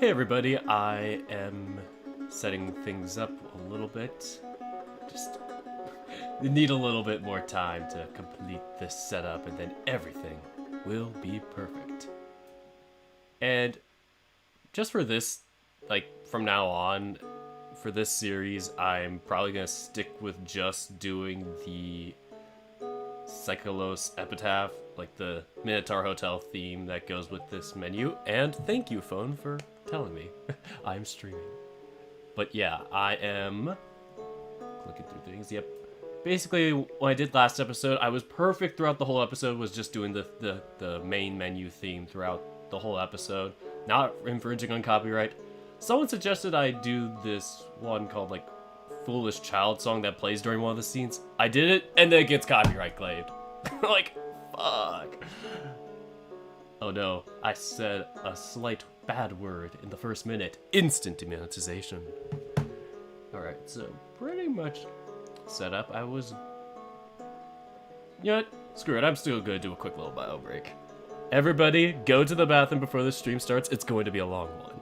Hey everybody, I am setting things up a little bit. Just need a little bit more time to complete this setup and then everything will be perfect. And just for this, from now on, for this series, I'm probably going to stick with just doing the Psycholos Epitaph, like the Minotaur Hotel theme that goes with this menu. And thank you, phone, for telling me I'm streaming. But yeah, I am looking through things. Yep. Basically, what I did last episode, I was perfect throughout the whole episode, was just doing the main menu theme throughout the whole episode, not infringing on copyright. Someone suggested I do this one called, like, Foolish Child song that plays during one of the scenes. I did it, and then it gets copyright claimed. Like, fuck. Oh no, I said a slight bad word in the first minute. Instant demonetization. Alright, so pretty much set up. I was... You know what? Screw it, I'm still gonna do a quick little bio break. Everybody, go to the bathroom before the stream starts. It's going to be a long one.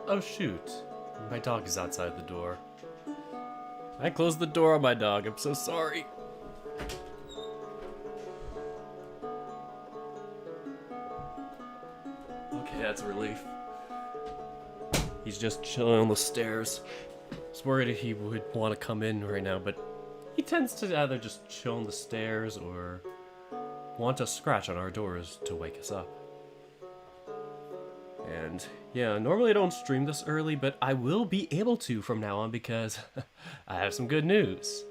Oh shoot, my dog is outside the door. I closed the door on my dog, I'm so sorry. Okay, that's a relief. He's just chilling on the stairs. I was worried he would want to come in right now, but he tends to either just chill on the stairs or want to scratch on our doors to wake us up. And yeah, normally I don't stream this early, but I will be able to from now on because I have some good news.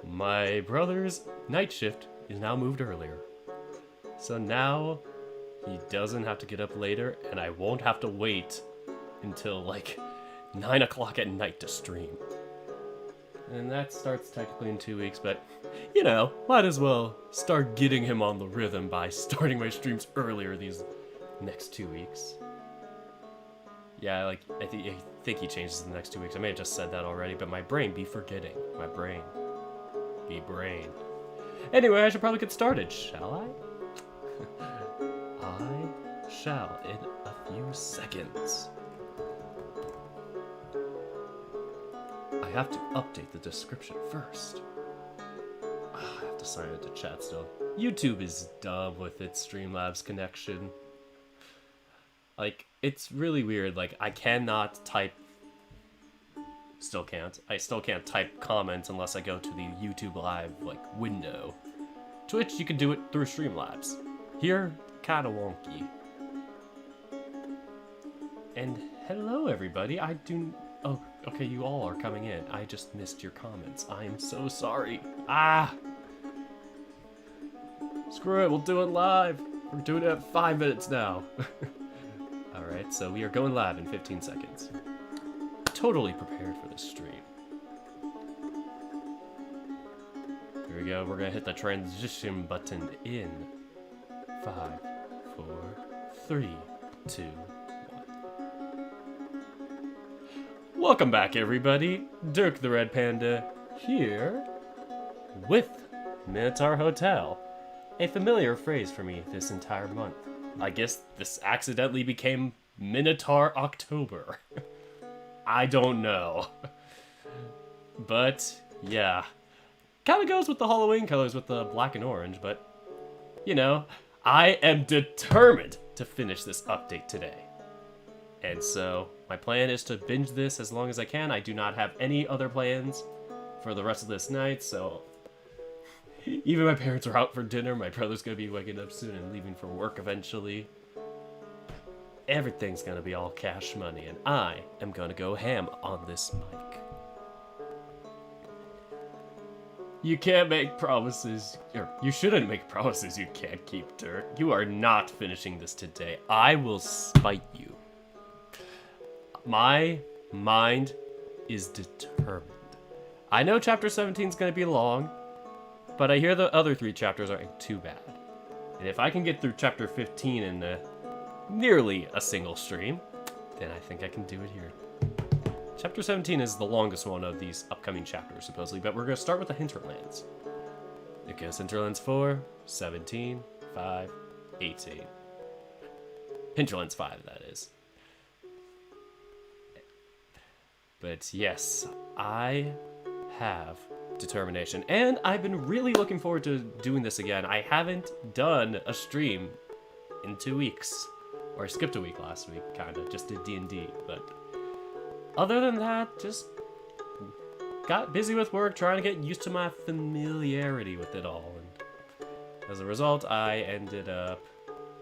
My brother's night shift is now moved earlier. So now he doesn't have to get up later and I won't have to wait until like 9 o'clock at night to stream. And that starts technically in 2 weeks, but you know, might as well start getting him on the rhythm by starting my streams earlier these next 2 weeks. Yeah, like, I think he changes in the next 2 weeks. I may have just said that already, but my brain be forgetting. My brain. Be brain. Anyway, I should probably get started, shall I? I shall in a few seconds. I have to update the description first. I have to sign into chat still. YouTube is dumb with its Streamlabs connection. Like, it's really weird. Like, I cannot type... Still can't. I still can't type comments unless I go to the YouTube Live, like, window. Twitch, you can do it through Streamlabs. Here, kinda wonky. And hello, everybody. I do... Oh, okay, you all are coming in. I just missed your comments. I am so sorry. Ah! Screw it, we'll do it live. We're doing it at 5 minutes now. Alright, so we are going live in 15 seconds. Totally prepared for this stream. Here we go, we're gonna hit the transition button in 5, 4, 3, 2, 1. Welcome back, everybody. Dirk the Red Panda here with Minotaur Hotel. A familiar phrase for me this entire month. I guess this accidentally became Minotaur October. I don't know. But, yeah. Kind of goes with the Halloween colors with the black and orange, but, you know, I am determined to finish this update today. And so, my plan is to binge this as long as I can. I do not have any other plans for the rest of this night, so even my parents are out for dinner. My brother's gonna be waking up soon and leaving for work eventually. Everything's gonna be all cash money, and I am gonna go ham on this mic. You can't make promises, or you shouldn't make promises you can't keep, Dirk. You are not finishing this today. I will spite you. My mind is determined. I know chapter 17 is going to be long, but I hear the other 3 chapters aren't too bad. And if I can get through chapter 15 in nearly a single stream, then I think I can do it here. Chapter 17 is the longest one of these upcoming chapters, supposedly, but we're going to start with the Hinterlands. It goes Hinterlands 4, 17, 5, 18. Hinterlands 5, that is. But yes, I have determination, and I've been really looking forward to doing this again. I haven't done a stream in 2 weeks, or I skipped a week last week, kinda, just did D&D, but other than that, just got busy with work, trying to get used to my familiarity with it all, and as a result, I ended up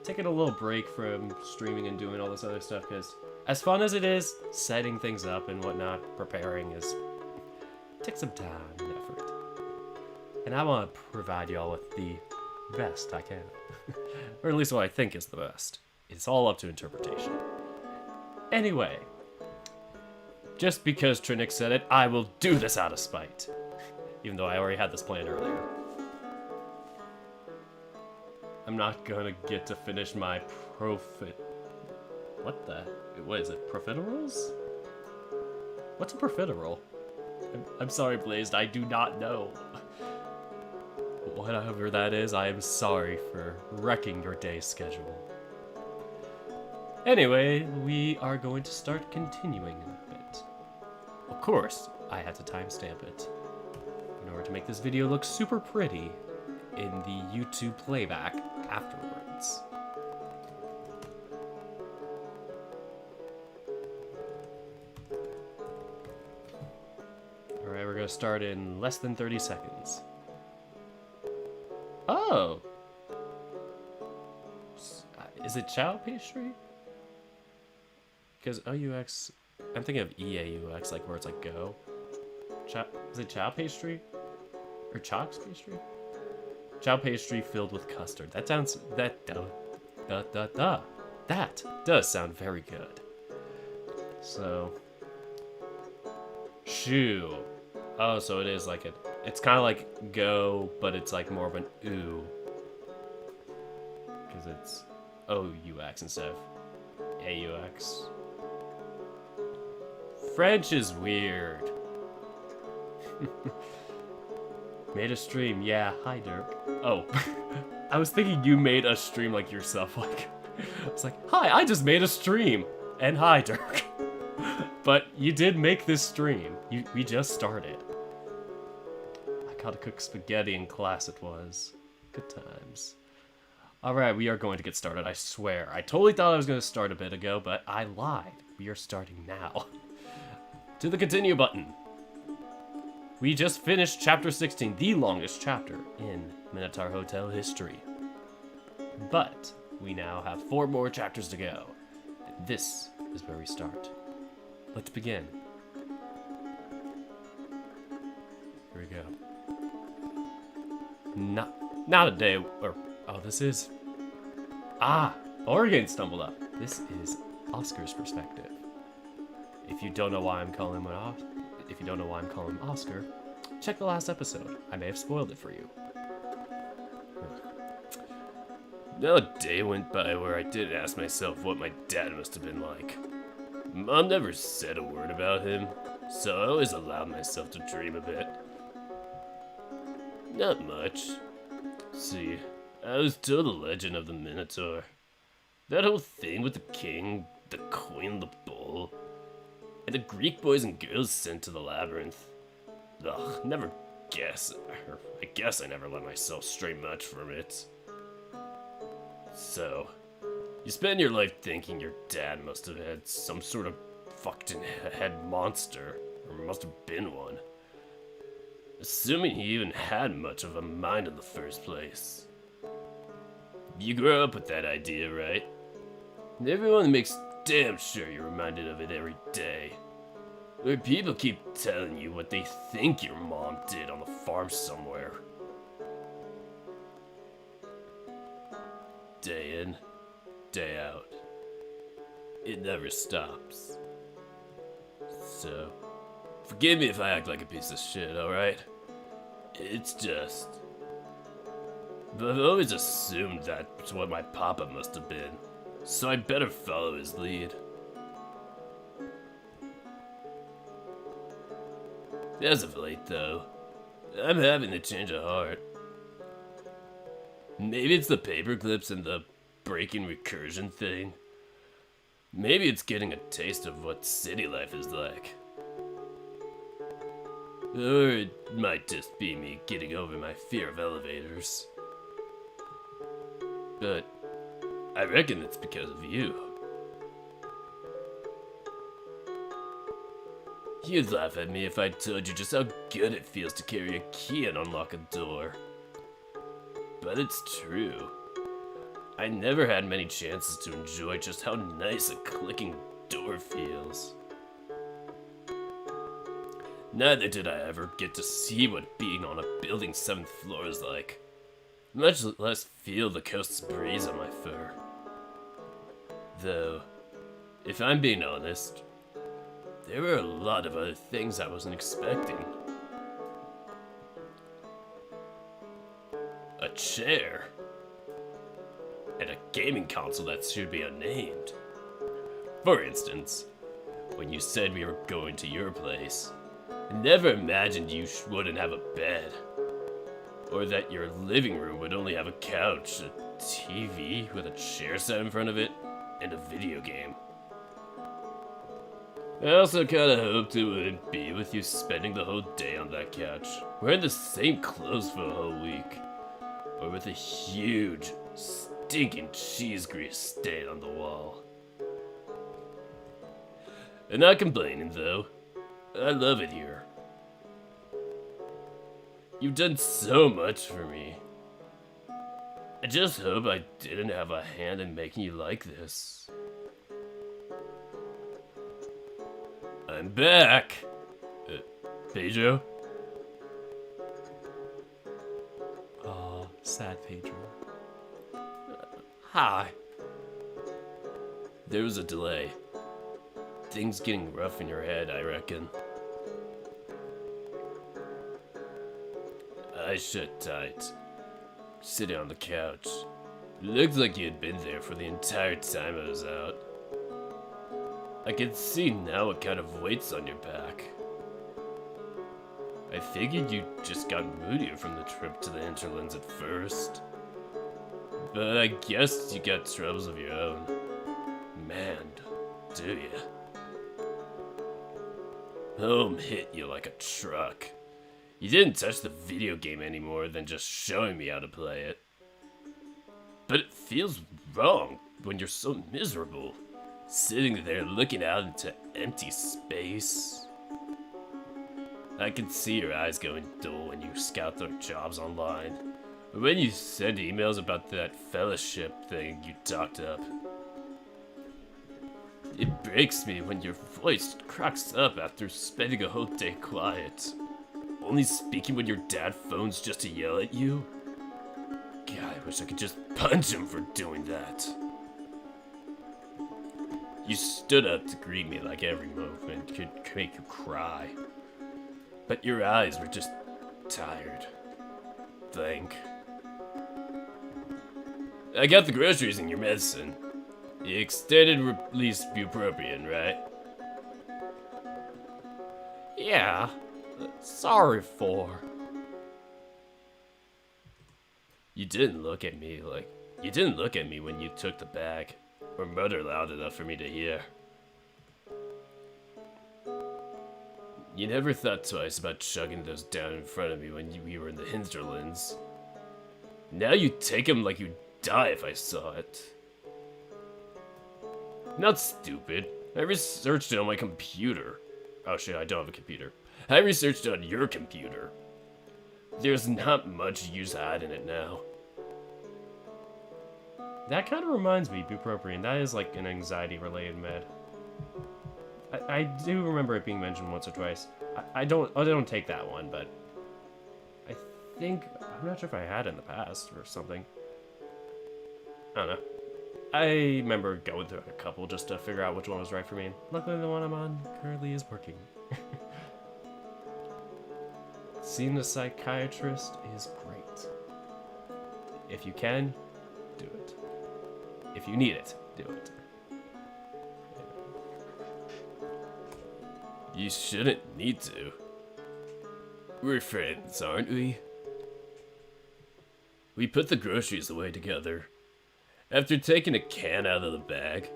taking a little break from streaming and doing all this other stuff, because as fun as it is, setting things up and whatnot, preparing takes some time and effort. And I want to provide y'all with the best I can. Or at least what I think is the best. It's all up to interpretation. Anyway, just because Trinick said it, I will do this out of spite. Even though I already had this planned earlier. I'm not gonna get to finish my what is it? Profiteroles? What's a profiterole? I'm sorry, Blazed, I do not know. Whatever that is, I am sorry for wrecking your day schedule. Anyway, we are going to start continuing a bit. Of course, I had to timestamp it in order to make this video look super pretty in the YouTube playback afterwards. Alright, we're gonna start in less than 30 seconds. Oh! Is it chow pastry? Because OUX, I'm thinking of EAUX, like where it's like go. Is it chow pastry? Or chalks pastry? Chow pastry filled with custard. That sounds, that does sound very good. So, shoe. Oh, so it is like it's kind of like go, but it's like more of an ooh. Because it's OUX instead of AUX. French is weird. Made a stream, yeah, hi Dirk. Oh, I was thinking you made a stream like yourself, like, I was like, hi, I just made a stream, and hi Dirk. But you did make this stream, we just started. I gotta cook spaghetti in class it was. Good times. Alright, we are going to get started, I swear. I totally thought I was going to start a bit ago, but I lied. We are starting now. To the continue button. We just finished chapter 16, the longest chapter in Minotaur Hotel history. But we now have 4 more chapters to go. And this is where we start. Let's begin. Here we go. Not a day, or, oh, this is, Oregon stumbled up. This is Oscar's perspective. If you don't know why I'm calling him Oscar, check the last episode. I may have spoiled it for you. No day went by where I didn't ask myself what my dad must have been like. Mom never said a word about him, so I always allowed myself to dream a bit. Not much. See, I was told the legend of the Minotaur. That whole thing with the king, the queen, the bull, and the Greek boys and girls sent to the labyrinth. Ugh, never guess, or I guess I never let myself stray much from it. So, you spend your life thinking your dad must have had some sort of fucking head monster, or must have been one. Assuming he even had much of a mind in the first place. You grow up with that idea, right? And everyone makes damn sure you're reminded of it every day. Where people keep telling you what they think your mom did on the farm somewhere. Day in, day out. It never stops. So, forgive me if I act like a piece of shit, alright? It's just... But I've always assumed that's what my papa must have been, so I better follow his lead. As of late, though, I'm having a change of heart. Maybe it's the paper clips and the breaking recursion thing. Maybe it's getting a taste of what city life is like. Or it might just be me getting over my fear of elevators. But I reckon it's because of you. You'd laugh at me if I told you just how good it feels to carry a key and unlock a door. But it's true. I never had many chances to enjoy just how nice a clicking door feels. Neither did I ever get to see what being on a building's 7th floor is like, much less feel the coast's breeze on my fur. Though, if I'm being honest, there were a lot of other things I wasn't expecting. A chair. And a gaming console that should be unnamed. For instance, when you said we were going to your place, I never imagined you wouldn't have a bed. Or that your living room would only have a couch, a TV with a chair set in front of it, and a video game. I also kinda hoped it wouldn't be with you spending the whole day on that couch, wearing the same clothes for a whole week, or with a huge, stinking cheese grease stain on the wall. I'm not complaining though. I love it here. You've done so much for me. I just hope I didn't have a hand in making you like this. I'm back! Pedro? Aw, sad Pedro. Hi. There was a delay. Things getting rough in your head, I reckon. Eyes shut tight. Sitting on the couch. Looked like you had been there for the entire time I was out. I can see now what kind of weight's on your back. I figured you just got moodier from the trip to the hinterlands at first. But I guess you got troubles of your own. Man, do ya? Home hit you like a truck. You didn't touch the video game any more than just showing me how to play it. But it feels wrong when you're so miserable. Sitting there looking out into empty space. I can see your eyes going dull when you scout their jobs online. But when you send emails about that fellowship thing you talked up. It breaks me when your voice cracks up after spending a whole day quiet. Only speaking when your dad phones just to yell at you? God, I wish I could just punch him for doing that. You stood up to greet me like every movement could make you cry. But your eyes were just tired. Think. I got the groceries and your medicine. The extended release bupropion, right? Yeah, sorry for. You didn't look at me when you took the bag, or mutter loud enough for me to hear. You never thought twice about chugging those down in front of me when we were in the hinterlands. Now you take them like you'd die if I saw it. Not stupid. I researched it on my computer. Oh shit, I don't have a computer. I researched it on your computer. There's not much use hiding it now. That kind of reminds me, bupropion. That is like an anxiety-related med. I do remember it being mentioned once or twice. I don't take that one, but I think I'm not sure if I had it in the past or something. I don't know. I remember going through a couple just to figure out which one was right for me. And luckily, the one I'm on currently is working. Seeing a psychiatrist is great. If you can, do it. If you need it, do it. You shouldn't need to. We're friends, aren't we? We put the groceries away together. After taking a can out of the bag,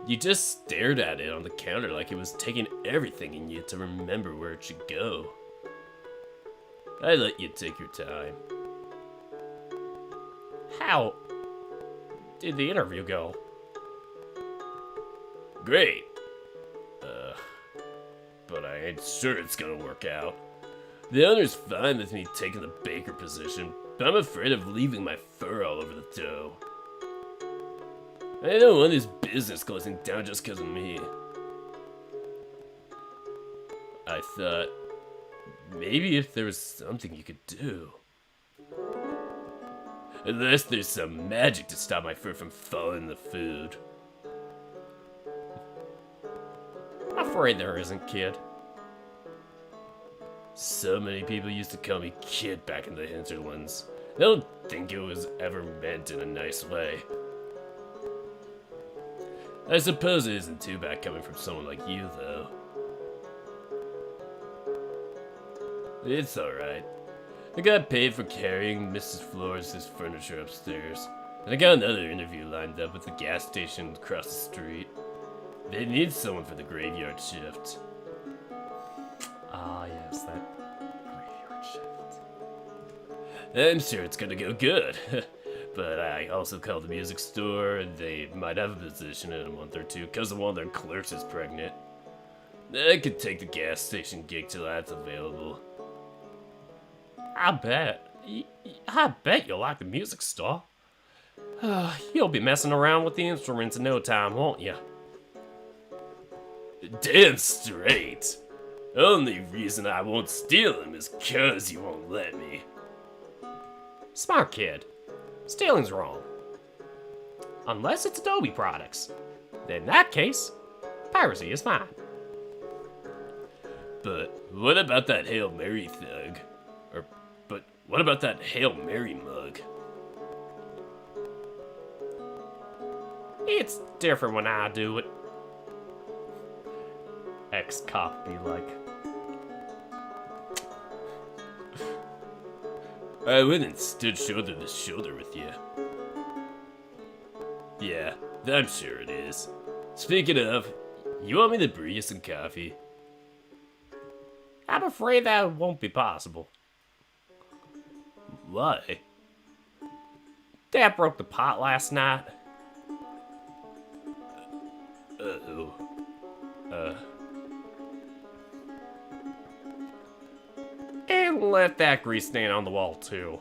you just stared at it on the counter like it was taking everything in you to remember where it should go. I let you take your time. How did the interview go? Great. But I ain't sure it's gonna work out. The owner's fine with me taking the baker position, but I'm afraid of leaving my fur all over the dough. I don't want this business closing down just because of me. I thought, maybe if there was something you could do. Unless there's some magic to stop my fur from falling in the food. I'm afraid there isn't, kid. So many people used to call me kid back in the hinterlands. I don't think it was ever meant in a nice way. I suppose it isn't too bad coming from someone like you, though. It's alright. I got paid for carrying Mrs. Flores' furniture upstairs, and I got another interview lined up at the gas station across the street. They need someone for the graveyard shift. Ah, yes, that graveyard shift. I'm sure it's gonna go good. But I also called the music store, and they might have a position in a month or two because one of their clerks is pregnant. I could take the gas station gig till that's available. I bet you'll like the music store. You'll be messing around with the instruments in no time, won't you? Damn straight. Only reason I won't steal them is 'cause you won't let me. Smart kid. Stealing's wrong. Unless it's Adobe products. Then in that case, piracy is fine. But what about that Hail Mary thug? But what about that Hail Mary mug? It's different when I do it. Ex-cop be like. I went and stood shoulder to shoulder with you. Yeah, I'm sure it is. Speaking of, you want me to brew you some coffee? I'm afraid that won't be possible. Why? Dad broke the pot last night. Uh-oh. And left that grease stain on the wall, too.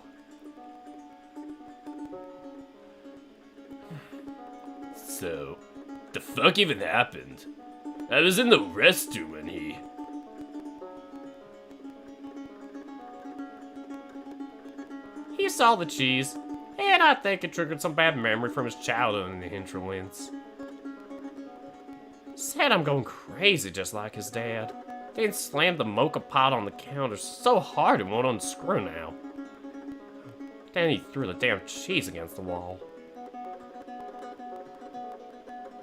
So, the fuck even happened? I was in the restroom when he... He saw the cheese, and I think it triggered some bad memory from his childhood in the hinterlands. Said I'm going crazy just like his dad. Then slammed the mocha pot on the counter so hard it won't unscrew now. Then he threw the damn cheese against the wall.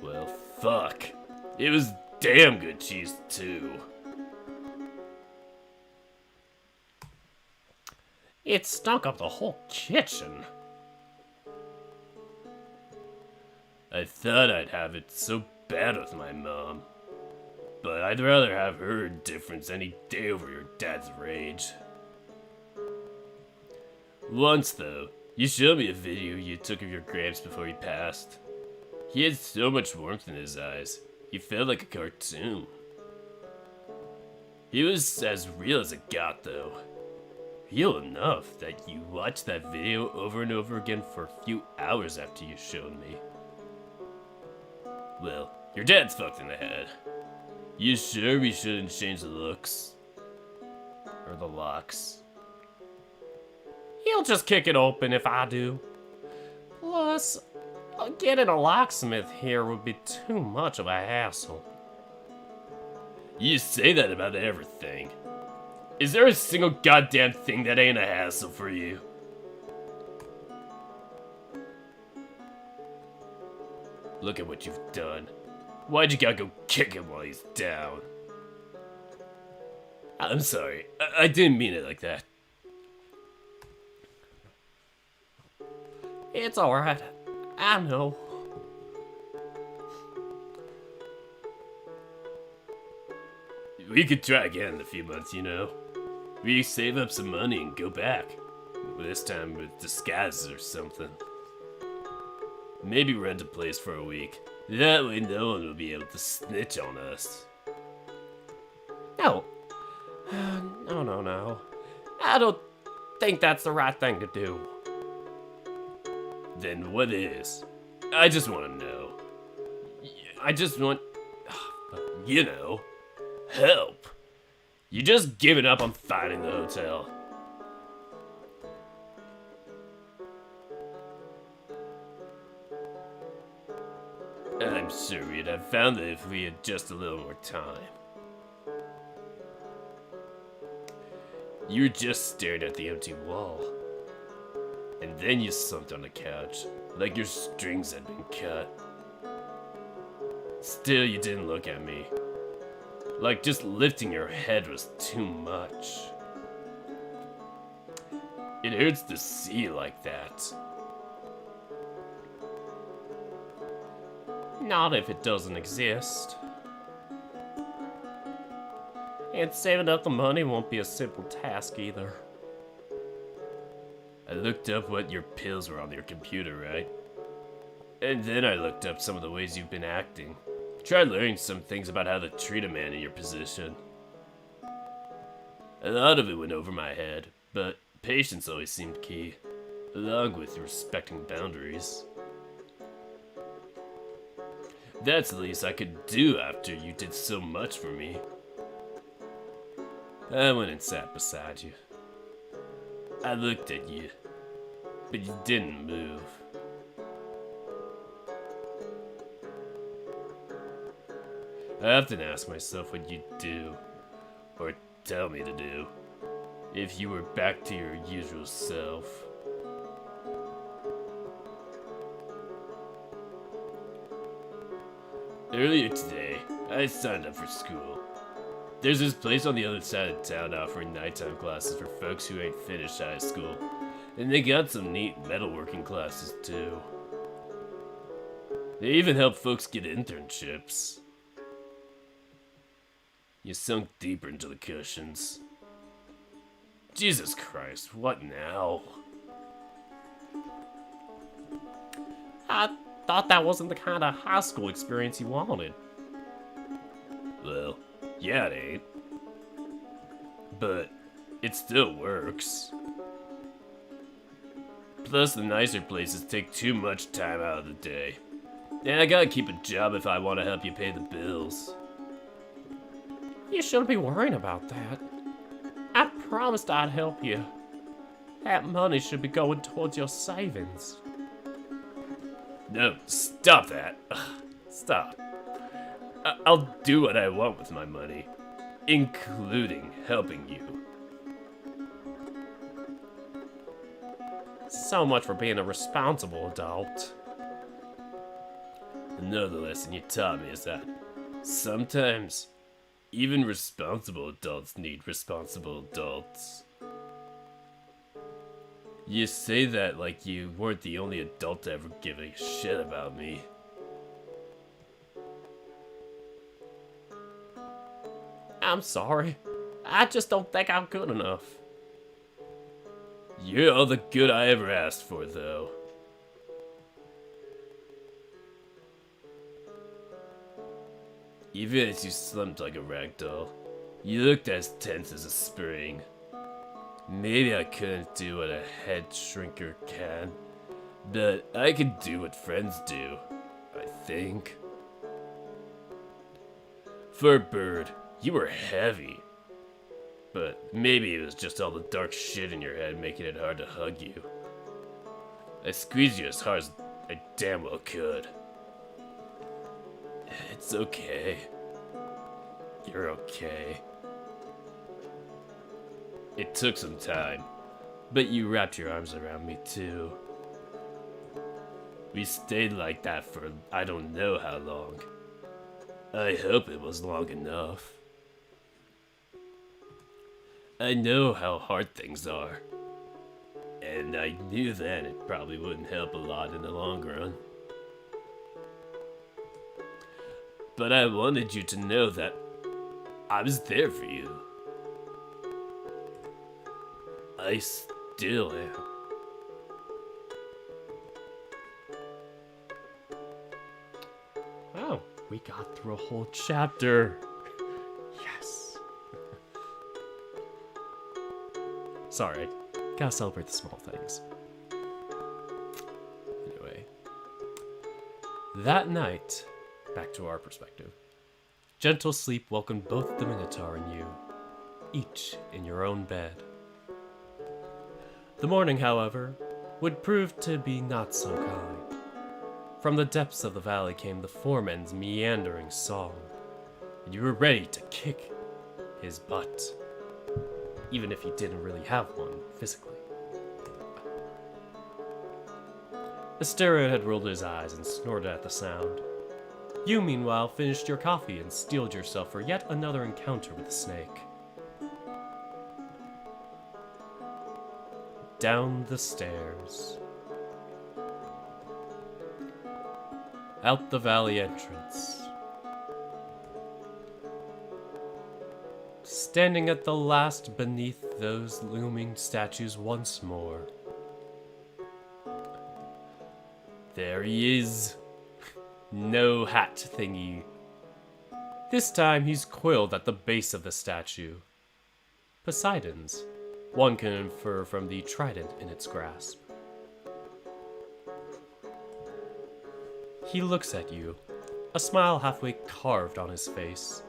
Well, fuck. It was damn good cheese, too. It stunk up the whole kitchen. I thought I'd have it so bad with my mom. But I'd rather have her indifference any day over your dad's rage. Once, though, you showed me a video you took of your gramps before he passed. He had so much warmth in his eyes. He felt like a cartoon. He was as real as it got, though. Real enough that you watched that video over and over again for a few hours after you showed me. Well, your dad's fucked in the head. You sure we shouldn't change the looks? Or the locks? He'll just kick it open if I do. Plus, getting a locksmith here would be too much of a hassle. You say that about everything. Is there a single goddamn thing that ain't a hassle for you? Look at what you've done. Why'd you gotta go kick him while he's down? I'm sorry. I didn't mean it like that. It's alright. I know. We could try again in a few months, you know. We save up some money and go back. This time with disguises or something. Maybe rent a place for a week. That way no one will be able to snitch on us. No. No. I don't think that's the right thing to do. Then what is? I just want to know. I just want, you know, help. You just giving up on finding the hotel. I'm sure we'd have found it if we had just a little more time. You were just staring at the empty wall. And then you slumped on the couch, like your strings had been cut. Still, you didn't look at me. Like just lifting your head was too much. It hurts to see you like that. Not if it doesn't exist. And saving up the money won't be a simple task either. I looked up what your pills were on your computer, right? And then I looked up some of the ways you've been acting. Tried learning some things about how to treat a man in your position. A lot of it went over my head, but patience always seemed key, along with respecting boundaries. That's the least I could do after you did so much for me. I went and sat beside you. I looked at you, but you didn't move. I often ask myself what you'd do, or tell me to do, if you were back to your usual self. Earlier today, I signed up for school. There's this place on the other side of town offering nighttime classes for folks who ain't finished high school. And they got some neat metalworking classes too. They even help folks get internships. You sunk deeper into the cushions. Jesus Christ, what now? I thought that wasn't the kind of high school experience you wanted. Well, yeah, it ain't. But it still works. Plus, the nicer places take too much time out of the day. And I gotta keep a job if I want to help you pay the bills. You shouldn't be worrying about that. I promised I'd help you. That money should be going towards your savings. No, stop that. Ugh, stop. I'll do what I want with my money, including helping you. So much for being a responsible adult. Another lesson you taught me is that sometimes even responsible adults need responsible adults. You say that like you weren't the only adult to ever give a shit about me. I'm sorry. I just don't think I'm good enough. You're all the good I ever asked for, though. Even as you slumped like a rag doll, you looked as tense as a spring. Maybe I couldn't do what a head shrinker can, but I could do what friends do, I think. For a bird, you were heavy. But maybe it was just all the dark shit in your head making it hard to hug you. I squeezed you as hard as I damn well could. It's okay. You're okay. It took some time, but you wrapped your arms around me too. We stayed like that for I don't know how long. I hope it was long enough. I know how hard things are, and I knew then it probably wouldn't help a lot in the long run. But I wanted you to know that I was there for you. I still am. Oh, we got through a whole chapter. Yes. Sorry, gotta celebrate the small things. Anyway, that night, back to our perspective, gentle sleep welcomed both the Minotaur and you, each in your own bed. The morning, however, would prove to be not so kind. From the depths of the valley came the foreman's meandering song, and you were ready to kick his butt, even if you didn't really have one physically. Asteria had rolled his eyes and snorted at the sound. You, meanwhile, finished your coffee and steeled yourself for yet another encounter with the snake. Down the stairs. Out the valley entrance. Standing at the last beneath those looming statues once more. There he is. No hat thingy. This time he's coiled at the base of the statue. Poseidon's. One can infer from the trident in its grasp. He looks at you, a smile halfway carved on his face,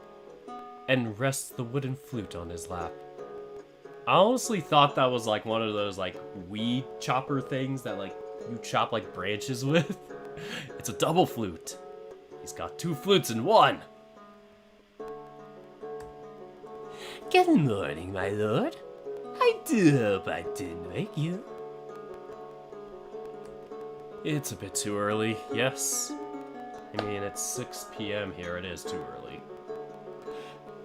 and rests the wooden flute on his lap. I honestly thought that was like one of those like weed chopper things that like you chop like branches with. It's a double flute. He's got two flutes in one. Good morning, my lord. I do hope I didn't wake you. It's a bit too early, yes. I mean, it's 6 p.m. here, it is too early.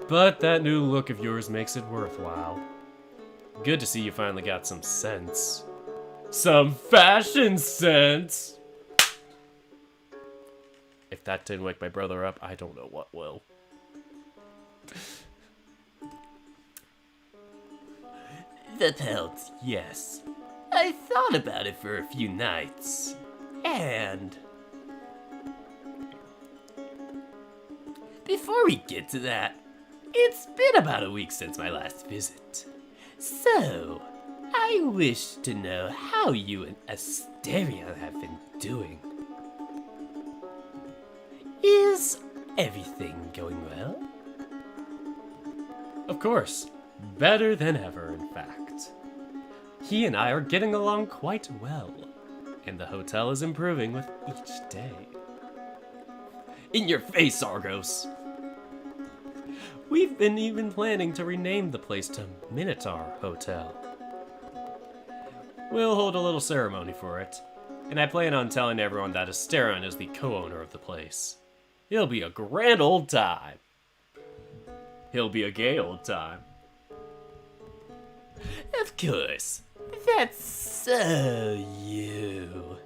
But that new look of yours makes it worthwhile. Good to see you finally got some sense. Some fashion sense! If that didn't wake my brother up, I don't know what will. The pelt, yes. I thought about it for a few nights. And before we get to that, it's been about a week since my last visit. So, I wish to know how you and Asteria have been doing. Is everything going well? Of course. Better than ever, in fact. He and I are getting along quite well, and the hotel is improving with each day. In your face, Argos! We've been even planning to rename the place to Minotaur Hotel. We'll hold a little ceremony for it, and I plan on telling everyone that Asterion is the co-owner of the place. It'll be a grand old time. He'll be a gay old time. Of course. That's so you.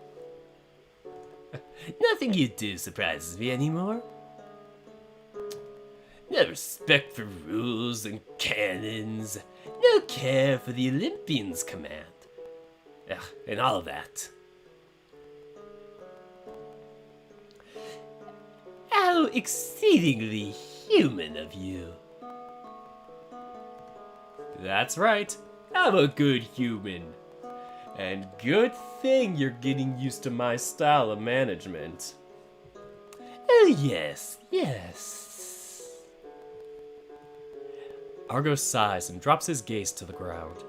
Nothing you do surprises me anymore. No respect for rules and canons. No care for the Olympians' command. Ugh, and all that. How exceedingly human of you. That's right. I'm a good human. And good thing you're getting used to my style of management. Oh, yes, yes. Argos sighs and drops his gaze to the ground.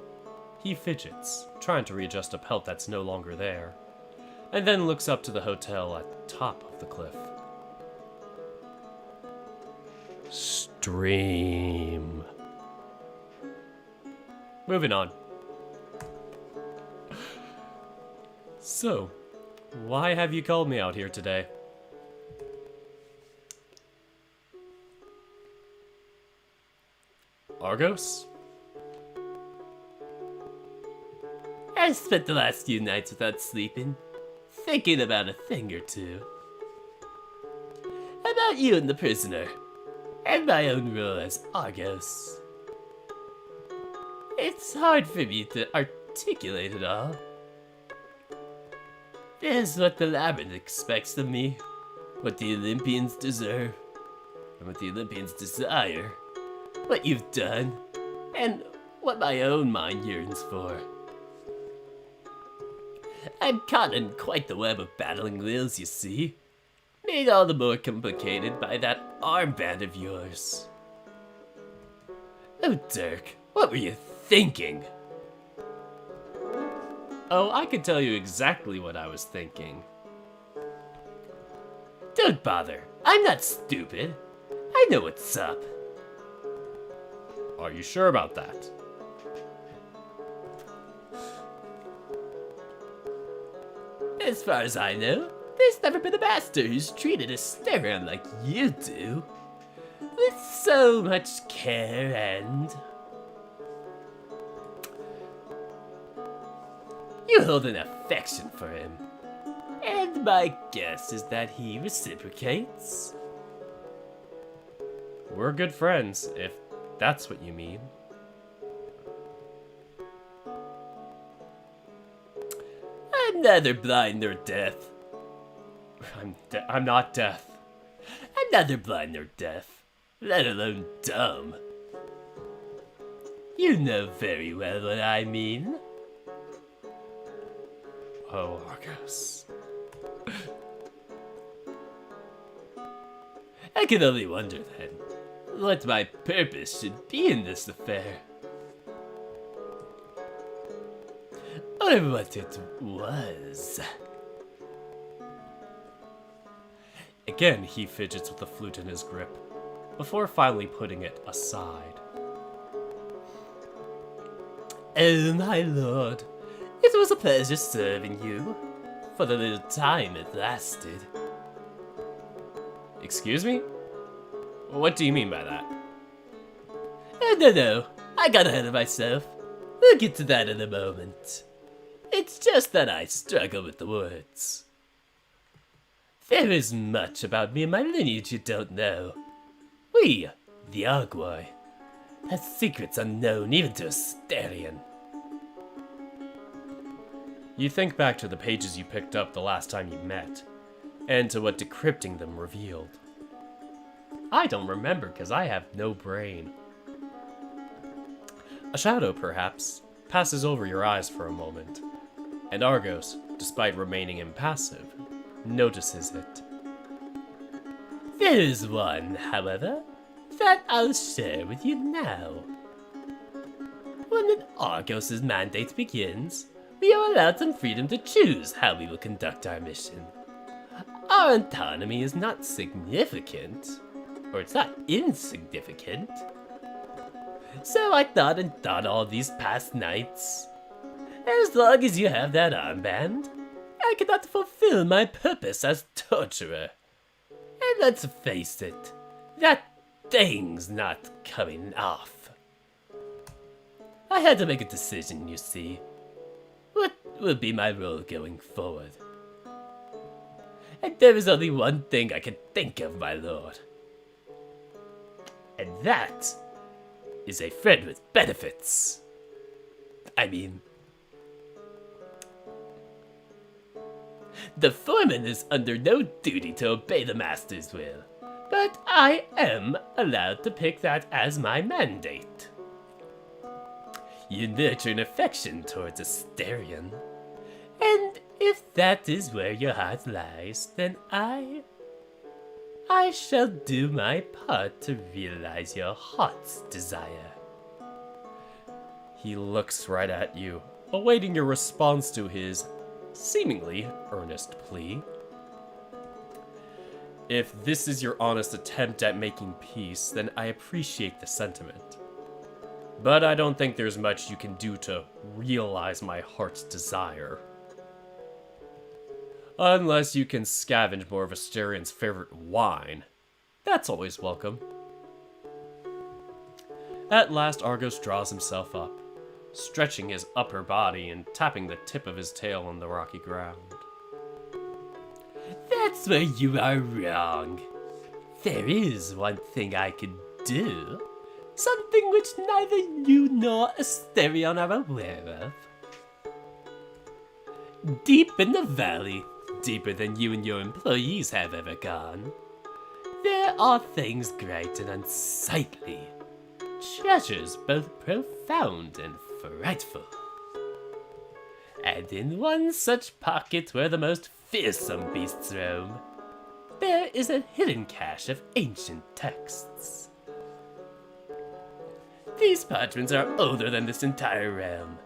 He fidgets, trying to readjust a pelt that's no longer there, and then looks up to the hotel at the top of the cliff. Stream. Moving on. So, why have you called me out here today? Argos? I spent the last few nights without sleeping, thinking about a thing or two. About you and the prisoner, and my own role as Argos. It's hard for me to articulate it all. There's what the labyrinth expects of me, what the Olympians deserve, and what the Olympians desire, what you've done, and what my own mind yearns for. I'm caught in quite the web of battling wills, you see, made all the more complicated by that armband of yours. Oh, Dirk, what were you thinking? Oh, I can tell you exactly what I was thinking. Don't bother. I'm not stupid. I know what's up. Are you sure about that? As far as I know, there's never been a master who's treated a starer like you do. With so much care and... You hold an affection for him. And my guess is that he reciprocates. We're good friends, if that's what you mean. I'm neither blind nor deaf. I'm not deaf. I'm neither blind nor deaf, let alone dumb. You know very well what I mean. Oh, Argos. I can only wonder then, what my purpose should be in this affair. Or what it was. Again, he fidgets with the flute in his grip, before finally putting it aside. Oh, my lord, it was a pleasure serving you, for the little time it lasted. Excuse me? What do you mean by that? No, I got ahead of myself. We'll get to that in a moment. It's just that I struggle with the words. There is much about me and my lineage you don't know. We, the Argui, have secrets unknown even to a Asterian. You think back to the pages you picked up the last time you met, and to what decrypting them revealed. I don't remember because I have no brain. A shadow, perhaps, passes over your eyes for a moment, and Argos, despite remaining impassive, notices it. There is one, however, that I'll share with you now. When an Argos' mandate begins, we are allowed some freedom to choose how we will conduct our mission. Our autonomy is not significant, or it's not insignificant. So I thought all these past nights. As long as you have that armband, I cannot fulfill my purpose as torturer. And let's face it, that thing's not coming off. I had to make a decision, you see. What will be my role going forward? And there is only one thing I can think of, my lord. And that is a friend with benefits. I mean, the foreman is under no duty to obey the master's will, but I am allowed to pick that as my mandate. You nurture an affection towards Asterion, and if that is where your heart lies, then I shall do my part to realize your heart's desire. He looks right at you, awaiting your response to his seemingly earnest plea. If this is your honest attempt at making peace, then I appreciate the sentiment. But I don't think there's much you can do to realize my heart's desire. Unless you can scavenge more of Asterion's favorite wine. That's always welcome. At last, Argos draws himself up, stretching his upper body and tapping the tip of his tail on the rocky ground. That's where you are wrong. There is one thing I can do. Something which neither you nor Asterion are aware of. Deep in the valley, deeper than you and your employees have ever gone, there are things great and unsightly. Treasures both profound and frightful. And in one such pocket where the most fearsome beasts roam, there is a hidden cache of ancient texts. These parchments are older than this entire realm.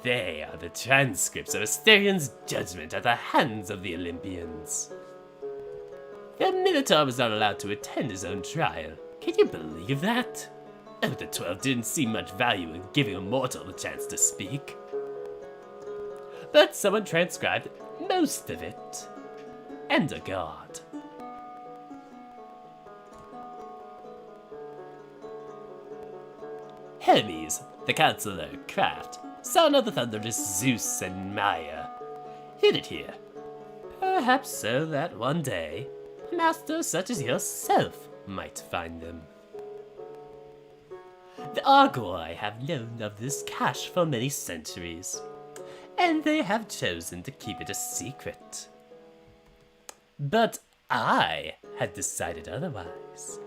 They are the transcripts of Asterion's judgment at the hands of the Olympians. The Minotaur was not allowed to attend his own trial. Can you believe that? Oh, the 12 didn't see much value in giving a mortal the chance to speak. But someone transcribed most of it. And a god. Hermes, the counselor, Craft, son of the thunderous Zeus and Maya, hid it here. Perhaps so that one day, a master such as yourself might find them. The Argoi have known of this cache for many centuries, and they have chosen to keep it a secret. But I had decided otherwise,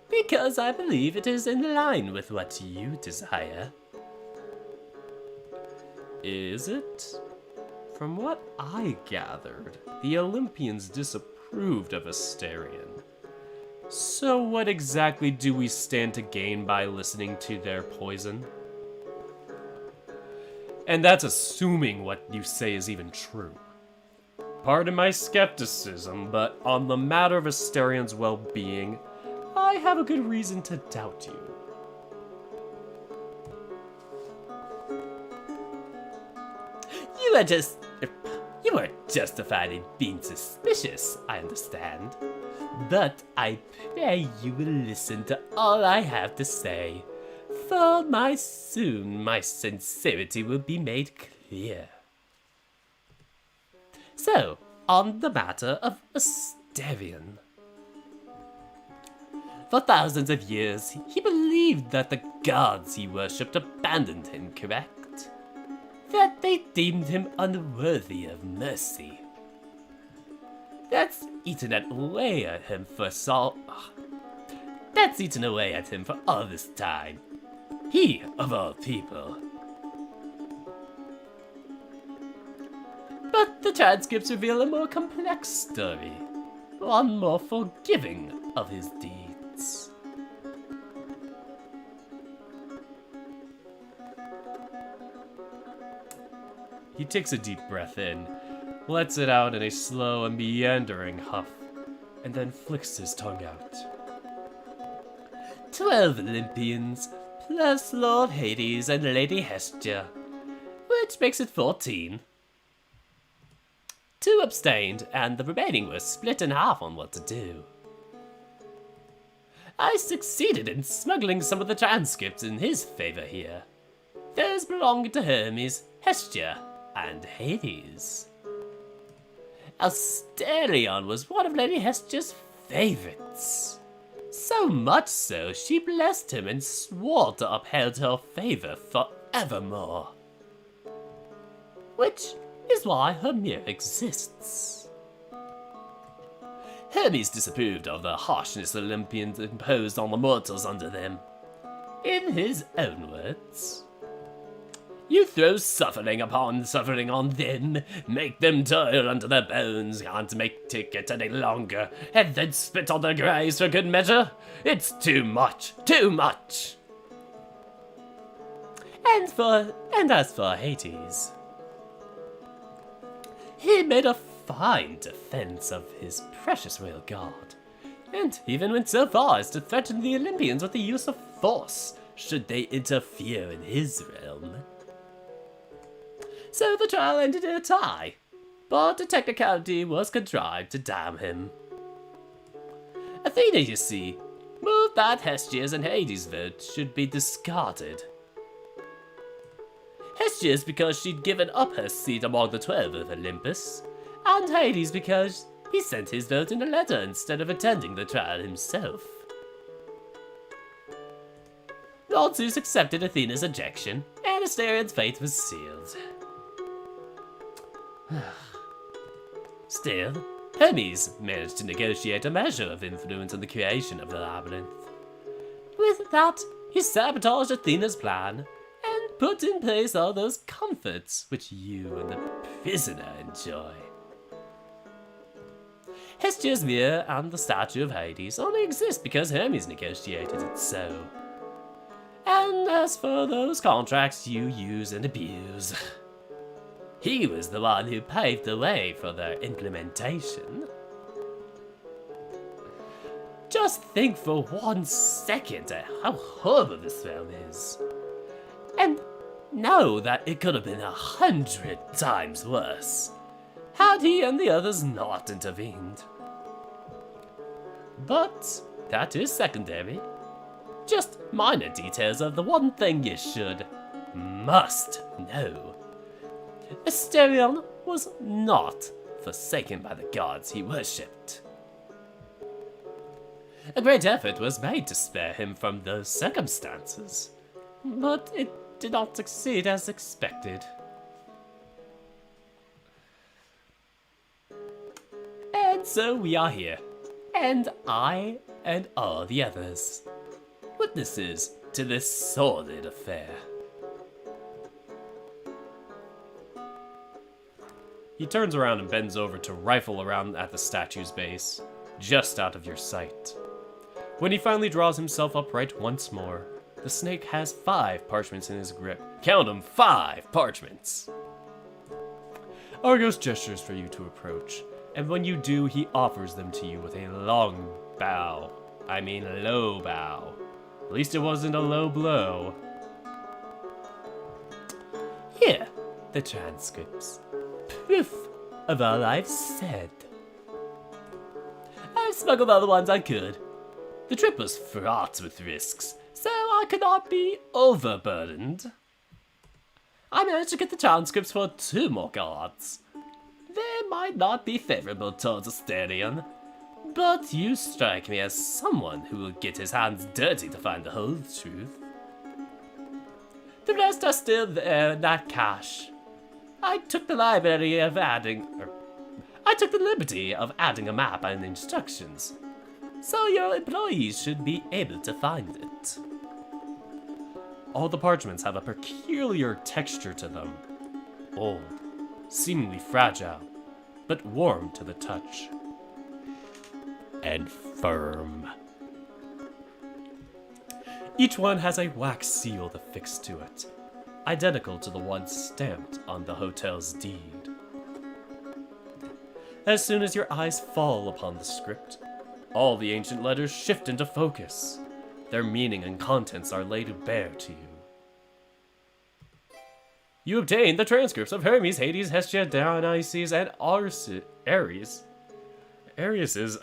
because I believe it is in line with what you desire. Is it? From what I gathered, the Olympians disapproved of Asterion. So what exactly do we stand to gain by listening to their poison? And that's assuming what you say is even true. Pardon my skepticism, but on the matter of Asterion's well-being, I have a good reason to doubt you. You are justified in being suspicious, I understand. But I pray you will listen to all I have to say, for soon my sincerity will be made clear. So, on the matter of Asterion. For thousands of years, he believed that the gods he worshipped abandoned him, correct? That they deemed him unworthy of mercy. That's eaten away at him for all this time. He, of all people. But the transcripts reveal a more complex story. One more forgiving of his deeds. He takes a deep breath in, lets it out in a slow and meandering huff, and then flicks his tongue out. 12 Olympians, plus Lord Hades and Lady Hestia, which makes it 14. 2 abstained, and the remaining were split in half on what to do. I succeeded in smuggling some of the transcripts in his favor here. Those belonging to Hermes, Hestia, and Hades. Asterion was one of Lady Hestia's favorites. So much so, she blessed him and swore to uphold her favor forevermore. Which is why Hermia exists. Hermes disapproved of the harshness the Olympians imposed on the mortals under them. In his own words, "You throw suffering upon suffering on them, make them toil under their bones, can't take it any longer, and then spit on their graves for good measure? It's too much, too much!" And as for Hades, he made a fine defense of his precious royal guard, and even went so far as to threaten the Olympians with the use of force should they interfere in his realm. So the trial ended in a tie, but a technicality was contrived to damn him. Athena, you see, moved that Hestia's and Hades' vote should be discarded. Hestia's because she'd given up her seat among the 12 of Olympus, and Hades because he sent his vote in a letter instead of attending the trial himself. Lord Zeus accepted Athena's ejection, and Asterion's fate was sealed. Still, Hermes managed to negotiate a measure of influence in the creation of the labyrinth. With that, he sabotaged Athena's plan and put in place all those comforts which you and the prisoner enjoy. Hestia's mirror and the statue of Hades only exist because Hermes negotiated it so. And as for those contracts you use and abuse, he was the one who paved the way for their implementation. Just think for 1 second at how horrible this realm is. And know that it could have been 100 times worse had he and the others not intervened. But that is secondary. Just minor details of the one thing you must know. Asterion was not forsaken by the gods he worshipped. A great effort was made to spare him from those circumstances, but it did not succeed as expected. And so we are here, and I and all the others, witnesses to this sordid affair. He turns around and bends over to rifle around at the statue's base, just out of your sight. When he finally draws himself upright once more, the snake has 5 parchments in his grip. Count 'em, 5 parchments! Argos gestures for you to approach, and when you do, he offers them to you with a long bow. I mean low bow. At least it wasn't a low blow. Here, the transcripts. Proof of all I've said. I smuggled all the ones I could. The trip was fraught with risks, so I could not be overburdened. I managed to get the transcripts for 2 more guards. They might not be favorable towards Asterion, but you strike me as someone who will get his hands dirty to find the whole truth. The rest are still there in that cache. I took the liberty of adding a map and instructions, so your employees should be able to find it. All the parchments have a peculiar texture to them. Old, seemingly fragile, but warm to the touch. And firm. Each one has a wax seal affixed to it, identical to the one stamped on the hotel's deed. As soon as your eyes fall upon the script, all the ancient letters shift into focus. Their meaning and contents are laid bare to you. You obtain the transcripts of Hermes, Hades, Hestia, Dionysus, and Ares's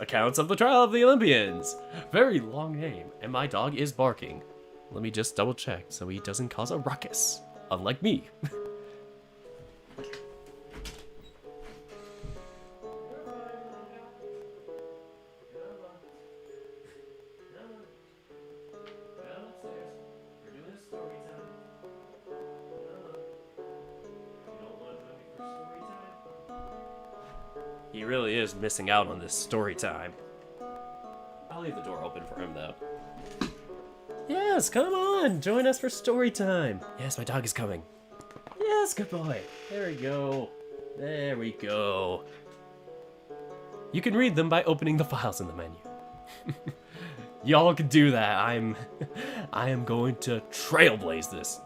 accounts of the trial of the Olympians. Very long name, and my dog is barking. Let me just double check so he doesn't cause a ruckus, unlike me. He really is missing out on this story time. I'll leave the door open for him, though. Yes, come on! Join us for story time! Yes, my dog is coming. Yes, good boy. There we go. There we go. You can read them by opening the files in the menu. Y'all can do that. I am going to trailblaze this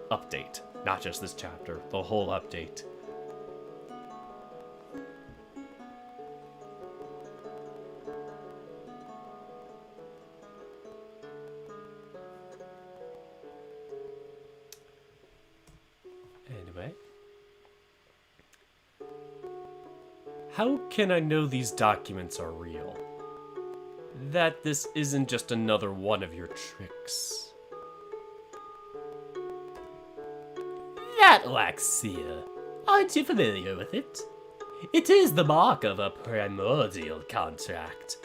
update. Not just this chapter, the whole update. Anyway. How can I know these documents are real? That this isn't just another one of your tricks. That wax seal. Aren't you familiar with it? It is the mark of a primordial contract.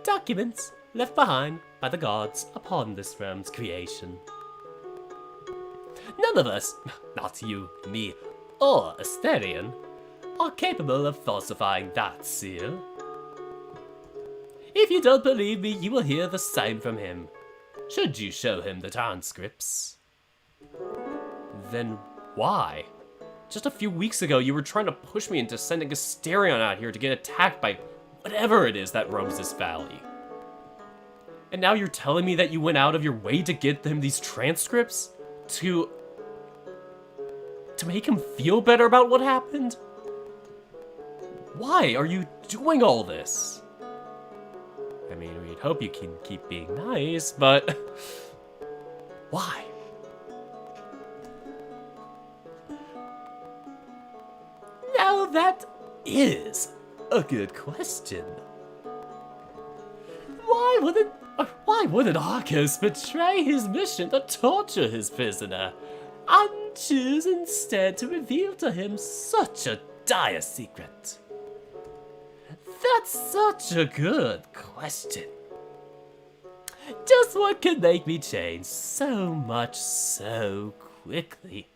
Documents left behind by the gods upon this realm's creation. None of us, not you, me, or Asterion, are capable of falsifying that seal. If you don't believe me, you will hear the same from him, should you show him the transcripts. Then why? Just a few weeks ago, you were trying to push me into sending Asterion out here to get attacked by whatever it is that roams this valley. And now you're telling me that you went out of your way to get him these transcripts? To make him feel better about what happened? Why are you doing all this? I mean, we'd hope you can keep being nice, but why? Now that is a good question. Why wouldn't Arcos betray his mission to torture his prisoner and choose instead to reveal to him such a dire secret? That's such a good question. Just what could make me change so much so quickly?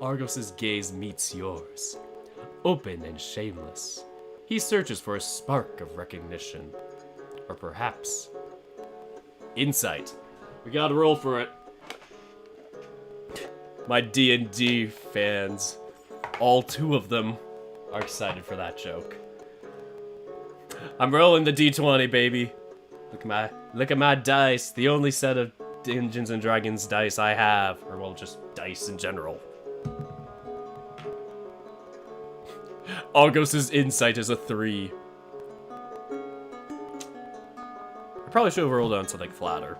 Argos's gaze meets yours, open and shameless. He searches for a spark of recognition, or perhaps insight. We gotta roll for it. My D&D fans, all two of them, are excited for that joke. I'm rolling the D20, baby. Look at my dice. The only set of Dungeons and Dragons dice I have, or well, just dice in general. Argos's insight is a 3. I probably should have rolled on something flatter.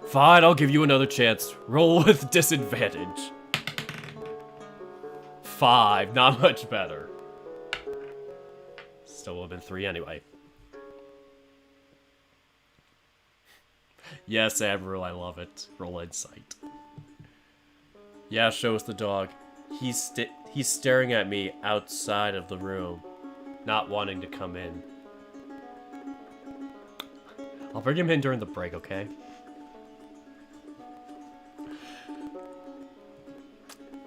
Fine, I'll give you another chance. Roll with disadvantage. 5, not much better. Still would have been 3 anyway. Yes, Admiral, I love it. Roll insight. Yeah, show us the dog. He's staring at me outside of the room, not wanting to come in. I'll bring him in during the break, okay?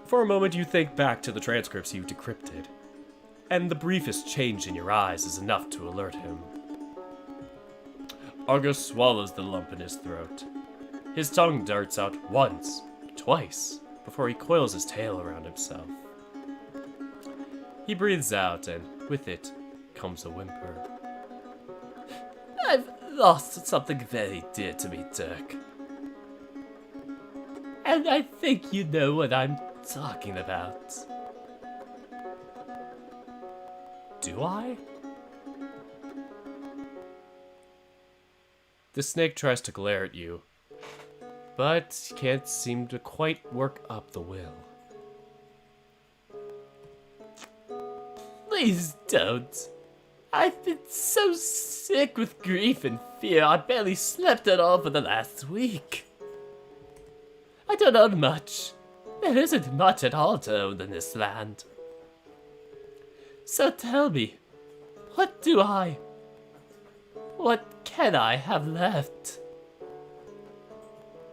For a moment, you think back to the transcripts you decrypted, and the briefest change in your eyes is enough to alert him. Argos swallows the lump in his throat. His tongue darts out once, twice, before he coils his tail around himself. He breathes out, and with it comes a whimper. I've lost something very dear to me, Dirk. And I think you know what I'm talking about. Do I? The snake tries to glare at you, but can't seem to quite work up the will. Please don't. I've been so sick with grief and fear I barely slept at all for the last week. I don't own much. There isn't much at all to own in this land. So tell me, what can I have left?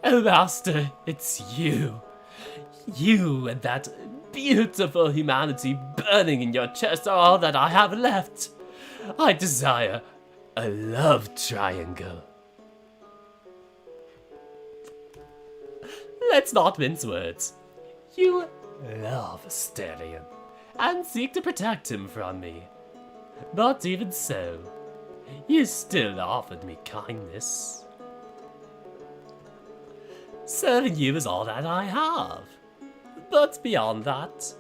Oh, Master, it's you. You and that beautiful humanity burning in your chest are all that I have left. I desire a love triangle. Let's not mince words. You love Asterion and seek to protect him from me. But even so, you still offered me kindness. Serving you is all that I have. But beyond that,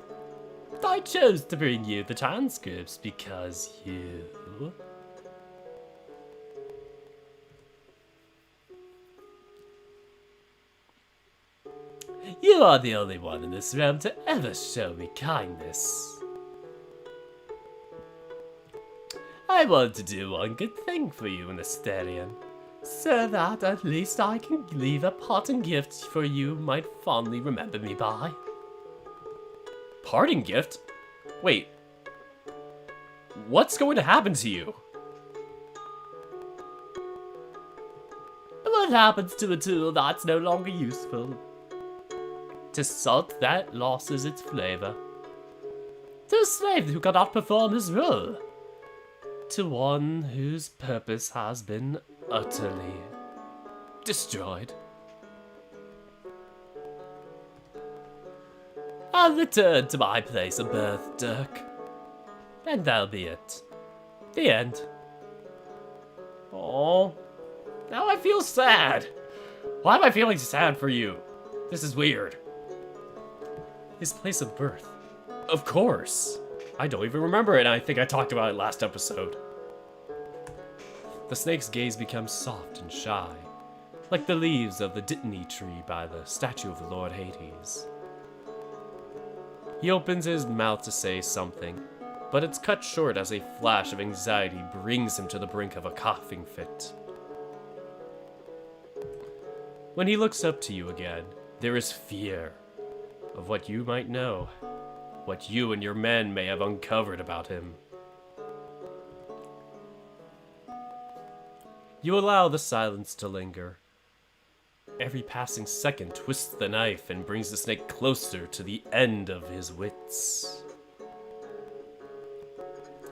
I chose to bring you the transcripts because you... You are the only one in this realm to ever show me kindness. I want to do one good thing for you in Asterion, so that at least I can leave a parting gift for you might fondly remember me by. Parting gift? Wait. What's going to happen to you? What happens to a tool that's no longer useful? To salt that loses its flavor. To a slave who cannot perform his role. To one whose purpose has been utterly destroyed. I'll return to my place of birth, Dirk. And that'll be it. The end. Oh, now I feel sad. Why am I feeling sad for you? This is weird. His place of birth. Of course. I don't even remember it, and I think I talked about it last episode. The snake's gaze becomes soft and shy, like the leaves of the dittany tree by the statue of the Lord Hades. He opens his mouth to say something, but it's cut short as a flash of anxiety brings him to the brink of a coughing fit. When he looks up to you again, there is fear of what you might know, what you and your men may have uncovered about him. You allow the silence to linger. Every passing second twists the knife and brings the snake closer to the end of his wits.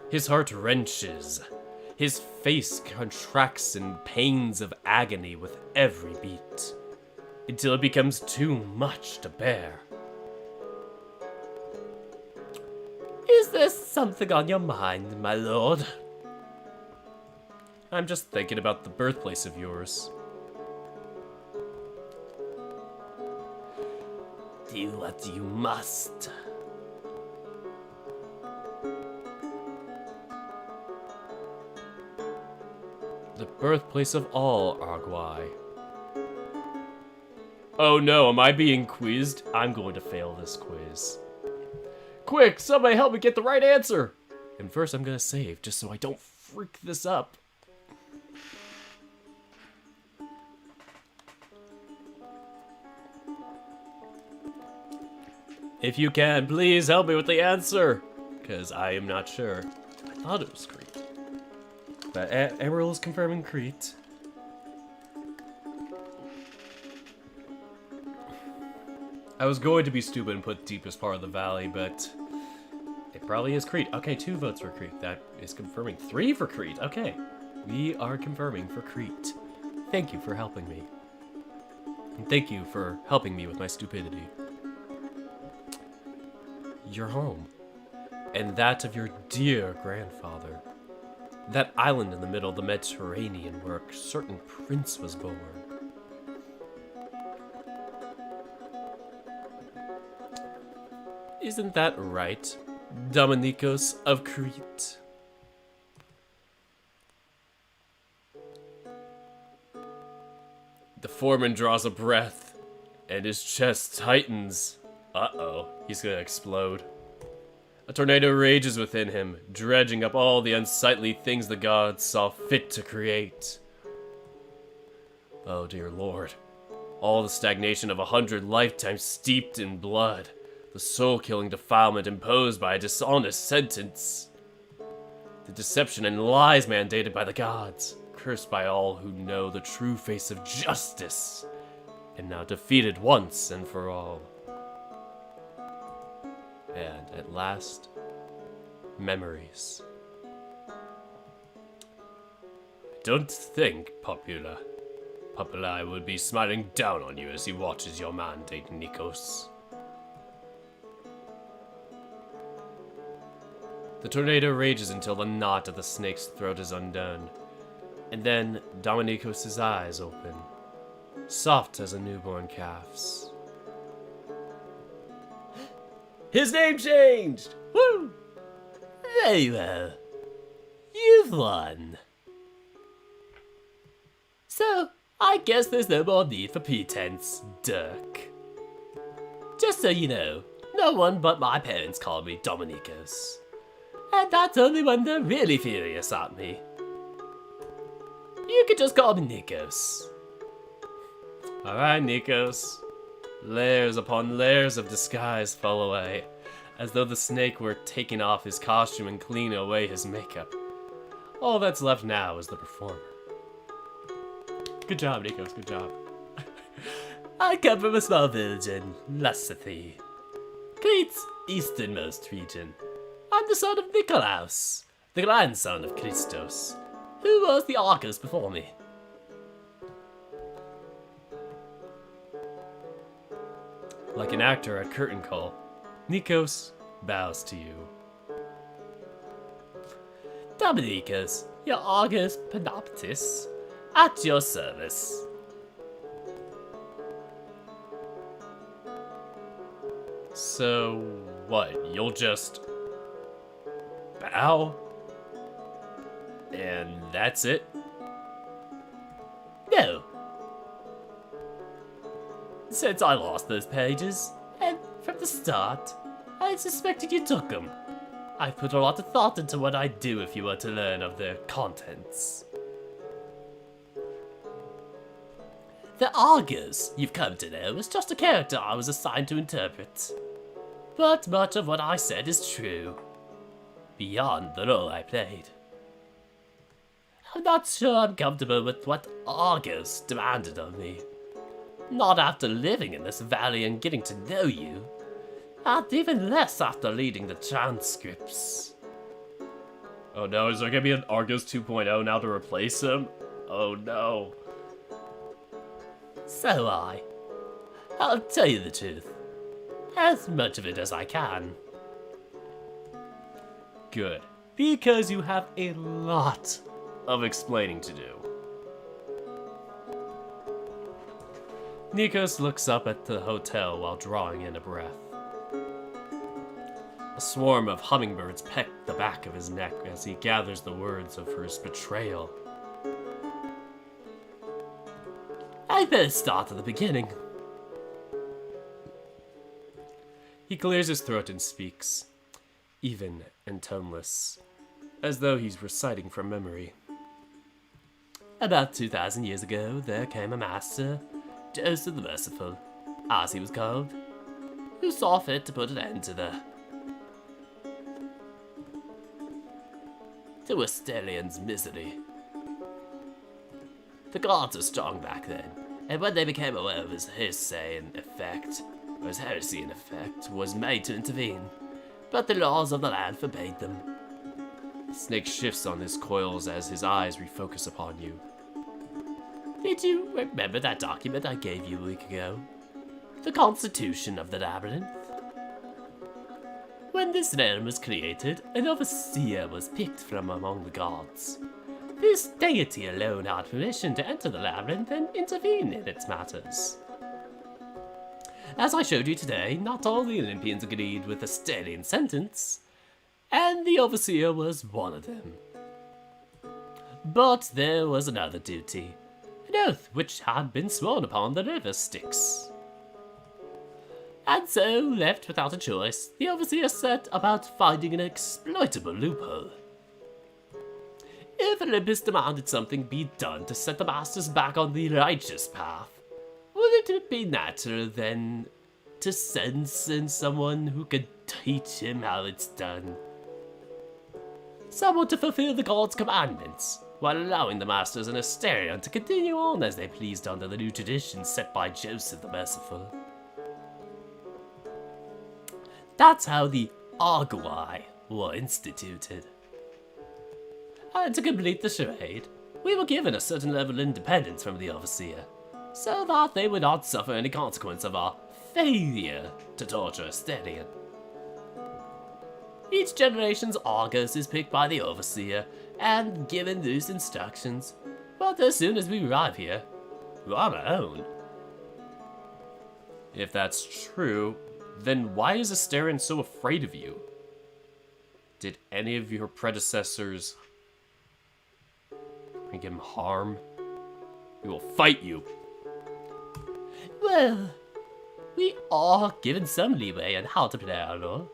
His heart wrenches. His face contracts in pains of agony with every beat, until it becomes too much to bear. Is there something on your mind, my lord? I'm just thinking about the birthplace of yours. Do what you must. The birthplace of all Arguai. Oh no, am I being quizzed? I'm going to fail this quiz. Quick, somebody help me get the right answer! And first I'm gonna save, just so I don't freak this up. If you can, please help me with the answer, because I am not sure. I thought it was Crete. But Emerald is confirming Crete. I was going to be stupid and put deepest part of the valley, but it probably is Crete. Okay, 2 votes for Crete. That is confirming 3 for Crete. Okay, we are confirming for Crete. Thank you for helping me. And thank you for helping me with my stupidity. Your home, and that of your dear grandfather. That island in the middle of the Mediterranean where a certain prince was born. Isn't that right, Dominikos of Crete? The foreman draws a breath, and his chest tightens. Uh-oh, he's gonna explode. A tornado rages within him, dredging up all the unsightly things the gods saw fit to create. Oh dear lord. All the stagnation of 100 lifetimes steeped in blood. The soul-killing defilement imposed by a dishonest sentence. The deception and lies mandated by the gods, cursed by all who know the true face of justice, and now defeated once and for all. And at last, memories. Don't think, Popula. Populi would be smiling down on you as he watches your mandate, Nikos. The tornado rages until the knot at the snake's throat is undone, and then Dominikos' eyes open, soft as a newborn calf's. His name changed! Woo! Very well. You've won. So, I guess there's no more need for pretense, Dirk. Just so you know, no one but my parents call me Dominikos. And that's only when they're really furious at me. You could just call me Nikos. Alright, Nikos. Layers upon layers of disguise fall away, as though the snake were taking off his costume and cleaning away his makeup. All that's left now is the performer. Good job, Nikos, good job. I come from a small village in Lassathi, Crete's easternmost region. I'm the son of Nikolaos, the grandson of Christos, who was the Arcus before me. Like an actor at curtain call, Nikos bows to you. Dominikos, your Argus Panoptis, at your service. So, what, you'll just bow? And that's it? No. Since I lost those pages, and from the start, I suspected you took them. I've put a lot of thought into what I'd do if you were to learn of their contents. The Argus you've come to know is just a character I was assigned to interpret. But much of what I said is true, beyond the role I played. I'm not sure I'm comfortable with what Argus demanded of me. Not after living in this valley and getting to know you. And even less after reading the transcripts. Oh no, is there gonna be an Argos 2.0 now to replace him? Oh no. So I'll tell you the truth. As much of it as I can. Good. Because you have a lot of explaining to do. Nikos looks up at the hotel while drawing in a breath. A swarm of hummingbirds peck the back of his neck as he gathers the words of his betrayal. I better start at the beginning. He clears his throat and speaks, even and toneless, as though he's reciting from memory. About 2,000 years ago, there came a master, Joseph the Merciful, as he was called, who saw fit to put an end to Asterian's misery. The gods were strong back then, and when they became aware of his heresy in effect, was made to intervene, but the laws of the land forbade them. The snake shifts on his coils as his eyes refocus upon you. Did you remember that document I gave you a week ago? The Constitution of the Labyrinth? When this realm was created, an overseer was picked from among the gods. This deity alone had permission to enter the labyrinth and intervene in its matters. As I showed you today, not all the Olympians agreed with the Asterian sentence, and the overseer was one of them. But there was another duty, an oath which had been sworn upon the river Styx. And so, left without a choice, the overseer set about finding an exploitable loophole. If Olympus demanded something be done to set the masters back on the righteous path, wouldn't it be natural then to send in someone who could teach him how it's done? Someone to fulfill the gods' commandments, while allowing the masters in Asterion to continue on as they pleased under the new traditions set by Joseph the Merciful. That's how the Arguai were instituted. And to complete the charade, we were given a certain level of independence from the Overseer, so that they would not suffer any consequence of our failure to torture Asterion. Each generation's Argos is picked by the Overseer and given loose instructions, but as soon as we arrive here, we're on our own. If that's true, then why is Asterion so afraid of you? Did any of your predecessors bring him harm? We will fight you. Well, we are given some leeway on how to play our role,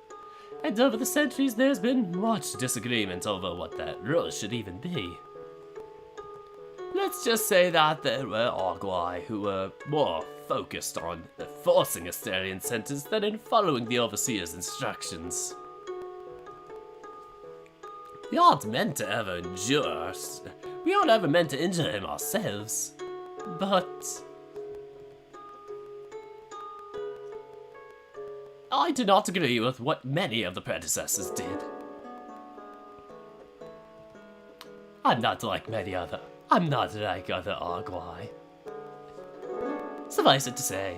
and over the centuries there's been much disagreement over what that role should even be. Let's just say that there were Arguai who were more focused on enforcing Asterion sentence than in following the Overseer's instructions. We aren't meant to ever injure we aren't ever meant to injure him ourselves, but I do not agree with what many of the predecessors did. I'm not like other Arguai. Suffice it to say,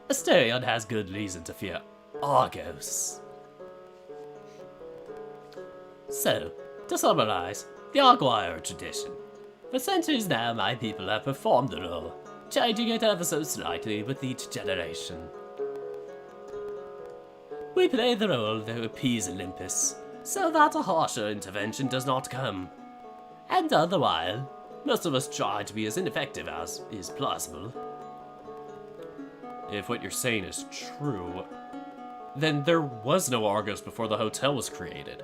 Asterion has good reason to fear Argos. So, to summarize, the Arguai are a tradition. For centuries now, my people have performed the role, changing it ever so slightly with each generation. We play the role to appease Olympus, so that a harsher intervention does not come. And otherwise, most of us try to be as ineffective as is plausible. If what you're saying is true, then there was no Argos before the hotel was created.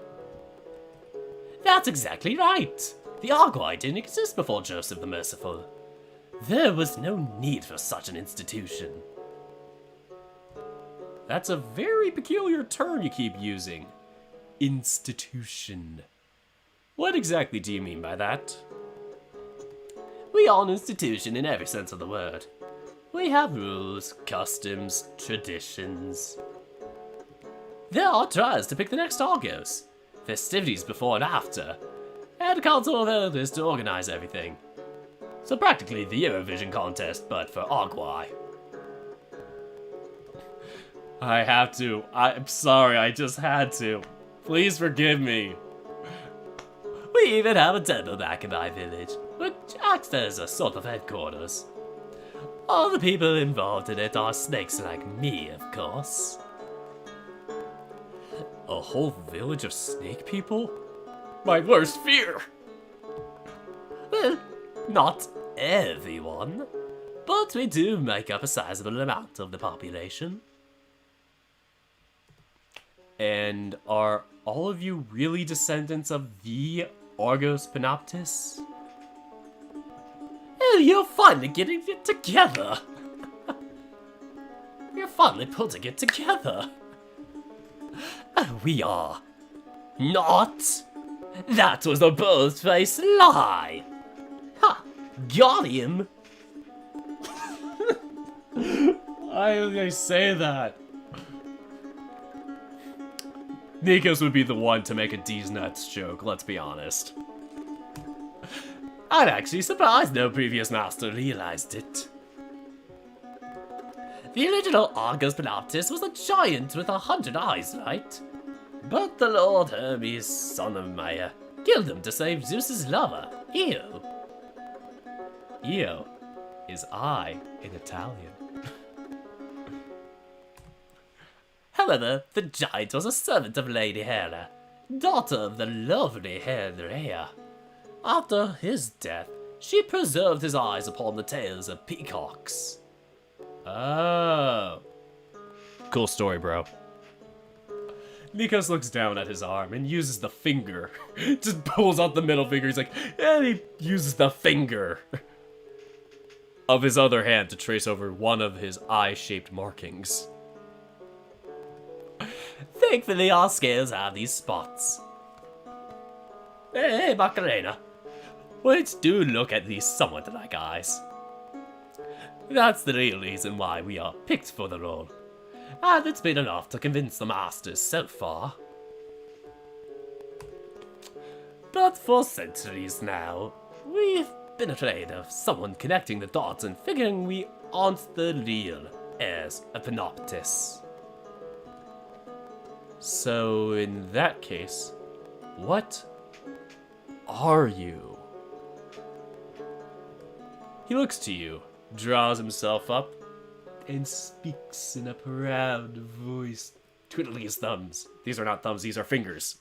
That's exactly right. The Arguai didn't exist before Joseph the Merciful. There was no need for such an institution. That's a very peculiar term you keep using. Institution. What exactly do you mean by that? We are an institution in every sense of the word. We have rules, customs, traditions. There are trials to pick the next Argos, festivities before and after, and a council of elders to organize everything. So practically the Eurovision contest, but for Arguai. I'm sorry, I just had to. Please forgive me. We even have a temple back in my village, which acts as a sort of headquarters. All the people involved in it are snakes like me, of course. A whole village of snake people? My worst fear! Well, not everyone, but we do make up a sizable amount of the population. And are all of you really descendants of the Argos Panoptis? Oh, you're finally getting it together. You're finally putting it together. Oh, we are. Not. That was a bold-faced lie. Ha! Got him. Why do they say that? Nikos would be the one to make a D's nuts joke, let's be honest. I'm actually surprised no previous master realized it. The original Argos Panoptis was a giant with 100 eyes, right? But the Lord Hermes, son of Maya, killed him to save Zeus's lover, Io. Io is I in Italian. However, the giant was a servant of Lady Hera, daughter of the lovely Hera. After his death, she preserved his eyes upon the tails of peacocks. Oh. Cool story, bro. Nikos looks down at his arm and uses the finger. Just pulls out the middle finger. He's like, and he uses the finger of his other hand to trace over one of his eye-shaped markings. Thankfully, our scales have these spots. Hey, Macarena. Which do look at least somewhat like eyes. That's the real reason why we are picked for the role. and it's been enough to convince the masters so far. But for centuries now, we've been afraid of someone connecting the dots and figuring we aren't the real heirs of Penoptis. So, in that case, what are you? He looks to you, draws himself up, and speaks in a proud voice, twiddling his thumbs. These are not thumbs, these are fingers.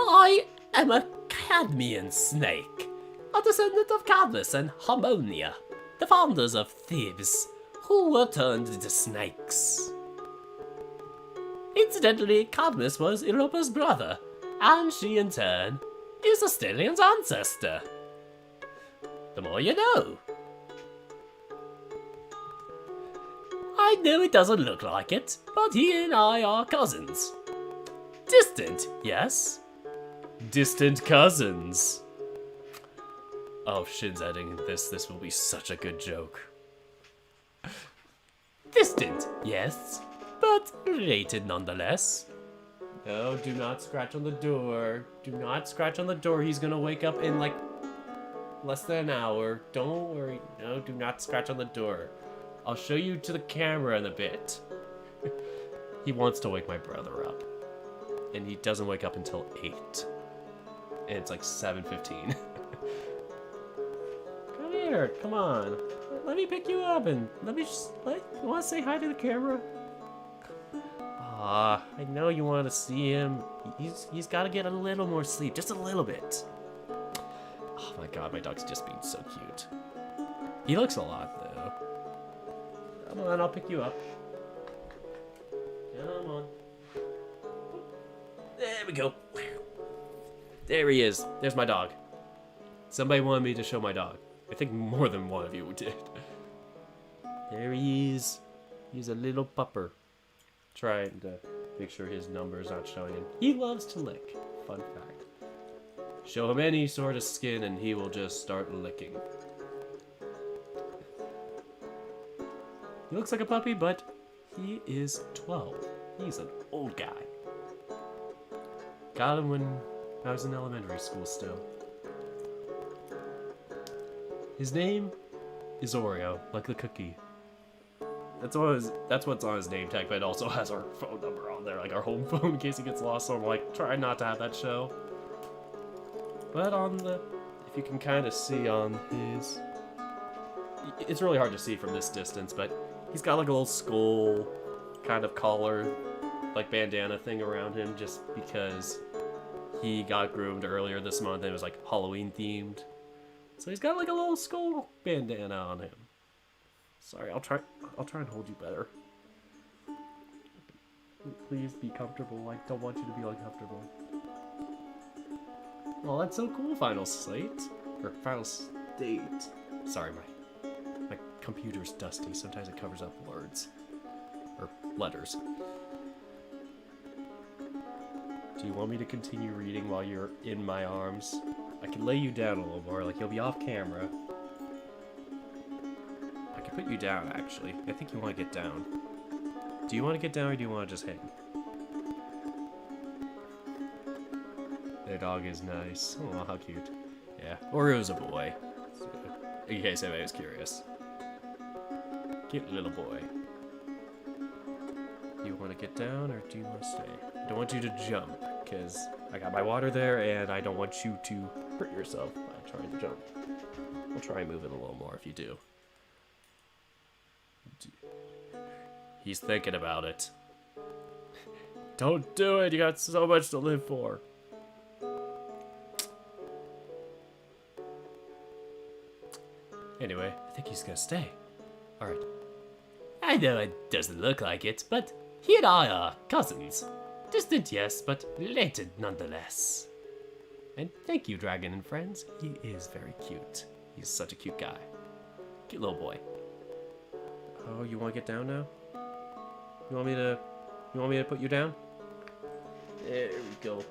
I am a Cadmean snake, a descendant of Cadmus and Harmonia, the founders of Thebes, who were turned into snakes. Incidentally, Cadmus was Europa's brother, and she in turn is Asterian's ancestor. The more you know. I know it doesn't look like it, but he and I are cousins. Distant, yes? Distant cousins. Oh, Shin's editing this. This will be such a good joke. Distant, yes, but related nonetheless. No, do not scratch on the door. Do not scratch on the door. He's gonna wake up in like less than an hour. Don't worry. No, do not scratch on the door. I'll show you to the camera in a bit. He wants to wake my brother up. And he doesn't wake up until 8. And it's like 7:15. Come here, come on. Let me pick you up and let me just you wanna say hi to the camera? I know you want to see him. He's got to get a little more sleep, just a little bit. Oh my god, my dog's just being so cute. He looks a lot though. Come on, I'll pick you up. Come on. There we go. There he is. There's my dog. Somebody wanted me to show my dog. I think more than one of you did. There he is. He's a little pupper. Trying to make sure his number's not showing him. He loves to lick. Fun fact. Show him any sort of skin and he will just start licking. He looks like a puppy, but he is 12. He's an old guy. Got him when I was in elementary school still. His name is Oreo, like the cookie. That's what's on his name tag, but it also has our phone number on there, like our home phone in case he gets lost, so I'm like, trying not to have that show. But on the, if you can kind of see on his, it's really hard to see from this distance, but he's got like a little skull kind of collar, like bandana thing around him just because he got groomed earlier this month and it was like Halloween themed. So he's got like a little skull bandana on him. Sorry, I'll try and hold you better. Please be comfortable. I don't want you to be uncomfortable. Oh, that's so cool. Final slate? Or final state. Sorry, my computer's dusty. Sometimes it covers up words. Or letters. Do you want me to continue reading while you're in my arms? I can lay you down a little more, like you'll be off camera. I can put you down, actually. I think you want to get down. Do you want to get down or do you want to just hang? Their dog is nice. Oh, how cute. Yeah, Oreo's a boy. So, in case anybody was curious. Cute little boy. Do you want to get down or do you want to stay? I don't want you to jump, because I got my water there and I don't want you to hurt yourself by trying to jump. We'll try and move it a little more if you do. He's thinking about it. Don't do it, you got so much to live for. Anyway, I think he's gonna stay. Alright. I know it doesn't look like it, but he and I are cousins. Distant, yes, but related nonetheless. And thank you, Dragon and friends. He is very cute. He's such a cute guy. Cute little boy. Oh, you want to get down now? You want me to put you down? There we go.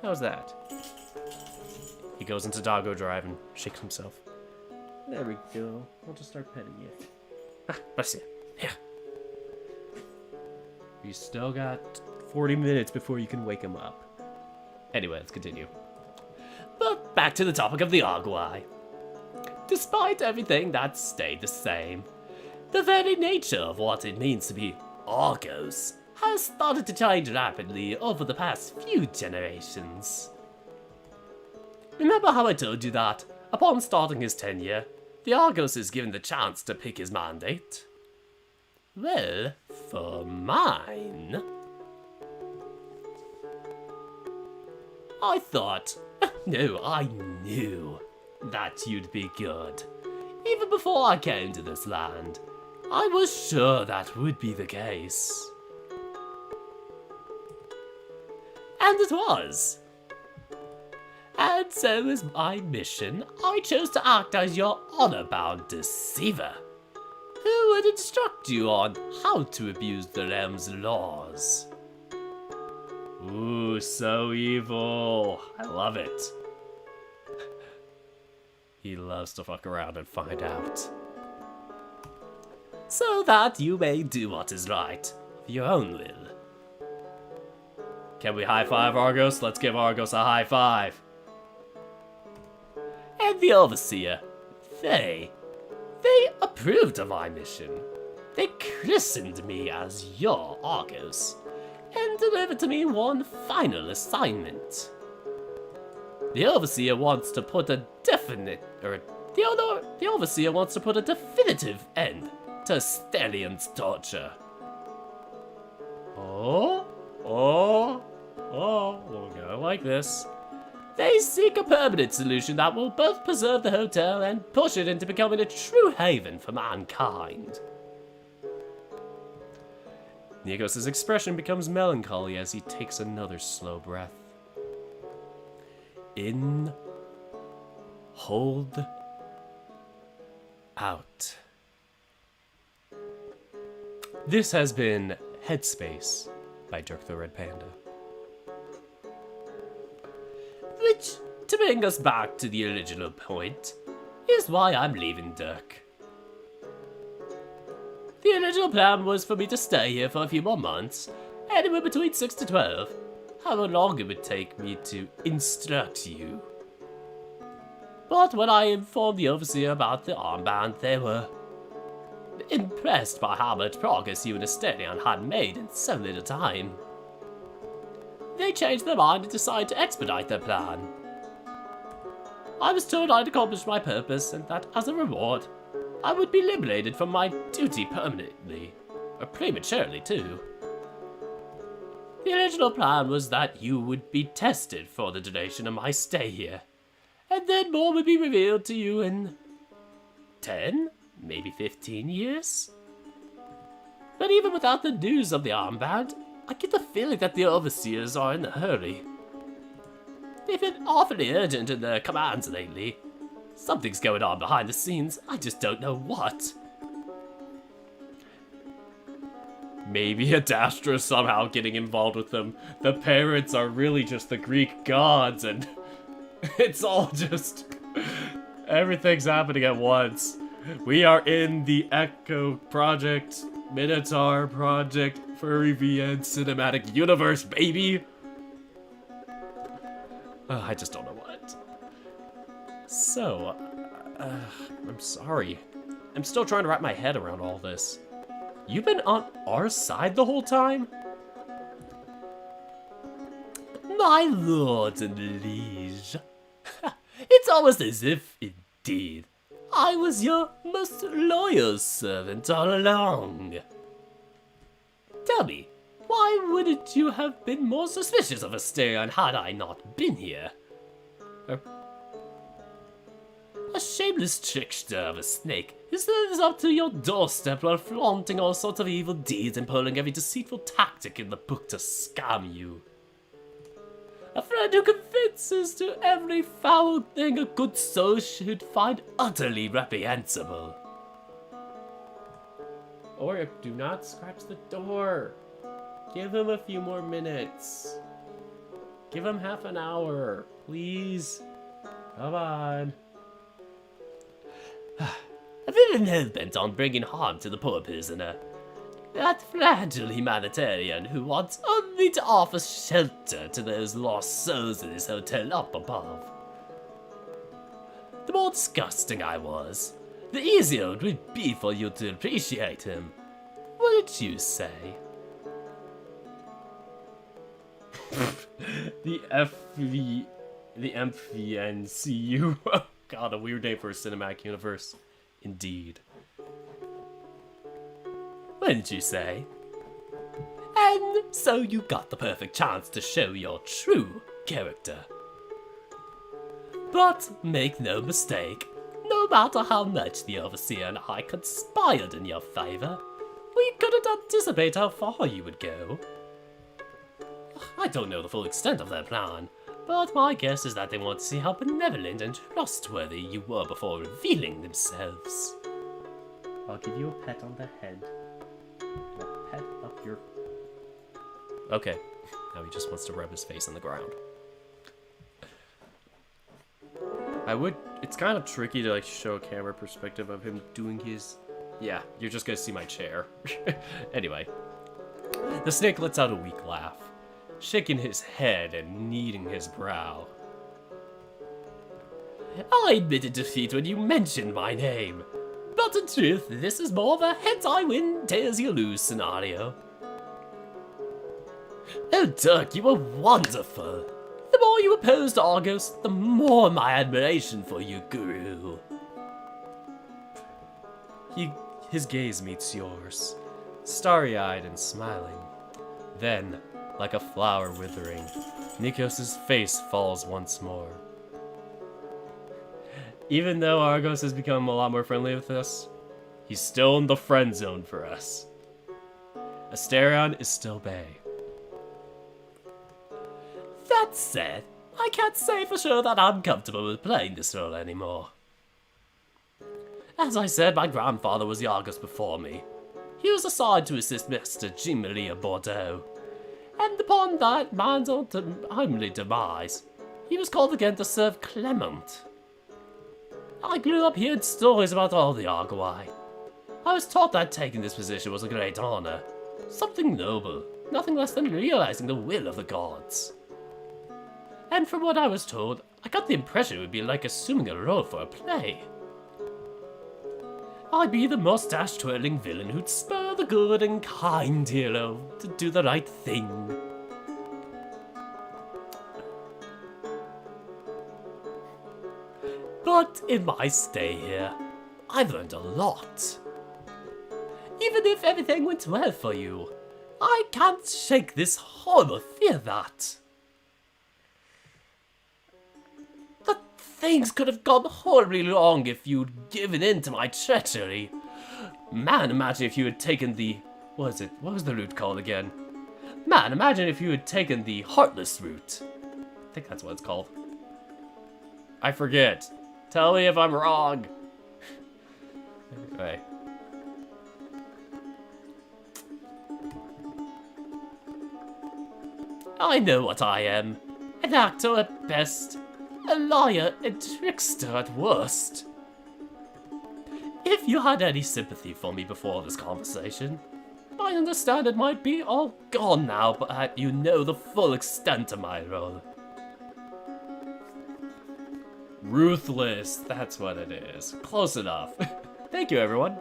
How's that? He goes into doggo drive and shakes himself. There we go. I'll just start petting you. Bless you. Here. You still got 40 minutes before you can wake him up. Anyway, let's continue. But back to the topic of the Argui. Despite everything that stayed the same, the very nature of what it means to be Argos has started to change rapidly over the past few generations. Remember how I told you that, upon starting his tenure, the Argos is given the chance to pick his mandate? Well, for mine, I thought, no, I knew that you'd be good. Even before I came to this land, I was sure that would be the case. And it was. And so as my mission, I chose to act as your honor-bound deceiver, who would instruct you on how to abuse the realm's laws. Ooh, so evil. I love it. He loves to fuck around and find out. So that you may do what is right, of your own will. Can we high-five Argos? Let's give Argos a high five. And the Overseer, they approved of my mission. They christened me as your Argos, and delivered to me one final assignment. The Overseer wants to put a definitive end to Stellion's torture. We'll go like this. They seek a permanent solution that will both preserve the hotel and push it into becoming a true haven for mankind. Nikos' expression becomes melancholy as he takes another slow breath. In, hold, out. This has been Headspace by Dirk the Red Panda. Which, to bring us back to the original point, is why I'm leaving Dirk. The original plan was for me to stay here for a few more months, anywhere between 6 to 12, however long it would take me to instruct you. But when I informed the Overseer about the armband, they were impressed by how much progress you and Asterion had made in so little time. They changed their mind and decided to expedite their plan. I was told I'd accomplished my purpose and that as a reward, I would be liberated from my duty permanently, or prematurely too. The original plan was that you would be tested for the duration of my stay here, and then more would be revealed to you in 10, maybe 15 years? But even without the news of the armband, I get the feeling that the Overseers are in a hurry. They've been awfully urgent in their commands lately. Something's going on behind the scenes, I just don't know what. Maybe Adastra's somehow getting involved with them. The parents are really just the Greek gods, and it's all just... everything's happening at once. We are in the Echo Project, Minotaur Project, Furry VN Cinematic Universe, baby! I just don't know what. So, I'm sorry. I'm still trying to wrap my head around all this. You've been on our side the whole time? My lords and liege. It's almost as if, indeed, I was your most loyal servant all along. Tell me, why wouldn't you have been more suspicious of Asterion had I not been here? A shameless trickster of a snake who serves up to your doorstep while flaunting all sorts of evil deeds and pulling every deceitful tactic in the book to scam you. A friend who confesses to every foul thing a good soul should find utterly reprehensible. Or do not scratch the door. Give him a few more minutes. Give him half an hour, please. Come on. A very villain hell-bent on bringing harm to the poor prisoner. That fragile humanitarian who wants only to offer shelter to those lost souls in his hotel up above. The more disgusting I was, the easier it would be for you to appreciate him. Wouldn't you say? The MVNCU. Oh god, a weird name for a cinematic universe. Indeed. Wouldn't you say? And so you got the perfect chance to show your true character. But make no mistake, no matter how much the Overseer and I conspired in your favor, we couldn't anticipate how far you would go. I don't know the full extent of their plan, but my guess is that they want to see how benevolent and trustworthy you were before revealing themselves. I'll give you a pet on the head. And a pet up your... Okay. Now he just wants to rub his face on the ground. It's kind of tricky to like show a camera perspective of him doing his... Yeah, you're just gonna see my chair. Anyway. The snake lets out a weak laugh, shaking his head and kneading his brow. I admitted defeat when you mentioned my name, but in truth, this is more of a heads I win, tails you lose scenario. Oh, Dirk, you were wonderful. The more you opposed Argos, the more my admiration for you grew. His gaze meets yours, starry-eyed and smiling. Then, like a flower withering, Nikos' face falls once more. Even though Argos has become a lot more friendly with us, he's still in the friend zone for us. Asterion is still bae. That said, I can't say for sure that I'm comfortable with playing this role anymore. As I said, my grandfather was the Argus before me. He was assigned to assist Mr. Jean-Marie Bordeaux, and upon that man's untimely demise, he was called again to serve Clement. I grew up hearing stories about all the Argui. I was taught that taking this position was a great honor, something noble, nothing less than realizing the will of the gods. And from what I was told, I got the impression it would be like assuming a role for a play. I'd be the mustache-twirling villain who'd spur the good and kind hero to do the right thing. But in my stay here, I've learned a lot. Even if everything went well for you, I can't shake this horrible fear that things could have gone horribly wrong if you'd given in to my treachery. Man, imagine if you had taken the... What was the route called again? Man, imagine if you had taken the Heartless route. I think that's what it's called. I forget. Tell me if I'm wrong. Anyway. I know what I am. An actor at best. A liar and trickster at worst. If you had any sympathy for me before this conversation, I understand it might be all gone now, but you know the full extent of my role. Ruthless, that's what it is. Close enough. Thank you, everyone.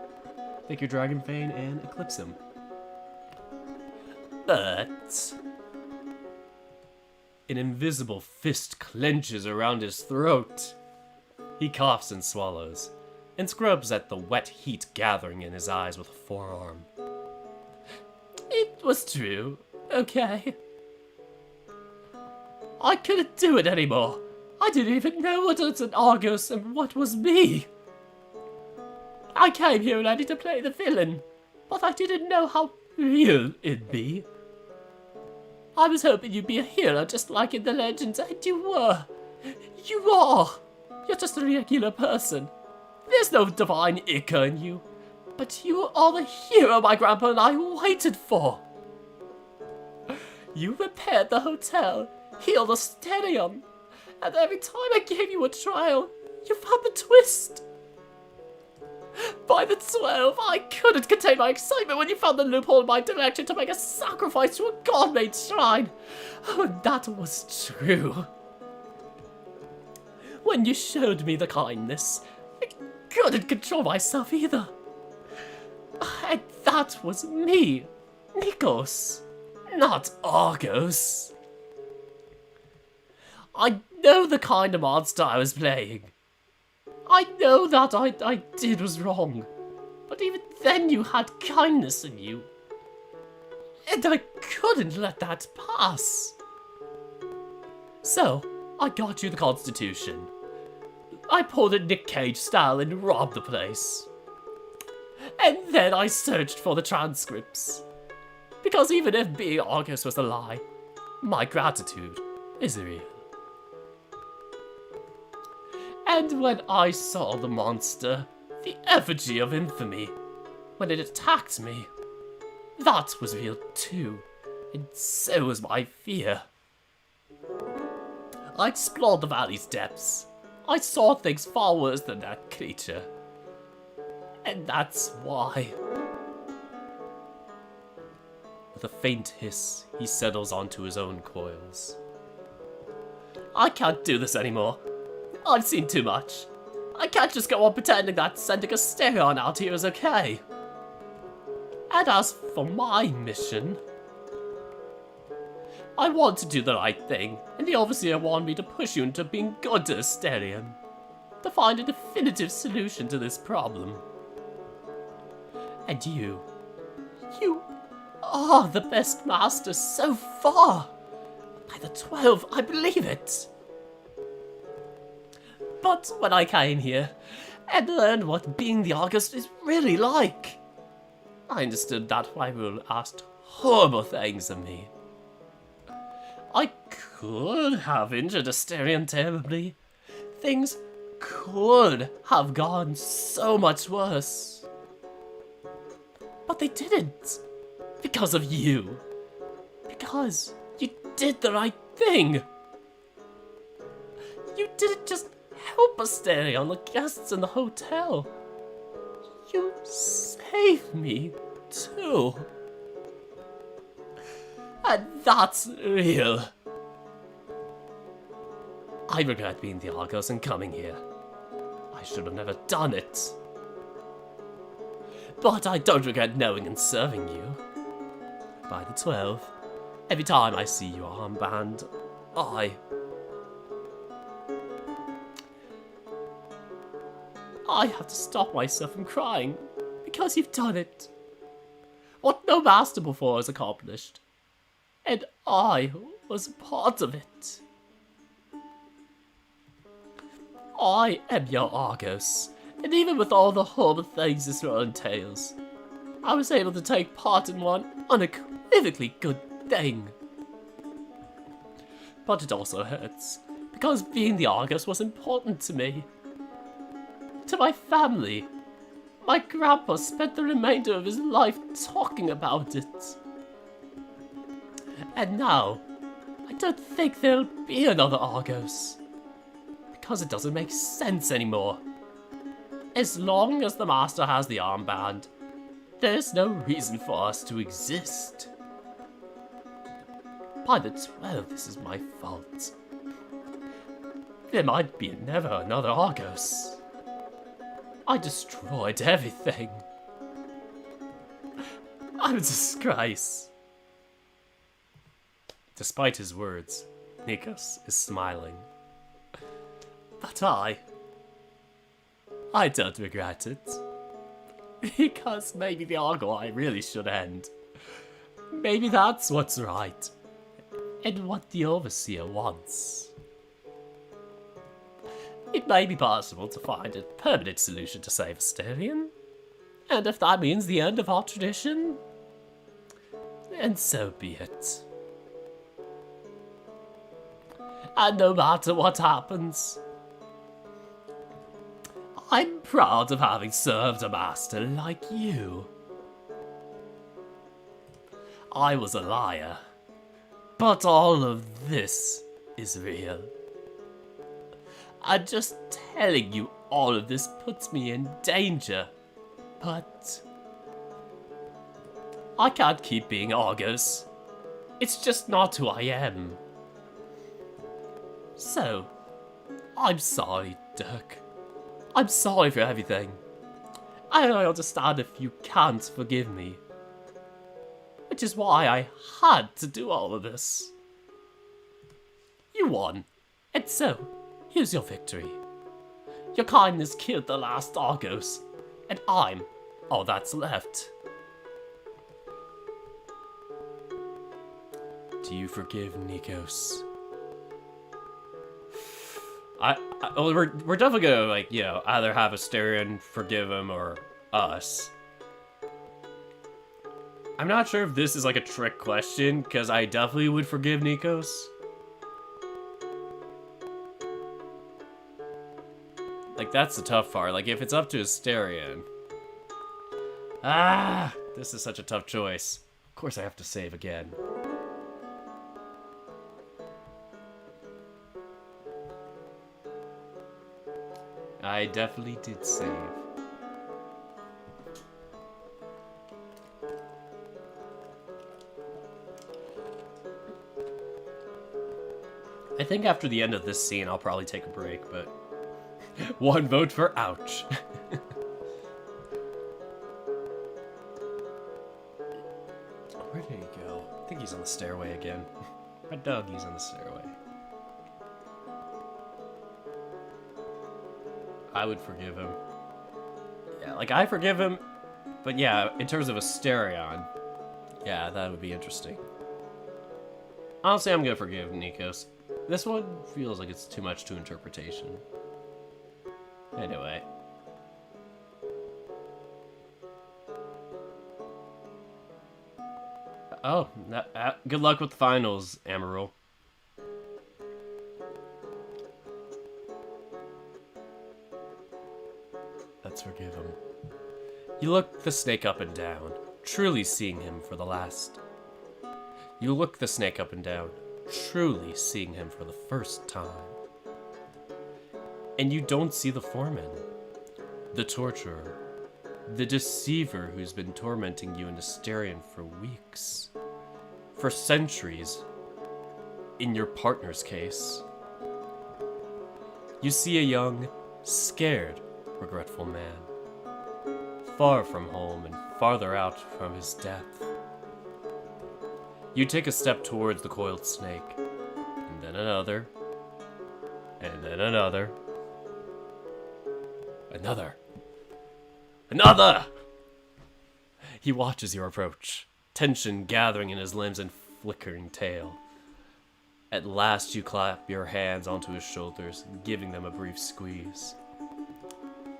Thank you, Dragonfane and Eclipsum. But... An invisible fist clenches around his throat. He coughs and swallows, and scrubs at the wet heat gathering in his eyes with a forearm. It was true, okay? I couldn't do it anymore. I didn't even know what was an Argos and what was me. I came here ready to play the villain, but I didn't know how real it'd be. I was hoping you'd be a hero just like in the legends, and you were. You are. You're just a regular person. There's no divine ichor in you. But you are the hero my grandpa and I waited for. You repaired the hotel, healed Asterion, and every time I gave you a trial, you found the twist. By the 12, I couldn't contain my excitement when you found the loophole in my direction to make a sacrifice to a god-made shrine. Oh, and that was true. When you showed me the kindness, I couldn't control myself either. And that was me, Nikos, not Argos. I know the kind of monster I was playing. I know that I did was wrong. But even then you had kindness in you. And I couldn't let that pass. So, I got you the Constitution. I pulled it Nick Cage style and robbed the place. And then I searched for the transcripts. Because even if being Argus was a lie, my gratitude is real. And when I saw the monster, the effigy of infamy, when it attacked me, that was real too, and so was my fear. I explored the valley's depths. I saw things far worse than that creature. And that's why. With a faint hiss, he settles onto his own coils. I can't do this anymore. I've seen too much. I can't just go on pretending that sending a Stereon out here is okay. And as for my mission, I want to do the right thing, and the Overseer wanted me to push you into being good to Asterion, to find a definitive solution to this problem. And you are the best master so far. By the 12, I believe it. But when I came here and learned what being the Argus is really like, I understood that Hyrule asked horrible things of me. I could have injured Asterion terribly. Things could have gone so much worse. But they didn't. Because of you. Because you did the right thing. You didn't just help Asterion, the guests in the hotel. You saved me, too. And that's real. I regret being the Argos and coming here. I should have never done it. But I don't regret knowing and serving you. By the 12, every time I see your armband, I have to stop myself from crying, because you've done it. What no master before has accomplished. And I was part of it. I am your Argos, and even with all the horrible things this role entails, I was able to take part in one unequivocally good thing. But it also hurts, because being the Argos was important to me. To my family. My grandpa spent the remainder of his life talking about it. And now, I don't think there'll be another Argos. Because it doesn't make sense anymore. As long as the Master has the armband, there's no reason for us to exist. By the 12, this is my fault. There might be never another Argos. I destroyed everything. I'm a disgrace. Despite his words, Nikos is smiling. But I don't regret it. Because maybe the Argoi really should end. Maybe that's what's right. And what the Overseer wants. It may be possible to find a permanent solution to save Asterion. And if that means the end of our tradition, then so be it. And no matter what happens, I'm proud of having served a master like you. I was a liar, but all of this is real. And just telling you all of this puts me in danger. But I can't keep being Argus. It's just not who I am. So, I'm sorry, Dirk. I'm sorry for everything. I understand if you can't forgive me. Which is why I had to do all of this. You won. And so, here's your victory. Your kindness killed the last Argos. And I'm all that's left. Do you forgive Nikos? Well, we're definitely gonna, like, you know, either have Asterion forgive him or us. I'm not sure if this is like a trick question, because I definitely would forgive Nikos. Like, that's the tough part. Like, if it's up to Asterion. This is such a tough choice. Of course I have to save again. I definitely did save. I think after the end of this scene, I'll probably take a break, but... One vote for ouch. Where did he go? I think he's on the stairway again. My dog, he's on the stairway. I would forgive him. Yeah, like, I forgive him, but yeah, in terms of Asterion, yeah, that would be interesting. Honestly, I'm gonna forgive Nikos. This one feels like it's too much to interpretation. Anyway. Oh, good luck with the finals, Amaryl. Let's forgive him. You look the snake up and down, truly seeing him for the last. You look the snake up and down, truly seeing him for the first time. And you don't see the foreman, the torturer, the deceiver who's been tormenting you in Asterion for weeks, for centuries, in your partner's case. You see a young, scared, regretful man, far from home and farther out from his death. You take a step towards the coiled snake, and then another, and then another. Another! He watches your approach, tension gathering in his limbs and flickering tail. At last you clap your hands onto his shoulders, giving them a brief squeeze.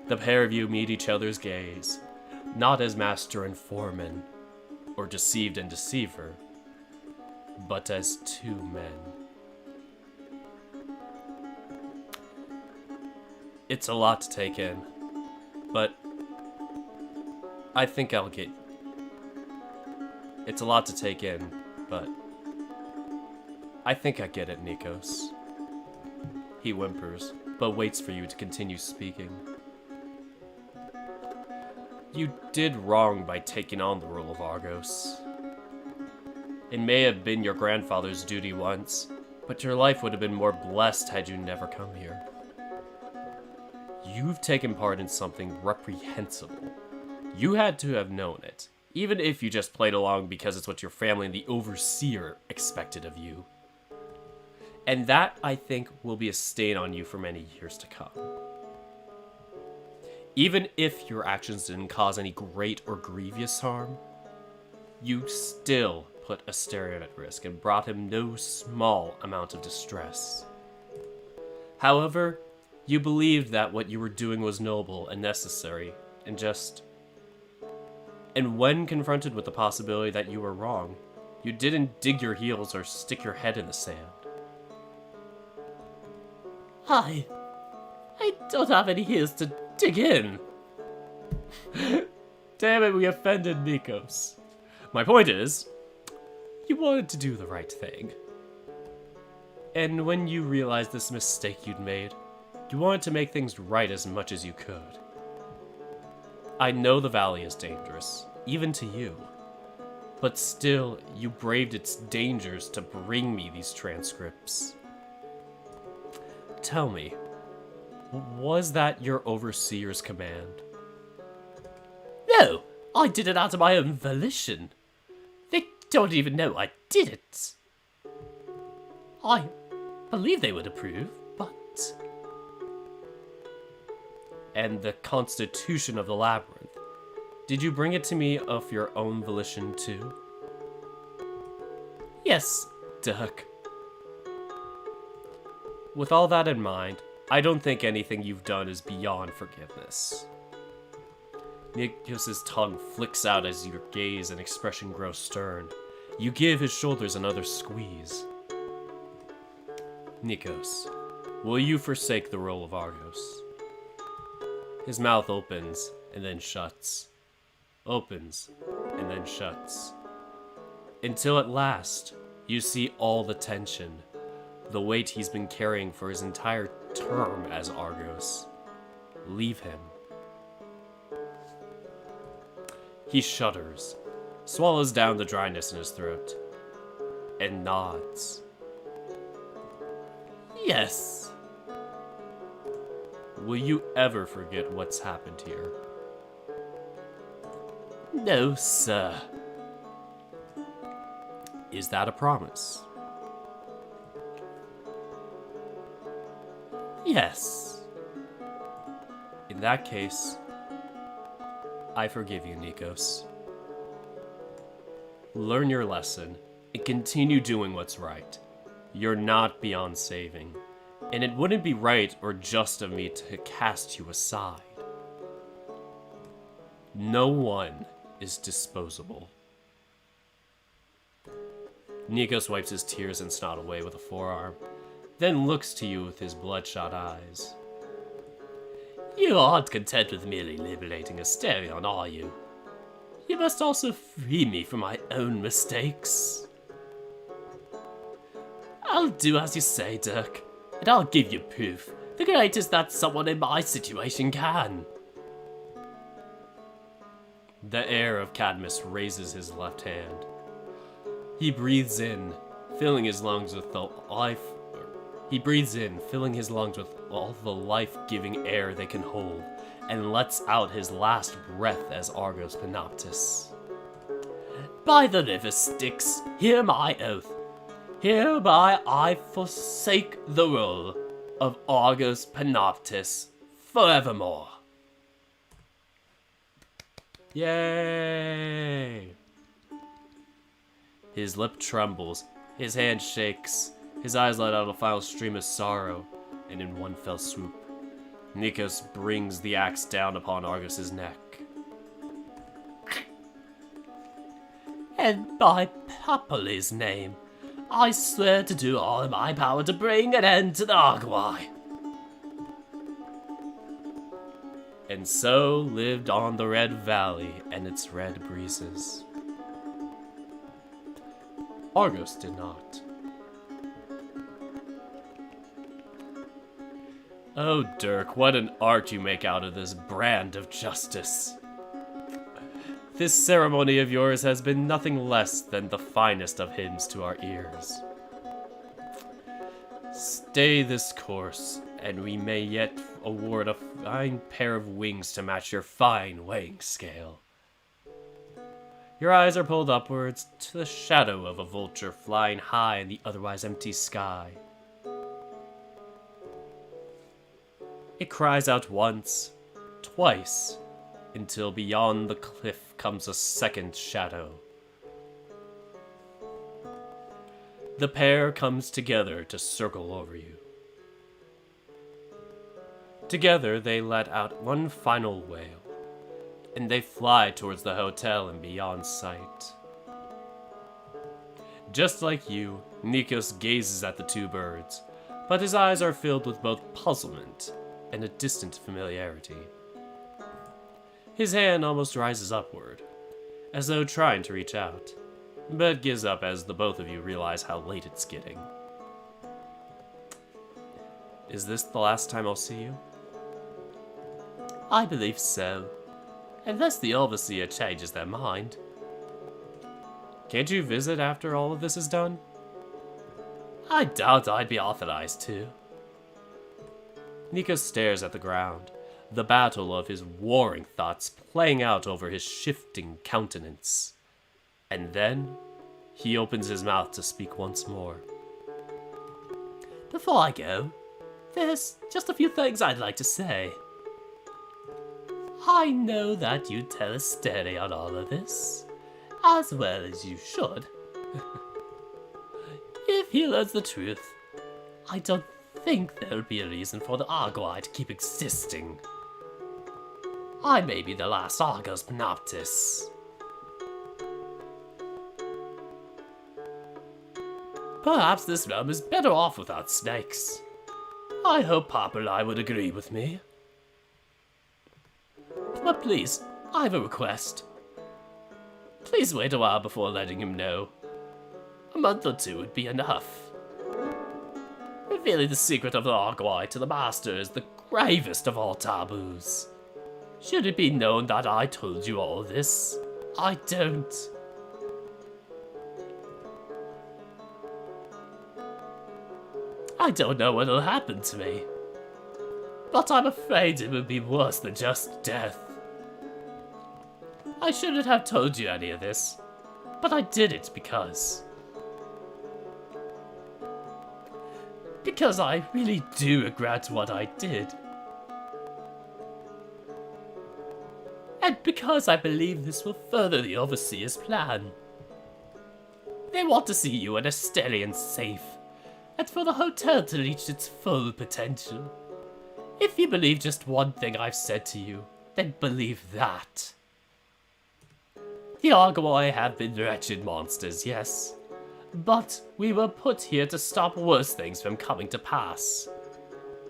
The pair of you meet each other's gaze, not as master and foreman, or deceived and deceiver, but as two men. It's a lot to take in, but I think I'll get... It's a lot to take in, but I think I get it, Nikos. He whimpers, but waits for you to continue speaking. You did wrong by taking on the role of Argos. It may have been your grandfather's duty once, but your life would have been more blessed had you never come here. You've taken part in something reprehensible. You had to have known it, even if you just played along because it's what your family and the overseer expected of you. And that, I think, will be a stain on you for many years to come. Even if your actions didn't cause any great or grievous harm, you still put Asterion at risk and brought him no small amount of distress. However, you believed that what you were doing was noble and necessary, and just... And when confronted with the possibility that you were wrong, you didn't dig your heels or stick your head in the sand. I don't have any heels to dig in. Damn it, we offended Nikos. My point is, you wanted to do the right thing. And when you realized this mistake you'd made, you wanted to make things right as much as you could. I know the valley is dangerous, even to you. But still, you braved its dangers to bring me these transcripts. Tell me, was that your overseer's command? No, I did it out of my own volition. They don't even know I did it. I believe they would approve, but... And the constitution of the labyrinth. Did you bring it to me of your own volition too? Yes, Dirk. With all that in mind, I don't think anything you've done is beyond forgiveness. Nikos' tongue flicks out as your gaze and expression grow stern. You give his shoulders another squeeze. Nikos, will you forsake the role of Argos? His mouth opens and then shuts. Opens and then shuts. Until at last, you see all the tension, the weight he's been carrying for his entire term as Argos. Leave him. He shudders, swallows down the dryness in his throat, and nods. Yes. Will you ever forget what's happened here? No, sir. Is that a promise? Yes. In that case, I forgive you, Nikos. Learn your lesson and continue doing what's right. You're not beyond saving, and it wouldn't be right or just of me to cast you aside. No one is disposable. Nikos wipes his tears and snot away with a forearm, then looks to you with his bloodshot eyes. You aren't content with merely liberating Asterion, are you? You must also free me from my own mistakes. I'll do as you say, Dirk, and I'll give you proof, the greatest that someone in my situation can. The heir of Cadmus raises his left hand. He breathes in, filling his lungs with the life. He breathes in, filling his lungs with all the life-giving air they can hold, and lets out his last breath as Argos Panoptis. By the river Styx, hear my oath. Hereby I forsake the role of Argos Panoptis forevermore. Yay! His lip trembles, his hand shakes, his eyes let out a final stream of sorrow, and in one fell swoop, Nikos brings the axe down upon Argos' neck. And by Papaly's name, I swear to do all in my power to bring an end to the Arguai. And so lived on the Red Valley and its red breezes. Argos did not. Oh, Dirk, what an art you make out of this brand of justice. This ceremony of yours has been nothing less than the finest of hymns to our ears. Stay this course, and we may yet award a fine pair of wings to match your fine weighing scale. Your eyes are pulled upwards to the shadow of a vulture flying high in the otherwise empty sky. It cries out once, twice, until beyond the cliff comes a second shadow. The pair comes together to circle over you. Together they let out one final wail, and they fly towards the hotel and beyond sight. Just like you, Nikos gazes at the two birds, but his eyes are filled with both puzzlement and a distant familiarity. His hand almost rises upward, as though trying to reach out, but gives up as the both of you realize how late it's getting. Is this the last time I'll see you? I believe so. Unless the overseer changes their mind. Can't you visit after all of this is done? I doubt I'd be authorized to. Nika stares at the ground, the battle of his warring thoughts playing out over his shifting countenance. And then, he opens his mouth to speak once more. Before I go, there's just a few things I'd like to say. I know that you tell Asterion all of this, as well as you should. If he learns the truth, I don't think there'll be a reason for the Argoi to keep existing. I may be the last Argos Panoptis. Perhaps this realm is better off without snakes. I hope Populi would agree with me. But please, I have a request. Please wait a while before letting him know. A month or two would be enough. Revealing the secret of the Argoi to the Master is the gravest of all taboos. Should it be known that I told you all this, I don't. I don't know what'll happen to me, but I'm afraid it would be worse than just death. I shouldn't have told you any of this, but I did it because I really do regret what I did. And because I believe this will further the Overseer's plan. They want to see you and Asterion safe, and for the hotel to reach its full potential. If you believe just one thing I've said to you, then believe that. The Argoi have been wretched monsters, yes, but we were put here to stop worse things from coming to pass.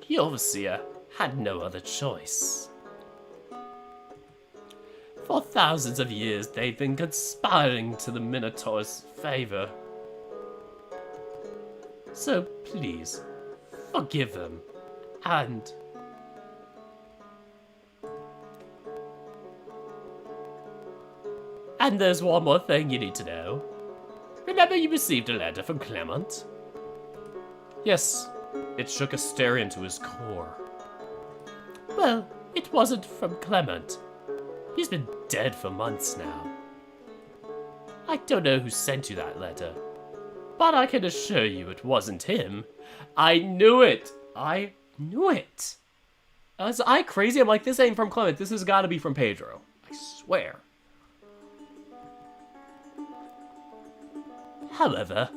The Overseer had no other choice. For thousands of years, they've been conspiring to the Minotaur's favor. So please, forgive them, and there's one more thing you need to know. Remember you received a letter from Clement? Yes, it shook Asterion to his core. Well, it wasn't from Clement. He's been dead for months now. I don't know who sent you that letter, but I can assure you it wasn't him. I knew it! I knew it! Was I crazy? I'm like, this ain't from Clement. This has got to be from Pedro. I swear. However,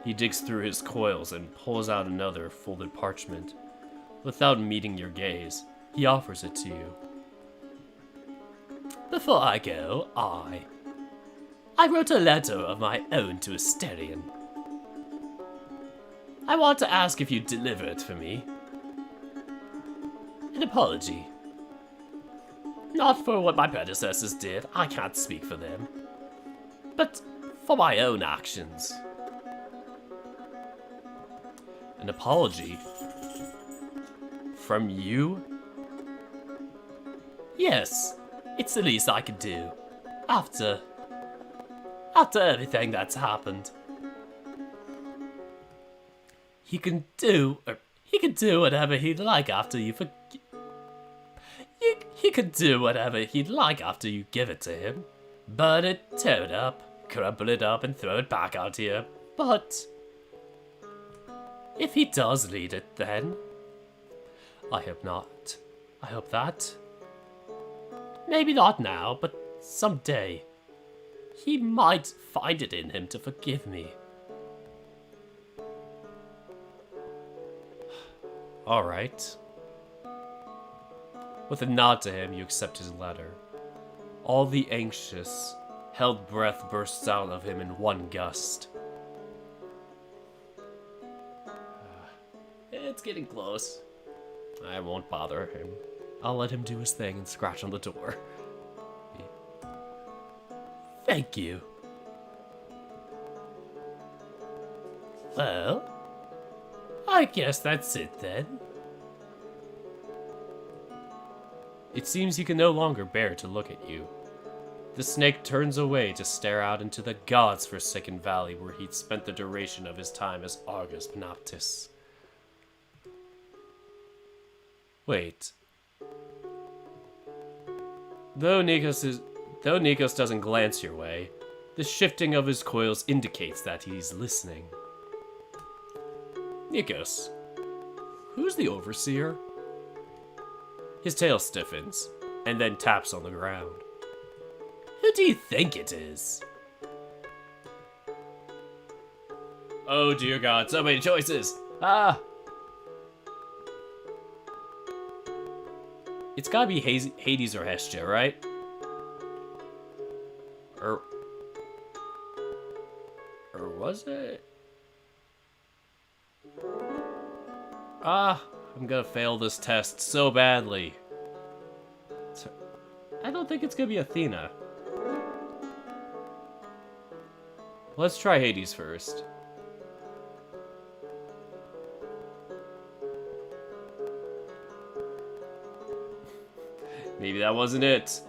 he digs through his coils and pulls out another folded parchment. Without meeting your gaze, he offers it to you. before I go, I wrote a letter of my own to Asterion. I want to ask if you'd deliver it for me. An apology. Not for what my predecessors did, I can't speak for them. But for my own actions. An apology? From you? Yes, it's the least I could do. After everything that's happened. He can do whatever he'd like after you he could do whatever he'd like after you give it to him. Burn it, tear it up, crumple it up, and throw it back out here. But if he does read it, then I hope not. I hope that. Maybe not now, but someday. He might find it in him to forgive me. All right. With a nod to him, you accept his letter. All the anxious, held breath bursts out of him in one gust. It's getting close. I won't bother him. I'll let him do his thing and scratch on the door. Thank you. Well, I guess that's it then. It seems he can no longer bear to look at you. The snake turns away to stare out into the god's forsaken valley where he'd spent the duration of his time as Argus Panoptis. Wait. Though Nikos doesn't glance your way, the shifting of his coils indicates that he's listening. Nikos, who's the overseer? His tail stiffens, and then taps on the ground. Who do you think it is? Oh dear God, so many choices! Ah! It's gotta be Hades or Hestia, right? Or was it? I'm gonna fail this test so badly. I don't think it's gonna be Athena. Let's try Hades first. Maybe that wasn't it.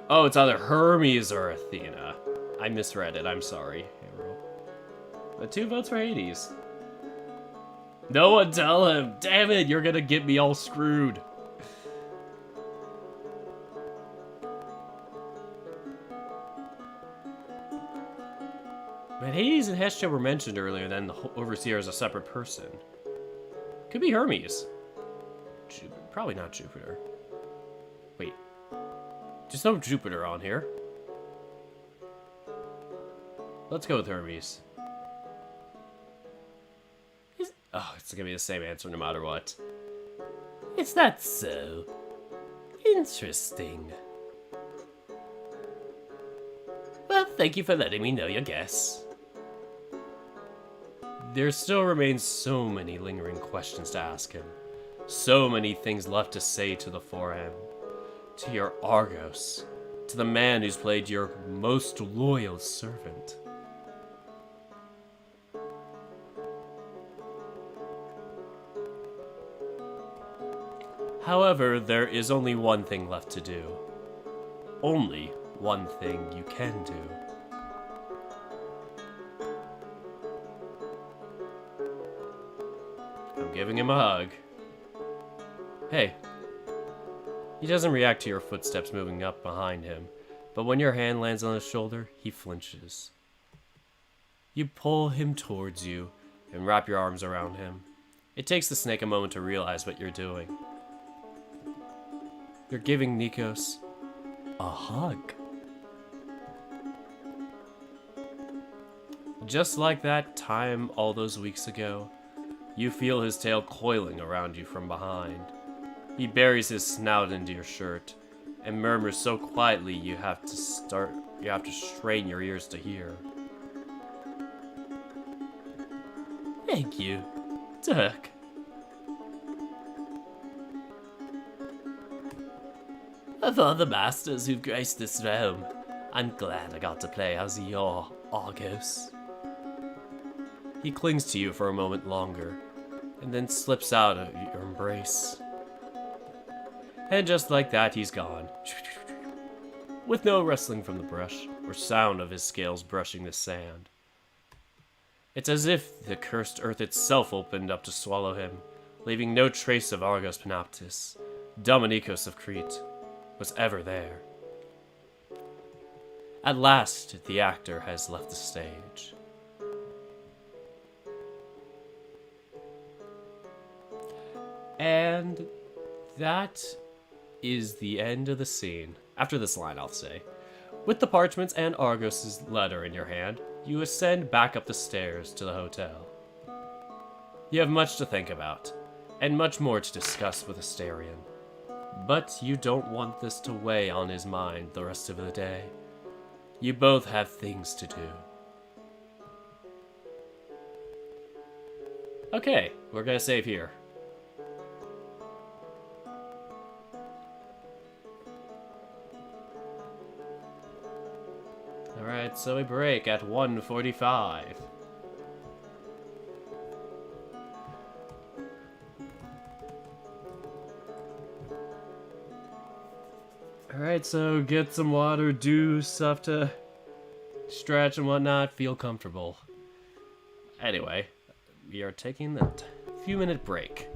Oh, it's either Hermes or Athena. I misread it, I'm sorry. But 2 votes for Hades. No one tell him! Damn it, you're gonna get me all screwed. But Hades and Hestia were mentioned earlier, then the Overseer is a separate person. Could be Hermes. Probably not Jupiter. Wait. There's no Jupiter on here. Let's go with Hermes. Oh, it's gonna be the same answer no matter what. Is that so? Interesting. Well, thank you for letting me know your guess. There still remains so many lingering questions to ask him. So many things left to say to the Forehand. To your Argos. To the man who's played your most loyal servant. However, there is only one thing left to do. Only one thing you can do. I'm giving him a hug. Hey. He doesn't react to your footsteps moving up behind him, but when your hand lands on his shoulder, he flinches. You pull him towards you and wrap your arms around him. It takes the snake a moment to realize what you're doing. You're giving Nikos a hug. Just like that time all those weeks ago, you feel his tail coiling around you from behind. He buries his snout into your shirt and murmurs so quietly you have to strain your ears to hear. Thank you, Dirk. Of all the masters who've graced this realm, I'm glad I got to play as your Argos. He clings to you for a moment longer, and then slips out of your embrace. And just like that, he's gone. With no rustling from the brush, or sound of his scales brushing the sand. It's as if the cursed earth itself opened up to swallow him, leaving no trace of Argos Panoptis, Dominikos of Crete, was ever there. At last, the actor has left the stage. And that is the end of the scene. After this line, I'll say. With the parchments and Argos' letter in your hand, you ascend back up the stairs to the hotel. You have much to think about, and much more to discuss with Asterion. But you don't want this to weigh on his mind the rest of the day. You both have things to do. Okay, we're gonna save here. Alright, so we break at 1:45. Alright, so get some water, do stuff to stretch and whatnot, feel comfortable. Anyway, we are taking a few minute break.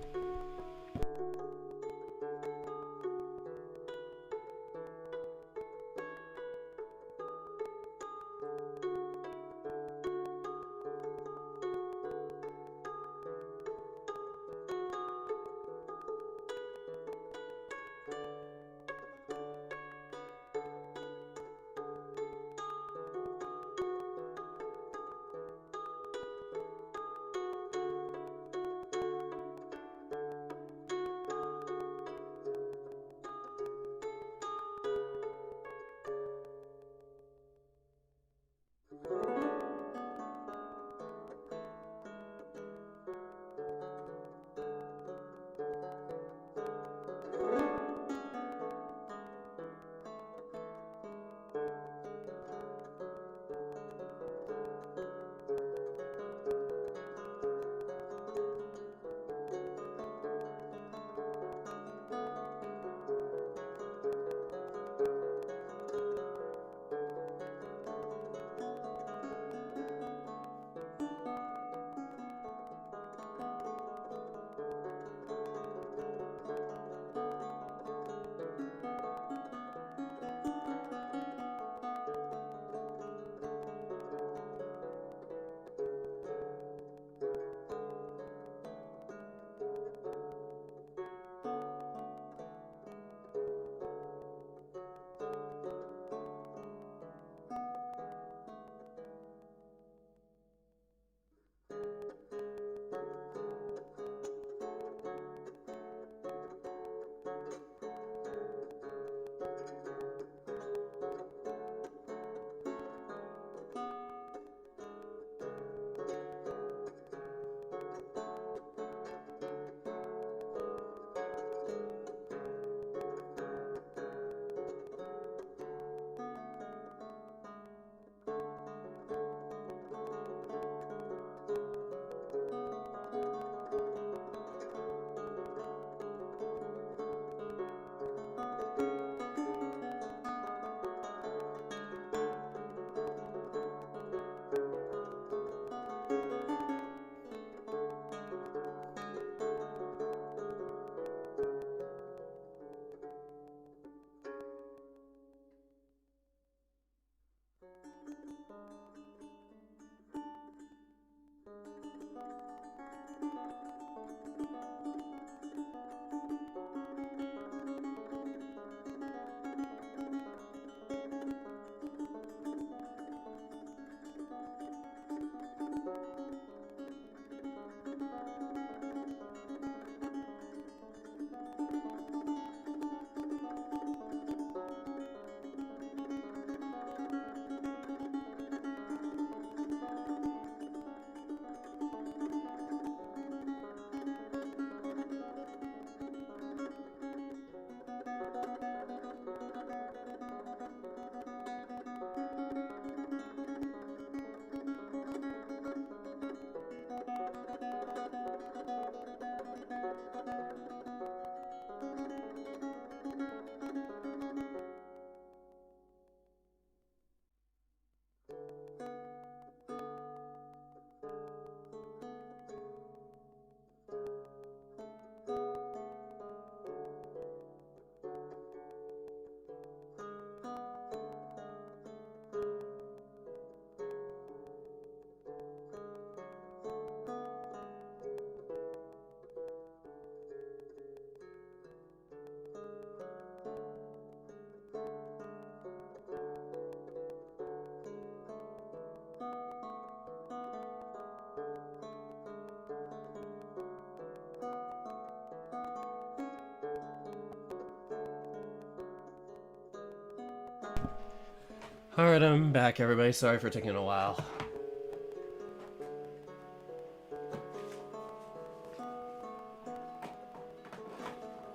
Alright, I'm back, everybody. Sorry for taking a while.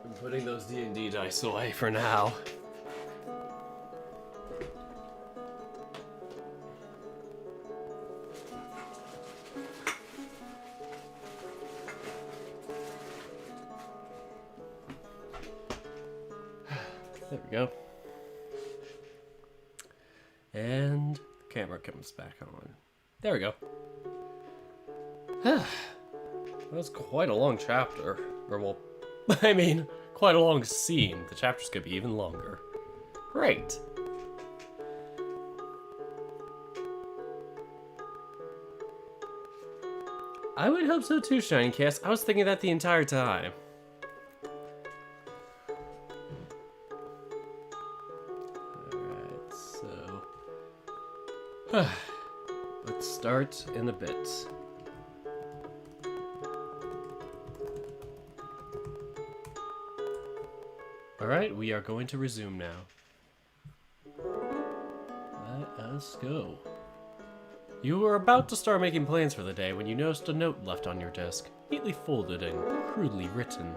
I'm putting those D&D dice away for now. There we go. And the camera comes back on. There we go. That was quite a long chapter. Or, well, I mean, quite a long scene. The chapter's gonna be even longer. Great. I would hope so too, Shining Cast. I was thinking that the entire time. Alright, so... let's start in a bit. Alright, we are going to resume now. Let us go. You were about to start making plans for the day when you noticed a note left on your desk, neatly folded and crudely written.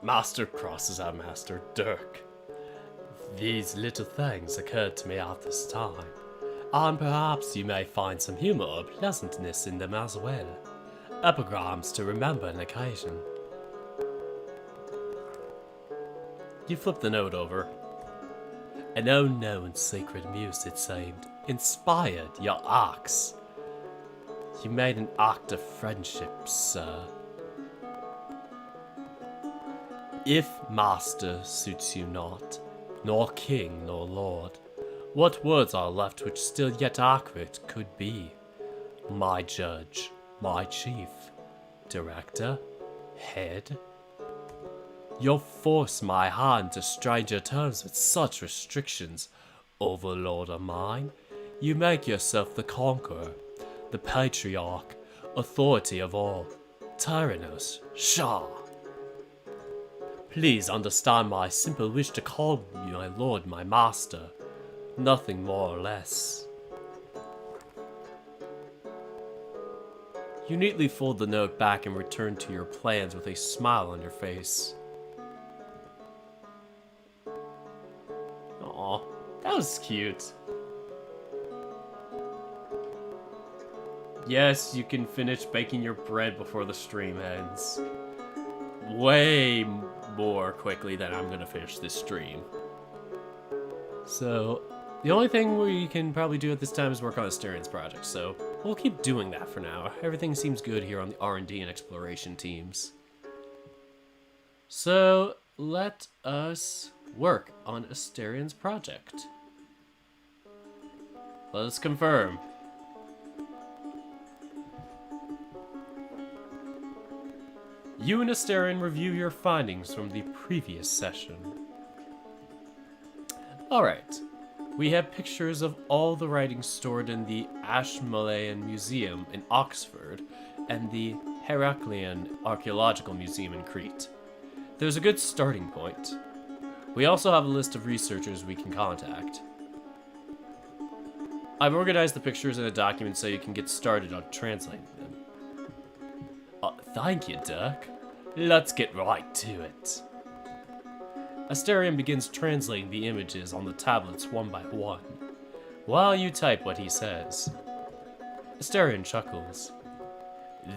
Master crosses out Master Dirk. These little things occurred to me at this time, and perhaps you may find some humor or pleasantness in them as well. Epigrams to remember an occasion. You flip the note over. An unknown sacred muse, it seemed, inspired your acts. You made an act of friendship, sir. If master suits you not, nor king nor lord, what words are left which still yet accurate could be? My judge, my chief, director, head? You force my hand to stranger terms with such restrictions, overlord of mine. You make yourself the conqueror, the patriarch, authority of all. Tyrannos, Shah. Please understand my simple wish to call you my lord, my master. Nothing more or less. You neatly fold the note back and return to your plans with a smile on your face. Aw, that was cute. Yes, you can finish baking your bread before the stream ends. Way more quickly than I'm gonna finish this stream. So, the only thing we can probably do at this time is work on Asterian's project, so we'll keep doing that for now. Everything seems good here on the R&D and exploration teams. So, let us work on Asterian's project. Let us confirm. You and Asterian review your findings from the previous session. Alright, we have pictures of all the writings stored in the Ashmolean Museum in Oxford and the Heraclean Archaeological Museum in Crete. There's a good starting point. We also have a list of researchers we can contact. I've organized the pictures in a document so you can get started on translating them. Thank you, Dirk. Let's get right to it. Asterian begins translating the images on the tablets one by one, while you type what he says. Asterian chuckles.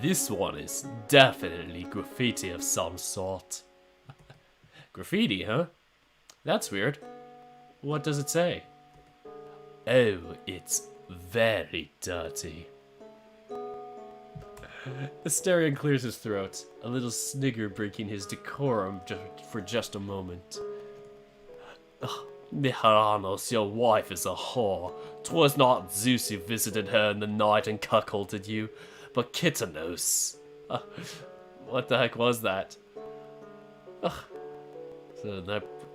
This one is definitely graffiti of some sort. Graffiti, huh? That's weird. What does it say? Oh, it's very dirty. Asterian clears his throat, a little snigger breaking his decorum for just a moment. Miharanos, your wife is a whore. 'Twas not Zeus who visited her in the night and cuckolded you, but Kitanos. What the heck was that? So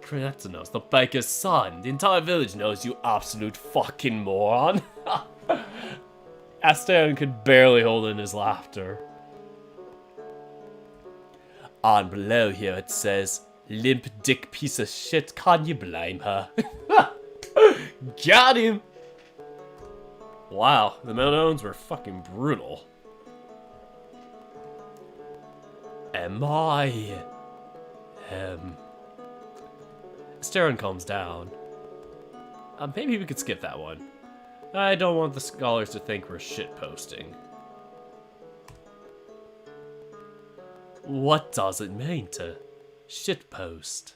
Kitanos, the baker's son. The entire village knows, you absolute fucking moron. Asterian could barely hold in his laughter. On below here it says, limp dick piece of shit, can you blame her? Got him! Wow, the Minotaurs were fucking brutal. Am I... Asterian calms down. Maybe we could skip that one. I don't want the scholars to think we're shitposting. What does it mean to shitpost?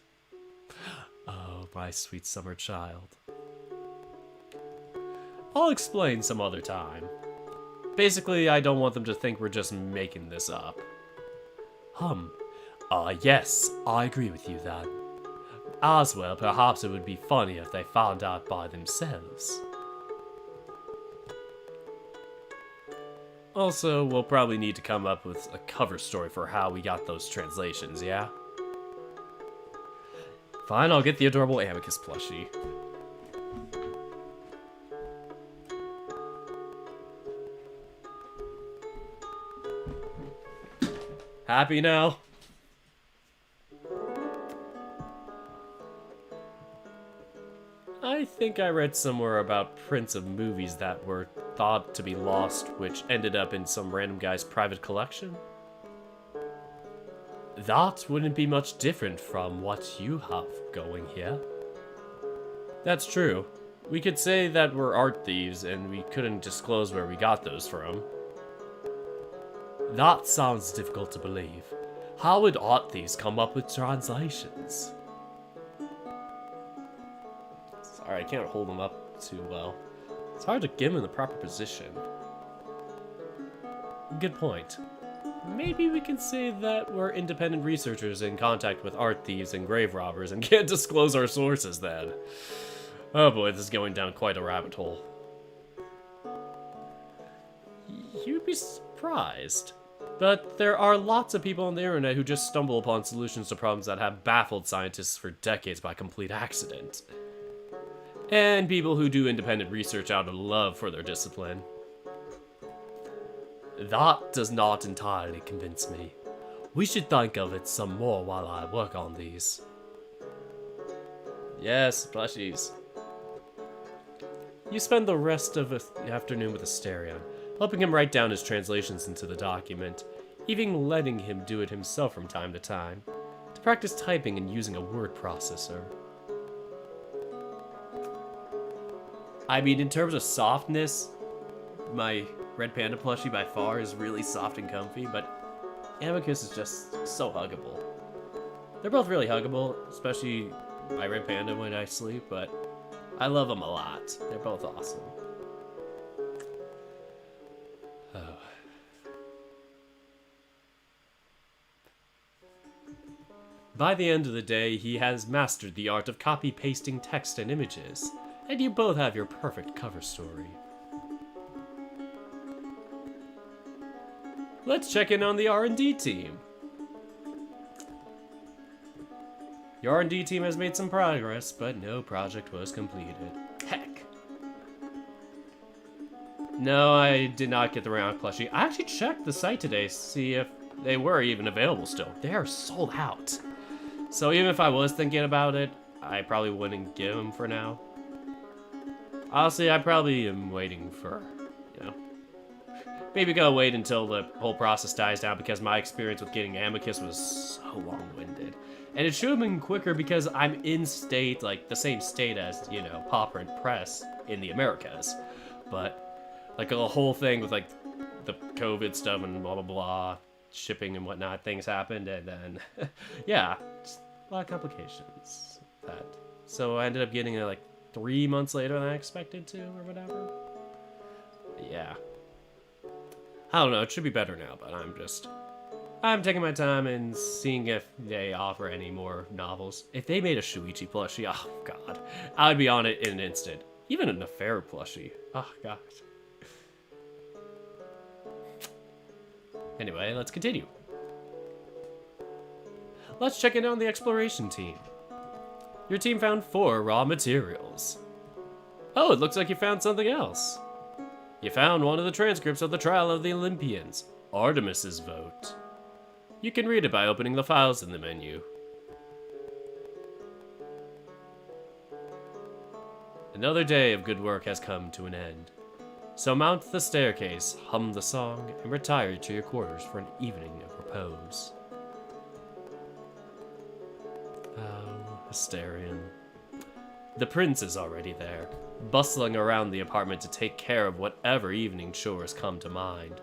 Oh, my sweet summer child. I'll explain some other time. Basically, I don't want them to think we're just making this up. Yes, I agree with you then. As well, perhaps it would be funny if they found out by themselves. Also, we'll probably need to come up with a cover story for how we got those translations, yeah? Fine, I'll get the adorable Amicus plushie. Happy now? I think I read somewhere about prints of movies that were thought to be lost, which ended up in some random guy's private collection. That wouldn't be much different from what you have going here. That's true. We could say that we're art thieves and we couldn't disclose where we got those from. That sounds difficult to believe. How would art thieves come up with translations? Sorry, I can't hold them up too well. It's hard to get them in the proper position. Good point. Maybe we can say that we're independent researchers in contact with art thieves and grave robbers and can't disclose our sources then. Oh boy, this is going down quite a rabbit hole. You'd be surprised. But there are lots of people on the internet who just stumble upon solutions to problems that have baffled scientists for decades by complete accident. And people who do independent research out of love for their discipline. That does not entirely convince me. We should think of it some more while I work on these. Yes, plushies. You spend the rest of the afternoon with Asterion, helping him write down his translations into the document, even letting him do it himself from time to time, to practice typing and using a word processor. I mean, in terms of softness, my Red Panda plushie by far is really soft and comfy, but Amicus is just so huggable. They're both really huggable, especially my Red Panda when I sleep, but I love them a lot. They're both awesome. Oh. By the end of the day, he has mastered the art of copy-pasting text and images, and you both have your perfect cover story. Let's check in on the R&D team. Your R&D team has made some progress, but no project was completed. Heck. No, I did not get the round plushie. I actually checked the site today to see if they were even available still. They are sold out. So even if I was thinking about it, I probably wouldn't get them for now. Honestly, I probably am waiting for, maybe gonna wait until the whole process dies down because my experience with getting Amicus was so long-winded. And it should have been quicker because I'm in state, like the same state as, Paw Print Press in the Americas. But, like, a whole thing with, like, the COVID stuff and blah, blah, blah, shipping and whatnot, things happened, and then, yeah, just a lot of complications. So I ended up getting it, like, 3 months later than I expected to, or whatever. Yeah. I don't know, it should be better now, but I'm taking my time and seeing if they offer any more novels. If they made a Shuichi plushie, oh god, I'd be on it in an instant. Even a Nefer plushie, oh gosh. Anyway, let's continue. Let's check in on the exploration team. Your team found 4 raw materials. Oh, it looks like you found something else. You found one of the transcripts of the trial of the Olympians, Artemis's vote. You can read it by opening the files in the menu. Another day of good work has come to an end. So mount the staircase, hum the song, and retire to your quarters for an evening of repose. Oh, Asterion. The prince is already there, bustling around the apartment to take care of whatever evening chores come to mind.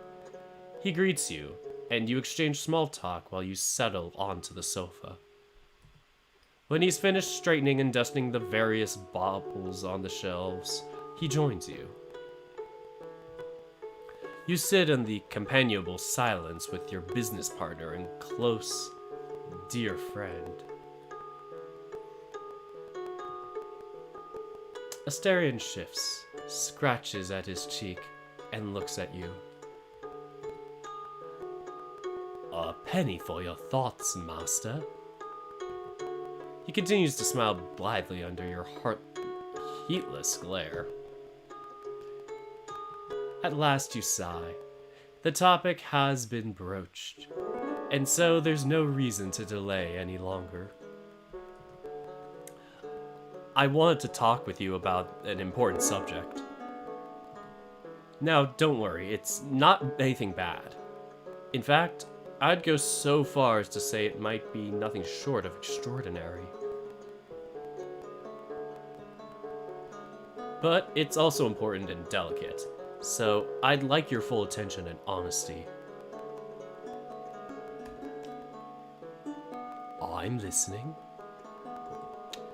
He greets you, and you exchange small talk while you settle onto the sofa. When he's finished straightening and dusting the various baubles on the shelves, he joins you, You sit in the companionable silence with your business partner and close, dear friend. Asterion shifts, scratches at his cheek, and looks at you. A penny for your thoughts, master. He continues to smile blithely under your heatless glare. At last you sigh. The topic has been broached, and so there's no reason to delay any longer. I wanted to talk with you about an important subject. Now, don't worry, it's not anything bad. In fact, I'd go so far as to say it might be nothing short of extraordinary. But it's also important and delicate, so I'd like your full attention and honesty. I'm listening.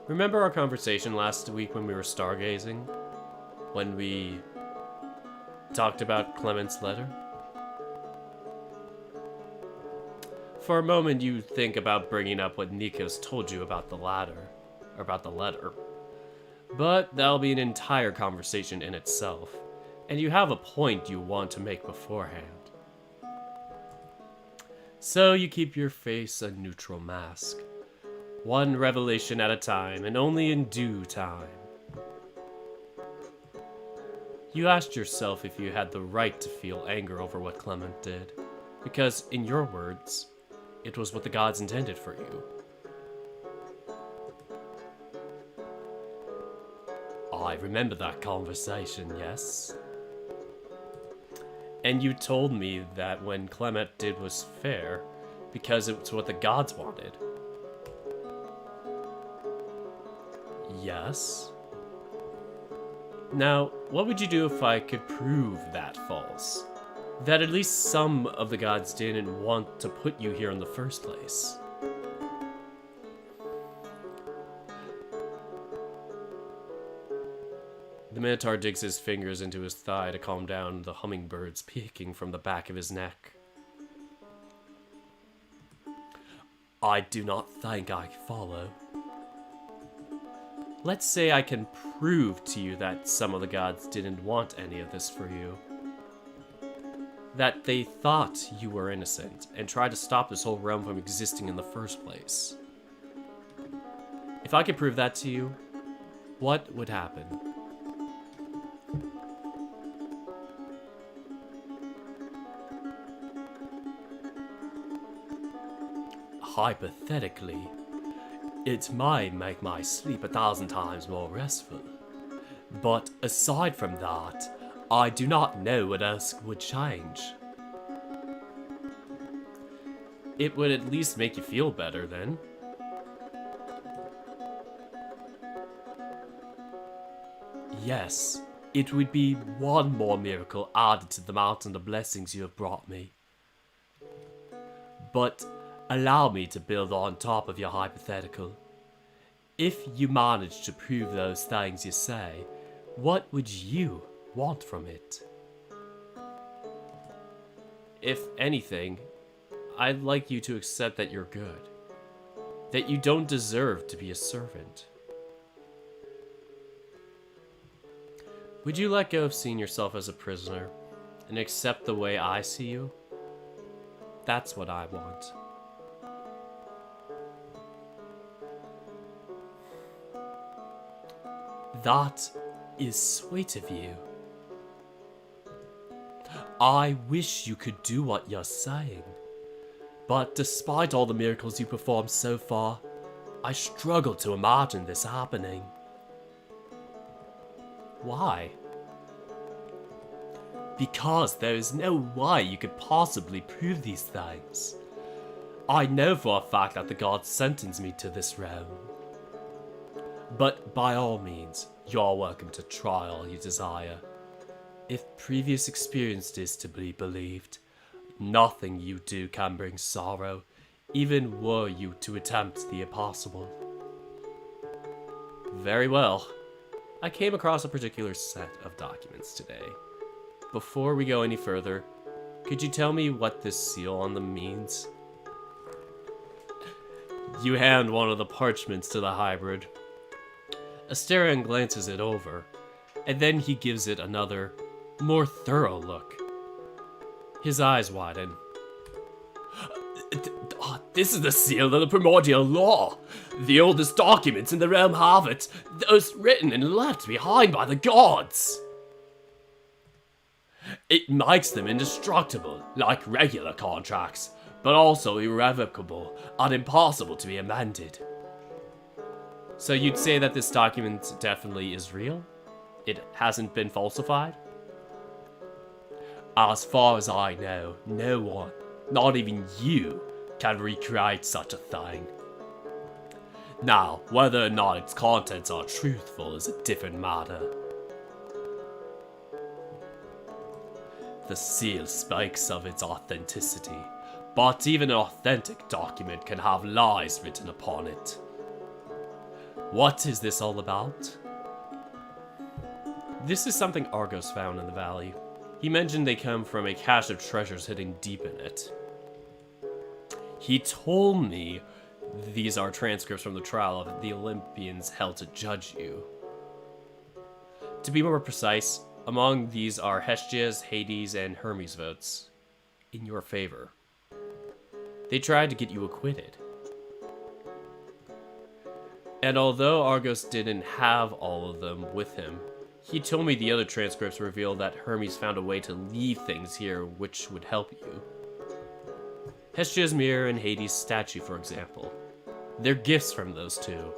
Remember our conversation last week when we were stargazing? When we talked about Clement's letter? For a moment you think about bringing up what Nikos told you about the letter. But that'll be an entire conversation in itself, and you have a point you want to make beforehand. So you keep your face a neutral mask, one revelation at a time, and only in due time. You asked yourself if you had the right to feel anger over what Clement did, because, in your words, it was what the gods intended for you. I remember that conversation, yes. And you told me that when Clement did was fair, because it was what the gods wanted. Yes. Now, what would you do if I could prove that false? That at least some of the gods didn't want to put you here in the first place? The Minotaur digs his fingers into his thigh to calm down the hummingbirds peeking from the back of his neck. I do not think I follow. Let's say I can prove to you that some of the gods didn't want any of this for you. That they thought you were innocent and tried to stop this whole realm from existing in the first place. If I could prove that to you, what would happen? Hypothetically, it might make my sleep 1,000 times more restful. But aside from that, I do not know what else would change. It would at least make you feel better then. Yes, it would be one more miracle added to the mountain of blessings you have brought me. But allow me to build on top of your hypothetical. If you manage to prove those things you say, what would you want from it? If anything, I'd like you to accept that you're good. That you don't deserve to be a servant. Would you let go of seeing yourself as a prisoner and accept the way I see you? That's what I want. That is sweet of you. I wish you could do what you're saying. But despite all the miracles you performed so far, I struggle to imagine this happening. Why? Because there is no way you could possibly prove these things. I know for a fact that the gods sentenced me to this realm. But by all means, you're welcome to try all you desire. If previous experience is to be believed, nothing you do can bring sorrow, even were you to attempt the impossible. Very well. I came across a particular set of documents today. before we go any further, could you tell me what this seal on them means? You hand one of the parchments to the hybrid. Asterion glances it over, and then he gives it another, more thorough look. His eyes widen. This is the seal of the primordial law. The oldest documents in the realm have it. Those written and left behind by the gods. It makes them indestructible, like regular contracts, but also irrevocable and impossible to be amended. So you'd say that this document definitely is real? It hasn't been falsified? As far as I know, no one, not even you, can recreate such a thing. Now, whether or not its contents are truthful is a different matter. The seal speaks of its authenticity, but even an authentic document can have lies written upon it. What is this all about? This is something Argos found in the valley. He mentioned they come from a cache of treasures hidden deep in it. He told me these are transcripts from the trial of the Olympians held to judge you. To be more precise, among these are Hestia's, Hades, and Hermes' votes in your favor. They tried to get you acquitted. And although Argos didn't have all of them with him, he told me the other transcripts reveal that Hermes found a way to leave things here which would help you. Hestia's mirror and Hades' statue, for example. They're gifts from those two.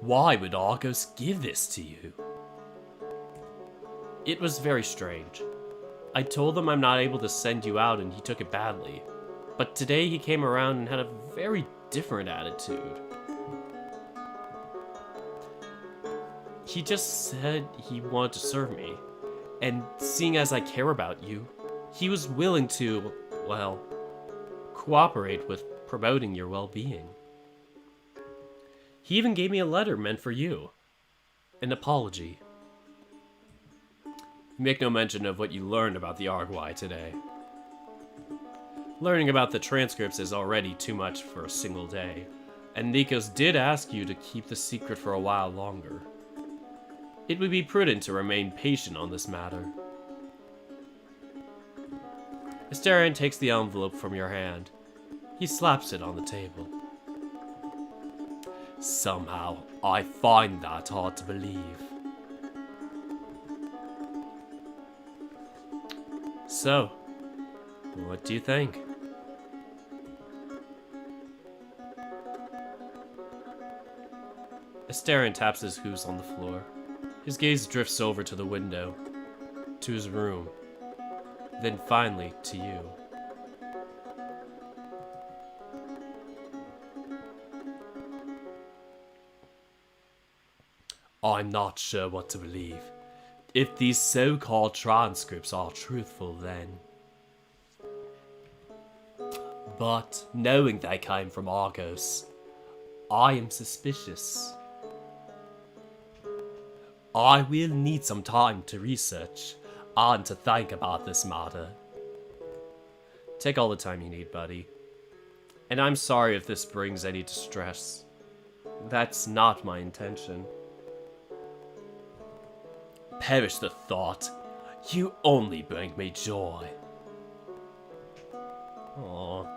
Why would Argos give this to you? It was very strange. I told him I'm not able to send you out and he took it badly. But today he came around and had a very different attitude. He just said he wanted to serve me. And seeing as I care about you, he was willing to, well, cooperate with promoting your well-being. He even gave me a letter meant for you. An apology. Make no mention of what you learned about the Argui today. Learning about the transcripts is already too much for a single day, and Nikos did ask you to keep the secret for a while longer. It would be prudent to remain patient on this matter. Asterion takes the envelope from your hand. He slaps it on the table. Somehow, I find that hard to believe. So, what do you think? Asterion taps his hooves on the floor. His gaze drifts over to the window, to his room, then finally to you. I'm not sure what to believe. If these so-called transcripts are truthful, then. But knowing they came from Argos, I am suspicious. I will need some time to research and to think about this matter. Take all the time you need, buddy. And I'm sorry if this brings any distress. That's not my intention. Perish the thought. You only bring me joy. Aww.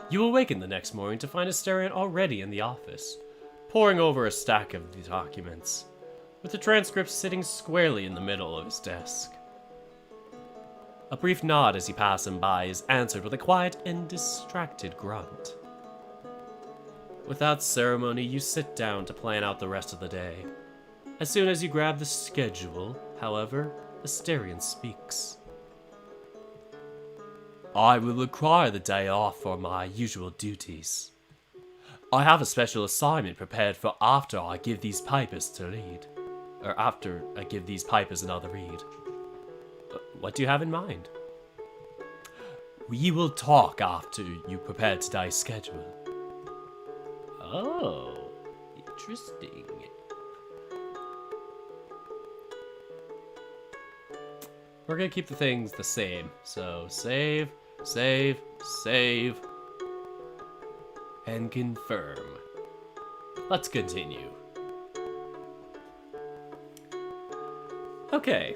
You awaken the next morning to find Asterion already in the office, poring over a stack of the documents, with the transcripts sitting squarely in the middle of his desk. A brief nod as you pass him by is answered with a quiet and distracted grunt. Without ceremony, you sit down to plan out the rest of the day. As soon as you grab the schedule, however, Asterion speaks. I will require the day off for my usual duties. I have a special assignment prepared for after I give these papers to read. Or after I give these papers another read. What do you have in mind? We will talk after you prepare today's schedule. Oh, interesting. We're gonna keep the things the same. So save, save, save, and confirm. Let's continue. Okay,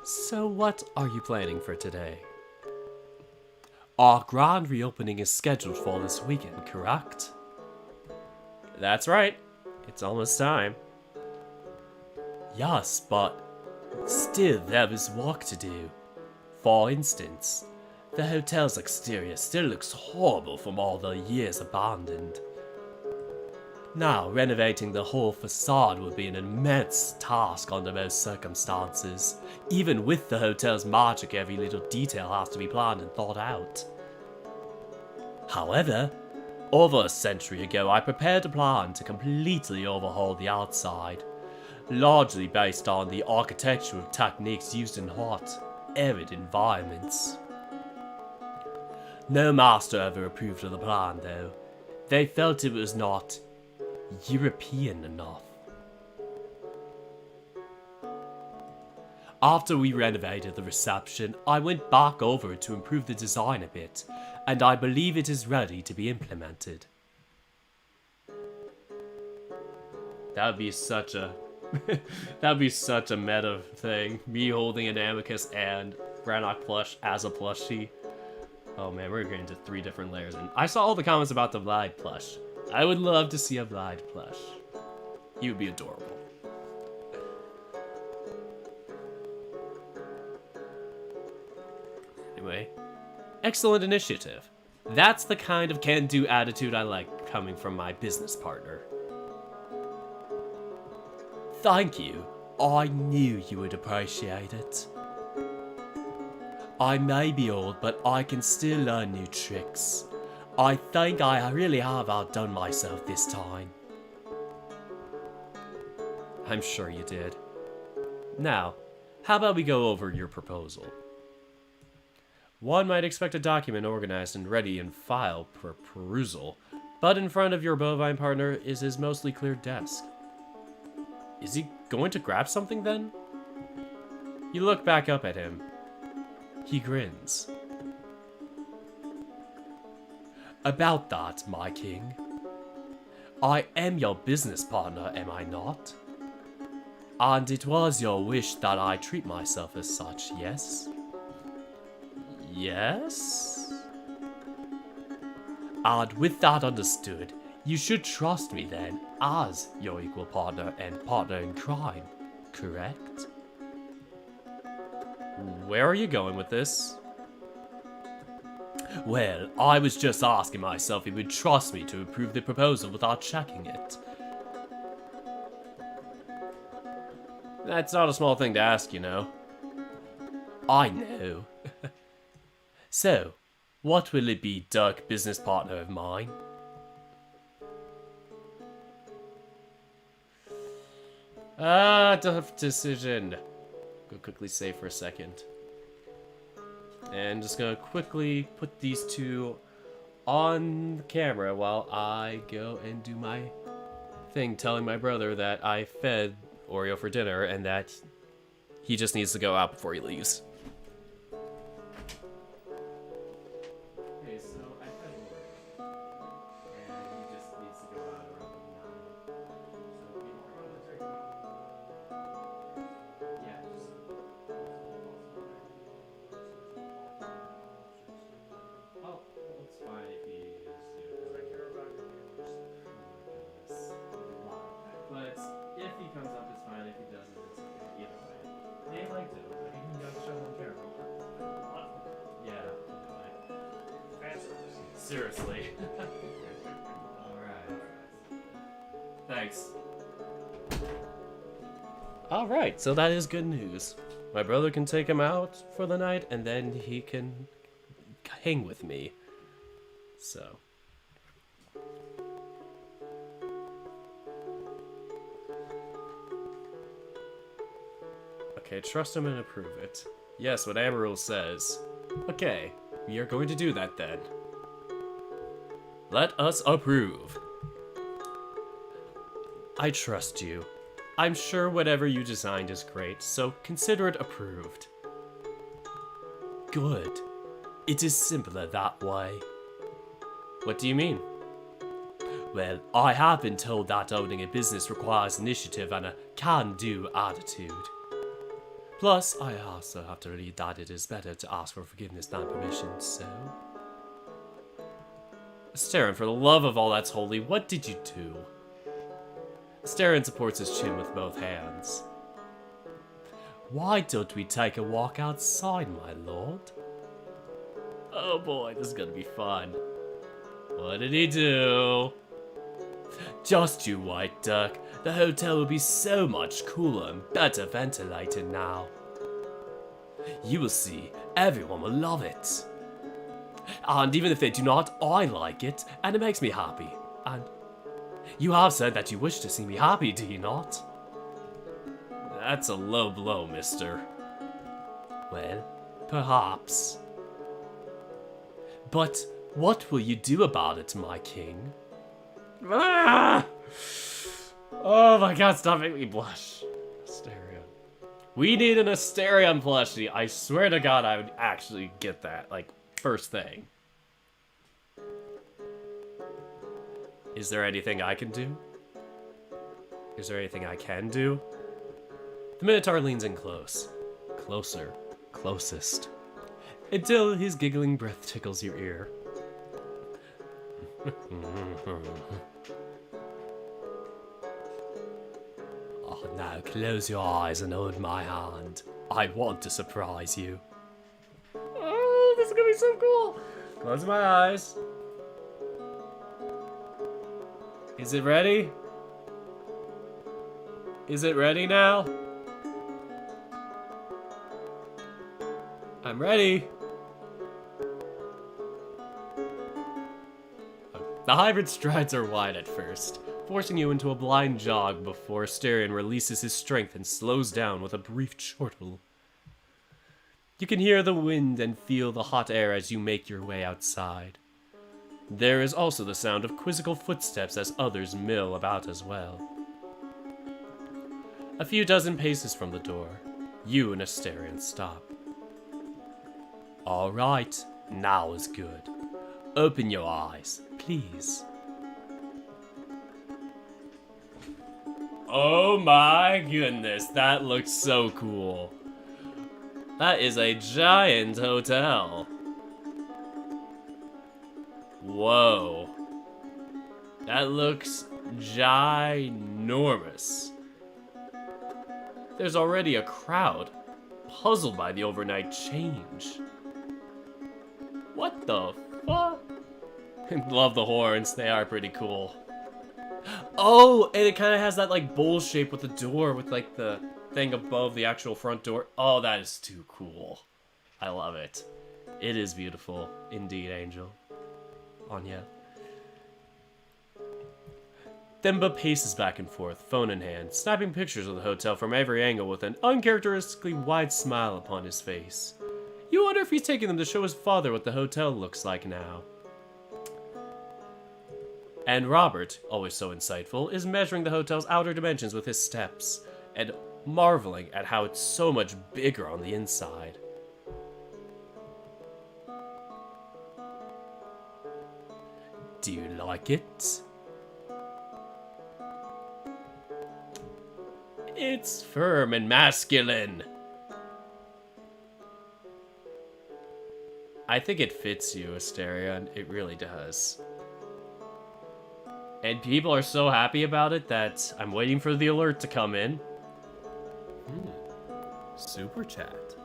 so what are you planning for today? Our grand reopening is scheduled for this weekend, correct? That's right. It's almost time. Yes, but still there is work to do. For instance, the hotel's exterior still looks horrible from all the years abandoned. Now, renovating the whole facade would be an immense task under most circumstances. Even with the hotel's magic, every little detail has to be planned and thought out. However, over a century ago, I prepared a plan to completely overhaul the outside, largely based on the architectural techniques used in hot, arid environments. No master ever approved of the plan, though. They felt it was not European enough. After we renovated the reception, I went back over it to improve the design a bit, and I believe it is ready to be implemented. That would be such a meta thing. Me holding an Amicus and Brannock plush as a plushie. Oh man, we're getting into 3 different layers. And I saw all the comments about the Vlad plush. I would love to see a Vlad plush. He would be adorable. Anyway, excellent initiative. That's the kind of can-do attitude I like coming from my business partner. Thank you. I knew you would appreciate it. I may be old, but I can still learn new tricks. I think I really have outdone myself this time. I'm sure you did. Now, how about we go over your proposal? One might expect a document organized and ready in file for perusal, but in front of your bovine partner is his mostly cleared desk. Is he going to grab something then? You look back up at him. He grins. About that, my king. I am your business partner, am I not? And it was your wish that I treat myself as such, yes? Yes? And with that understood, you should trust me then as your equal partner and partner in crime, correct? Where are you going with this? Well, I was just asking myself if you would trust me to approve the proposal without checking it. That's not a small thing to ask, you know. I know. So, what will it be, Dirk, business partner of mine? Tough decision. Go quickly save for a second. And just gonna quickly put these 2 on the camera while I go and do my thing, telling my brother that I fed Oreo for dinner and that he just needs to go out before he leaves. Okay, so I fed Oreo, and he just needs to go out around 9. So we yeah, just. Oh, it's fine if he is because I care about your neighbors. But if he comes up, it's fine. If he doesn't, it's okay. Either way. They liked it. He can go show them care. Yeah. Anyway. Seriously. Alright. Thanks. Alright, so that is good news. My brother can take him out for the night, and then he can hang with me. So. Okay, trust him and approve it. Yes, what Amaryl says. Okay, we are going to do that then. Let us approve. I trust you. I'm sure whatever you designed is great, so consider it approved. Good. It is simpler that way. What do you mean? Well, I have been told that owning a business requires initiative and a can-do attitude. Plus, I also have to read that it is better to ask for forgiveness than permission, so... Starin, for the love of all that's holy, what did you do? Starin supports his chin with both hands. Why don't we take a walk outside, my lord? Oh boy, this is gonna be fun. What did he do? Just you wait, Dirk. The hotel will be so much cooler and better ventilated now. You will see, everyone will love it. And even if they do not, I like it, and it makes me happy. And you have said that you wish to see me happy, do you not? That's a low blow, mister. Well, perhaps. But what will you do about it, my king? Ah! Oh my god, stop making me blush. Asterion. We need an Asterion plushie. I swear to god I would actually get that, like, first thing. Is there anything I can do? Is there anything I can do? The Minotaur leans in close. Closer. Closest. Until his giggling breath tickles your ear. Oh, now close your eyes and hold my hand. I want to surprise you. Oh, this is gonna be so cool. Close my eyes. Is it ready? Is it ready now? I'm ready. The hybrid strides are wide at first, forcing you into a blind jog before Asterion releases his strength and slows down with a brief chortle. You can hear the wind and feel the hot air as you make your way outside. There is also the sound of quizzical footsteps as others mill about as well. A few dozen paces from the door, you and Asterion stop. All right, now is good. Open your eyes, please. Oh my goodness, that looks so cool. That is a giant hotel. Whoa. That looks ginormous. There's already a crowd, puzzled by the overnight change. What the fuck? Love the horns, they are pretty cool. Oh, and it kind of has that like bowl shape with the door with like the thing above the actual front door. Oh, that is too cool. I love it. It is beautiful. Indeed, Angel. Anya. Themba paces back and forth, phone in hand, snapping pictures of the hotel from every angle with an uncharacteristically wide smile upon his face. You wonder if he's taking them to show his father what the hotel looks like now. And Robert, always so insightful, is measuring the hotel's outer dimensions with his steps, and marveling at how it's so much bigger on the inside. Do you like it? It's firm and masculine. I think it fits you, Asterion. It really does. And people are so happy about it that I'm waiting for the alert to come in. Super chat.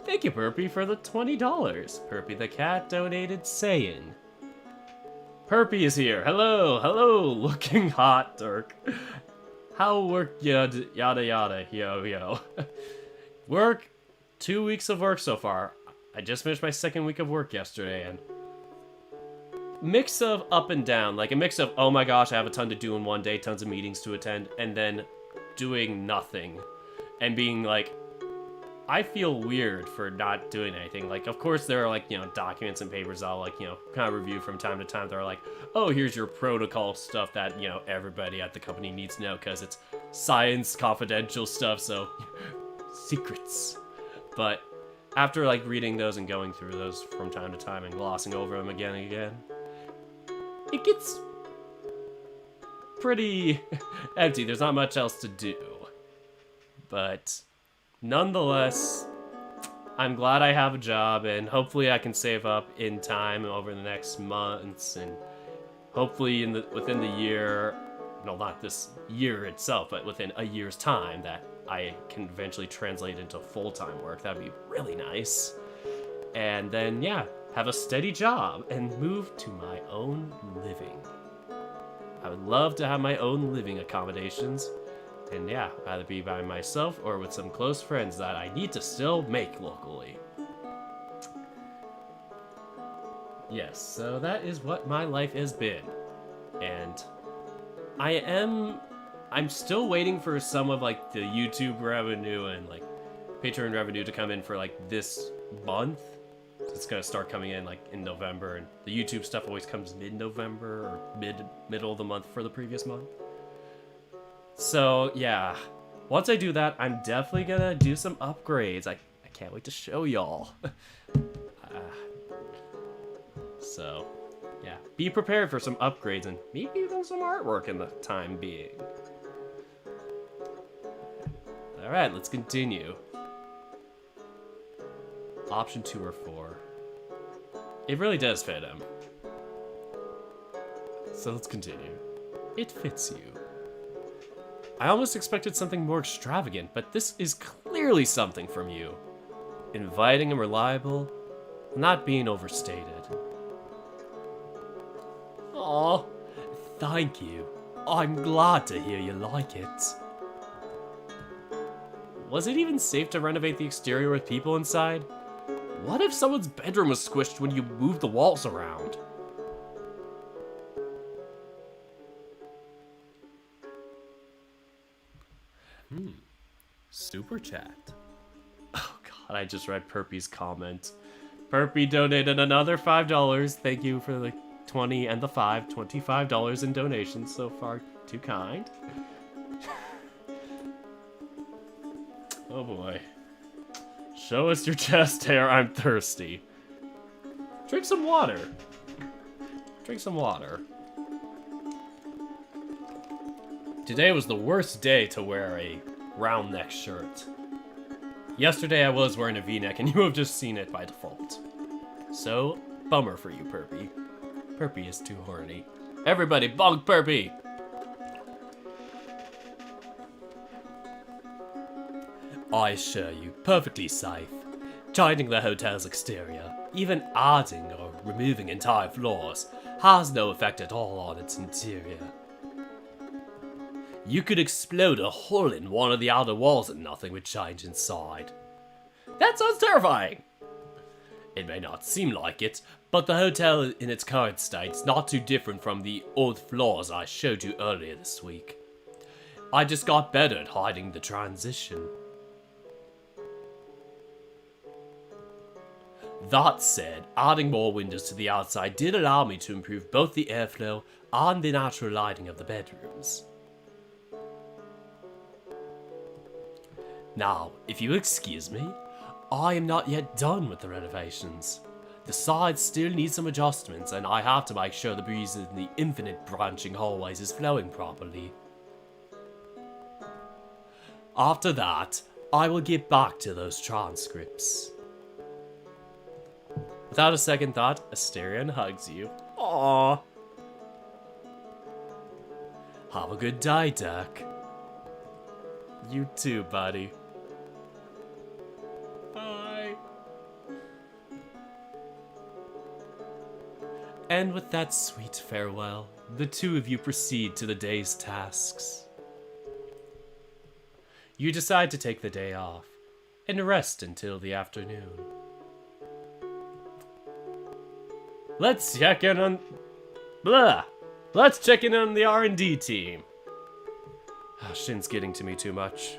Thank you, Perpy, for the $20. Perpy the cat donated saying. Perpy is here. Hello, hello, looking hot, Dirk. How work yada yada, yo. Work, 2 weeks of work so far. I just finished my second week of work yesterday, and mix of up and down, like a mix of, oh my gosh, I have a ton to do in one day, tons of meetings to attend, and then doing nothing, and being like, I feel weird for not doing anything. Like, of course, there are, like, you know, documents and papers I'll, like, you know, kind of review from time to time. They're like, oh, here's your protocol stuff that, you know, everybody at the company needs to know because it's science, confidential stuff, so secrets. But after, like, reading those and going through those from time to time and glossing over them again and again, it gets pretty empty. There's not much else to do. But nonetheless, I'm glad I have a job, and hopefully I can save up in time over the next months, and hopefully within the year, no, not this year itself, but within a year's time, that I can eventually translate into full-time work. That'd be really nice. And then, yeah, have a steady job and move to my own living. I would love to have my own living accommodations. And yeah, either be by myself or with some close friends that I need to still make locally. Yes, so that is what my life has been. And I'm still waiting for some of like the YouTube revenue and like Patreon revenue to come in for like this month. It's gonna start coming in like in November, and the YouTube stuff always comes mid-November or middle of the month for the previous month. So, yeah, once I do that, I'm definitely gonna do some upgrades. I can't wait to show y'all. So, yeah, be prepared for some upgrades and maybe even some artwork in the time being. Alright, let's continue. Option 2 or 4. It really does fit him. So let's continue. It fits you. I almost expected something more extravagant, but this is clearly something from you. Inviting and reliable, not being overstated. Aw, thank you. I'm glad to hear you like it. Was it even safe to renovate the exterior with people inside? What if someone's bedroom was squished when you moved the walls around? Super chat. Oh god, I just read Perpy's comment. Perpy donated another $5. Thank you for the 20 and the $25 in donations so far. Too kind. Oh boy. Show us your chest hair, I'm thirsty. Drink some water. Drink some water. Today was the worst day to wear a round neck shirt. Yesterday I was wearing a V-neck and you have just seen it by default. So, bummer for you, Perpy. Perpy is too horny. Everybody bonk Perpy! I assure you, perfectly safe. Changing the hotel's exterior, even adding or removing entire floors, has no effect at all on its interior. You could explode a hole in one of the outer walls and nothing would change inside. That sounds terrifying! It may not seem like it, but the hotel in its current state is not too different from the old floors I showed you earlier this week. I just got better at hiding the transition. That said, adding more windows to the outside did allow me to improve both the airflow and the natural lighting of the bedrooms. Now, if you excuse me, I am not yet done with the renovations. The sides still need some adjustments, and I have to make sure the breeze in the infinite branching hallways is flowing properly. After that, I will get back to those transcripts. Without a second thought, Asterion hugs you. Aww. Have a good day, Dirk. You too, buddy. Bye. And with that sweet farewell, the two of you proceed to the day's tasks. You decide to take the day off and rest until the afternoon. Let's check in on... Let's check in on the R&D team. Shin's getting to me too much.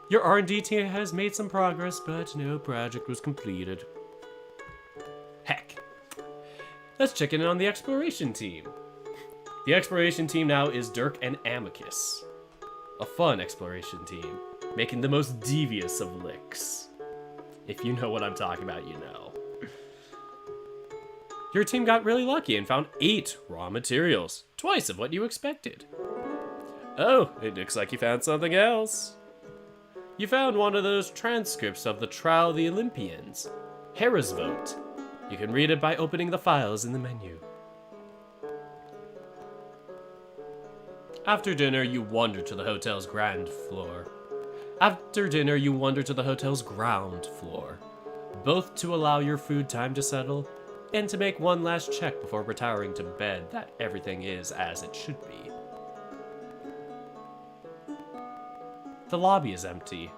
Your R&D team has made some progress, but no project was completed. Heck. Let's check in on the exploration team. The exploration team now is Dirk and Amicus. A fun exploration team, making the most devious of licks. If you know what I'm talking about, you know. Your team got really lucky and found 8 raw materials, twice of what you expected. Oh, it looks like you found something else. You found one of those transcripts of the Trial of the Olympians, Hera's Vote. You can read it by opening the files in the menu. After dinner, you wander to the hotel's ground floor. Both to allow your food time to settle, and to make one last check before retiring to bed that everything is as it should be. The lobby is empty,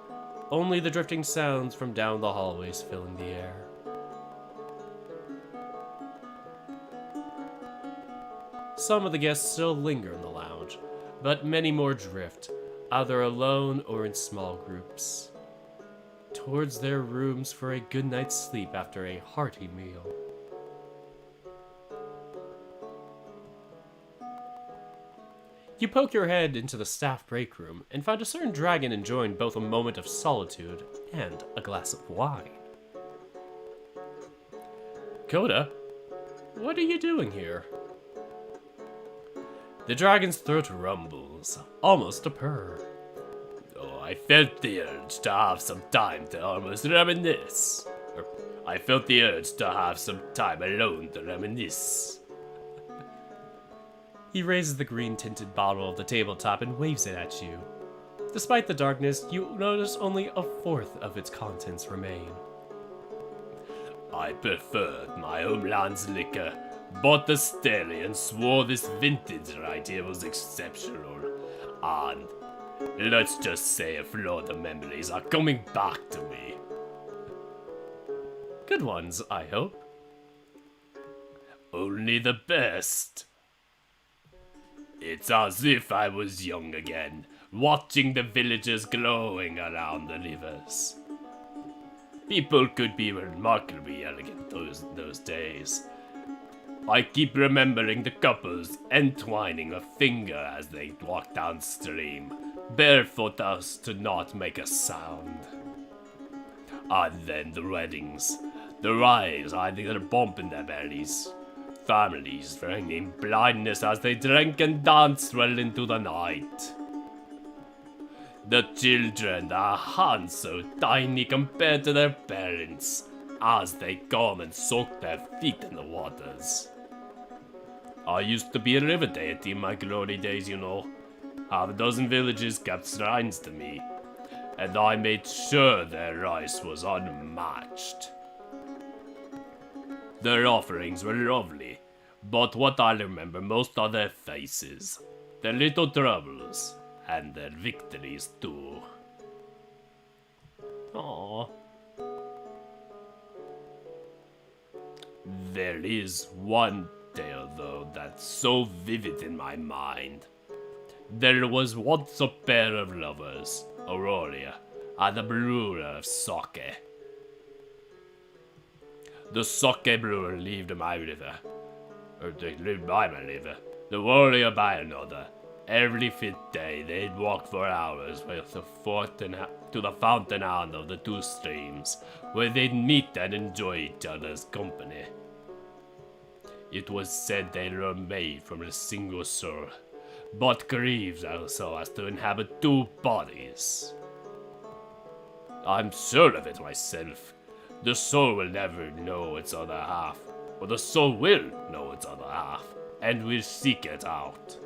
only the drifting sounds from down the hallways filling the air. Some of the guests still linger in the lounge, but many more drift, either alone or in small groups, towards their rooms for a good night's sleep after a hearty meal. You poke your head into the staff break room and find a certain dragon enjoying both a moment of solitude and a glass of wine. Coda, what are you doing here? The dragon's throat rumbles, almost a purr. Oh, I felt the urge to have some time to almost reminisce. I felt the urge to have some time alone to reminisce. He raises the green-tinted bottle of the tabletop and waves it at you. Despite the darkness, you notice only a fourth of its contents remain. I preferred my homeland's liquor, bought the Stelly and swore this vintage right here was exceptional. And let's just say a flood of memories are coming back to me. Good ones, I hope. Only the best. It's as if I was young again, watching the villagers glowing around the rivers. People could be remarkably elegant those days. I keep remembering the couples entwining a finger as they walk downstream, barefoot as to not make a sound. And then the weddings, the wives hiding their bump in their bellies. Families feigning blindness as they drank and danced well into the night. The children are hands so tiny compared to their parents, as they come and soak their feet in the waters. I used to be a river deity in my glory days, you know. Half a dozen villages kept shrines to me, and I made sure their rice was unmatched. Their offerings were lovely, but what I remember most are their faces, their little troubles, and their victories too. Aww. There is one tale, though, that's so vivid in my mind. There was once a pair of lovers, Aurelia and a brewer of sake. The sake brewer lived by my river, the warrior by another. Every 5th day they'd walk for hours to the fountain end of the 2 streams, where they'd meet and enjoy each other's company. It was said they were made from a single soul, but grieved so as to inhabit 2 bodies. I'm sure of it myself. The soul will never know its other half, but the soul will know its other half, and will seek it out.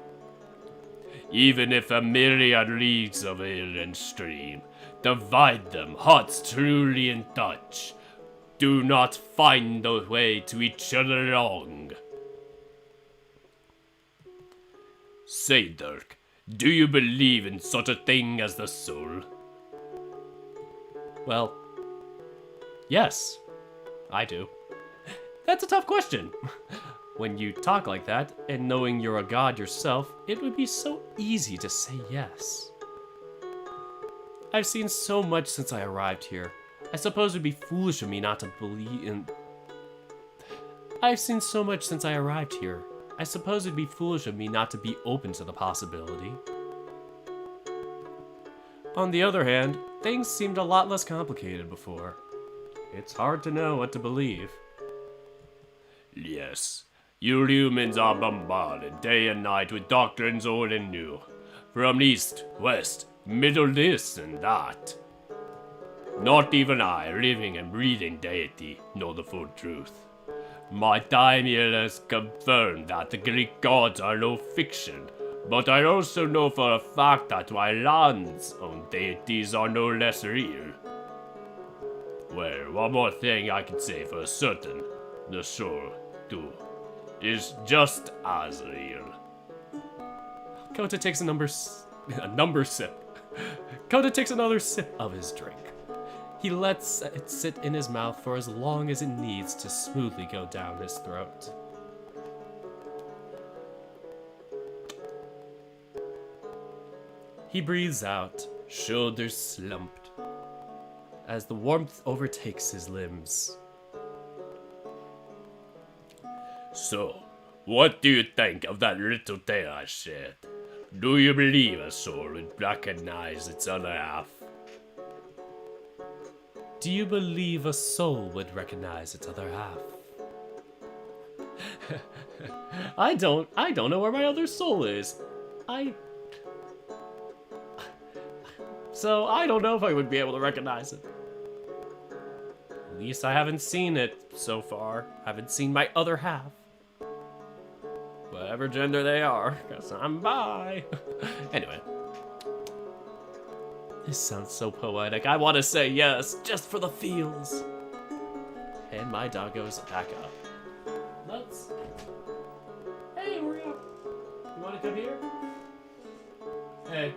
Even if a myriad leagues of hill and stream divide them, hearts truly in touch do not find the way to each other long. Say, Dirk, do you believe in such a thing as the soul? Well, yes, I do. That's a tough question. When you talk like that, and knowing you're a god yourself, it would be so easy to say yes. I've seen so much since I arrived here. I suppose it would be foolish of me not to believe in... I've seen so much since I arrived here. I suppose it'd be foolish of me not to be open to the possibility. On the other hand, things seemed a lot less complicated before. It's hard to know what to believe. Yes, you humans are bombarded day and night with doctrines old and new. From east, west, middle this and that. Not even I, living and breathing deity, know the full truth. My time here has confirmed that the Greek gods are no fiction, but I also know for a fact that my land's own deities are no less real. Well, one more thing I can say for certain. The soul, too, is just as real. Kota takes a sip. Kota takes another sip of his drink. He lets it sit in his mouth for as long as it needs to smoothly go down his throat. He breathes out, shoulders slumped, as the warmth overtakes his limbs. So, what do you think of that little tale I shared? Do you believe a soul would recognize its other half? Do you believe a soul would recognize its other half? I don't know where my other soul is. So I don't know if I would be able to recognize it. At least I haven't seen it so far. I haven't seen my other half. Whatever gender they are, because I'm bi. Anyway. This sounds so poetic. I want to say yes, just for the feels. And my dog goes back up. Let's... Hey, Oreo. You want to come here? Hey.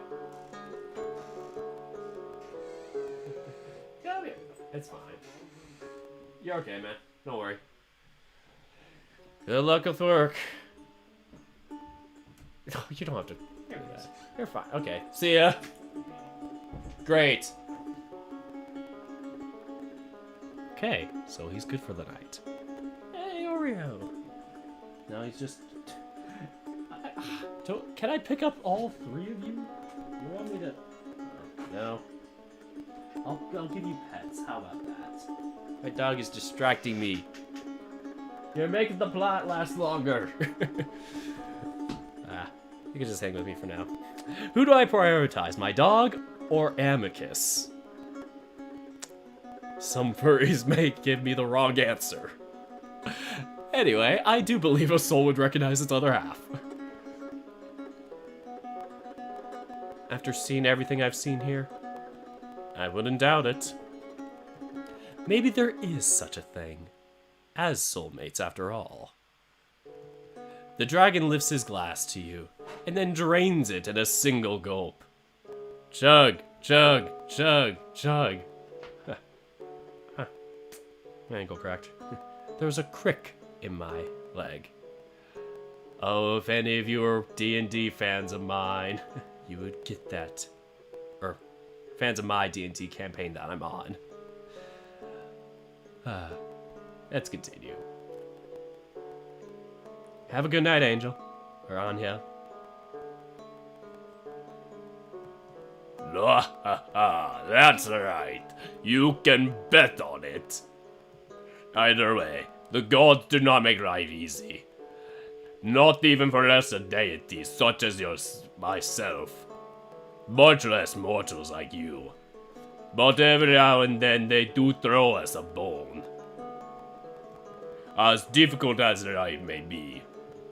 Come here. It's fine. You're okay, man. Don't worry. Good luck with work. No, you don't have to. You're fine. Okay. See ya. Great. Okay, so he's good for the night. Hey, Oreo. Now he's just... Can I pick up all three of you? You want me to... No. I'll give you pets. How about that? My dog is distracting me. You're making the plot last longer. You can just hang with me for now. Who do I prioritize, my dog or Amicus? Some furries may give me the wrong answer. Anyway, I do believe a soul would recognize its other half. After seeing everything I've seen here, I wouldn't doubt it. Maybe there is such a thing as soulmates after all. The dragon lifts his glass to you, and then drains it in a single gulp. Chug, chug, chug, chug. My ankle cracked. There was a crick in my leg. Oh, if any of you are D&D fans of mine, you would get that. Or fans of my D&D campaign that I'm on. Let's continue. Have a good night, Angel. Or Anya. That's right. You can bet on it. Either way, the gods do not make life easy. Not even for lesser deities such as myself. Much less mortals like you. But every now and then they do throw us a bone. As difficult as life may be,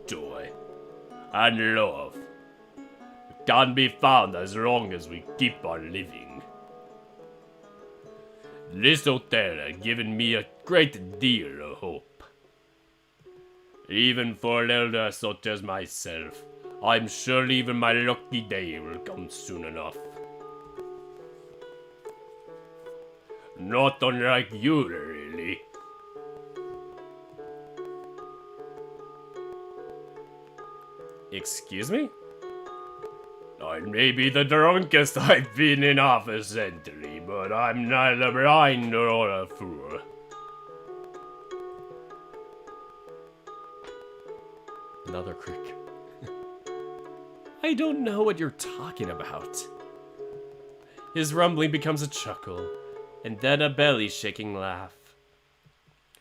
joy and love can be found as long as we keep on living. This hotel has given me a great deal of hope. Even for an elder such as myself, I'm sure even my lucky day will come soon enough. Not unlike you, really. Excuse me? I may be the drunkest I've been in half a century, but I'm neither blind nor a fool. Another crick. I don't know what you're talking about. His rumbling becomes a chuckle, and then a belly-shaking laugh.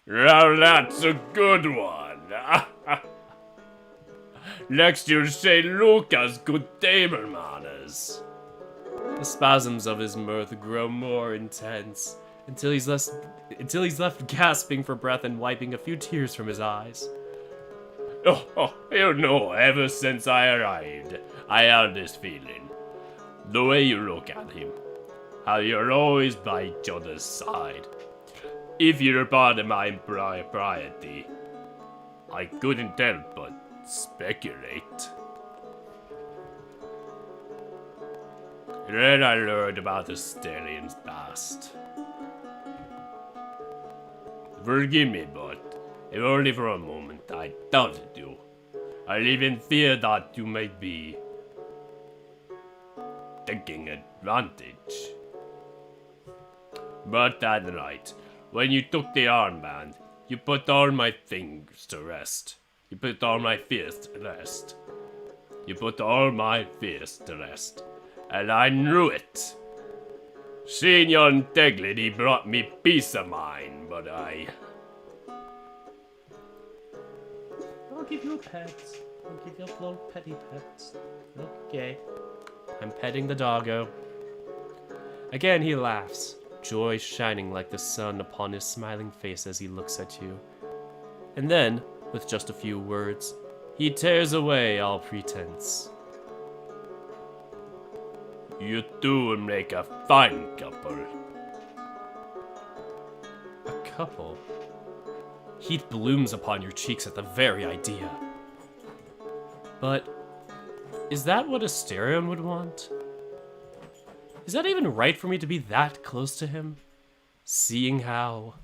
Now that's a good one. Next you'll say Luke has good table manners. The spasms of his mirth grow more intense until he's left gasping for breath and wiping a few tears from his eyes. Oh, you know, ever since I arrived, I had this feeling. The way you look at him, how you're always by each other's side. If you're part of my propriety, I couldn't help but speculate. Then I learned about the stallion's past. Forgive me, but if only for a moment I doubted you. I live in fear that you might be taking advantage. But that night, when you took the armband, you put all my things to rest. You put all my fears to rest. You put all my fears to rest. And I knew it. Seeing your integrity brought me peace of mind, but I'll give you a pet. I'll give you a little petty pet. Okay. I'm petting the doggo. Again he laughs, joy shining like the sun upon his smiling face as he looks at you. And then, with just a few words, he tears away all pretense. You two make a fine couple. A couple? Heat blooms upon your cheeks at the very idea. But is that what Asterion would want? Is that even right for me to be that close to him? Seeing how...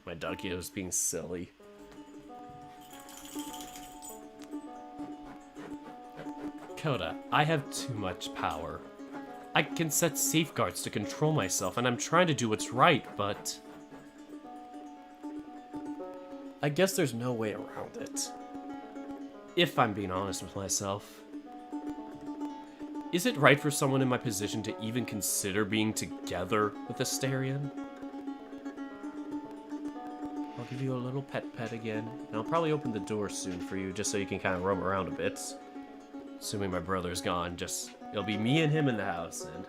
My donkey was being silly. Coda, I have too much power. I can set safeguards to control myself, and I'm trying to do what's right, but... I guess there's no way around it. If I'm being honest with myself. Is it right for someone in my position to even consider being together with Asterion? I'll give you a little pet again, and I'll probably open the door soon for you, just so you can kind of roam around a bit. Assuming my brother's gone, it'll be me and him in the house, and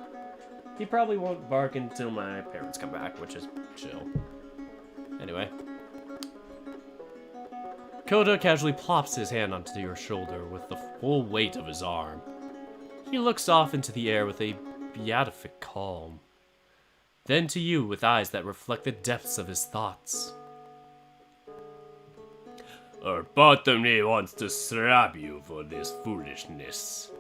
he probably won't bark until my parents come back, which is chill. Anyway. Coda casually plops his hand onto your shoulder with the full weight of his arm. He looks off into the air with a beatific calm. Then to you with eyes that reflect the depths of his thoughts. Or part of me wants to slap you for this foolishness.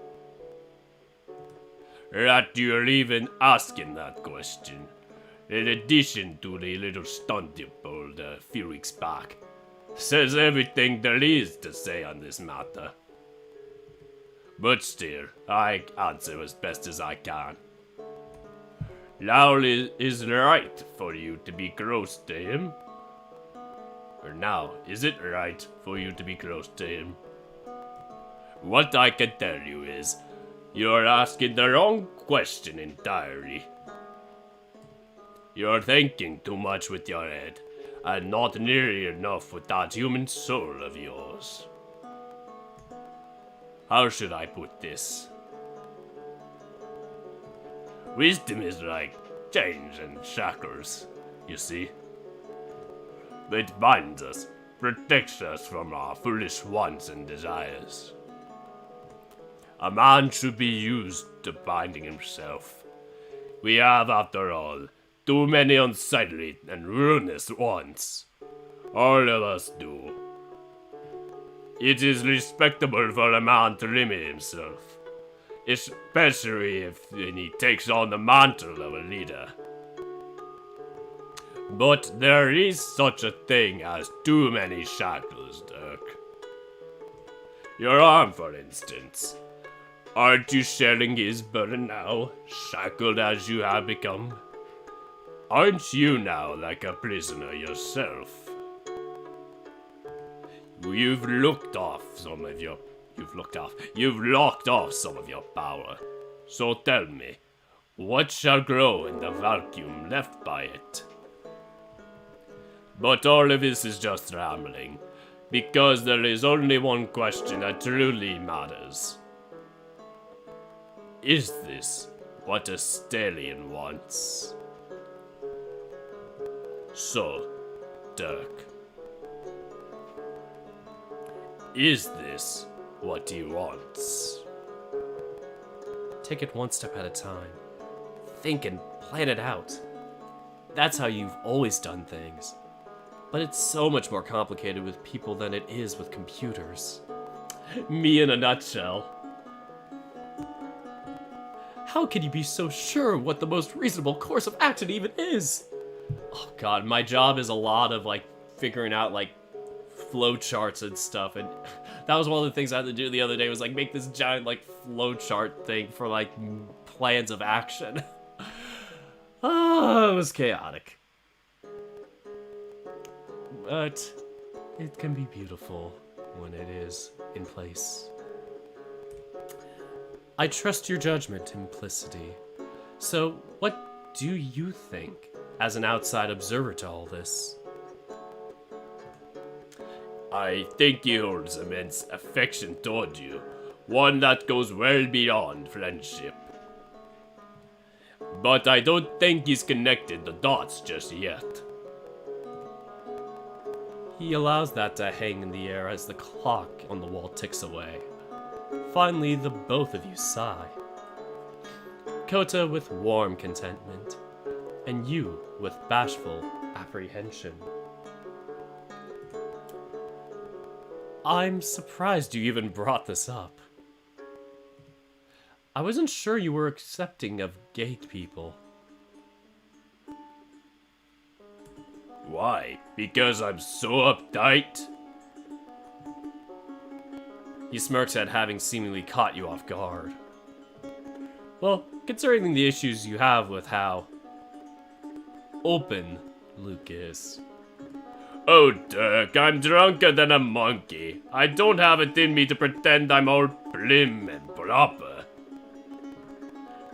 That you're even asking that question, in addition to the little stunt you pulled a few weeks back, says everything there is to say on this matter. But still, I answer as best as I can. Now is it right for you to be close to him? Or now, is it right for you to be close to him? What I can tell you is, you're asking the wrong question entirely. You're thinking too much with your head, and not nearly enough with that human soul of yours. How should I put this? Wisdom is like chains and shackles, you see. It binds us, protects us from our foolish wants and desires. A man should be used to binding himself. We have, after all, too many unsightly and ruinous wants. All of us do. It is respectable for a man to limit himself, especially when he takes on the mantle of a leader. But there is such a thing as too many shackles, Dirk. Your arm, for instance. Aren't you sharing his burden now, shackled as you have become? Aren't you now like a prisoner yourself? You've locked off some of your power. So tell me, what shall grow in the vacuum left by it? But all of this is just rambling, because there is only one question that truly matters. Is this what a stallion wants? So, Dirk, is this what he wants? Take it one step at a time. Think and plan it out. That's how you've always done things. But it's so much more complicated with people than it is with computers. Me in a nutshell. How can you be so sure what the most reasonable course of action even is? Oh god, my job is a lot of like figuring out like flowcharts and stuff, and that was one of the things I had to do the other day was like make this giant like flowchart thing for like plans of action. Oh, it was chaotic. But it can be beautiful when it is in place. I trust your judgment, Implicity. So, what do you think as an outside observer to all this? I think he holds immense affection toward you, one that goes well beyond friendship. But I don't think he's connected the dots just yet. He allows that to hang in the air as the clock on the wall ticks away. Finally, the both of you sigh. Kota with warm contentment, and you with bashful apprehension. I'm surprised you even brought this up. I wasn't sure you were accepting of gay people. Why? Because I'm so uptight? He smirks at having seemingly caught you off guard. Well, considering the issues you have with how open Luke is. Oh, Dirk, I'm drunker than a monkey. I don't have it in me to pretend I'm all prim and proper.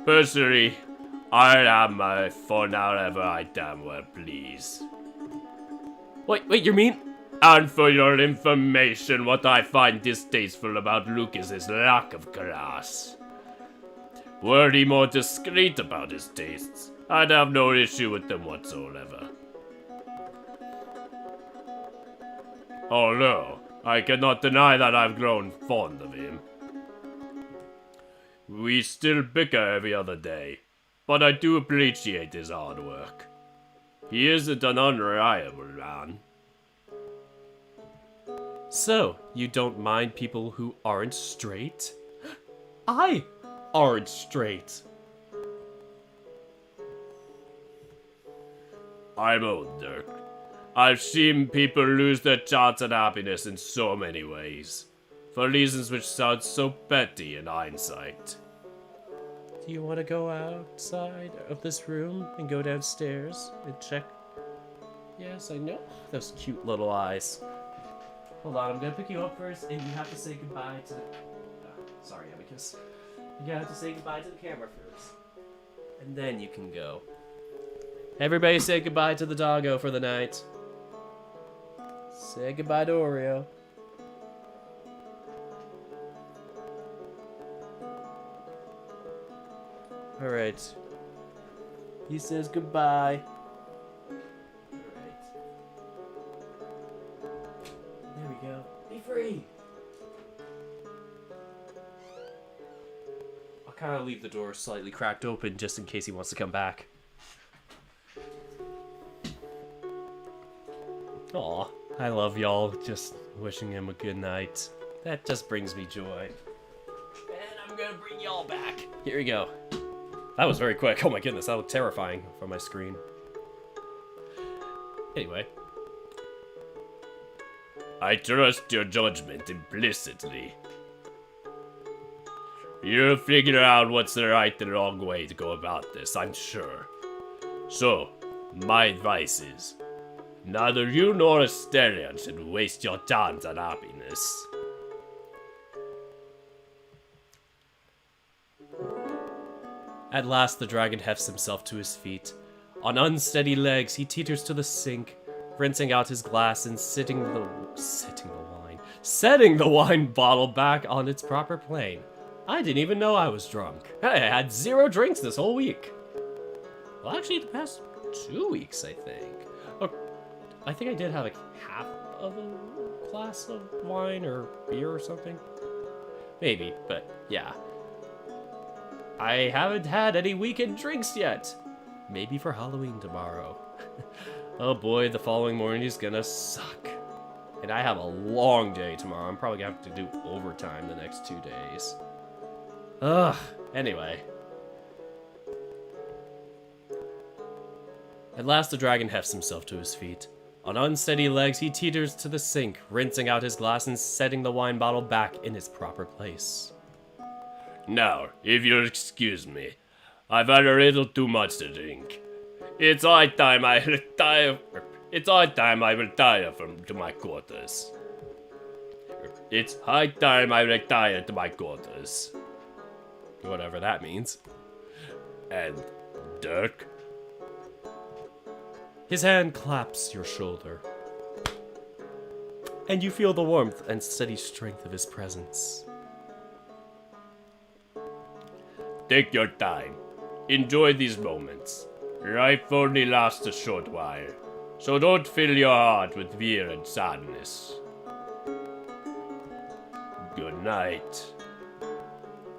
Personally, I'll have my fun however I damn well please. Wait, you mean? And for your information, what I find distasteful about Luke is his lack of class. Were he more discreet about his tastes, I'd have no issue with them whatsoever. Although, I cannot deny that I've grown fond of him. We still bicker every other day, but I do appreciate his hard work. He isn't an unreliable man. So, you don't mind people who aren't straight? I aren't straight. I'm old, Dirk. I've seen people lose their chance at happiness in so many ways, for reasons which sound so petty in hindsight. Do you want to go outside of this room and go downstairs and check? Yes, I know. Those cute little eyes. Hold on, I'm gonna pick you up first, and you have to say goodbye to the... sorry, Amicus. You have to say goodbye to the camera first. And then you can go. Everybody say goodbye to the doggo for the night. Say goodbye to Oreo. Alright. He says goodbye. Alright. There we go. Be free! I'll kind of leave the door slightly cracked open just in case he wants to come back. Aw, I love y'all. Just wishing him a good night. That just brings me joy. And I'm gonna bring y'all back. Here we go. That was very quick. Oh my goodness, that looked terrifying from my screen. Anyway. I trust your judgment implicitly. You'll figure out what's the right and wrong way to go about this, I'm sure. So, my advice is, neither you nor Asterion should waste your time on happiness. At last, the dragon hefts himself to his feet. On unsteady legs, he teeters to the sink, rinsing out his glass and setting the wine bottle back on its proper plane. I didn't even know I was drunk. I had 0 drinks this whole week. Well, actually, the past 2 weeks, I think. Oh, I think I did have like half of a glass of wine or beer or something. Maybe, but yeah. I haven't had any weekend drinks yet. Maybe for Halloween tomorrow. Oh boy, the following morning is gonna suck. And I have a long day tomorrow. I'm probably gonna have to do overtime the next 2 days. Ugh, anyway. At last the dragon hefts himself to his feet. On unsteady legs, he teeters to the sink, rinsing out his glass and setting the wine bottle back in its proper place. Now, if you'll excuse me, I've had a little too much to drink. It's high time I retire. To my quarters. It's high time I retire to my quarters. Whatever that means. And Dirk? His hand claps your shoulder. And you feel the warmth and steady strength of his presence. Take your time. Enjoy these moments. Life only lasts a short while, so don't fill your heart with fear and sadness. Good night.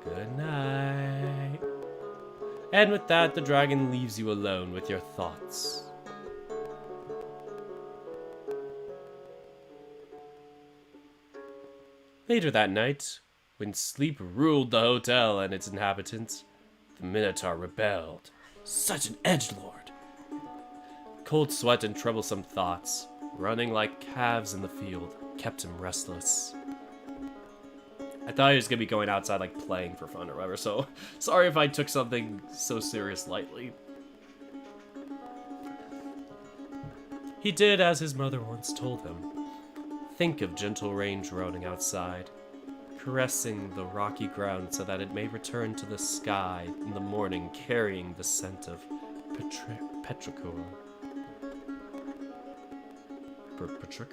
Good night. And with that, the dragon leaves you alone with your thoughts. Later that night, when sleep ruled the hotel and its inhabitants, the Minotaur rebelled. Such an edgelord! Cold sweat and troublesome thoughts, running like calves in the field, kept him restless. I thought he was gonna be going outside, like, playing for fun or whatever, so sorry if I took something so serious lightly. He did as his mother once told him. Think of gentle rain droning outside, caressing the rocky ground so that it may return to the sky in the morning carrying the scent of petrichor. Petrichor?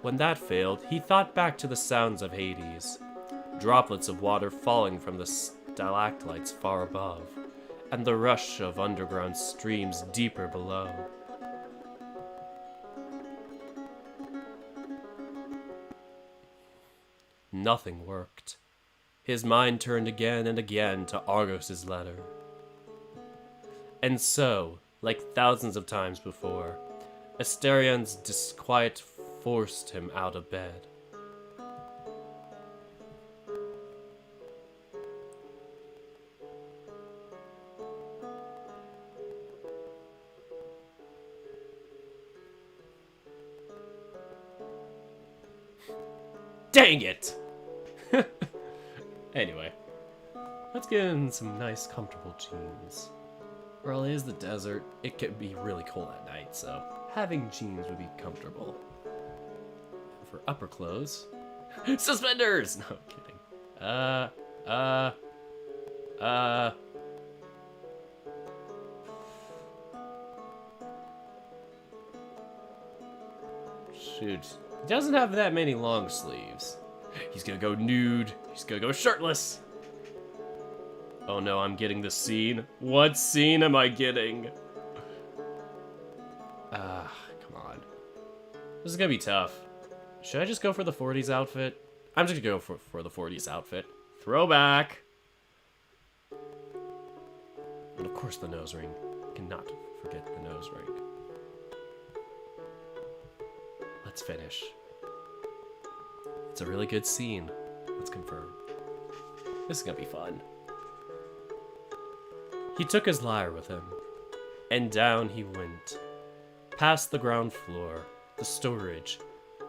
When that failed, he thought back to the sounds of Hades, droplets of water falling from the stalactites far above, and the rush of underground streams deeper below. Nothing worked. His mind turned again and again to Argos's letter. And so, like thousands of times before, Asterion's disquiet forced him out of bed. Dang it! Anyway, let's get in some nice, comfortable jeans. Well, it is the desert. It can be really cold at night, so having jeans would be comfortable. For upper clothes, suspenders! No, I'm kidding. Shoot. He doesn't have that many long sleeves. He's gonna go nude. He's gonna go shirtless. Oh no, I'm getting the scene. What scene am I getting? Come on. This is gonna be tough. Should I just go for the 40s outfit? I'm just gonna go for the 40s outfit. Throwback. And of course the nose ring. Cannot forget the nose ring. Let's finish. It's a really good scene. Let's confirm. This is gonna be fun. He took his lyre with him, and down he went. Past the ground floor, the storage,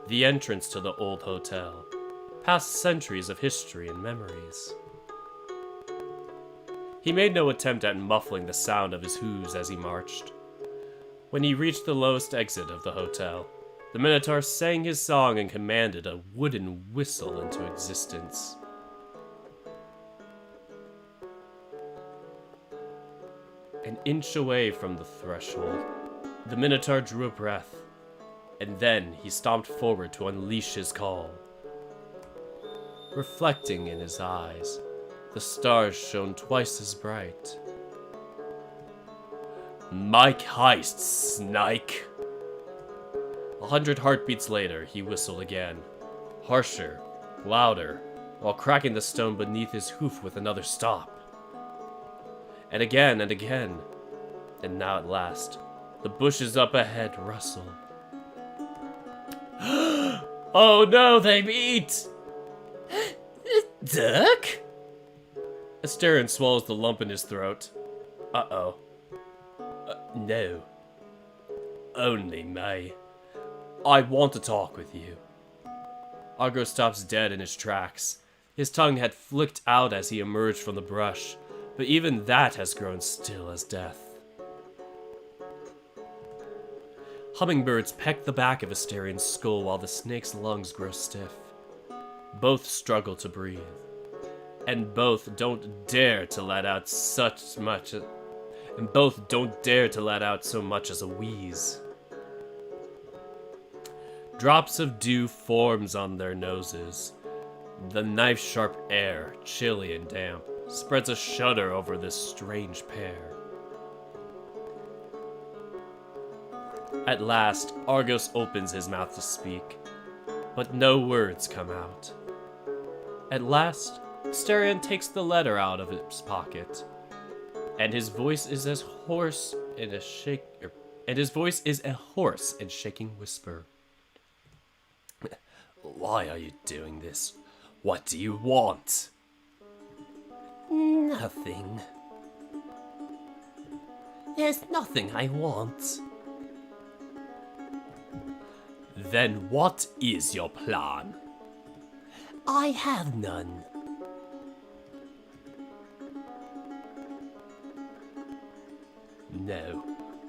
the entrance to the old hotel, past centuries of history and memories. He made no attempt at muffling the sound of his hooves as he marched. When he reached the lowest exit of the hotel, the Minotaur sang his song and commanded a wooden whistle into existence. An inch away from the threshold, the Minotaur drew a breath, and then he stomped forward to unleash his call. Reflecting in his eyes, the stars shone twice as bright. "Make haste, snake!" 100 heartbeats later, he whistled again, harsher, louder, while cracking the stone beneath his hoof with another stomp. And again, and now at last, the bushes up ahead rustle. Oh no, they meet! Duck? Asterion swallows the lump in his throat. Uh-oh. No. Only me. I want to talk with you. Argo stops dead in his tracks. His tongue had flicked out as he emerged from the brush, but even that has grown still as death. Hummingbirds peck the back of Asterion's skull while the snake's lungs grow stiff. Both struggle to breathe, and both don't dare to let out so much as a wheeze. Drops of dew forms on their noses. The knife-sharp air, chilly and damp, spreads a shudder over this strange pair. At last, Argos opens his mouth to speak, but no words come out. At last, Asterion takes the letter out of his pocket, and his voice is a hoarse and shaking whisper. Why are you doing this? What do you want? Nothing. There's nothing I want. Then what is your plan? I have none. No,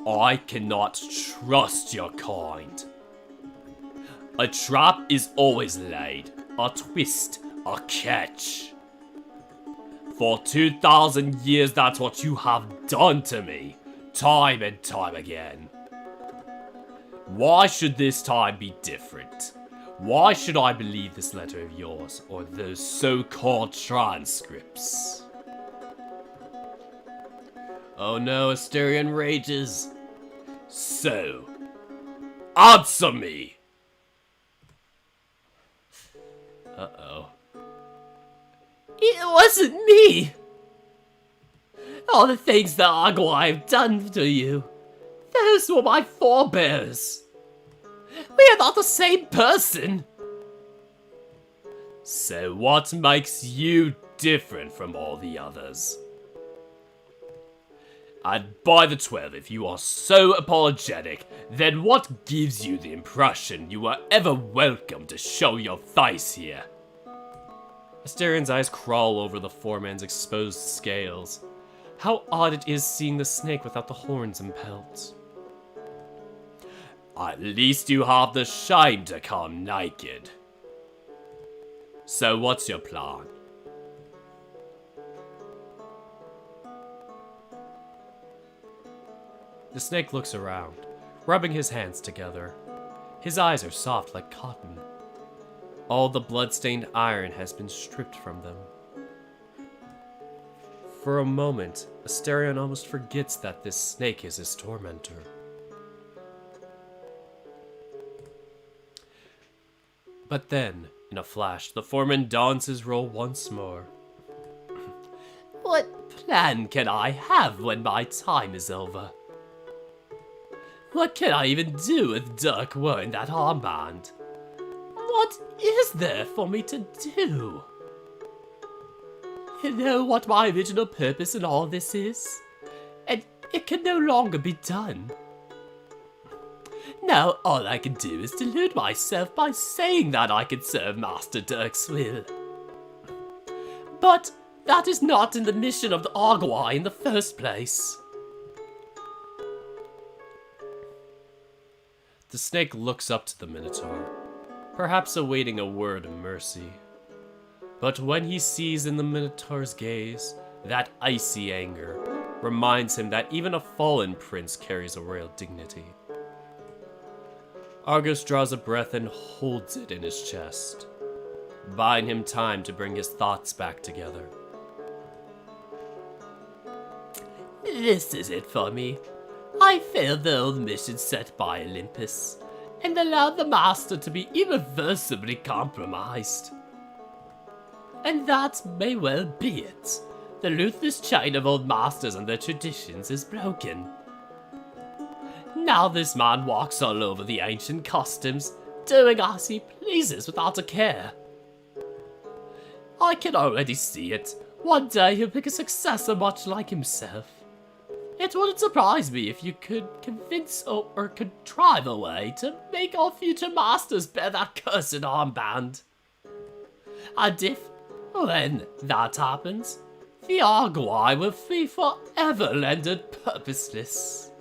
I cannot trust your kind. A trap is always laid, a twist, a catch. For 2,000 years, that's what you have done to me, time and time again. Why should this time be different? Why should I believe this letter of yours, or those so-called transcripts? Oh no, Asterion rages. So, answer me! Uh-oh. It wasn't me! All the things that Argo have done to you, those were my forebears. We are not the same person. So what makes you different from all the others? And by the 12, if you are so apologetic, then what gives you the impression you are ever welcome to show your face here? Asterion's eyes crawl over the foreman's exposed scales. How odd it is seeing the snake without the horns and pelts. At least you have the shame to come naked. So what's your plan? The snake looks around, rubbing his hands together. His eyes are soft like cotton. All the blood-stained iron has been stripped from them. For a moment, Asterion almost forgets that this snake is his tormentor. But then, in a flash, the foreman dons his role once more. What plan can I have when my time is over? What can I even do with Dirk wearing that armband? What is there for me to do? You know what my original purpose in all this is? And it can no longer be done. Now all I can do is delude myself by saying that I can serve Master Dirk's will. But that is not in the mission of the Arguai in the first place. The snake looks up to the Minotaur, perhaps awaiting a word of mercy. But when he sees in the Minotaur's gaze that icy anger, reminds him that even a fallen prince carries a royal dignity. Argus draws a breath and holds it in his chest, buying him time to bring his thoughts back together. This is it for me. I failed the old mission set by Olympus, and allowed the Master to be irreversibly compromised. And that may well be it. The ruthless chain of old masters and their traditions is broken. Now this man walks all over the ancient customs, doing as he pleases without a care. I can already see it. One day he'll pick a successor much like himself. It wouldn't surprise me if you could convince or contrive a way to make our future masters bear that cursed armband. And if, when that happens, the Arguai will be forever rendered purposeless.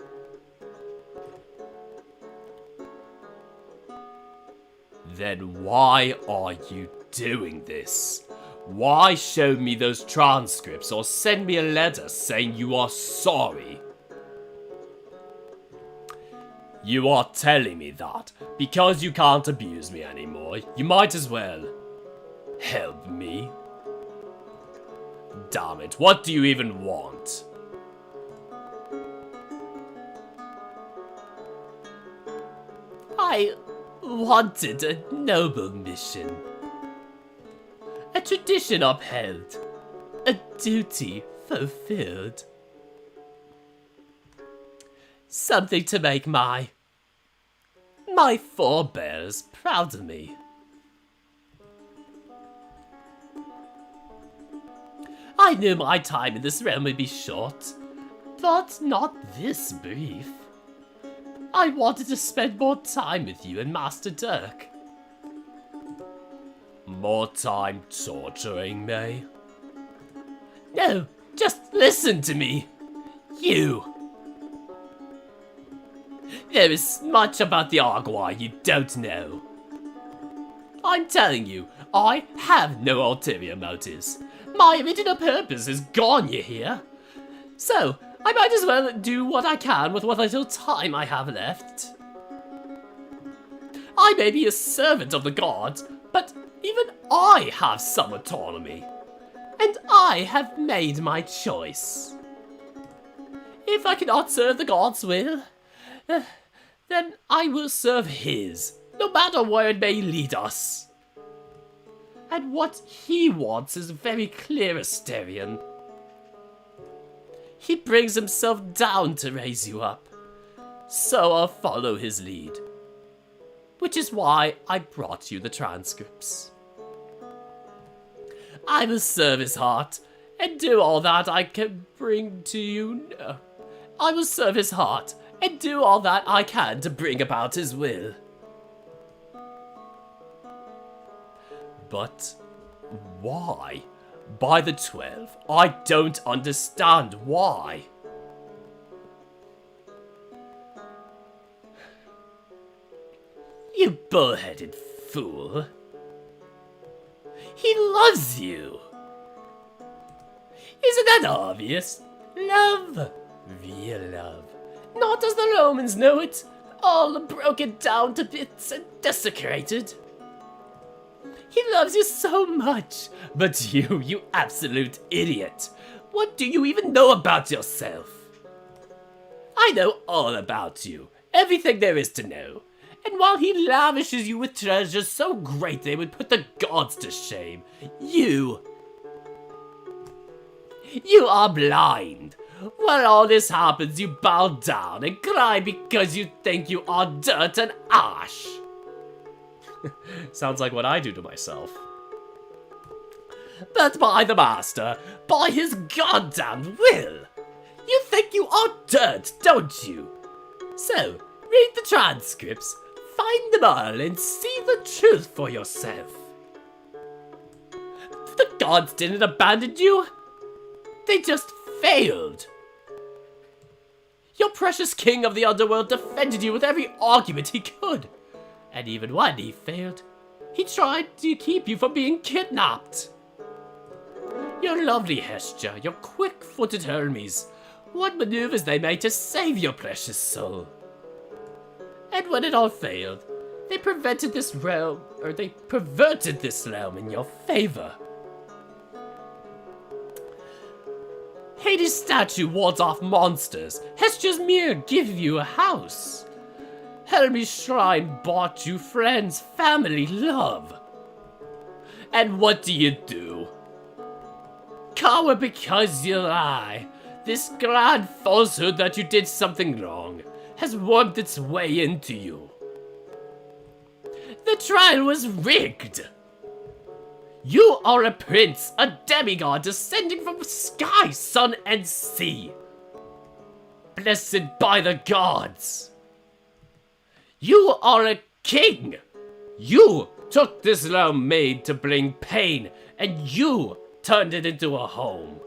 Then why are you doing this? Why show me those transcripts or send me a letter saying you are sorry? You are telling me that because you can't abuse me anymore, you might as well help me? Damn it, what do you even want? I wanted a noble mission. A tradition upheld. A duty fulfilled. Something to make my forebears proud of me. I knew my time in this realm would be short, but not this brief. I wanted to spend more time with you and Master Dirk. More time torturing me? No, just listen to me. You. There is much about the Arguai you don't know. I'm telling you, I have no ulterior motives. My original purpose is gone, you hear? So, I might as well do what I can with what little time I have left. I may be a servant of the gods, but even I have some autonomy. And I have made my choice. If I cannot serve the gods' will, then I will serve his, no matter where it may lead us. And what he wants is very clear, Asterion. He brings himself down to raise you up, so I'll follow his lead. Which is why I brought you the transcripts. I will serve his heart, and do all that I can bring to you. No, I will serve his heart, and do all that I can to bring about his will. But why? By the 12, I don't understand why. You bullheaded fool. He loves you. Isn't that obvious? Love. Real love. Not as the Romans know it, all broken down to bits and desecrated. He loves you so much, but you absolute idiot. What do you even know about yourself? I know all about you, everything there is to know. And while he lavishes you with treasures so great they would put the gods to shame, you are blind. When all this happens, you bow down and cry because you think you are dirt and ash. Sounds like what I do to myself. But by the Master, by his goddamn will, you think you are dirt, don't you? So, read the transcripts, find them all and see the truth for yourself. The gods didn't abandon you. They just failed. Your precious king of the underworld defended you with every argument he could. And even when he failed, he tried to keep you from being kidnapped. Your lovely Hestia, your quick-footed Hermes, what maneuvers they made to save your precious soul. And when it all failed, they perverted this realm in your favor. Hades' statue wards off monsters. Hestia's mirror gives you a house. Hermes' shrine bought you friends, family, love. And what do? Cower because you lie. This grand falsehood that you did something wrong has wormed its way into you. The trial was rigged. You are a prince, a demigod descending from sky, sun, and sea. Blessed by the gods. You are a king. You took this realm made to bring pain, and you turned it into a home.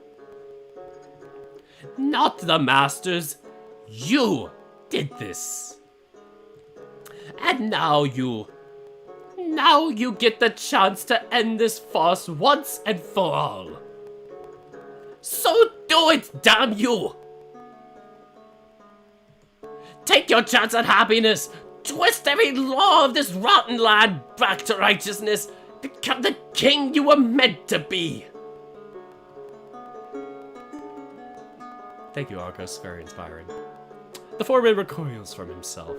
Not the masters. You did this. And now you get the chance to end this farce once and for all. So do it, damn you! Take your chance at happiness. Twist every law of this rotten land back to righteousness. Become the king you were meant to be. Thank you, Argos. Very inspiring. The foreman recoils from himself.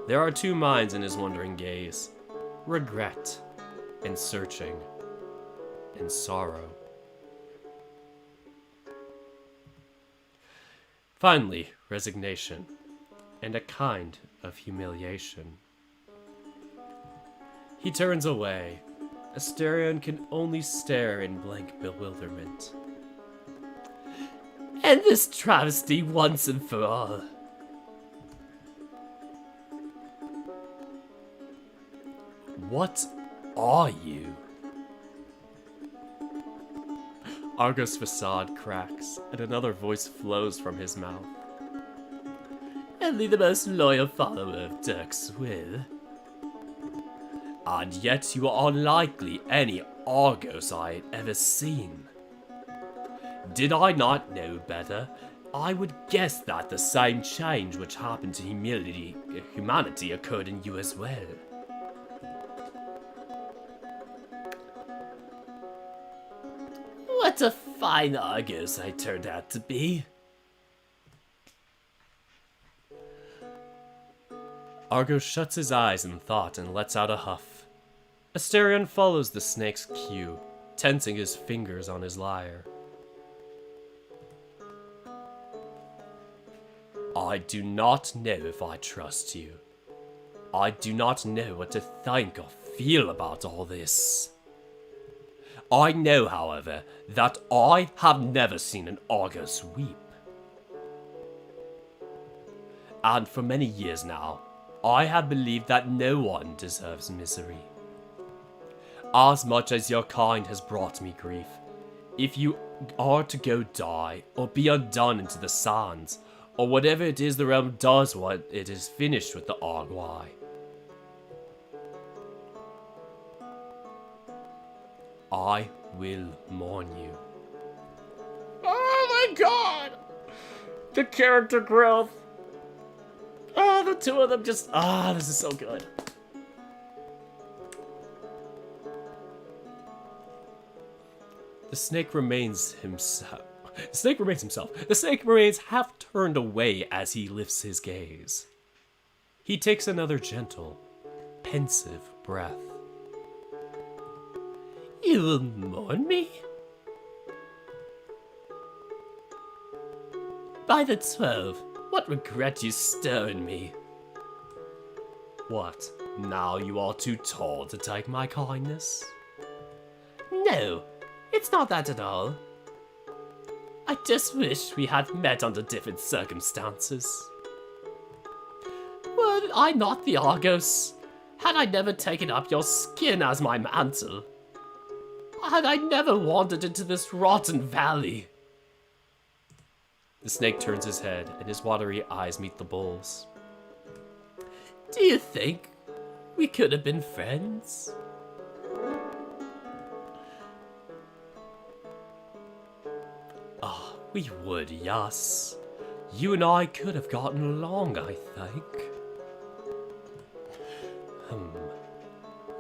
There are two minds in his wondering gaze. Regret, and searching, and sorrow. Finally, resignation, and a kind of humiliation. He turns away. Asterion can only stare in blank bewilderment. End this travesty once and for all. What are you? Argos' facade cracks, and another voice flows from his mouth. Only the most loyal follower of Dirk's will. And yet you are unlikely any Argos I had ever seen. Did I not know better? I would guess that the same change which happened to humanity occurred in you as well. What a fine Argos I turned out to be. Argos shuts his eyes in thought and lets out a huff. Asterion follows the snake's cue, tensing his fingers on his lyre. I do not know if I trust you. I do not know what to think or feel about all this. I know, however, that I have never seen an Argos weep. And for many years now, I have believed that no one deserves misery. As much as your kind has brought me grief, if you are to go die, or be undone into the sands, or whatever it is the realm does when it is finished with the Argui, I will mourn you. Oh my god! The character growth. Oh, the two of them just... this is so good. The snake remains himself. The snake remains half turned away as he lifts his gaze. He takes another gentle, pensive breath. You will mourn me? By the 12, what regret you stir in me? What, now you are too tall to take my kindness? No, it's not that at all. I just wish we had met under different circumstances. Were I not the Argos? Had I never taken up your skin as my mantle? Had I never wandered into this rotten valley? The snake turns his head, and his watery eyes meet the bull's. Do you think we could have been friends? We would, yes. You and I could have gotten along, I think.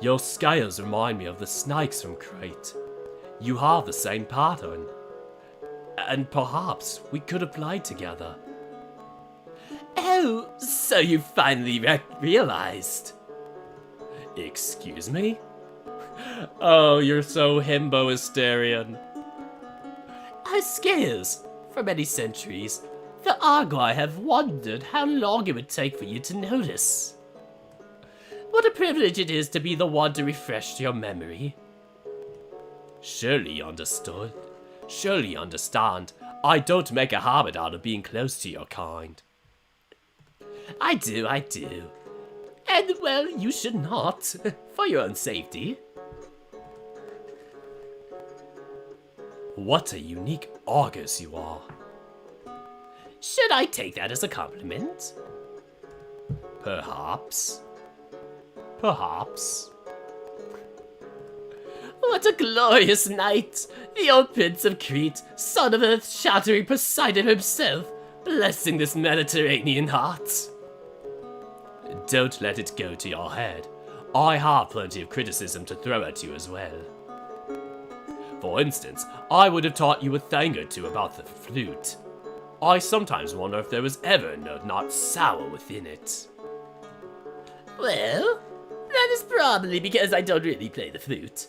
Your scales remind me of the snakes from Crete. You have the same pattern. And perhaps we could have played together. Oh, so you finally realized. Excuse me? Oh, you're so himbo-hysterian. Our scales, for many centuries, the Argoi have wondered how long it would take for you to notice. What a privilege it is to be the one to refresh your memory. Surely understood. Surely understand. I don't make a habit out of being close to your kind. I do. And, well, you should not, for your own safety. What a unique Argus you are. Should I take that as a compliment? Perhaps. Perhaps. What a glorious night! The old Prince of Crete, son of earth-shattering Poseidon himself, blessing this Mediterranean heart. Don't let it go to your head. I have plenty of criticism to throw at you as well. For instance, I would have taught you a thing or two about the flute. I sometimes wonder if there was ever a note not sour within it. Well, that is probably because I don't really play the flute.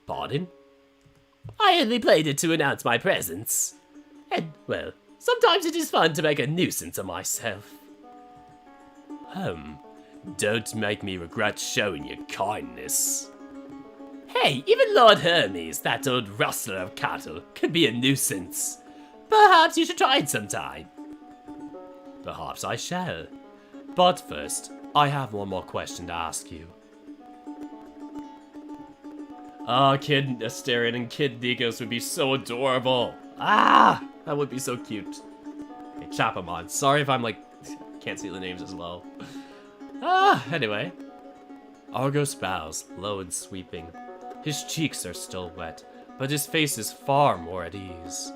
Pardon? I only played it to announce my presence. And, well, sometimes it is fun to make a nuisance of myself. Don't make me regret showing you kindness. Hey, even Lord Hermes, that old rustler of cattle, can be a nuisance. Perhaps you should try it sometime. Perhaps I shall. But first, I have one more question to ask you. Kid Asterion and Kid Nikos would be so adorable. That would be so cute. Hey, Chapamon, sorry if I'm can't see the names as well. Anyway. Argos bows, low and sweeping. His cheeks are still wet, but his face is far more at ease.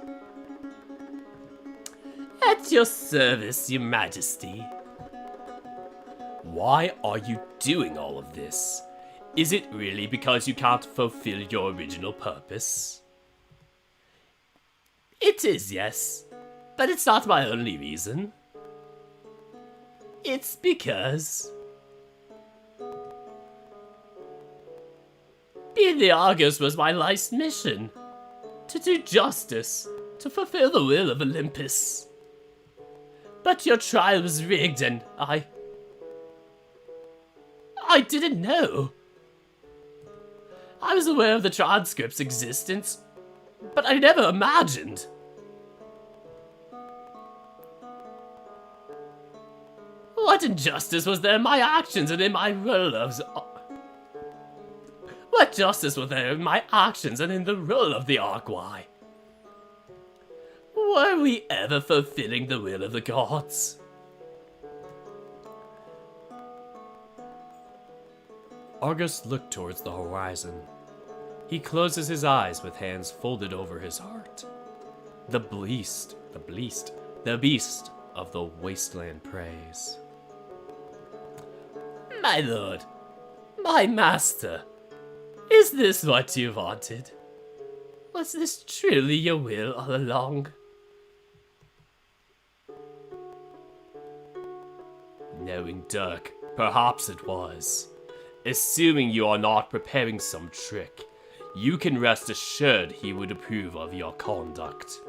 At your service, your majesty. Why are you doing all of this? Is it really because you can't fulfill your original purpose? It is, yes. But it's not my only reason. It's because being the Argos was my life's mission. To do justice, to fulfill the will of Olympus. But your trial was rigged and I didn't know. I was aware of the transcript's existence, but I never imagined. What injustice was there in my actions and in my role of... What justice was there in my actions and in the role of the Argoi? Were we ever fulfilling the will of the gods? Argus looked towards the horizon. He closes his eyes with hands folded over his heart. The beast of the wasteland prays. My lord, my master, is this what you wanted? Was this truly your will all along? Knowing Dirk, perhaps it was. Assuming you are not preparing some trick, you can rest assured he would approve of your conduct.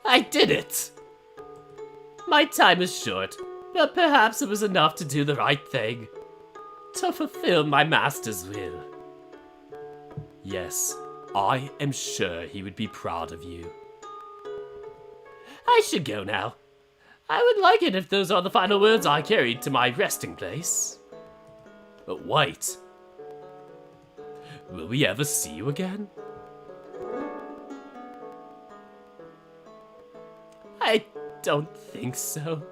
I did it! My time is short, but perhaps it was enough to do the right thing. To fulfill my master's will. Yes, I am sure he would be proud of you. I should go now. I would like it if those are the final words I carried to my resting place. But wait. Will we ever see you again? I don't think so.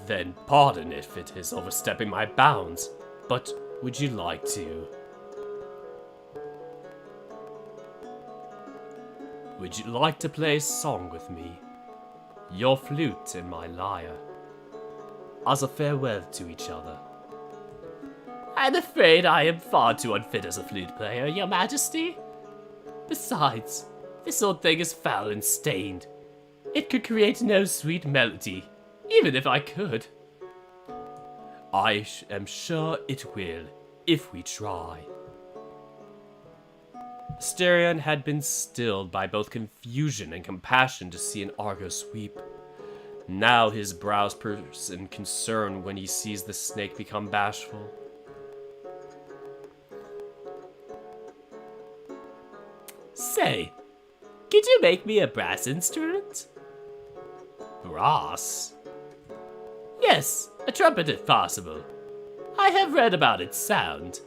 Then pardon if it is overstepping my bounds, but would you like to? Would you like to play a song with me? Your flute and my lyre. As a farewell to each other. I'm afraid I am far too unfit as a flute player, Your Majesty. Besides, this old thing is foul and stained. It could create no sweet melody, even if I could. I am sure it will, if we try. Asterion had been stilled by both confusion and compassion to see an Argos weep. Now his brows purse in concern when he sees the snake become bashful. Say, could you make me a brass instrument? Brass? Yes, a trumpet if possible. I have read about its sound.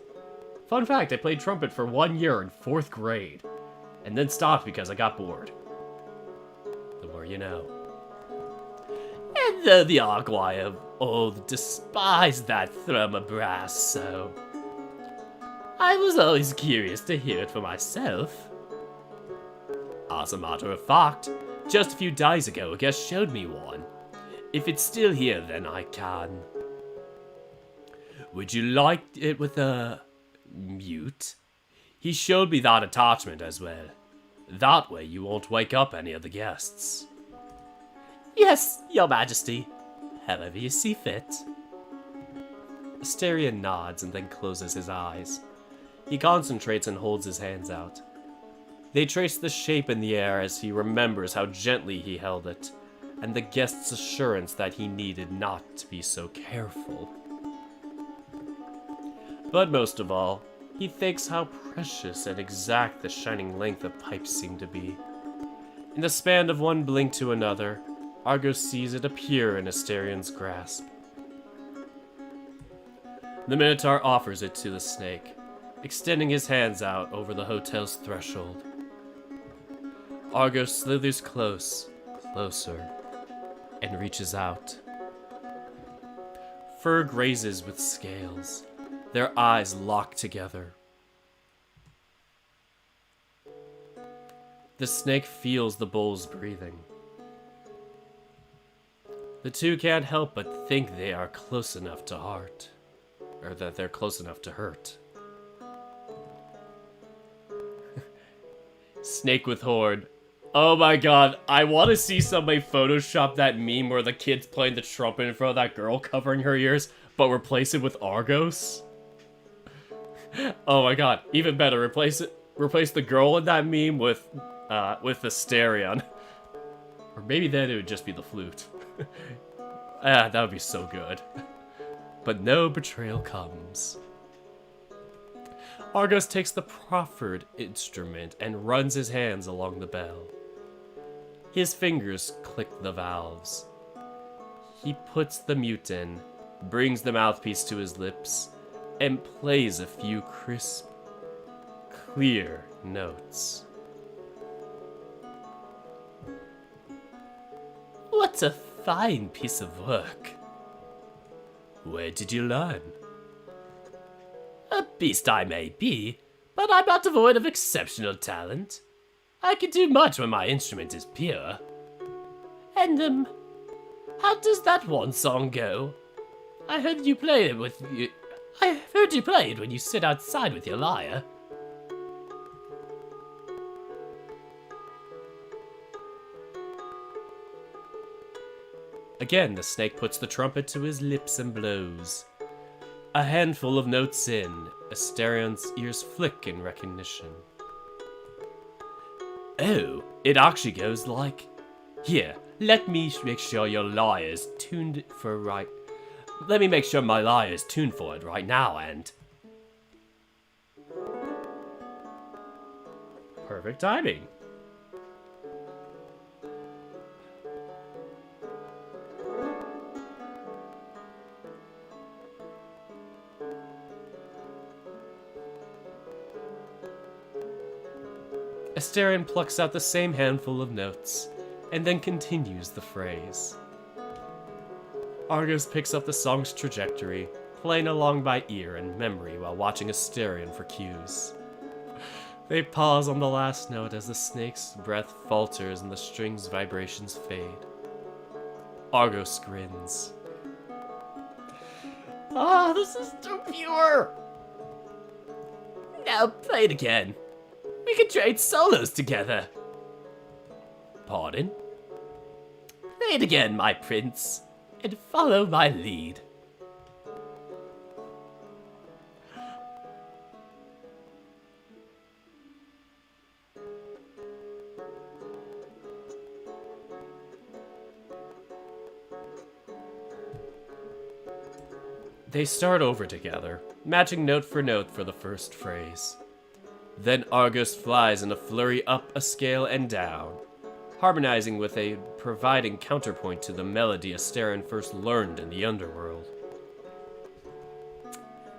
Fun fact, I played trumpet for 1 year in 4th grade, and then stopped because I got bored. The more you know. And though the Argui of old despised that thrum of brass so, I was always curious to hear it for myself. As a matter of fact, just a few days ago a guest showed me one. If it's still here, then I can. Would you like it with a mute? He showed me that attachment as well. That way you won't wake up any of the guests. Yes, Your Majesty. However you see fit. Asterion nods and then closes his eyes. He concentrates and holds his hands out. They trace the shape in the air as he remembers how gently he held it, and the guest's assurance that he needed not to be so careful. But most of all, he thinks how precious and exact the shining length of pipes seemed to be. In the span of one blink to another, Argos sees it appear in Asterion's grasp. The Minotaur offers it to the snake, extending his hands out over the hotel's threshold. Argos slithers closer, and reaches out. Fur grazes with scales, their eyes lock together. The snake feels the bull's breathing. The two can't help but think they are close enough to heart, or that they're close enough to hurt. Snake with horde. Oh my god, I want to see somebody Photoshop that meme where the kid's playing the trumpet in front of that girl covering her ears, but replace it with Argos. Oh my god, even better, replace the girl in that meme with Asterion. Or maybe then it would just be the flute. That would be so good. But no betrayal comes. Argos takes the proffered instrument and runs his hands along the bell. His fingers click the valves. He puts the mute in, brings the mouthpiece to his lips, and plays a few crisp, clear notes. What a fine piece of work. Where did you learn? A beast I may be, but I'm not devoid of exceptional talent. I can do much when my instrument is pure. And, how does that one song go? I heard you play it when you sit outside with your lyre. Again, the snake puts the trumpet to his lips and blows. A handful of notes in, Asterion's ears flick in recognition. Oh, it actually goes like... Here, let me make sure your lyre is tuned for right... let me make sure my lyre is tuned for it right now, and... Perfect timing. Asterion plucks out the same handful of notes, and then continues the phrase. Argus picks up the song's trajectory, playing along by ear and memory while watching Asterion for cues. They pause on the last note as the snake's breath falters and the string's vibrations fade. Argus grins. Ah, this is too pure! Now play it again. We can trade solos together. Pardon? Play it again, my prince, and follow my lead. They start over together, matching note for the first phrase. Then Argus flies in a flurry up a scale and down, harmonizing with a providing counterpoint to the melody Asterion first learned in the underworld.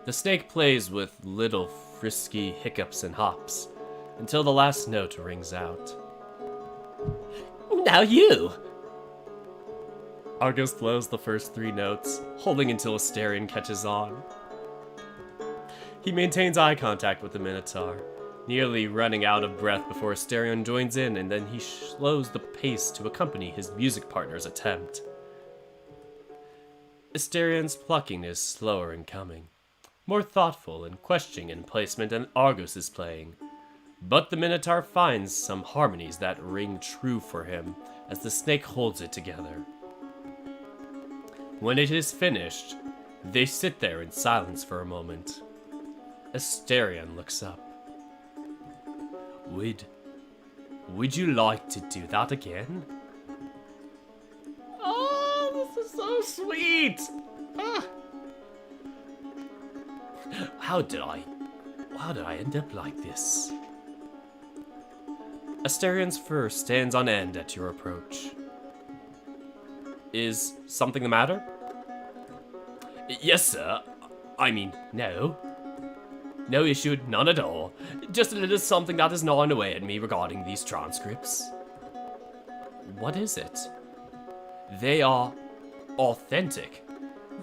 The snake plays with little frisky hiccups and hops, until the last note rings out. Now you! Argus blows the first 3 notes, holding until Asterion catches on. He maintains eye contact with the Minotaur, nearly running out of breath before Asterion joins in, and then he slows the pace to accompany his music partner's attempt. Asterion's plucking is slower in coming, more thoughtful and questioning in placement than Argus is playing, but the Minotaur finds some harmonies that ring true for him as the snake holds it together. When it is finished, they sit there in silence for a moment. Asterion looks up. Would you like to do that again? Oh, this is so sweet! Ah. How did I end up like this? Asterion's fur stands on end at your approach. Is something the matter? Yes, sir. I mean, no. No issue, none at all. Just a little something that is gnawing away at me regarding these transcripts. What is it? They are authentic.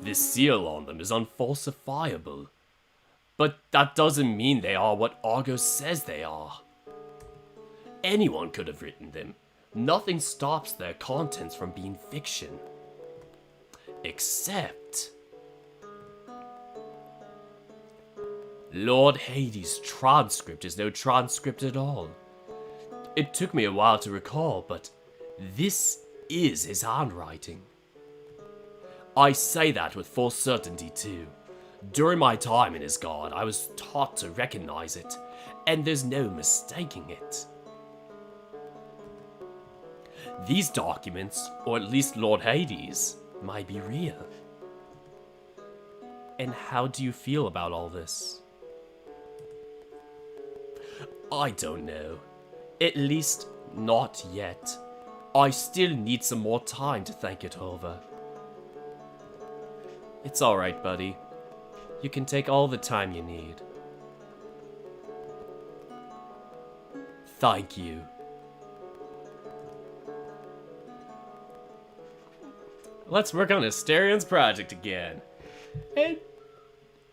The seal on them is unfalsifiable. But that doesn't mean they are what Argus says they are. Anyone could have written them. Nothing stops their contents from being fiction. Except... Lord Hades' transcript is no transcript at all. It took me a while to recall, but this is his handwriting. I say that with full certainty too. During my time in his guard, I was taught to recognize it, and there's no mistaking it. These documents, or at least Lord Hades, might be real. And how do you feel about all this? I don't know. At least, not yet. I still need some more time to think it over. It's alright, buddy. You can take all the time you need. Thank you. Let's work on Asterion's project again. And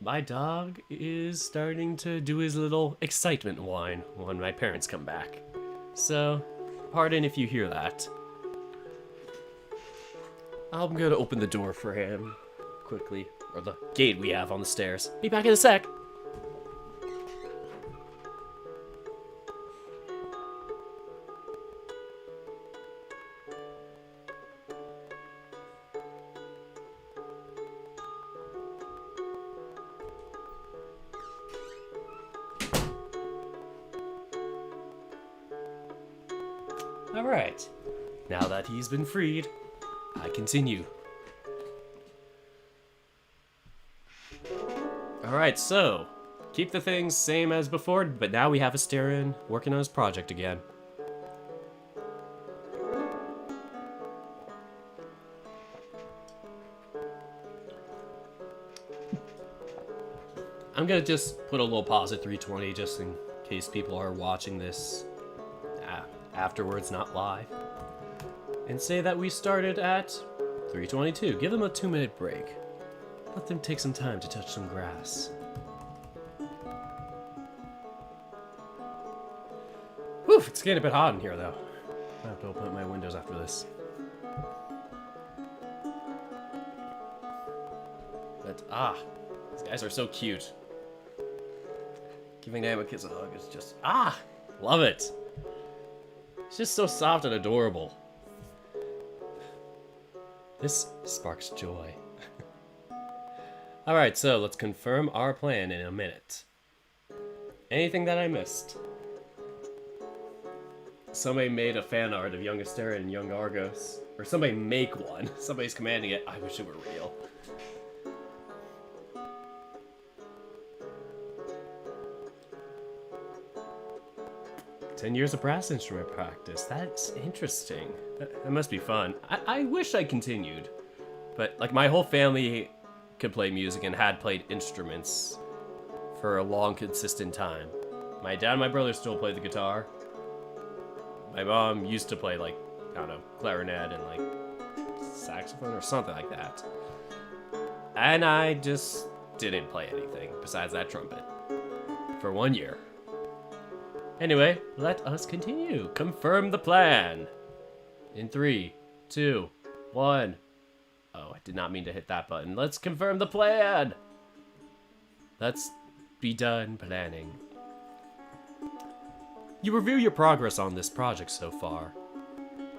my dog is starting to do his little excitement whine when my parents come back. So, pardon if you hear that. I'm gonna open the door for him quickly, or the gate we have on the stairs. Be back in a sec. Alright, now that he's been freed, I continue. Alright, so, keep the things same as before, but now we have Asterion working on his project again. I'm gonna just put a little pause at 3:20 just in case people are watching this afterwards, not live. And say that we started at 3:22. Give them a 2-minute break. Let them take some time to touch some grass. Whew, it's getting a bit hot in here though. I have to open up my windows after this. But these guys are so cute. Giving them a kiss and hug is just love it. It's just so soft and adorable. This sparks joy. Alright, so let's confirm our plan in a minute. Anything that I missed? Somebody made a fan art of young Asterion and young Argos. Or somebody make one. Somebody's commanding it. I wish it were real. "10 years of brass instrument practice. That's interesting. That must be fun. I wish I continued. But, like, my whole family could play music and had played instruments for a long, consistent time. My dad and my brother still play the guitar. My mom used to play, like, I don't know, clarinet and, like, saxophone or something like that. And I just didn't play anything besides that trumpet for 1 year. Anyway, let us continue. Confirm the plan. In 3, 2, 1. Oh, I did not mean to hit that button. Let's confirm the plan. Let's be done planning. You review your progress on this project so far.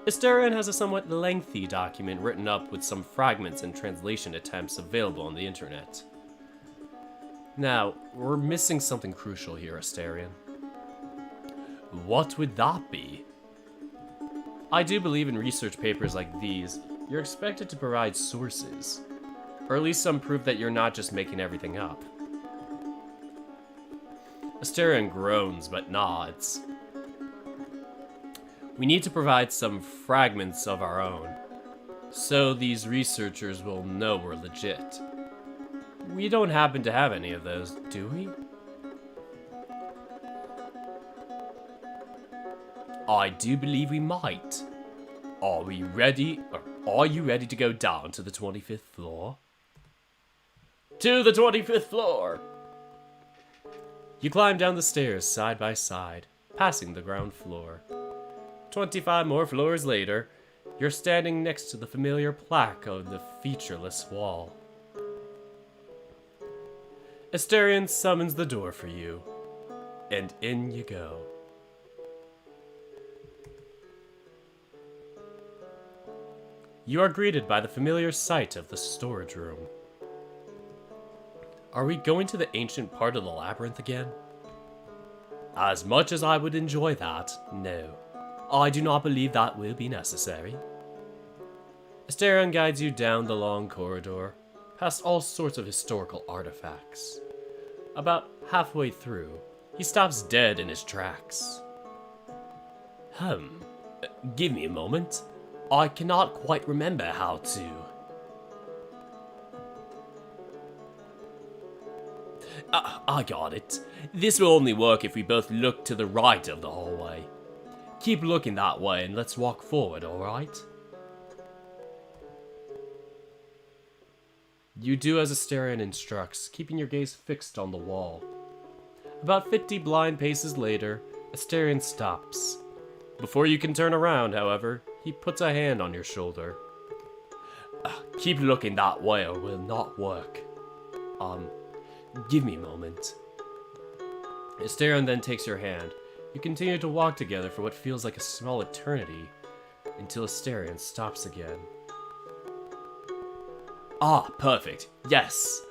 Asterion has a somewhat lengthy document written up with some fragments and translation attempts available on the internet. Now, we're missing something crucial here, Asterion. What would that be? I do believe in research papers like these, you're expected to provide sources, or at least some proof that you're not just making everything up. Asterion groans but nods. We need to provide some fragments of our own, so these researchers will know we're legit. We don't happen to have any of those, do we? I do believe we might. Are we ready, or are you ready to go down to the 25th floor? To the 25th floor! You climb down the stairs side by side, passing the ground floor. 25 more floors later, you're standing next to the familiar plaque on the featureless wall. Asterion summons the door for you, and in you go. You are greeted by the familiar sight of the storage room. Are we going to the ancient part of the labyrinth again? As much as I would enjoy that, no. I do not believe that will be necessary. Asterion guides you down the long corridor, past all sorts of historical artifacts. About halfway through, he stops dead in his tracks. Give me a moment. I cannot quite remember how to. I got it. This will only work if we both look to the right of the hallway. Keep looking that way and let's walk forward, alright? You do as Asterion instructs, keeping your gaze fixed on the wall. About 50 blind paces later, Asterion stops. Before you can turn around, however, he puts a hand on your shoulder. Keep looking that way or will not work. Give me a moment. Asterion then takes your hand. You continue to walk together for what feels like a small eternity, until Asterion stops again. Perfect. Yes.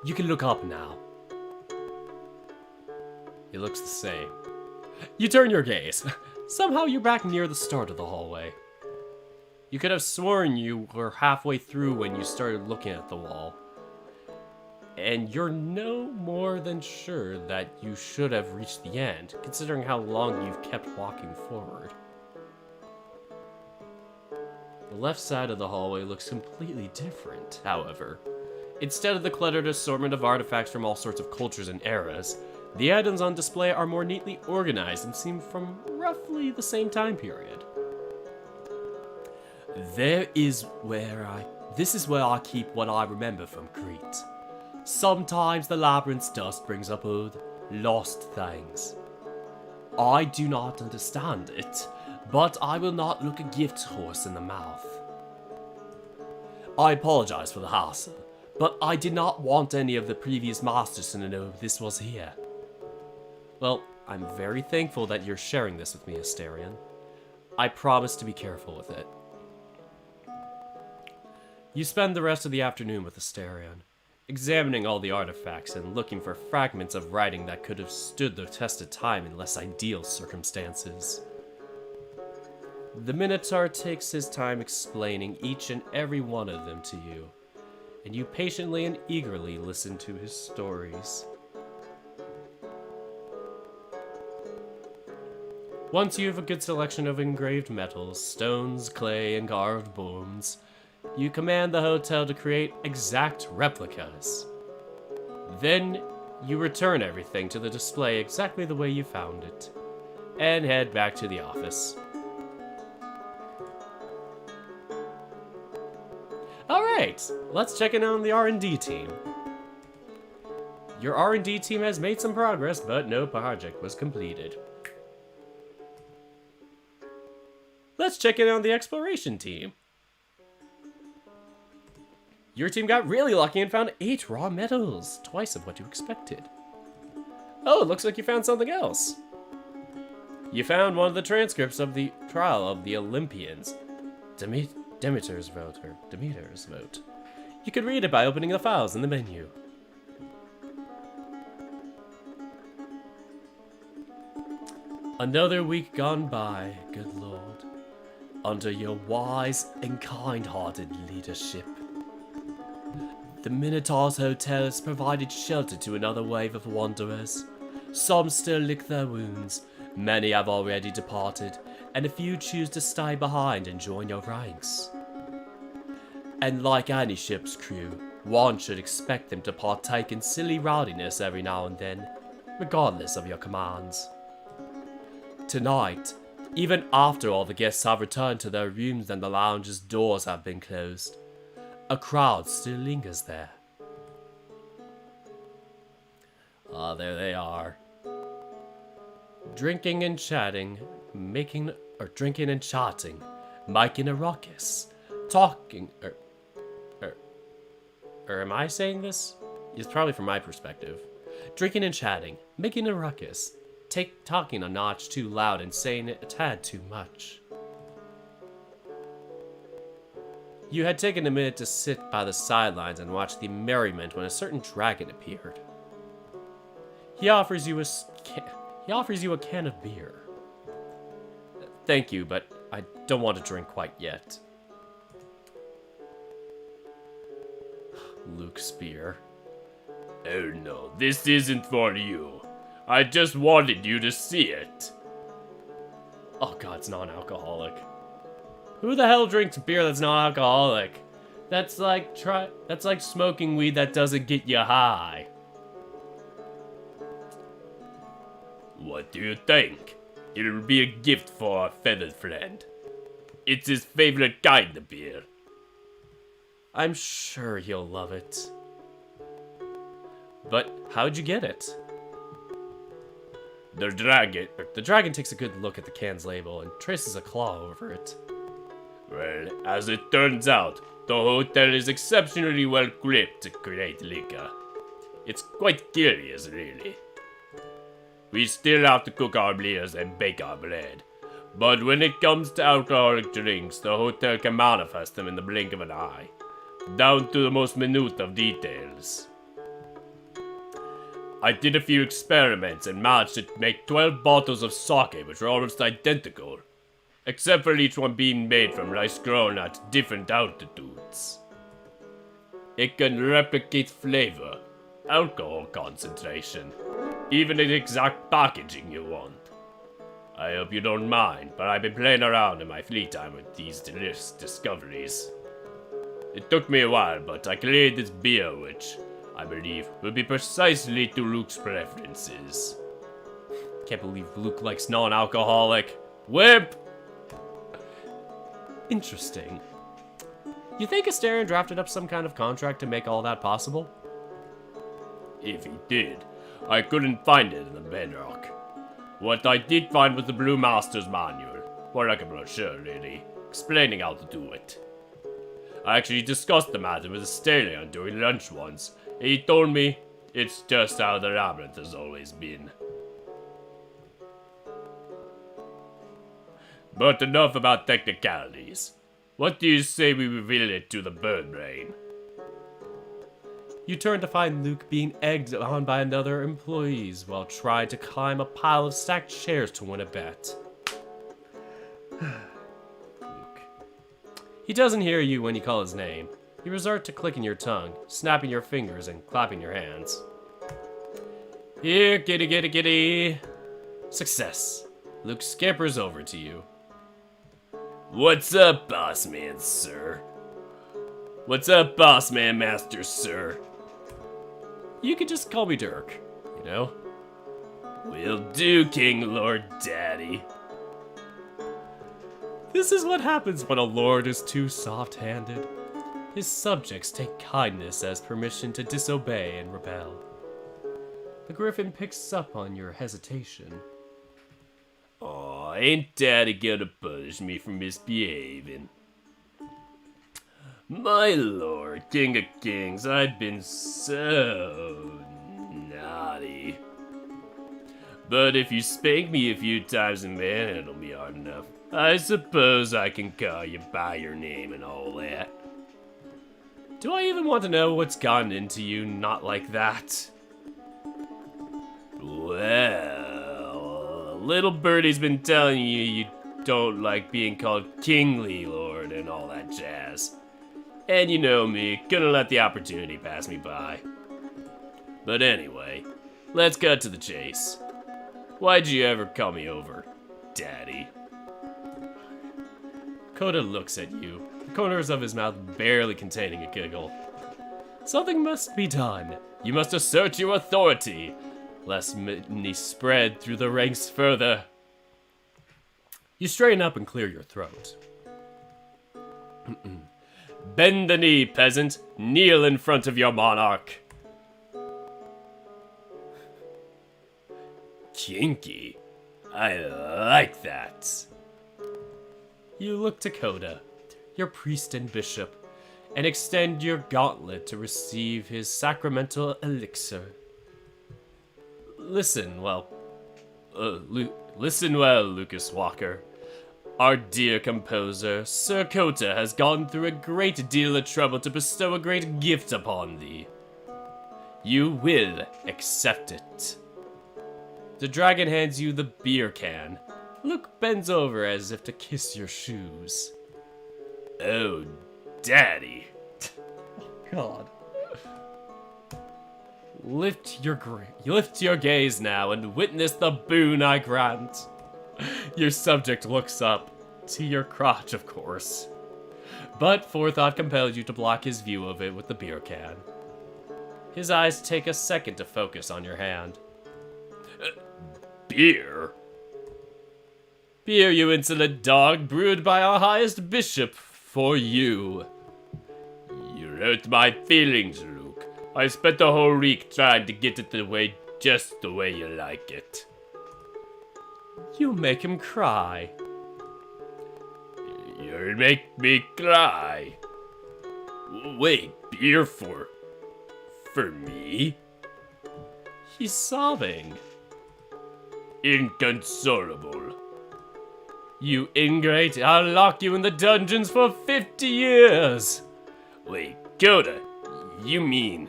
You can look up now. It looks the same. You turn your gaze. Somehow you're back near the start of the hallway. You could have sworn you were halfway through when you started looking at the wall. And you're no more than sure that you should have reached the end, considering how long you've kept walking forward. The left side of the hallway looks completely different, however. Instead of the cluttered assortment of artifacts from all sorts of cultures and eras, the items on display are more neatly organized and seem from roughly the same time period. This is where I keep what I remember from Crete. Sometimes the labyrinth's dust brings up old, lost things. I do not understand it, but I will not look a gift horse in the mouth. I apologize for the hassle, but I did not want any of the previous masters to know this was here. Well, I'm very thankful that you're sharing this with me, Asterion. I promise to be careful with it. You spend the rest of the afternoon with Asterion, examining all the artifacts and looking for fragments of writing that could have stood the test of time in less ideal circumstances. The Minotaur takes his time explaining each and every one of them to you, and you patiently and eagerly listen to his stories. Once you have a good selection of engraved metals, stones, clay, and carved bones, you command the hotel to create exact replicas. Then, you return everything to the display exactly the way you found it, and head back to the office. Alright, let's check in on the R&D team. Your R&D team has made some progress, but no project was completed. Let's check in on the exploration team. Your team got really lucky and found 8 raw metals, twice of what you expected. Oh, it looks like you found something else. You found one of the transcripts of the trial of the Olympians. Demeter's vote. You could read it by opening the files in the menu. Another week gone by, good lord. Under your wise and kind-hearted leadership. The Minotaur's hotel has provided shelter to another wave of wanderers. Some still lick their wounds, many have already departed, and a few choose to stay behind and join your ranks. And like any ship's crew, one should expect them to partake in silly rowdiness every now and then, regardless of your commands. Tonight, even after all the guests have returned to their rooms and the lounge's doors have been closed, a crowd still lingers there. Ah, there they are. Drinking and chatting, making a ruckus, talking, or am I saying this? It's probably from my perspective. Drinking and chatting, making a ruckus, talking a notch too loud and saying it a tad too much. You had taken a minute to sit by the sidelines and watch the merriment when a certain dragon appeared. He offers you a can of beer. Thank you, but I don't want to drink quite yet. Luke's beer. Oh no, this isn't for you. I just wanted you to see it. Oh god, it's non-alcoholic. Who the hell drinks beer that's non-alcoholic? That's like smoking weed that doesn't get you high. What do you think? It'll be a gift for our feathered friend. It's his favorite kind of beer. I'm sure he'll love it. But how'd you get it? The dragon. The dragon takes a good look at the can's label and traces a claw over it. Well, as it turns out, the hotel is exceptionally well equipped to create liquor. It's quite curious, really. We still have to cook our meals and bake our bread. But when it comes to alcoholic drinks, the hotel can manifest them in the blink of an eye, down to the most minute of details. I did a few experiments and managed to make 12 bottles of sake which are almost identical, except for each one being made from rice grown at different altitudes. It can replicate flavor, alcohol concentration, even the exact packaging you want. I hope you don't mind, but I've been playing around in my free time with these delicious discoveries. It took me a while, but I created this beer which, I believe, will be precisely to Luke's preferences. Can't believe Luke likes non-alcoholic. Whip! Interesting. You think Astarion drafted up some kind of contract to make all that possible? If he did, I couldn't find it in the bedrock. What I did find was the Blue Master's manual, more like a brochure really, explaining how to do it. I actually discussed the matter with Astarion during lunch once, and he told me it's just how the labyrinth has always been. But enough about technicalities. What do you say we reveal it to the bird brain? You turn to find Luke being egged on by another employees while trying to climb a pile of stacked chairs to win a bet. Luke. He doesn't hear you when you call his name. You resort to clicking your tongue, snapping your fingers, and clapping your hands. Here, kitty, kitty, kitty. Success. Luke scampers over to you. What's up, boss man, sir? What's up, boss man, master, sir? You could just call me Dirk, you know? Will do, King Lord Daddy. This is what happens when a lord is too soft-handed. His subjects take kindness as permission to disobey and rebel. The griffin picks up on your hesitation. Aw, ain't Daddy gonna punish me for misbehaving? My lord, King of Kings, I've been so naughty. But if you spank me a few times and manhandle me hard enough, I suppose I can call you by your name and all that. Do I even want to know what's gotten into you not like that? Well, little birdie's been telling you you don't like being called kingly lord and all that jazz. And you know me, couldn't let the opportunity pass me by. But anyway, let's cut to the chase. Why'd you ever call me over, Daddy? Coda looks at you, the corners of his mouth barely containing a giggle. Something must be done. You must assert your authority, lest mutiny spread through the ranks further. You straighten up and clear your throat. Bend the knee, peasant. Kneel in front of your monarch. Kinky. I like that. You look to Coda, your priest and bishop, and extend your gauntlet to receive his sacramental elixir. Listen well, Lucas Walker. Our dear composer, Sir Coda, has gone through a great deal of trouble to bestow a great gift upon thee. You will accept it. The dragon hands you the beer can. Luke bends over as if to kiss your shoes. Oh, Daddy. God. Lift your gaze now and witness the boon I grant. Your subject looks up, to your crotch, of course. But forethought compels you to block his view of it with the beer can. His eyes take a second to focus on your hand. Beer? Beer, you insolent dog, brewed by our highest bishop for you. You hurt my feelings, Luke. I spent the whole week trying to get it just the way you like it. You make him cry. You'll make me cry. Wait, beer for me? He's sobbing. Inconsolable. You ingrate, I'll lock you in the dungeons for 50 years. Wait, Coda, you mean?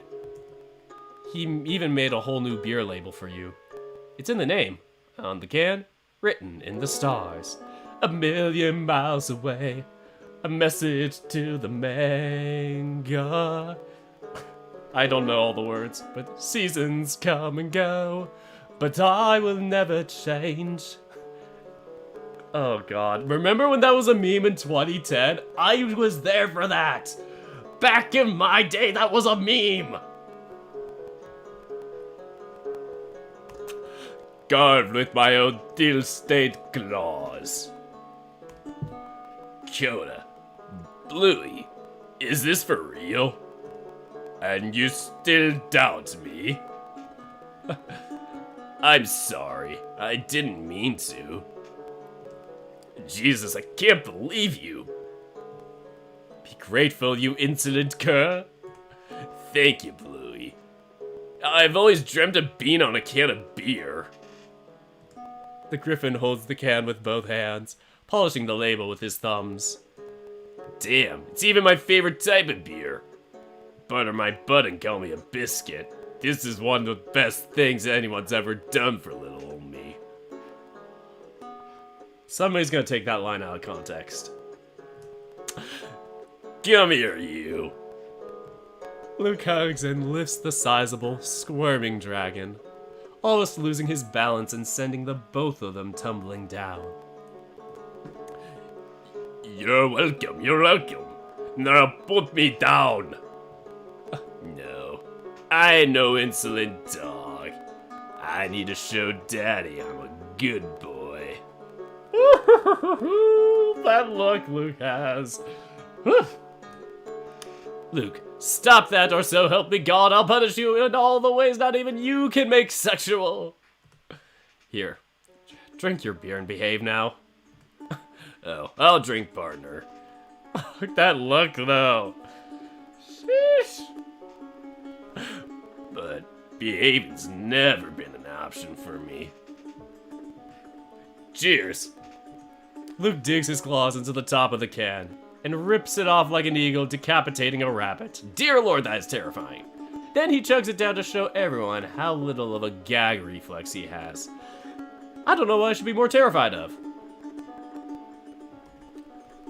He even made a whole new beer label for you. It's in the name, on the can, written in the stars. 1,000,000 miles away, a message to the manga. I don't know all the words, but seasons come and go, but I will never change. Oh god, remember when that was a meme in 2010? I was there for that! Back in my day, that was a meme! Carved with my own steel-stained claws. Kyoda, Bluey, is this for real? And you still doubt me? I'm sorry, I didn't mean to. Jesus, I can't believe you. Be grateful, you insolent cur. Thank you, Bluey. I've always dreamt of being on a can of beer. The Griffin holds the can with both hands, polishing the label with his thumbs. Damn, it's even my favorite type of beer. Butter my butt and call me a biscuit. This is one of the best things anyone's ever done for little old me. Somebody's gonna take that line out of context. Come here, you. Luke hugs and lifts the sizable, squirming dragon, almost losing his balance and sending the both of them tumbling down. You're welcome, you're welcome. Now put me down. No, I ain't no insolent dog. I need to show Daddy I'm a good boy. That look Luke has. Luke, stop that, or so help me God, I'll punish you in all the ways not even you can make sexual. Here, drink your beer and behave now. Oh, I'll drink, partner. That look, though. Sheesh. But behaving's never been an option for me. Cheers. Luke digs his claws into the top of the can and rips it off like an eagle decapitating a rabbit. Dear Lord, that is terrifying. Then he chugs it down to show everyone how little of a gag reflex he has. I don't know what I should be more terrified of.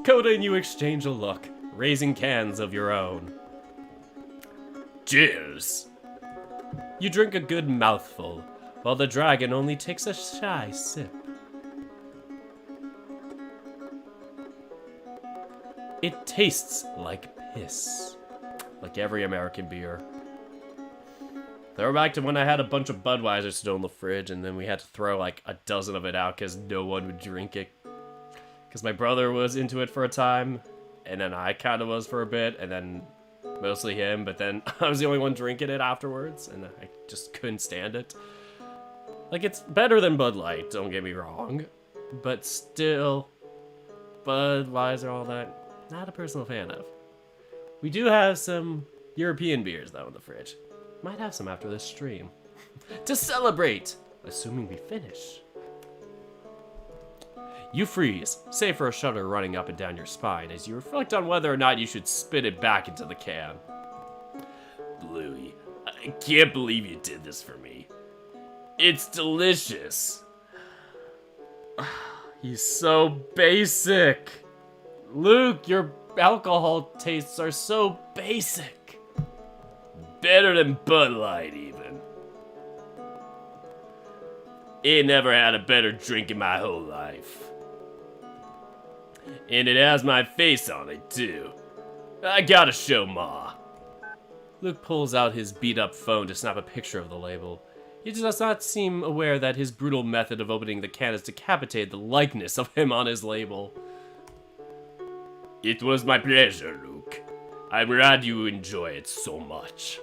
Coda and you exchange a look, raising cans of your own. Cheers! You drink a good mouthful, while the dragon only takes a shy sip. It tastes like piss, like every American beer. Throw back to when I had a bunch of Budweiser still in the fridge, and then we had to throw like a dozen of it out because no one would drink it. Because my brother was into it for a time, and then I kind of was for a bit, and then mostly him, but then I was the only one drinking it afterwards, and I just couldn't stand it. Like, it's better than Bud Light, don't get me wrong, but still, Budweiser, all that, not a personal fan of. We do have some European beers, though, in the fridge. Might have some after this stream. To celebrate! Assuming we finish. You freeze, save for a shudder running up and down your spine as you reflect on whether or not you should spit it back into the can. Bluey, I can't believe you did this for me. It's delicious. He's so basic. Luke, your alcohol tastes are so basic. Better than Bud Light, even. Ain't never had a better drink in my whole life. And it has my face on it, too. I gotta show Ma. Luke pulls out his beat-up phone to snap a picture of the label. He does not seem aware that his brutal method of opening the can has decapitated the likeness of him on his label. It was my pleasure, Luke. I'm glad you enjoy it so much.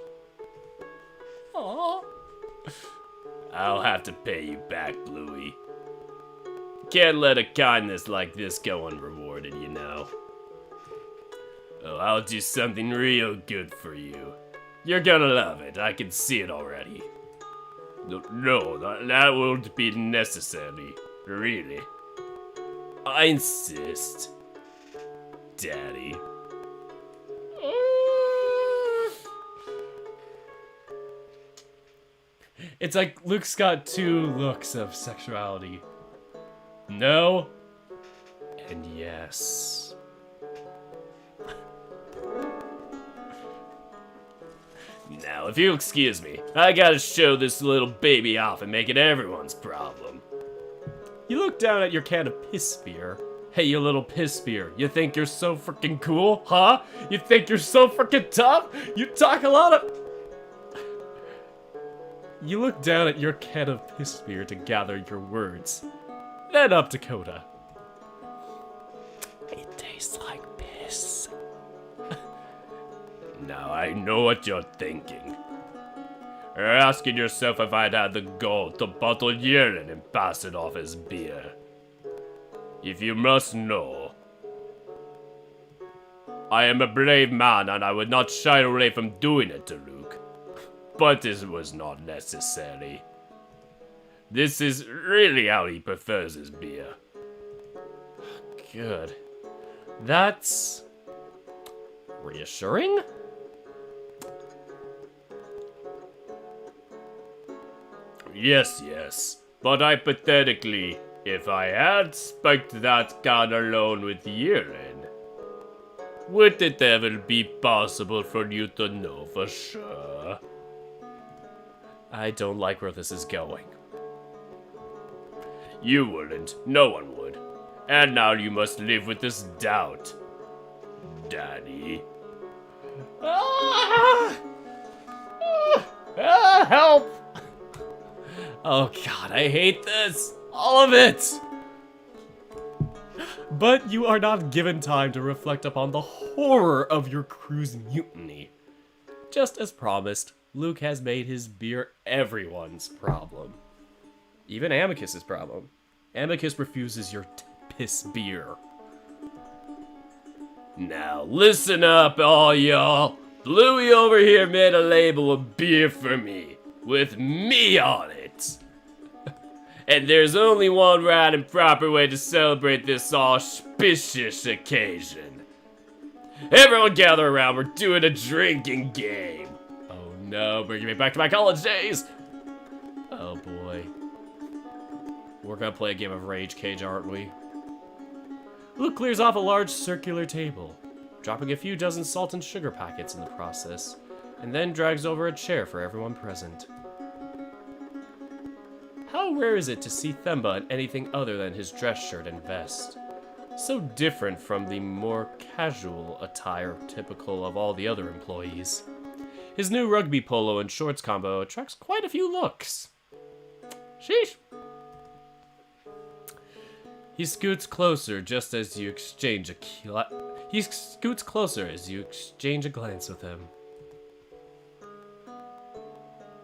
Aww. I'll have to pay you back, Bluey. Can't let a kindness like this go unrewarded, you know. Oh, I'll do something real good for you. You're gonna love it, I can see it already. No, that won't be necessary, really. I insist, Daddy. It's like Luke's got two looks of sexuality. No, and yes. Now Well, if you'll excuse me, I gotta show this little baby off and make it everyone's problem. You look down at your can of piss beer. Hey, you little piss beer, you think you're so freaking cool, huh? You think you're so freaking tough? You talk a lot of... You look down at your can of piss beer to gather your words. Then up to Coda. It tastes like piss. Now I know what you're thinking. You're asking yourself if I'd had the gall to bottle urine and pass it off as beer. If you must know, I am a brave man and I would not shy away from doing it to Luke. But it was not necessary. This is really how he prefers his beer. Good. That's... reassuring? Yes. But hypothetically, if I had spiked that can alone with urine, would it ever be possible for you to know for sure? I don't like where this is going. You wouldn't. No one would. And now you must live with this doubt, Daddy. Help! Oh god, I hate this! All of it! But you are not given time to reflect upon the horror of your crew's mutiny. Just as promised, Luke has made his beer everyone's problem. Even Amicus's problem. Amicus refuses your piss beer. Now listen up, all y'all. Bluey over here made a label of beer for me, with me on it. And there's only one right and proper way to celebrate this auspicious occasion. Everyone gather around, we're doing a drinking game. Oh no, bringing me back to my college days! Oh boy. We're gonna play a game of Rage Cage, aren't we? Luke clears off a large circular table, dropping a few dozen salt and sugar packets in the process, and then drags over a chair for everyone present. How rare is it to see Themba in anything other than his dress shirt and vest? So different from the more casual attire typical of all the other employees. His new rugby polo and shorts combo attracts quite a few looks. Sheesh. He scoots closer just as you exchange a glance with him.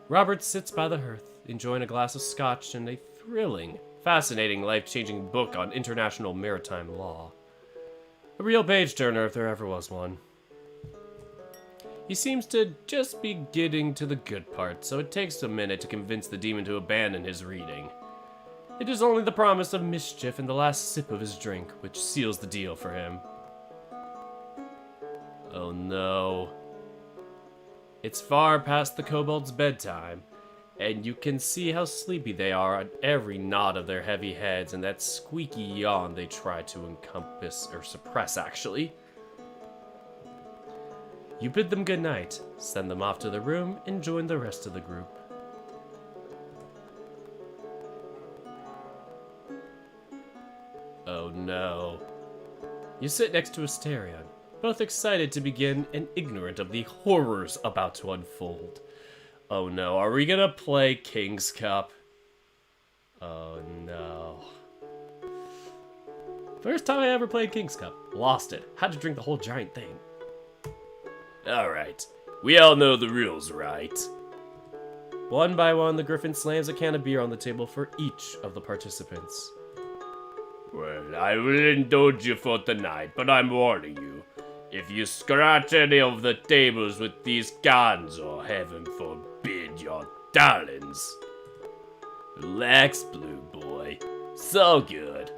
Robert sits by the hearth, enjoying a glass of scotch and a thrilling, fascinating, life-changing book on international maritime law. A real page-turner if there ever was one. He seems to just be getting to the good part, so it takes a minute to convince the demon to abandon his reading. It is only the promise of mischief in the last sip of his drink which seals the deal for him. Oh no. It's far past the kobold's bedtime, and you can see how sleepy they are at every nod of their heavy heads and that squeaky yawn they try to encompass or suppress, actually. You bid them good night, send them off to their room, and join the rest of the group. Oh no. You sit next to Asterion, both excited to begin and ignorant of the horrors about to unfold. Oh no, are we gonna play King's Cup? Oh no. First time I ever played King's Cup. Lost it. Had to drink the whole giant thing. Alright, we all know the rules, right? One by one, the Griffin slams a can of beer on the table for each of the participants. Well, I will indulge you for tonight, but I'm warning you. If you scratch any of the tables with these cans, or heaven forbid, your darlings. Relax, Blue Boy. So good.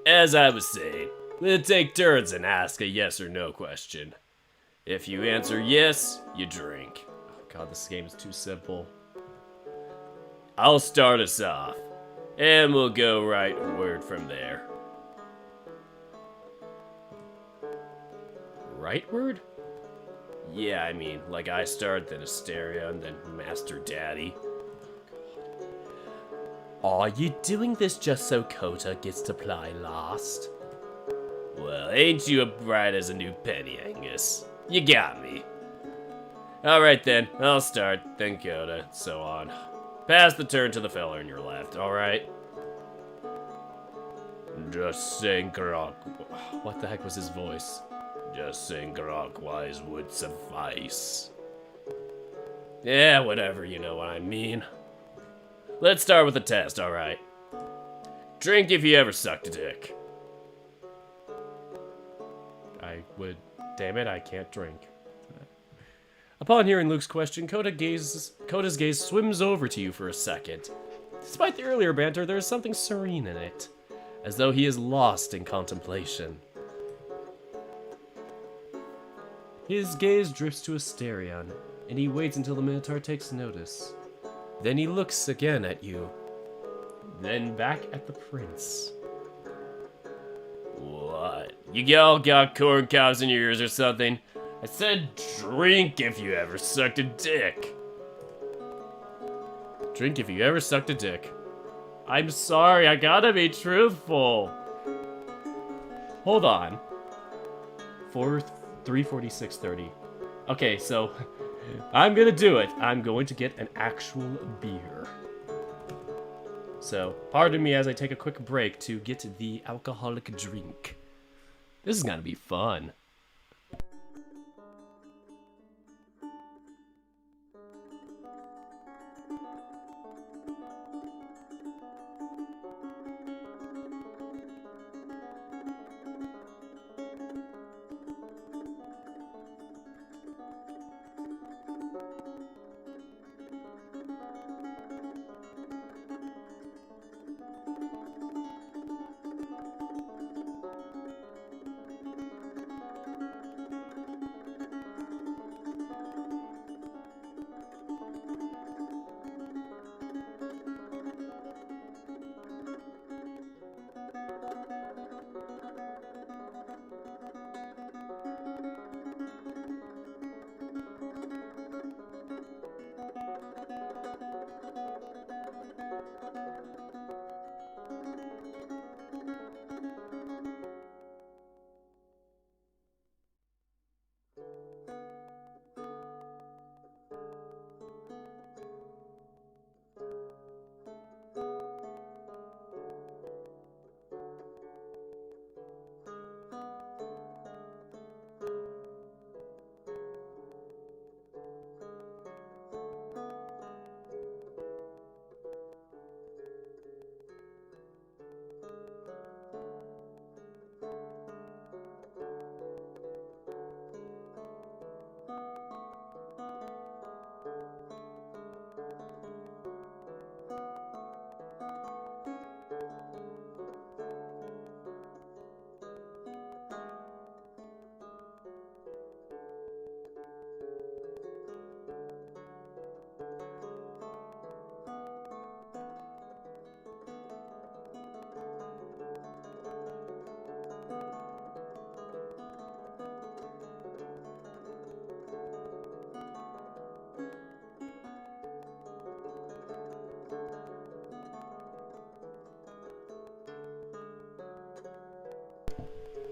As I was saying, we'll take turns and ask a yes or no question. If you answer yes, you drink. Oh god, this game is too simple. I'll start us off, and we'll go right word from there. Right word? Yeah, I mean, like I start, then Asteria, and then Master Daddy. Are you doing this just so Kota gets to play last? Well, ain't you bright as a new penny, Angus? You got me. Alright then, I'll start, then Coda, so on. Pass the turn to the fella on your left, alright? Just saying grog. What the heck was his voice? Just saying grog-wise would suffice. Yeah, whatever, you know what I mean. Let's start with the test, alright? Drink if you ever sucked a dick. I would. Damn it, I can't drink. Upon hearing Luke's question, Kota's gaze swims over to you for a second. Despite the earlier banter, there is something serene in it, as though he is lost in contemplation. His gaze drifts to Asterion, and he waits until the Minotaur takes notice. Then he looks again at you, then back at the prince. What? You all got corn cobs in your ears or something? I said drink if you ever sucked a dick. Drink if you ever sucked a dick. I'm sorry, I gotta be truthful. Hold on. 3:46:30. Okay, so I'm gonna do it. I'm going to get an actual beer. So, pardon me as I take a quick break to get the alcoholic drink. This is gonna be fun.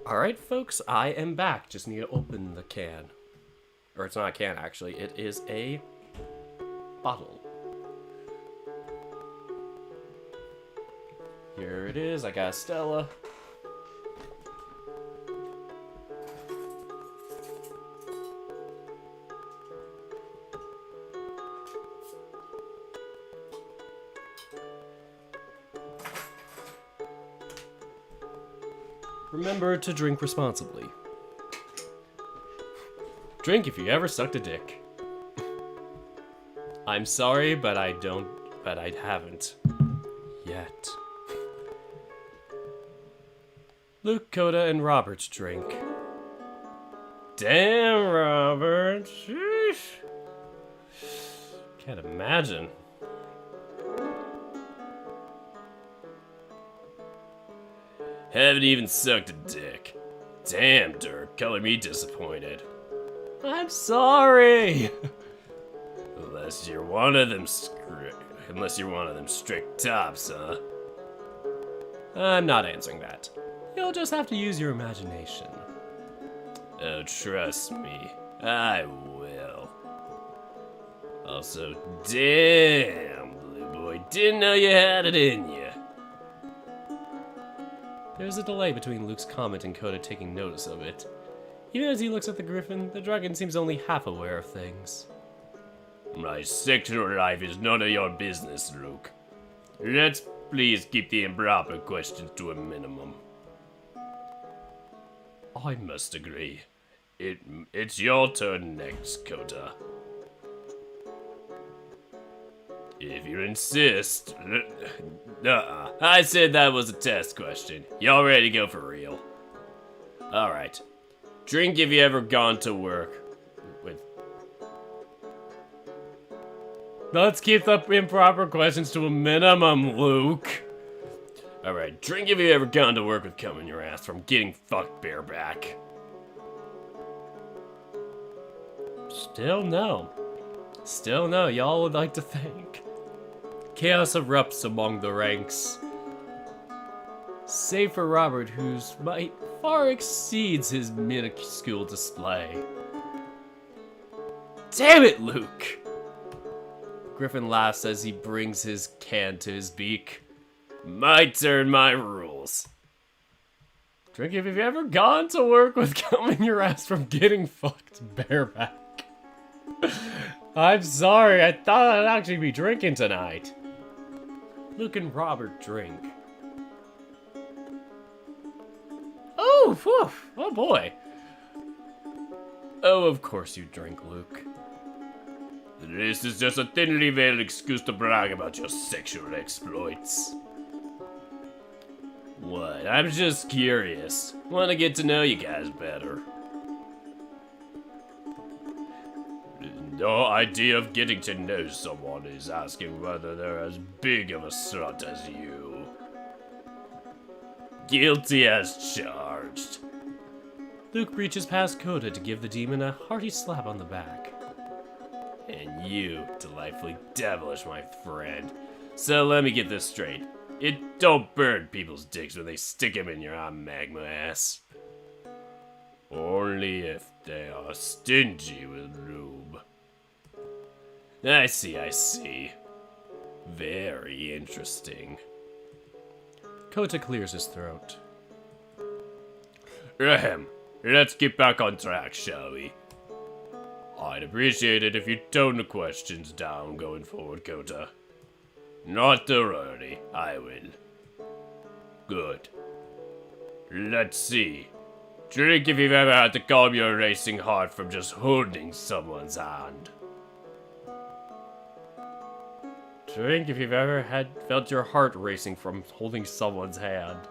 Alright, folks, I am back. Just need to open the can. Or it's not a can, actually. It is a bottle. Here it is. I got Stella. Remember to drink responsibly. Drink if you ever sucked a dick. I'm sorry, but I haven't. Yet. Luke, Coda, and Robert drink. Damn, Robert. Sheesh. Can't imagine. Haven't even sucked a dick. Damn, Dirk, color me disappointed. I'm sorry. Unless you're one of them strict tops, huh? I'm not answering that. You'll just have to use your imagination. Oh, trust me, I will. Also, damn, Blue Boy, didn't know you had it in you. There's a delay between Luke's comment and Coda taking notice of it. Even as he looks at the griffin, the dragon seems only half aware of things. My sexual life is none of your business, Luke. Let's please keep the improper questions to a minimum. I must agree. It's your turn next, Kota. If you insist. I said that was a test question. Y'all ready to go for real? Alright. Drink if you ever gone to work with. Let's keep the improper questions to a minimum, Luke. Alright, drink if you ever gone to work with cum in your ass from getting fucked bareback. Still no. Still no, y'all would like to think. Chaos erupts among the ranks. Save for Robert, whose might far exceeds his minuscule display. Damn it, Luke! Griffin laughs as he brings his can to his beak. My turn, my rules. Drink if you've ever gone to work with cum in your ass from getting fucked bareback. I'm sorry, I thought I'd actually be drinking tonight. Luke and Robert drink. Oh, whew, oh boy. Oh, of course you drink, Luke. This is just a thinly veiled excuse to brag about your sexual exploits. What? I'm just curious. Want to get to know you guys better. No idea of getting to know someone is asking whether they're as big of a slut as you. Guilty as charged. Luke reaches past Coda to give the demon a hearty slap on the back. And you, delightfully devilish, my friend. So let me get this straight. It don't burn people's dicks when they stick 'em in your hot magma ass. Only if they are stingy with lube. I see. Very interesting. Kota clears his throat. Ahem. Let's get back on track, shall we? I'd appreciate it if you tone the questions down going forward, Kota. Not too early, I will. Good. Let's see. Drink if you've ever had to calm your racing heart from just holding someone's hand. Drink if you've ever felt your heart racing from holding someone's hand.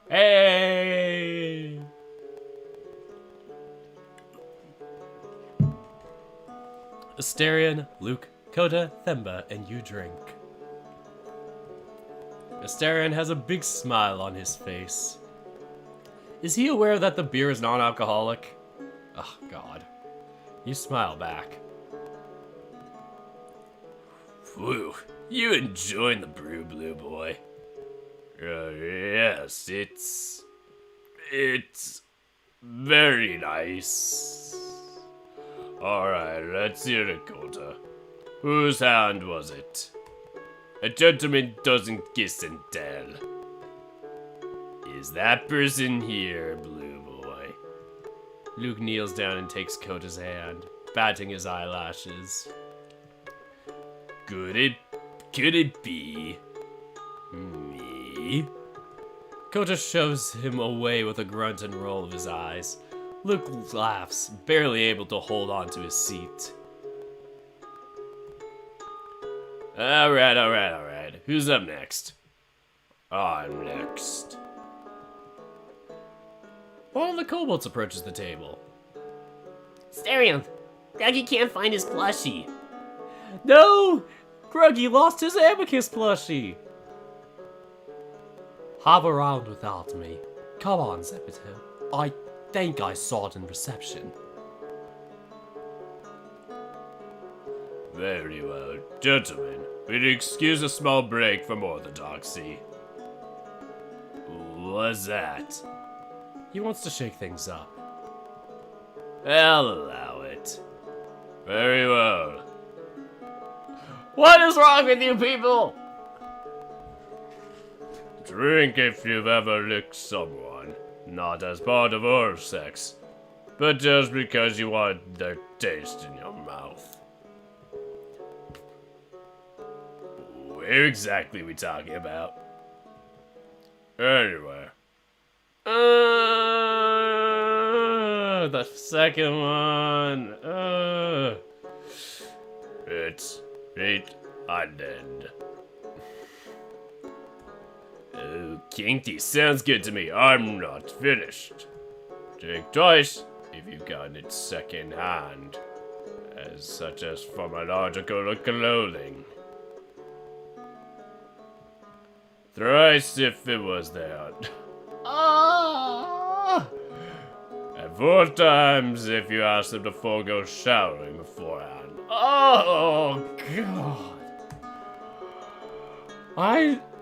Hey! Asterion, Luke, Kota, Themba, and you drink. Asterion has a big smile on his face. Is he aware that the beer is non-alcoholic? Oh, God. You smile back. Whew, you enjoying the brew, Blue Boy? Yes, it's very nice. Alright, let's hear it, Kota. Whose hand was it? A gentleman doesn't kiss and tell. Is that person here, Blue Boy? Luke kneels down and takes Kota's hand, batting his eyelashes. Could it be me? Kota shoves him away with a grunt and roll of his eyes. Luke laughs, barely able to hold on to his seat. Alright. Who's up next? I'm next. One of the kobolds approaches the table. Asterion, Gruggy can't find his plushie. No! Gruggy lost his abacus plushie! Hop around without me. Come on, Zepito. I think I saw it in reception. Very well. Gentlemen, will you excuse a small break from orthodoxy? What's that? He wants to shake things up. I'll allow it. Very well. What is wrong with you people? Drink if you've ever licked someone, not as part of oral sex, but just because you want their taste in your mouth. Where exactly are we talking about? Anyway. The second one. It's 800. Oh, kinky sounds good to me. I'm not finished. Drink twice if you've gotten it second hand, as such as from an article of clothing. Thrice if it was there. And 4 times if you ask them to forego showering beforehand. Oh God!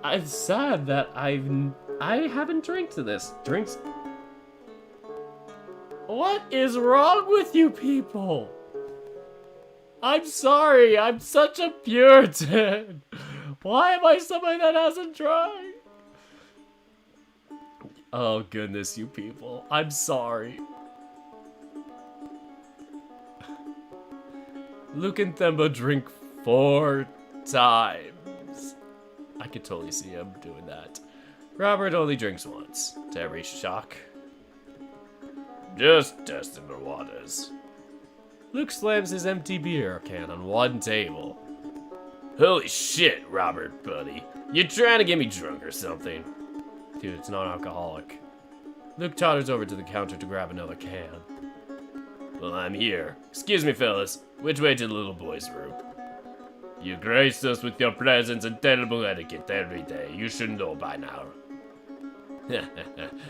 I'm sad that I haven't drank to this. Drinks. What is wrong with you people? I'm sorry. I'm such a Puritan. Why am I somebody that hasn't tried? Oh goodness, you people. I'm sorry. Luke and Themba drink 4 times. I could totally see him doing that. Robert only drinks once, to every shock. Just testing the waters. Luke slams his empty beer can on one table. Holy shit, Robert, buddy. You trying to get me drunk or something? Dude, it's non-alcoholic. Luke totters over to the counter to grab another can. Well, I'm here. Excuse me, fellas. Which way to the little boy's room? You grace us with your presence and terrible etiquette every day. You should know by now.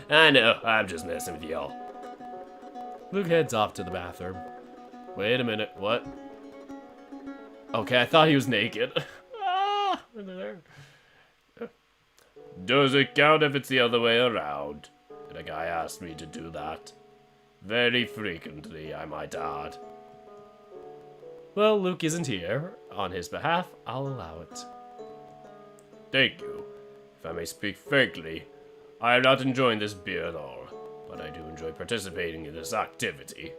I know, I'm just messing with y'all. Luke heads off to the bathroom. Wait a minute, what? Okay, I thought he was naked. There. Does it count if it's the other way around? And a guy asked me to do that. Very frequently, I might add. Well, Luke isn't here. On his behalf, I'll allow it. Thank you. If I may speak frankly, I am not enjoying this beer at all, but I do enjoy participating in this activity.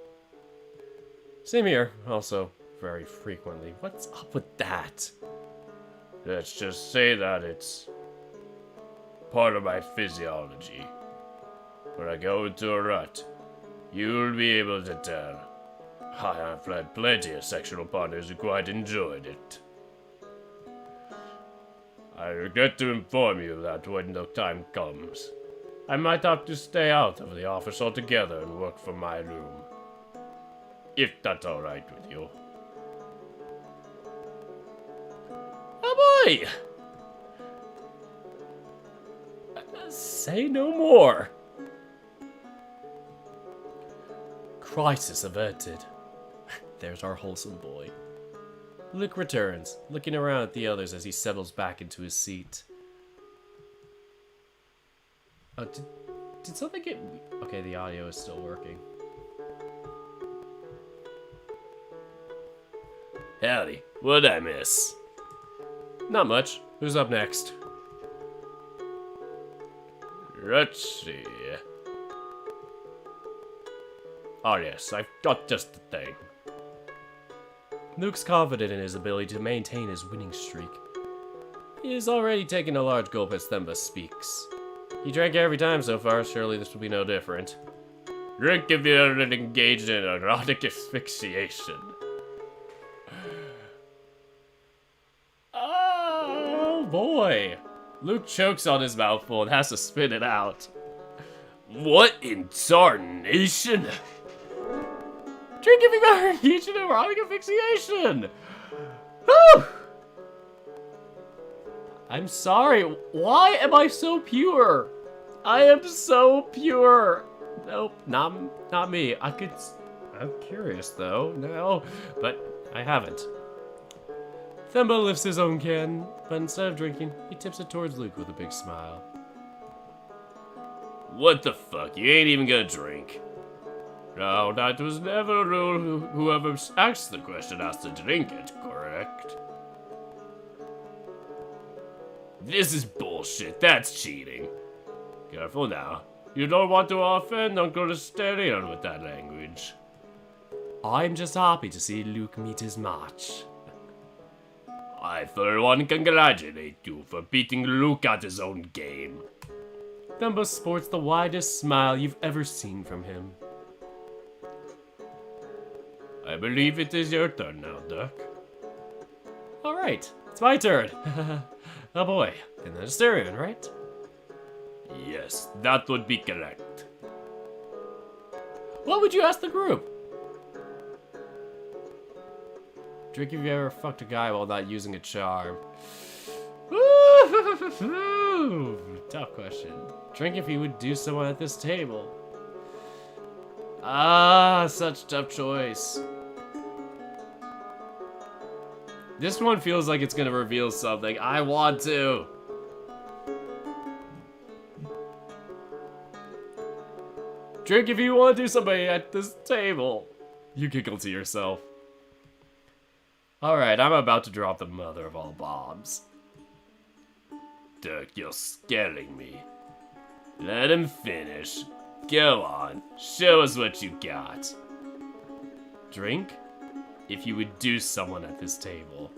Same here, also very frequently. What's up with that? Let's just say that it's part of my physiology. When I go into a rut, you'll be able to tell. I have had plenty of sexual partners who quite enjoyed it. I regret to inform you that when the time comes, I might have to stay out of the office altogether and work from my room. If that's alright with you. Oh boy! Say no more. Crisis averted. There's our wholesome boy. Luke returns, looking around at the others as he settles back into his seat. Did something get... Okay, the audio is still working. Howdy, what'd I miss? Not much. Who's up next? Let's see. Oh yes, I've got just the thing. Luke's confident in his ability to maintain his winning streak. He is already taking a large gulp as Themba speaks. He drank every time so far, surely this will be no different. Drink if you're engaged in erotic asphyxiation. Oh boy! Luke chokes on his mouthful and has to spit it out. What in tarnation? Drink if you've ever engaged in erotic asphyxiation! Whew! I'm sorry, why am I so pure? I am so pure! Nope, not me. I'm curious though, no, but I haven't. Themba lifts his own can, but instead of drinking, he tips it towards Luke with a big smile. What the fuck? You ain't even gonna drink. No, that was never a rule. Whoever asks the question has to drink it, correct? This is bullshit. That's cheating. Careful now. You don't want to offend Uncle Asterion with that language. I'm just happy to see Luke meet his match. I, for one, congratulate you for beating Luke at his own game. Themba sports the widest smile you've ever seen from him. I believe it is your turn now, Duck. Alright, it's my turn. Oh boy, and then Asterion, right? Yes, that would be correct. What would you ask the group? Drink if you ever fucked a guy while not using a charm. Tough question. Drink if you would do someone at this table. Ah, such tough choice. This one feels like it's gonna reveal something. I want to. Drink if you want to do somebody at this table. You giggle to yourself. Alright, I'm about to drop the mother of all bombs. Duck, you're scaring me. Let him finish. Go on, show us what you got. Drink if you would do someone at this table.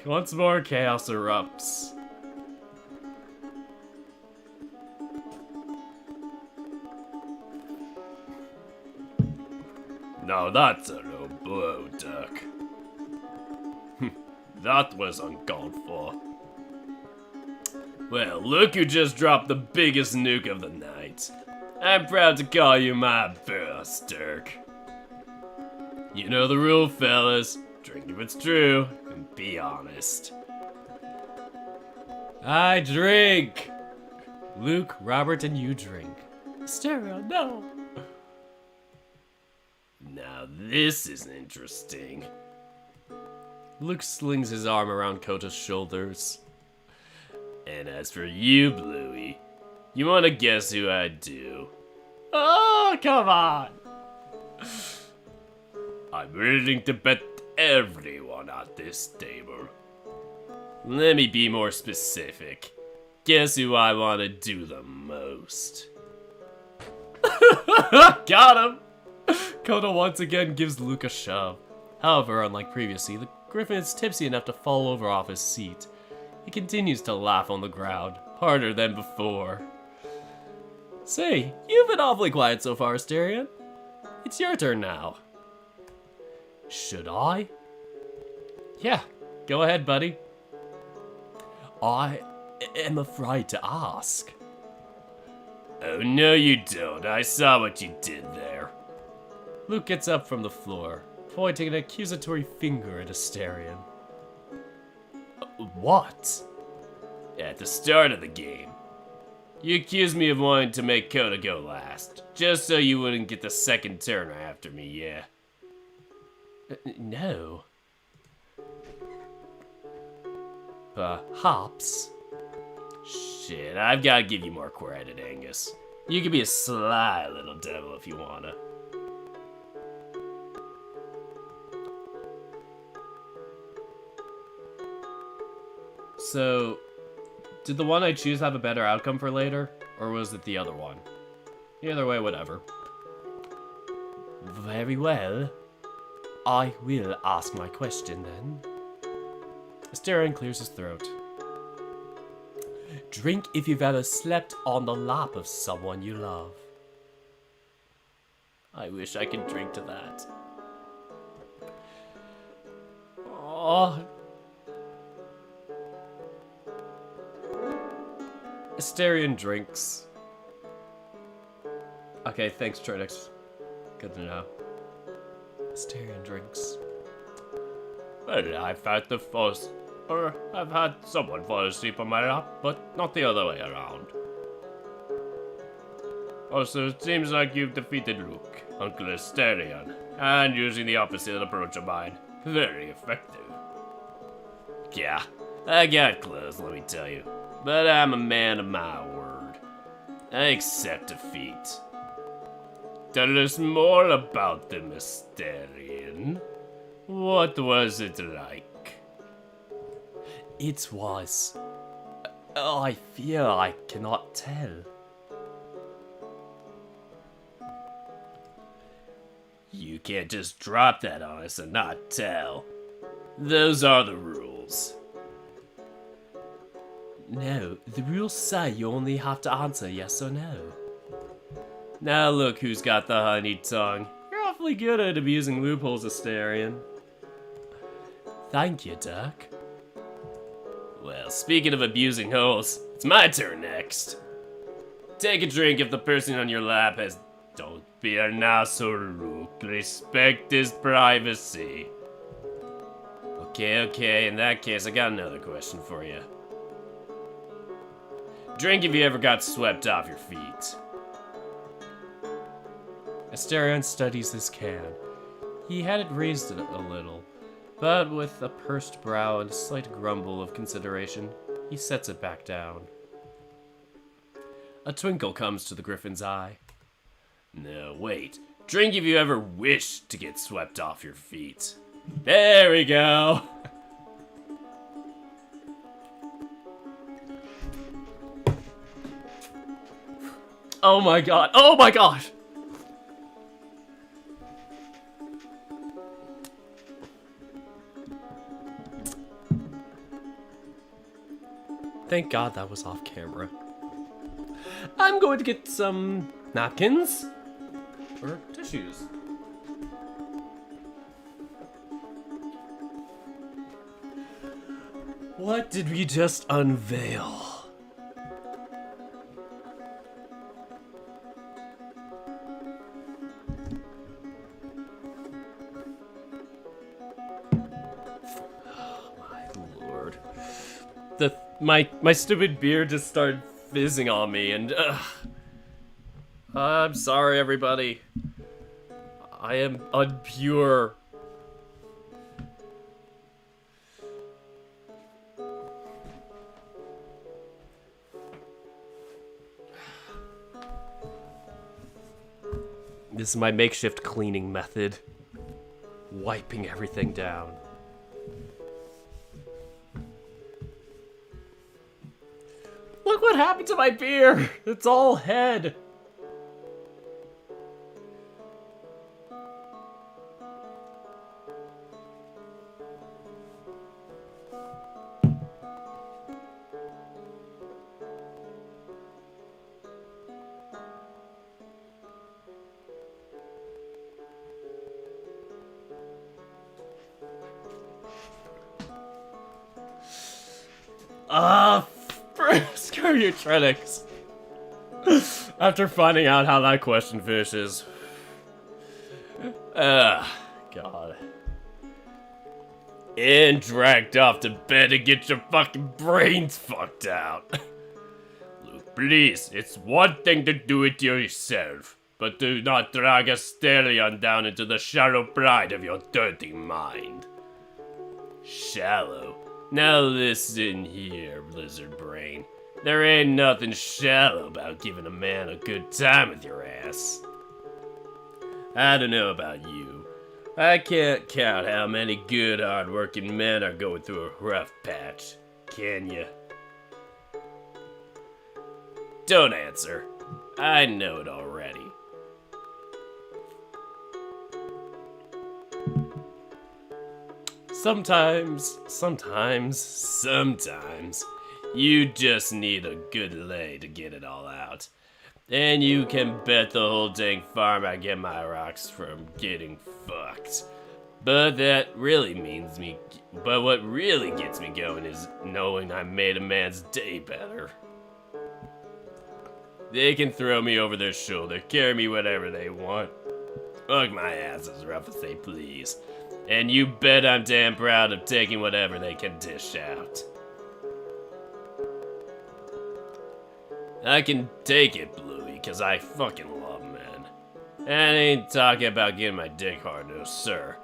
Once more chaos erupts. Now that's a low blow, Duck. That was uncalled for. Well, look who just dropped the biggest nuke of the night. I'm proud to call you my boss, Dirk. You know the rule, fellas. Drink if it's true, and be honest. I drink! Luke, Robert, and you drink. Stereo, no! Now this is interesting. Luke slings his arm around Kota's shoulders. And as for you, Bluey, you wanna guess who I do? Oh, come on! I'm willing to bet everyone at this table. Let me be more specific. Guess who I wanna do the most? Got him! Kota once again gives Luke a shove. However, unlike previously, the griffin is tipsy enough to fall over off his seat. He continues to laugh on the ground, harder than before. Say, you've been awfully quiet so far, Asterion. It's your turn now. Should I? Yeah, go ahead, buddy. I am afraid to ask. Oh, no you don't. I saw what you did there. Luke gets up from the floor, pointing an accusatory finger at Asterion. What? At the start of the game, you accused me of wanting to make Kota go last, just so you wouldn't get the second turn after me, yeah? No. Perhaps. Shit, I've gotta give you more credit, Angus. You can be a sly little devil if you wanna. So, did the one I choose have a better outcome for later? Or was it the other one? Either way, whatever. Very well. I will ask my question then. Asterion clears his throat. Drink if you've ever slept on the lap of someone you love. I wish I could drink to that. Oh. Asterion drinks. Okay, thanks, Trinix. Good to know. Asterion drinks. Well, I've had I've had someone fall asleep on my lap, but not the other way around. Also, it seems like you've defeated Luke, Uncle Asterion. and using the opposite approach of mine. Very effective. Yeah, I got close, let me tell you. But I'm a man of my word. I accept defeat. Tell us more about the Mysterian. What was it like? It was. I fear I cannot tell. You can't just drop that on us and not tell. Those are the rules. No, the rules say you only have to answer yes or no. Now look who's got the honey tongue. You're awfully good at abusing loopholes, Asterion. Thank you, Dirk. Well, speaking of abusing holes, it's my turn next. Take a drink if the person on your lap has... Don't be an asshole. Respect his privacy. Okay, in that case, I got another question for you. Drink if you ever got swept off your feet. Asterion studies his can. He had it raised a little, but with a pursed brow and a slight grumble of consideration, he sets it back down. A twinkle comes to the griffin's eye. No, wait. Drink if you ever wished to get swept off your feet. There we go. Oh my god, oh my gosh! Thank God that was off camera. I'm going to get some napkins. Or tissues. What did we just unveil? My stupid beer just started fizzing on me, and I'm sorry, everybody. I am unpure. This is my makeshift cleaning method. Wiping everything down. Look what happened to my beer! It's all head! Screw you, Trinix. After finding out how that question fishes. God. And dragged off to bed to get your fucking brains fucked out. Look, please, it's one thing to do it yourself, but do not drag Asterion down into the shallow pride of your dirty mind. Shallow? Now listen here, Blizzard Brain. There ain't nothing shallow about giving a man a good time with your ass. I don't know about you. I can't count how many good, hard-working men are going through a rough patch. Can you? Don't answer. I know it already. Sometimes, you just need a good lay to get it all out. And you can bet the whole dang farm I get my rocks from getting fucked. But what really gets me going is knowing I made a man's day better. They can throw me over their shoulder, carry me whatever they want, hug my ass as rough as they please. And you bet I'm damn proud of taking whatever they can dish out. I can take it, Bluey, because I fucking love men. And I ain't talking about getting my dick hard, no sir.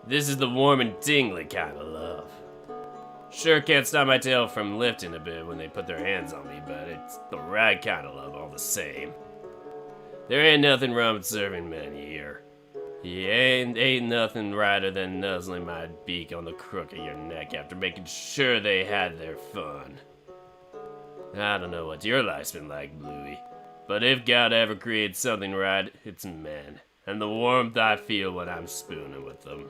This is the warm and tingly kind of love. Sure can't stop my tail from lifting a bit when they put their hands on me, but it's the right kind of love all the same. There ain't nothing wrong with serving men, you hear. Ain't nothing righter than nuzzling my beak on the crook of your neck after making sure they had their fun. I don't know what your life's been like, Bluey, but if God ever created something right, it's men, and the warmth I feel when I'm spooning with them.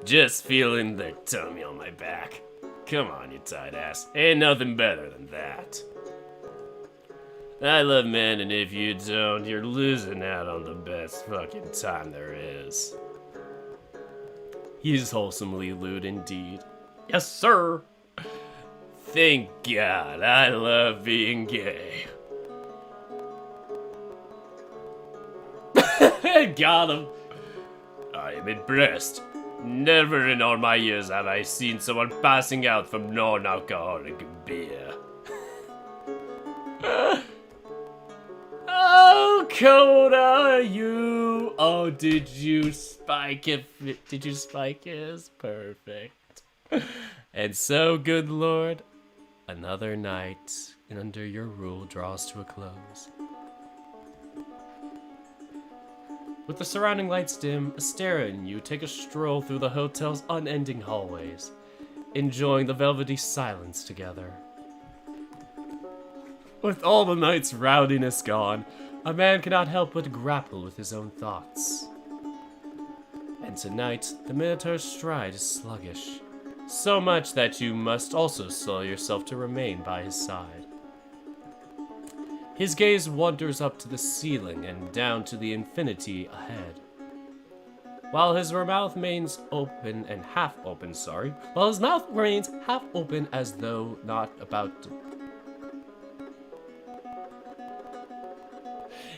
Just feeling their tummy on my back. Come on, you tight ass. Ain't nothing better than that. I love men, and if you don't, you're losing out on the best fucking time there is. He's wholesomely lewd indeed. Yes, sir. Thank God, I love being gay. Got him. I am impressed. Never in all my years have I seen someone passing out from non-alcoholic beer. Oh, Coda, you. Oh, did you spike it? Did you spike it? Perfect. And so, good Lord, another night under your rule draws to a close. With the surrounding lights dim, Astera and you take a stroll through the hotel's unending hallways, enjoying the velvety silence together. With all the night's rowdiness gone, a man cannot help but grapple with his own thoughts. And tonight, the Minotaur's stride is sluggish, so much that you must also slow yourself to remain by his side. His gaze wanders up to the ceiling and down to the infinity ahead. While his mouth remains open and half open, while his mouth remains half open as though not about to.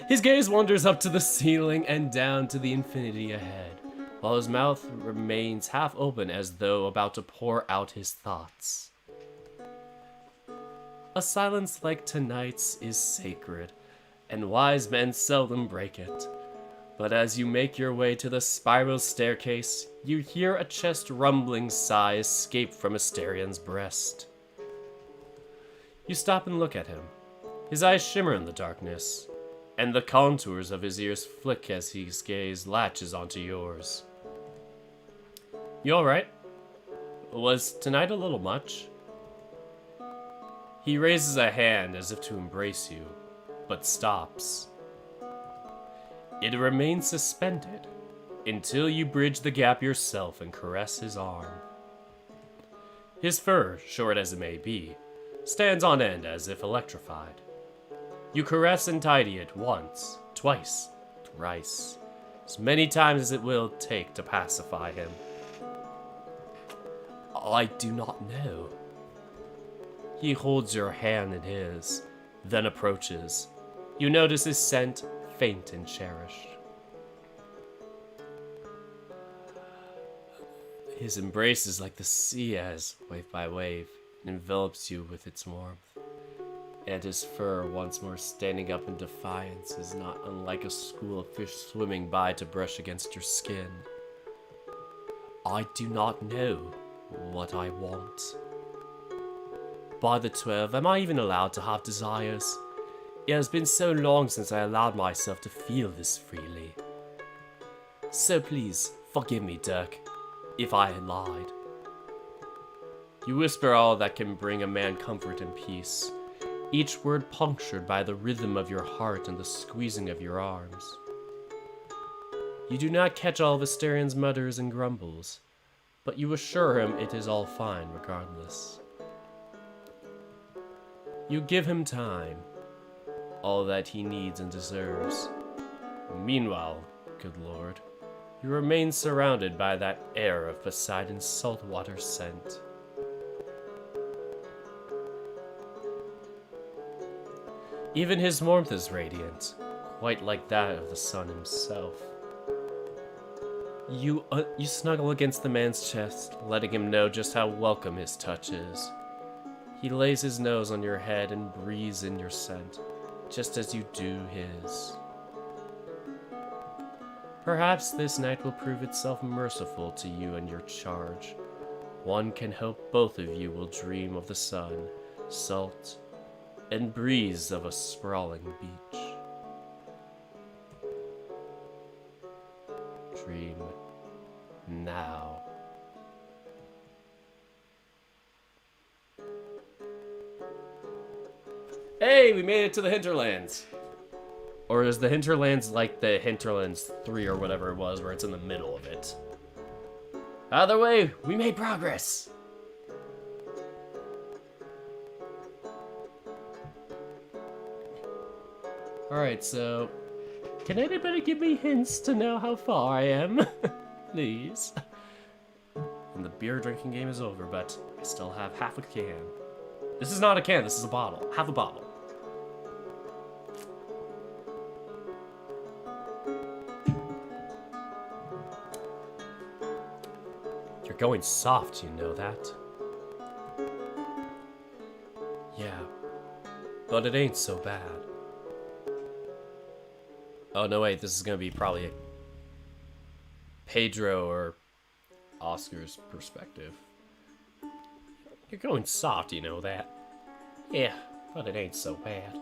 His gaze wanders up to the ceiling and down to the infinity ahead, while his mouth remains half open as though about to pour out his thoughts. A silence like tonight's is sacred, and wise men seldom break it. But as you make your way to the spiral staircase, you hear a chest-rumbling sigh escape from Asterian's breast. You stop and look at him. His eyes shimmer in the darkness, and the contours of his ears flick as his gaze latches onto yours. You alright? Was tonight a little much? He raises a hand as if to embrace you, but stops. It remains suspended until you bridge the gap yourself and caress his arm. His fur, short as it may be, stands on end as if electrified. You caress and tidy it once, twice, thrice, as many times as it will take to pacify him. I do not know. He holds your hand in his, then approaches. You notice his scent, faint and cherished. His embrace is like the sea as, wave by wave, envelops you with its warmth. And his fur, once more standing up in defiance, is not unlike a school of fish swimming by to brush against your skin. I do not know what I want. By the 12, am I even allowed to have desires? It has been so long since I allowed myself to feel this freely. So please, forgive me, Dirk, if I had lied. You whisper all that can bring a man comfort and peace, each word punctured by the rhythm of your heart and the squeezing of your arms. You do not catch all of Asterian's mutters and grumbles, but you assure him it is all fine regardless. You give him time, all that he needs and deserves. Meanwhile, good Lord, you remain surrounded by that air of Poseidon's saltwater scent. Even his warmth is radiant, quite like that of the sun himself. You snuggle against the man's chest, letting him know just how welcome his touch is. He lays his nose on your head and breathes in your scent, just as you do his. Perhaps this night will prove itself merciful to you and your charge. One can hope both of you will dream of the sun, salt, and breeze of a sprawling beach. Dream now. Hey, we made it to the hinterlands. Or is the hinterlands like the Hinterlands 3 or whatever it was, where it's in the middle of it? Either way, we made progress. Alright, so... Can anybody give me hints to know how far I am? Please. And the beer drinking game is over, but I still have half a can. This is not a can, this is a bottle. Half a bottle. You're going soft, you know that? Yeah, but it ain't so bad. Oh, no, wait, this is gonna be probably Pedro or Oscar's perspective. You're going soft, you know that? Yeah, but it ain't so bad.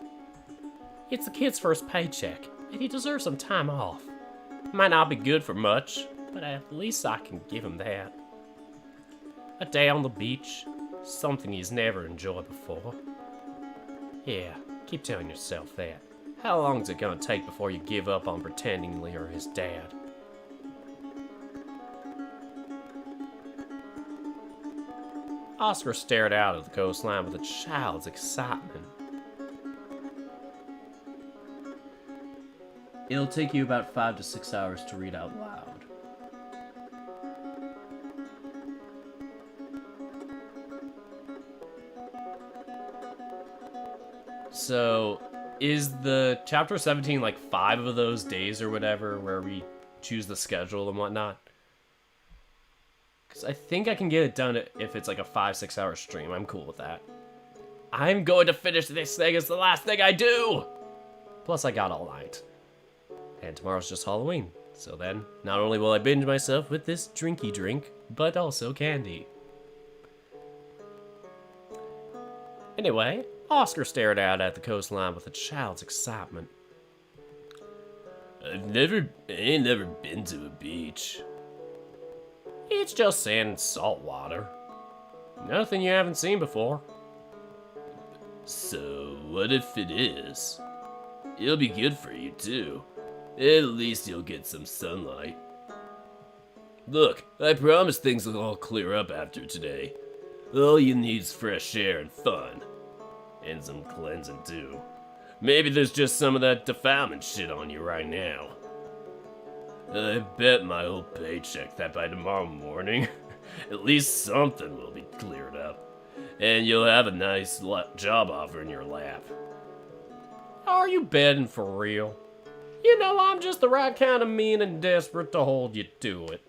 It's the kid's first paycheck, and he deserves some time off. Might not be good for much, but at least I can give him that. A day on the beach, something he's never enjoyed before. Yeah, keep telling yourself that. How long's it gonna take before you give up on pretending you're his dad? Oscar stared out at the coastline with a child's excitement. It'll take you about 5 to 6 hours to read out loud. So, is the chapter 17 like 5 of those days or whatever where we choose the schedule and whatnot? Because I think I can get it done if it's like a 5-6 hour stream. I'm cool with that. I'm going to finish this thing as the last thing I do! Plus, I got all night. And tomorrow's just Halloween. So then, not only will I binge myself with this drinky drink, but also candy. Anyway, Oscar stared out at the coastline with a child's excitement. I ain't never been to a beach. It's just sand and salt water. Nothing you haven't seen before. So, what if it is? It'll be good for you, too. At least you'll get some sunlight. Look, I promise things will all clear up after today. All you need's fresh air and fun. And some cleansing, too. Maybe there's just some of that defilement shit on you right now. I bet my old paycheck that by tomorrow morning, at least something will be cleared up. And you'll have a nice job offer in your lap. Are you betting for real? You know I'm just the right kind of mean and desperate to hold you to it.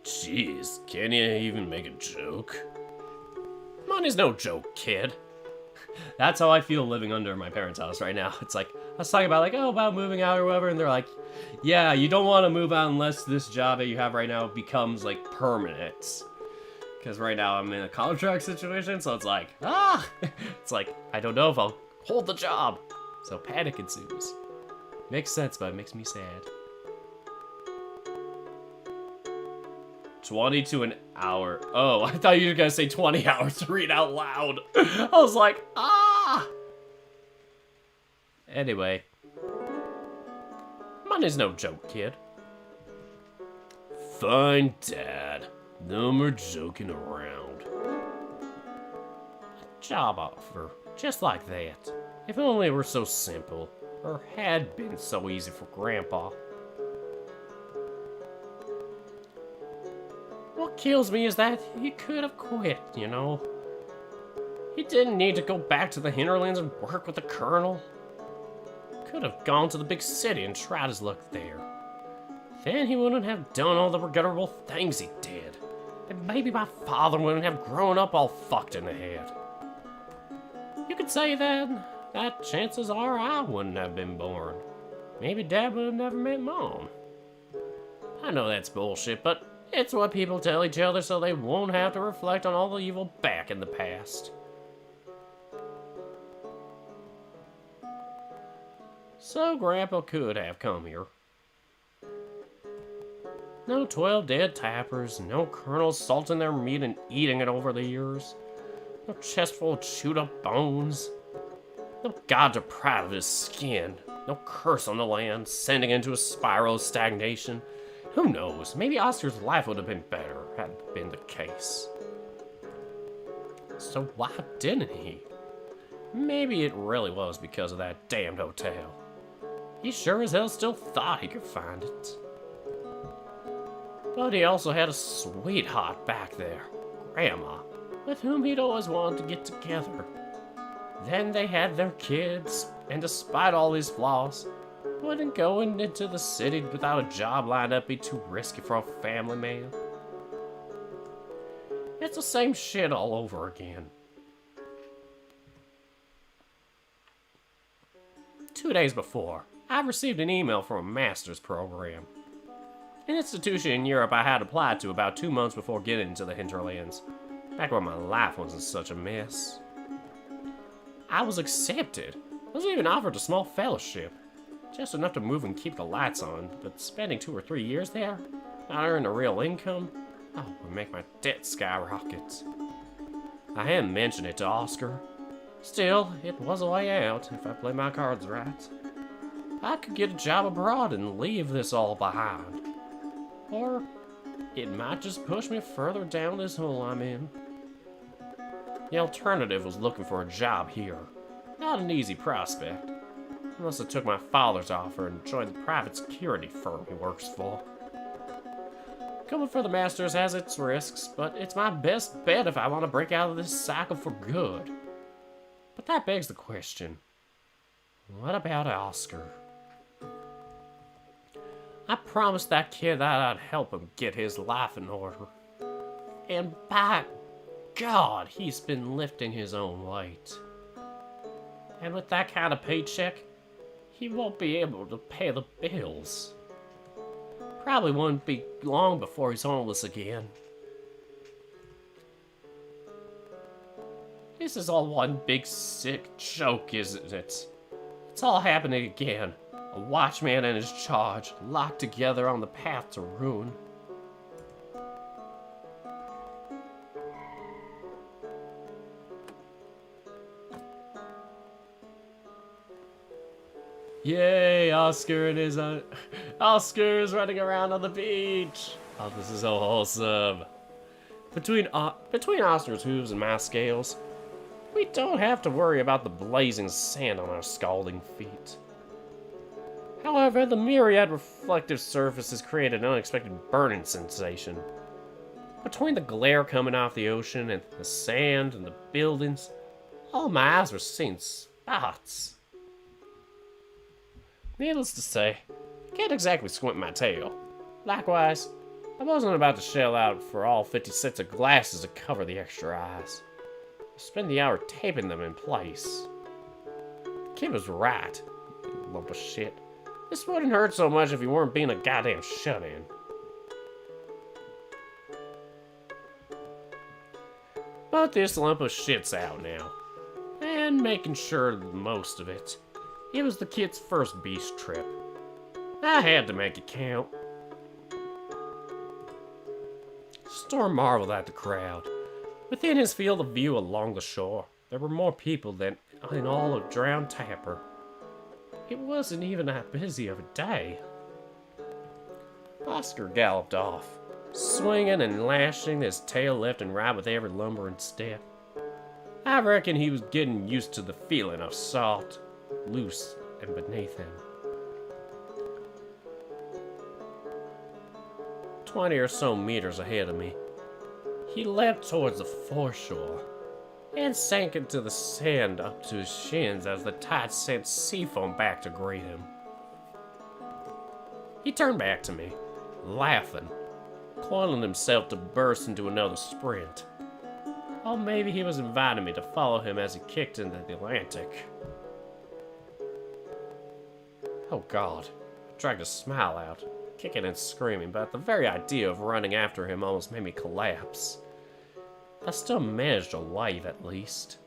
Jeez, can you even make a joke? Money's no joke, kid. That's how I feel living under my parents' house right now. It's like, I was talking about about moving out or whatever, and they're like, yeah, you don't want to move out unless this job that you have right now becomes like permanent. Because right now I'm in a contract situation, so it's like, it's like, I don't know if I'll hold the job. So panic ensues. Makes sense, but it makes me sad. 20 to an hour. Oh, I thought you were gonna say 20 hours to read out loud. I was like, Anyway. Money's no joke, kid. Fine, Dad. No more joking around. A job offer. Just like that. If only it were so simple. Or had been so easy for Grandpa. What kills me is that he could have quit, you know? He didn't need to go back to the hinterlands and work with the Colonel. Could have gone to the big city and tried his luck there. Then he wouldn't have done all the regrettable things he did. and maybe my father wouldn't have grown up all fucked in the head. You could say then that chances are I wouldn't have been born. Maybe Dad would have never met Mom. I know that's bullshit, but it's what people tell each other so they won't have to reflect on all the evil back in the past. So Grandpa could have come here. No 12 dead tappers, no colonels salting their meat and eating it over the years, no chest full of chewed up bones, no god deprived of his skin, no curse on the land, sending into a spiral of stagnation. Who knows, maybe Oscar's life would have been better had it been the case. So why didn't he? Maybe it really was because of that damned hotel. He sure as hell still thought he could find it. But he also had a sweetheart back there, Grandma, with whom he'd always wanted to get together. Then they had their kids, and despite all his flaws, wouldn't going into the city without a job lined up be too risky for a family man? It's the same shit all over again. 2 days before, I received an email from a master's program. An institution in Europe I had applied to about 2 months before getting into the hinterlands, back when my life wasn't such a mess. I was accepted. I was even offered a small fellowship. Just enough to move and keep the lights on, but spending 2 or 3 years there, not earning a real income, would make my debt skyrocket. I hadn't mentioned it to Oscar. Still, it was a way out if I played my cards right. I could get a job abroad and leave this all behind. Or it might just push me further down this hole I'm in. The alternative was looking for a job here. Not an easy prospect. Unless I took my father's offer and joined the private security firm he works for. Going for the Masters has its risks, but it's my best bet if I want to break out of this cycle for good. But that begs the question, what about Oscar? I promised that kid that I'd help him get his life in order. And by God, he's been lifting his own weight. And with that kind of paycheck, he won't be able to pay the bills. Probably won't be long before he's homeless again. This is all one big sick joke, isn't it? It's all happening again. A watchman and his charge, locked together on the path to ruin. Yay, Oscar and his Oscar's running around on the beach. Oh, this is so wholesome. Between Oscar's hooves and my scales, we don't have to worry about the blazing sand on our scalding feet. However, the myriad reflective surfaces create an unexpected burning sensation. Between the glare coming off the ocean and the sand and the buildings, all my eyes were seeing spots. Needless to say, I can't exactly squint my tail. Likewise, I wasn't about to shell out for all 50 sets of glasses to cover the extra eyes. I spent the hour taping them in place. The kid was right, you lump of shit. This wouldn't hurt so much if you weren't being a goddamn shut-in. But this lump of shit's out now, and making sure the most of it. It was the kid's first beach trip. I had to make it count. Storm marveled at the crowd. Within his field of view along the shore, there were more people than in all of Drowned Tapper. It wasn't even that busy of a day. Oscar galloped off, swinging and lashing his tail left and right with every lumbering step. I reckon he was getting used to the feeling of salt, loose and beneath him. 20 or so meters ahead of me, he leapt towards the foreshore and sank into the sand up to his shins as the tide sent seafoam back to greet him. He turned back to me, laughing, coiling himself to burst into another sprint. Or maybe he was inviting me to follow him as he kicked into the Atlantic. Oh God, I dragged a smile out, kicking and screaming, but the very idea of running after him almost made me collapse. I still managed to wave at least.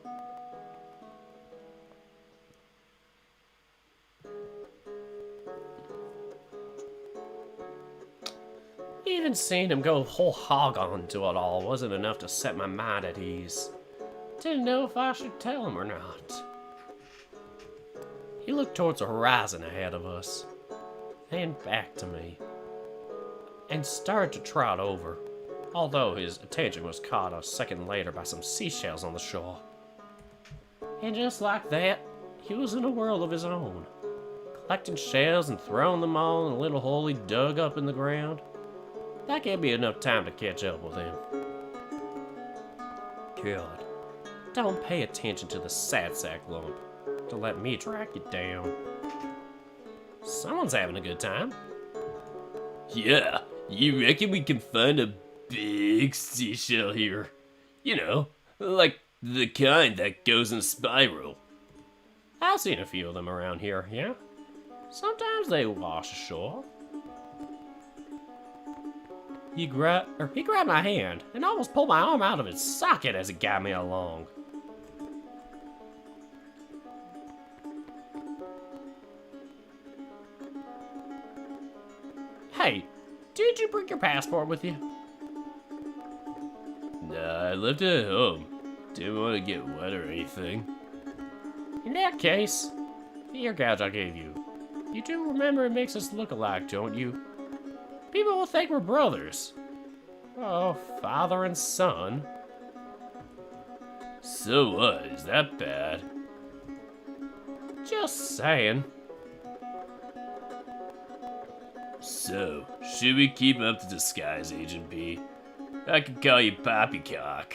Even seeing him go whole hog onto it all wasn't enough to set my mind at ease. Didn't know if I should tell him or not. He looked towards the horizon ahead of us, then back to me, and started to trot over, although his attention was caught a second later by some seashells on the shore. And just like that, he was in a world of his own, collecting shells and throwing them all in a little hole he dug up in the ground. That gave me enough time to catch up with him. God, don't pay attention to the sad sack lump to let me drag you down. Someone's having a good time. Yeah, you reckon we can find a big seashell here? You know, like the kind that goes in a spiral. I've seen a few of them around here, yeah? Sometimes they wash ashore. He grabbed my hand and almost pulled my arm out of its socket as he guided me along. Hey, did you bring your passport with you? Nah, I left it at home. Didn't want to get wet or anything. In that case, the ear gouge I gave you. You do remember it makes us look alike, don't you? People will think we're brothers. Oh, father and son. So what? Is that bad? Just saying. So, should we keep up the disguise, Agent B? I could call you Poppycock.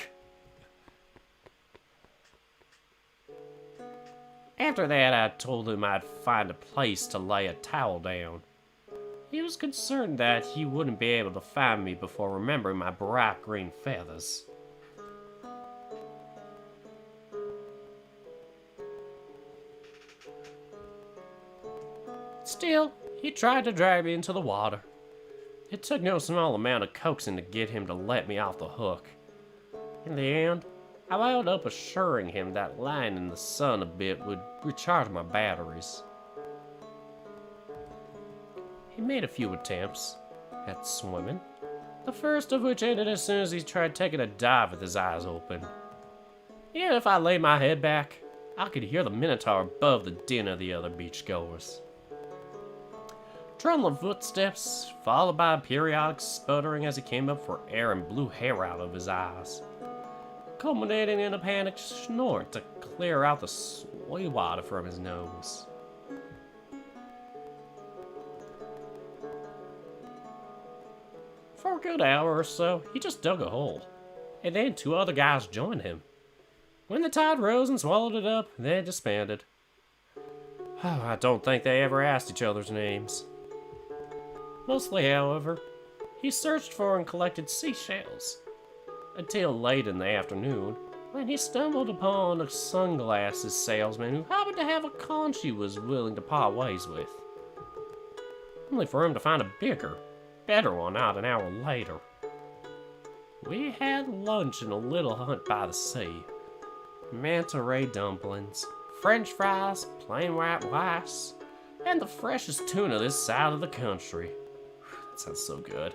After that, I told him I'd find a place to lay a towel down. He was concerned that he wouldn't be able to find me before remembering my bright green feathers. Still, he tried to drag me into the water. It took no small amount of coaxing to get him to let me off the hook. In the end, I wound up assuring him that lying in the sun a bit would recharge my batteries. He made a few attempts at swimming, the first of which ended as soon as he tried taking a dive with his eyes open. Even if I laid my head back, I could hear the Minotaur above the din of the other beachgoers. Trembling footsteps, followed by a periodic sputtering as he came up for air and blew hair out of his eyes, culminating in a panicked snort to clear out the soy water from his nose. For a good hour or so, he just dug a hole, and then two other guys joined him. When the tide rose and swallowed it up, they disbanded. I don't think they ever asked each other's names. Mostly, however, he searched for and collected seashells, until late in the afternoon, when he stumbled upon a sunglasses salesman who happened to have a conch he was willing to part ways with. Only for him to find a bigger, better one out an hour later. We had lunch in a little hut by the sea. Manta ray dumplings, French fries, plain white rice, and the freshest tuna this side of the country. That sounds so good.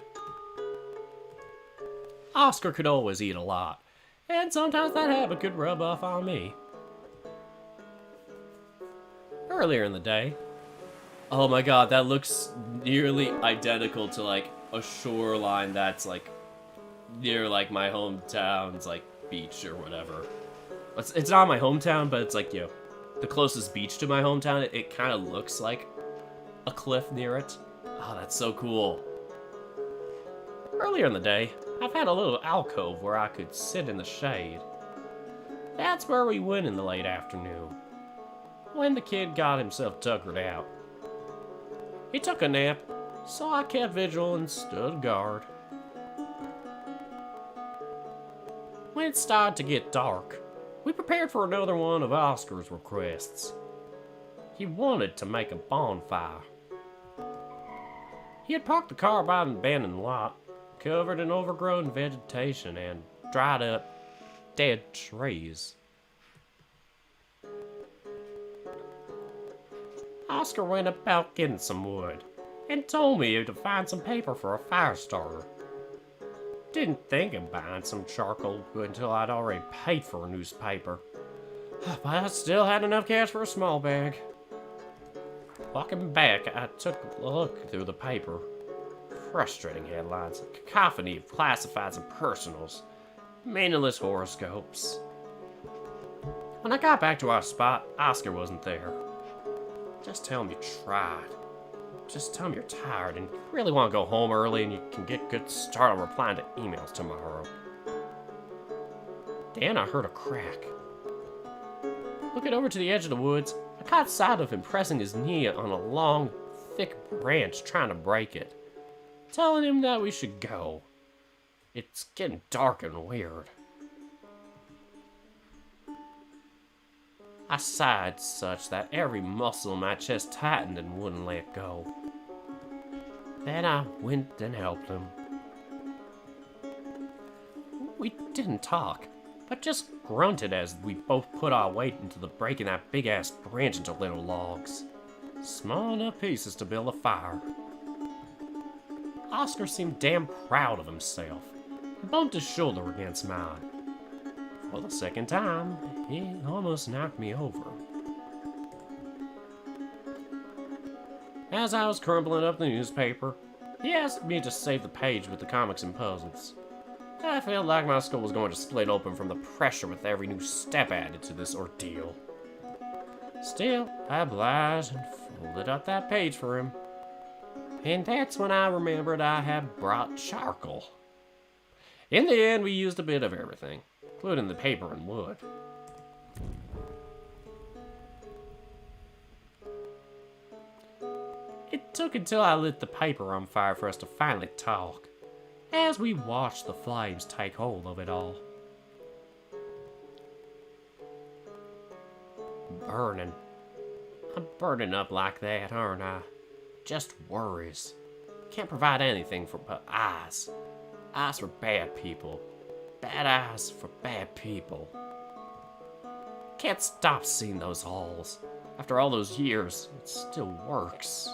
Oscar could always eat a lot, and sometimes that habit could rub off on me. Earlier in the day, Oh my god, that looks nearly identical to like a shoreline that's like near like my hometown's like beach or whatever. It's not my hometown, but it's like, you know, the closest beach to my hometown. It kind of looks like a cliff near it. Oh, that's so cool. earlier in the day, I've had a little alcove where I could sit in the shade. That's where we went in the late afternoon, when the kid got himself tuckered out. He took a nap, so I kept vigil and stood guard. When it started to get dark, we prepared for another one of Oscar's requests. He wanted to make a bonfire. He had parked the car by an abandoned lot, covered in overgrown vegetation and dried up, dead trees. Oscar went about getting some wood and told me to find some paper for a fire starter. Didn't think of buying some charcoal until I'd already paid for a newspaper, but I still had enough cash for a small bag. Walking back, I took a look through the paper. Frustrating headlines, a cacophony of classifieds and personals, meaningless horoscopes. When I got back to our spot, Oscar wasn't there. Just tell him you tried. Just tell him you're tired and you really want to go home early and you can get a good start on replying to emails tomorrow. Then I heard a crack. Looking over to the edge of the woods, I caught sight of him pressing his knee on a long, thick branch trying to break it, telling him that we should go. It's getting dark and weird. I sighed such that every muscle in my chest tightened and wouldn't let go. Then I went and helped him. We didn't talk, but just grunted as we both put our weight into the breaking that big-ass branch into little logs. Small enough pieces to build a fire. Oscar seemed damn proud of himself. He bumped his shoulder against mine. For the second time, he almost knocked me over. As I was crumpling up the newspaper, he asked me to save the page with the comics and puzzles. I felt like my skull was going to split open from the pressure with every new step added to this ordeal. Still, I obliged and folded up that page for him. And that's when I remembered I had brought charcoal. In the end, we used a bit of everything, including the paper and wood. It took until I lit the paper on fire for us to finally talk, as we watched the flames take hold of it all. Burning. I'm burning up like that, aren't I? Just worries. Can't provide anything for but eyes. Eyes for bad people. Bad eyes for bad people. Can't stop seeing those holes. After all those years, it still works.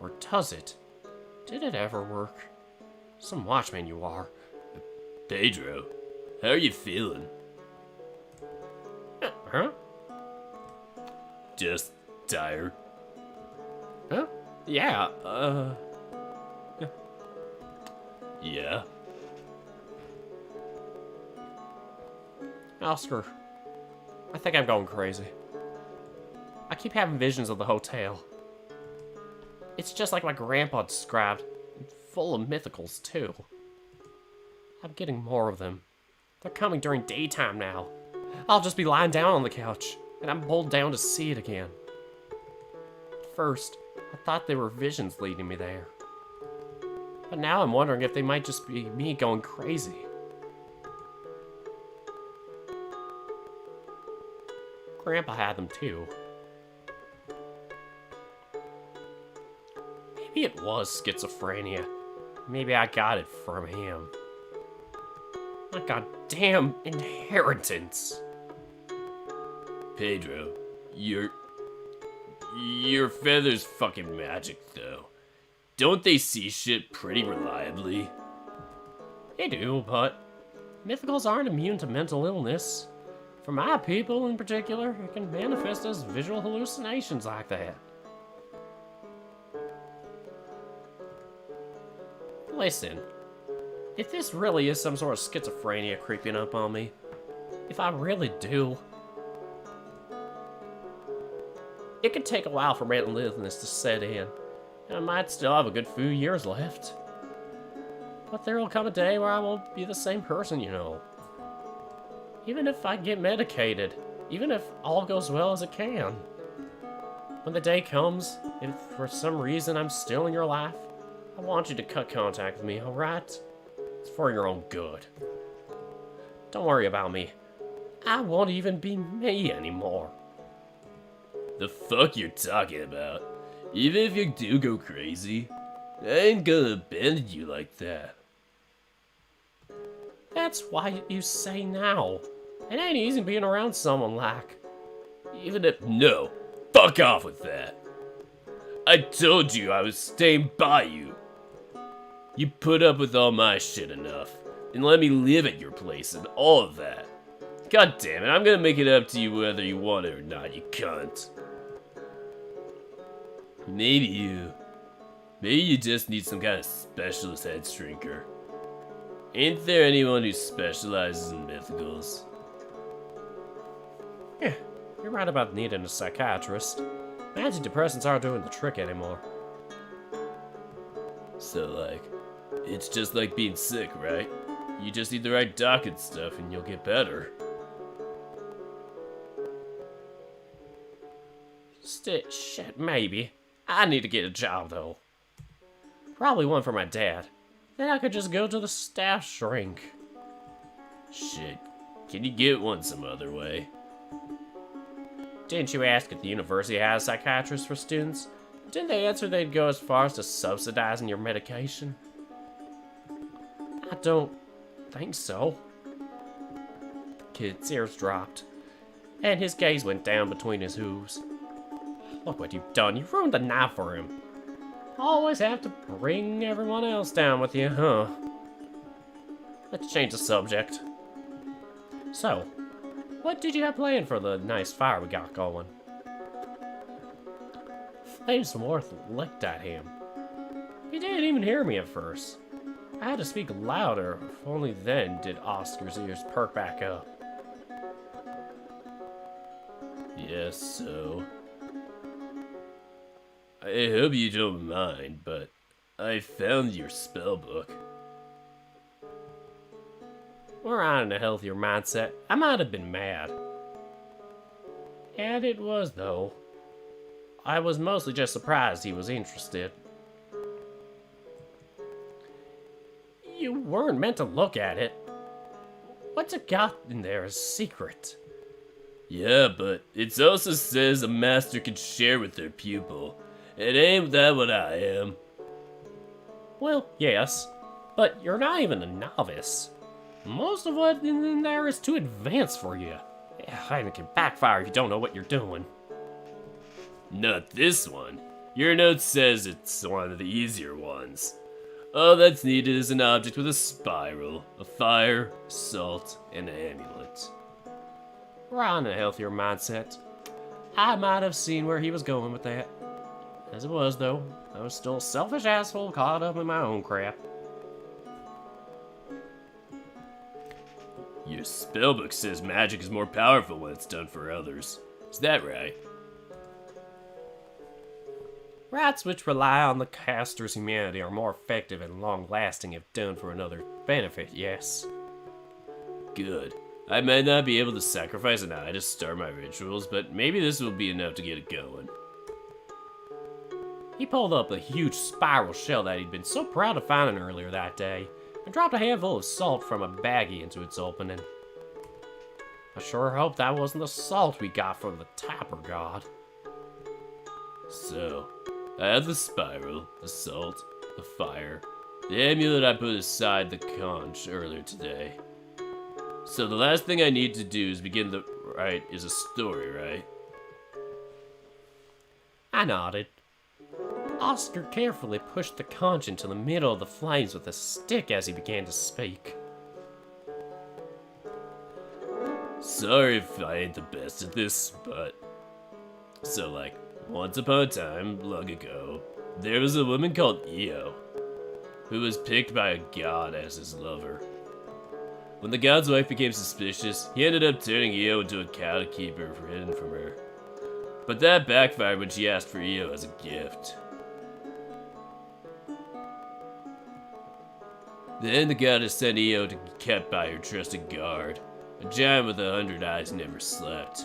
Or does it? Did it ever work? Some watchman you are. Pedro, how are you feeling? Huh? Just tired? Huh? Yeah, Yeah? Oscar, I think I'm going crazy. I keep having visions of the hotel. It's just like my grandpa described, full of mythicals too. I'm getting more of them. They're coming during daytime now. I'll just be lying down on the couch, and I'm pulled down to see it again. At first, I thought they were visions leading me there. But now I'm wondering if they might just be me going crazy. Grandpa had them too. Maybe it was schizophrenia. Maybe I got it from him. My goddamn inheritance. Pedro, your feathers fucking magic though. Don't they see shit pretty reliably? They do, but mythicals aren't immune to mental illness. For my people in particular, it can manifest as visual hallucinations like that. Listen, if this really is some sort of schizophrenia creeping up on me, if I really do, it could take a while for mental illness to set in, and I might still have a good few years left. But there will come a day where I won't be the same person, you know. Even if I get medicated, even if all goes well as it can. When the day comes, if for some reason I'm still in your life, I want you to cut contact with me, alright? It's for your own good. Don't worry about me. I won't even be me anymore. The fuck you're talking about? Even if you do go crazy, I ain't gonna abandon you like that. That's why you say now. It ain't easy being around someone like. Even if no, fuck off with that. I told you I was staying by you. You put up with all my shit enough, and let me live at your place and all of that. God damn it, I'm gonna make it up to you whether you want it or not, you cunt. Maybe you just need some kind of specialist head shrinker. Ain't there anyone who specializes in mythicals? Yeah, you're right about needing a psychiatrist. Antidepressants aren't doing the trick anymore. So like, it's just like being sick, right? You just need the right doc and stuff and you'll get better. Shit, maybe. I need to get a job, though. Probably one for my dad. Then I could just go to the staff shrink. Shit, can you get one some other way? Didn't you ask if the university has psychiatrists for students? Didn't they answer they'd go as far as to subsidizing your medication? I don't think so. The kid's ears dropped, and his gaze went down between his hooves. Look what you've done. You ruined the night for him. Always have to bring everyone else down with you, huh? Let's change the subject. So, what did you have planned for the nice fire we got going? Flamesworth looked at him. He didn't even hear me at first. I had to speak louder, if only then did Oscar's ears perk back up. Yes, so... I hope you don't mind, but I found your spell book. We're on in a healthier mindset. I might have been mad. And it was, though. I was mostly just surprised he was interested. You weren't meant to look at it. What's it got in there is secret? Yeah, but it also says a master can share with their pupil. And ain't that what I am? Well, yes, but you're not even a novice. Most of what in there is too advanced for you. Yeah, and it can backfire if you don't know what you're doing. Not this one. Your note says it's one of the easier ones. All that's needed is an object with a spiral, a fire, salt, and an amulet. We're on a healthier mindset. I might have seen where he was going with that. As it was, though, I was still a selfish asshole caught up in my own crap. Your spellbook says magic is more powerful when it's done for others. Is that right? Rites which rely on the caster's humanity are more effective and long-lasting if done for another benefit, yes. Good. I might not be able to sacrifice an eye to start my rituals, but maybe this will be enough to get it going. He pulled up a huge spiral shell that he'd been so proud of finding earlier that day, and dropped a handful of salt from a baggie into its opening. I sure hope that wasn't the salt we got from the Tapper God. So, I have the spiral, the salt, the fire, the amulet I put aside the conch earlier today. So the last thing I need to do is begin the rite is a story, right? I nodded. Oscar carefully pushed the conch into the middle of the flames with a stick as he began to speak. Sorry if I ain't the best at this, but... So, like, once upon a time, long ago, there was a woman called Io, who was picked by a god as his lover. When the god's wife became suspicious, he ended up turning Io into a cow to keep her hidden from her. But that backfired when she asked for Io as a gift. Then the goddess sent Io to be kept by her trusted guard. A giant with 100 eyes never slept.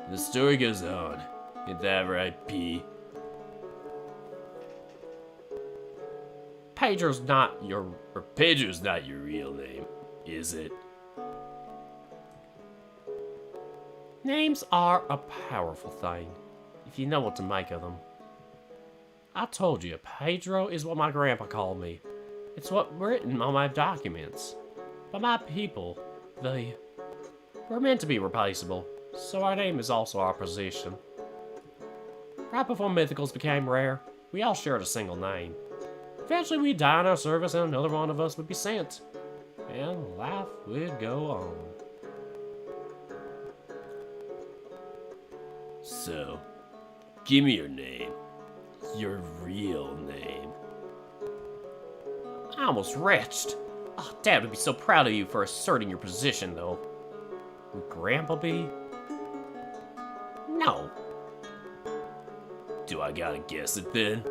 The story goes on. Ain't that right, P? Pedro's not your real name, is it? Names are a powerful thing, if you know what to make of them. I told you, Pedro is what my grandpa called me. It's what's written on my documents. But my people, we're meant to be replaceable, so our name is also our position. Right before mythicals became rare, we all shared a single name. Eventually we'd die in our service and another one of us would be sent. And life would go on. So, give me your name. Your real name. I almost retched. Oh, Dad would be so proud of you for asserting your position, though. Would Grandpa be? No. Do I gotta guess it then?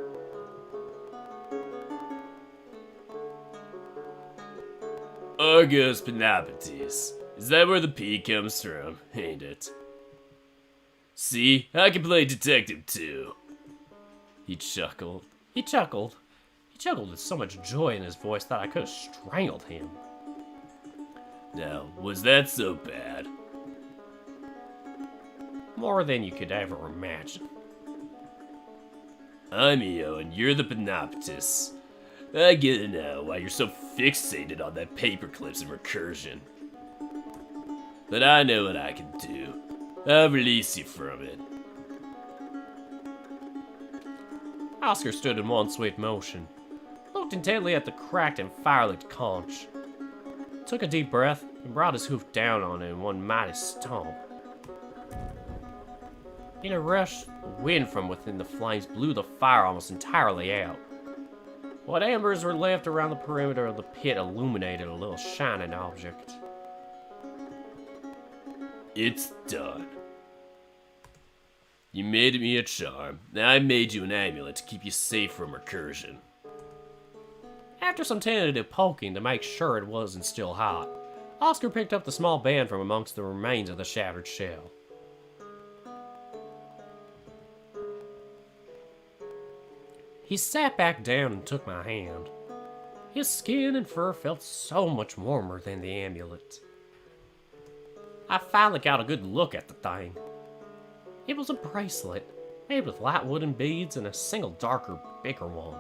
Argos Panapetes. Is that where the P comes from, ain't it? See, I can play detective too. He chuckled. He chuckled. He chuckled with so much joy in his voice that I could have strangled him. Now, was that so bad? More than you could ever imagine. I'm Io, and you're the Panapetus. I get it now why you're so fixated on that paperclips and recursion. But I know what I can do. I'll release you from it. Oscar stood in one swift motion, looked intently at the cracked and fire-licked conch, took a deep breath, and brought his hoof down on it in one mighty stomp. In a rush, the wind from within the flames blew the fire almost entirely out. What embers were left around the perimeter of the pit illuminated a little shining object. It's done. You made me a charm, now I made you an amulet to keep you safe from recursion. After some tentative poking to make sure it wasn't still hot, Oscar picked up the small band from amongst the remains of the shattered shell. He sat back down and took my hand. His skin and fur felt so much warmer than the amulet. I finally got a good look at the thing. It was a bracelet, made with light wooden beads and a single darker, bigger one.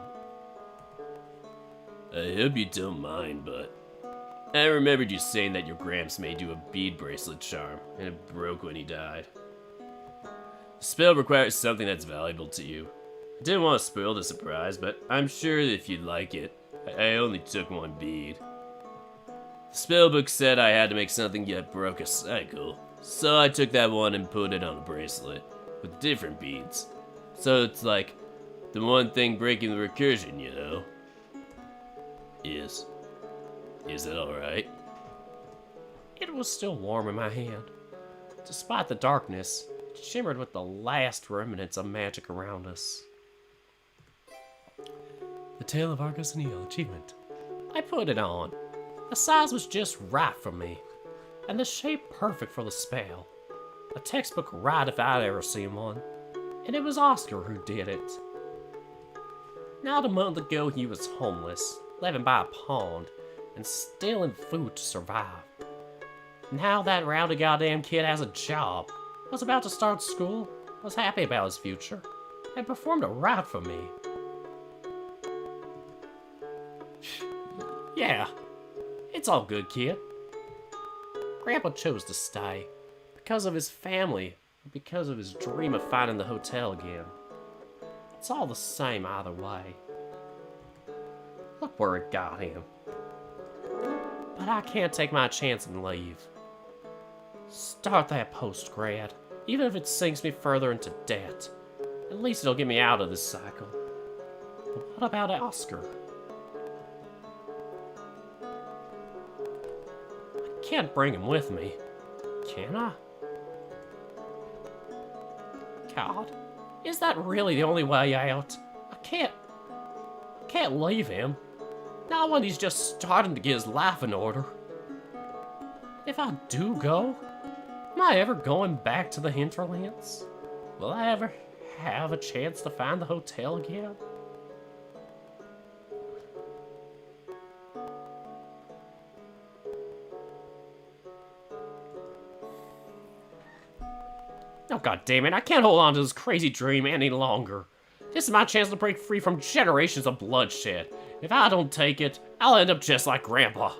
I hope you don't mind, but I remembered you saying that your Gramps made you a bead bracelet charm, and it broke when he died. The spell requires something that's valuable to you. I didn't want to spoil the surprise, but I'm sure that if you'd like it, I only took one bead. The spellbook said I had to make something that broke a cycle, so I took that one and put it on a bracelet with different beads. So it's like the one thing breaking the recursion, you know? Is it alright? It was still warm in my hand. Despite the darkness, it shimmered with the last remnants of magic around us. The Tale of Argus and Io achievement. I put it on. The size was just right for me, and the shape perfect for the spell. A textbook right if I'd ever seen one, and it was Oscar who did it. Not a month ago he was homeless, living by a pond, and stealing food to survive. Now that rowdy goddamn kid has a job, was about to start school, was happy about his future, and performed a rite for me. Yeah, it's all good, kid. Grandpa chose to stay, because of his family, or because of his dream of finding the hotel again. It's all the same either way. Look where it got him. But I can't take my chance and leave. Start that post-grad, even if it sinks me further into debt. At least it'll get me out of this cycle. But what about Oscar? I can't bring him with me, can I? God, is that really the only way out? I can't leave him. Not when he's just starting to get his life in order. If I do go, am I ever going back to the hinterlands? Will I ever have a chance to find the hotel again? Oh, God damn it, I can't hold on to this crazy dream any longer. This is my chance to break free from generations of bloodshed. If I don't take it, I'll end up just like Grandpa.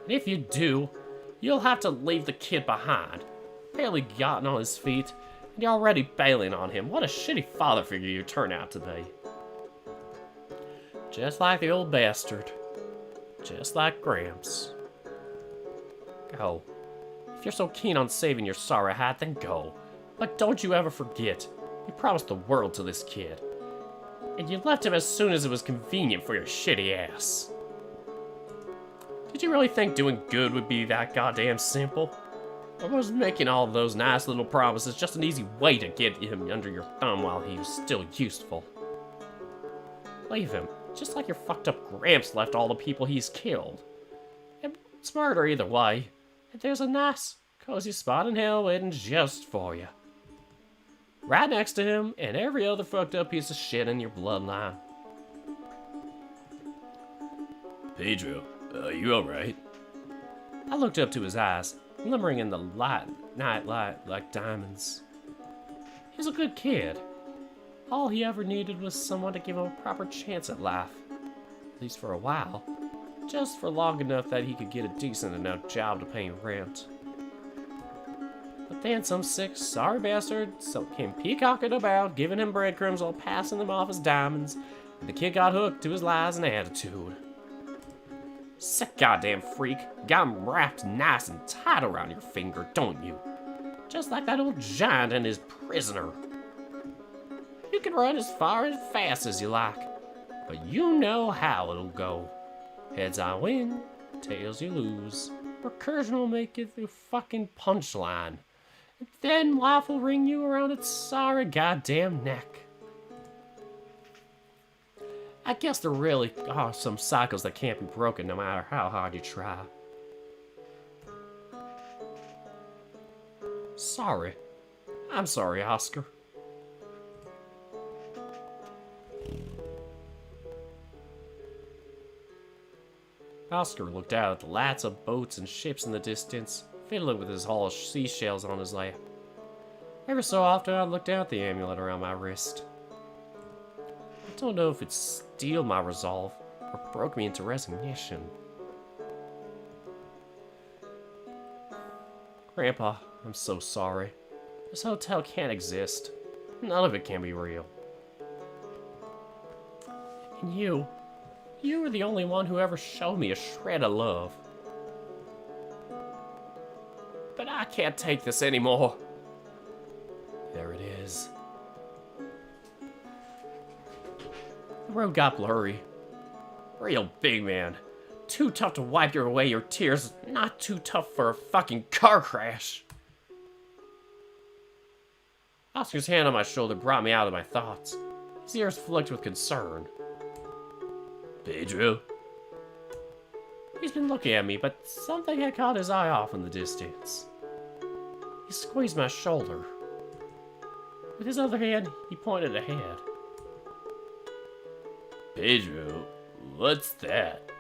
And if you do, you'll have to leave the kid behind. Barely gotten on his feet, and you're already bailing on him. What a shitty father figure you turn out to be. Just like the old bastard. Just like Gramps. Go. If you're so keen on saving your sorry hat, then go. But don't you ever forget, you promised the world to this kid. And you left him as soon as it was convenient for your shitty ass. Did you really think doing good would be that goddamn simple? Or was making all those nice little promises just an easy way to get him under your thumb while he was still useful? Leave him, just like your fucked up Gramps left all the people he's killed. And smarter either way. And there's a nice, cozy spot in hell waiting just for you. Right next to him and every other fucked up piece of shit in your bloodline. Pedro, you alright? I looked up to his eyes, glimmering in the night light like diamonds. He's a good kid. All he ever needed was someone to give him a proper chance at life. At least for a while. Just for long enough that he could get a decent enough job to pay rent. But then some sick, sorry bastard came peacocking about, giving him breadcrumbs while passing them off as diamonds, and the kid got hooked to his lies and attitude. Sick goddamn freak, got him wrapped nice and tight around your finger, don't you? Just like that old giant and his prisoner. You can run as far and fast as you like, but you know how it'll go. Heads I win, tails you lose. Recursion will make it the fucking punchline. And then life will ring you around its sorry goddamn neck. I guess there really are some cycles that can't be broken no matter how hard you try. Sorry. I'm sorry, Oscar. Oscar looked out at the lights of boats and ships in the distance, fiddling with his haul of seashells on his lap. Every so often, I'd look down at the amulet around my wrist. I don't know if it steeled my resolve or broke me into resignation. Grandpa, I'm so sorry. This hotel can't exist. None of it can be real. And you were the only one who ever showed me a shred of love. But I can't take this anymore. There it is. The road got blurry. Real big, man. Too tough to wipe away your tears, not too tough for a fucking car crash. Oscar's hand on my shoulder brought me out of my thoughts. His ears flicked with concern. Pedro? He's been looking at me, but something had caught his eye off in the distance. He squeezed my shoulder. With his other hand, he pointed ahead. Pedro, what's that?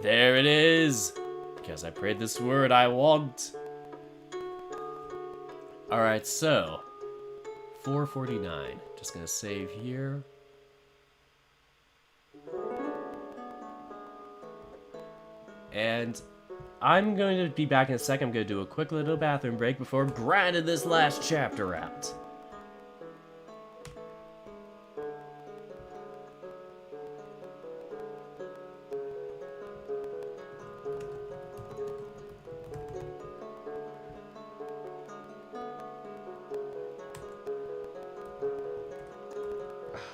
There it is! Because I prayed this word I want. Alright, so 449. Just gonna save here. And I'm going to be back in a second. I'm going to do a quick little bathroom break before grinding this last chapter out.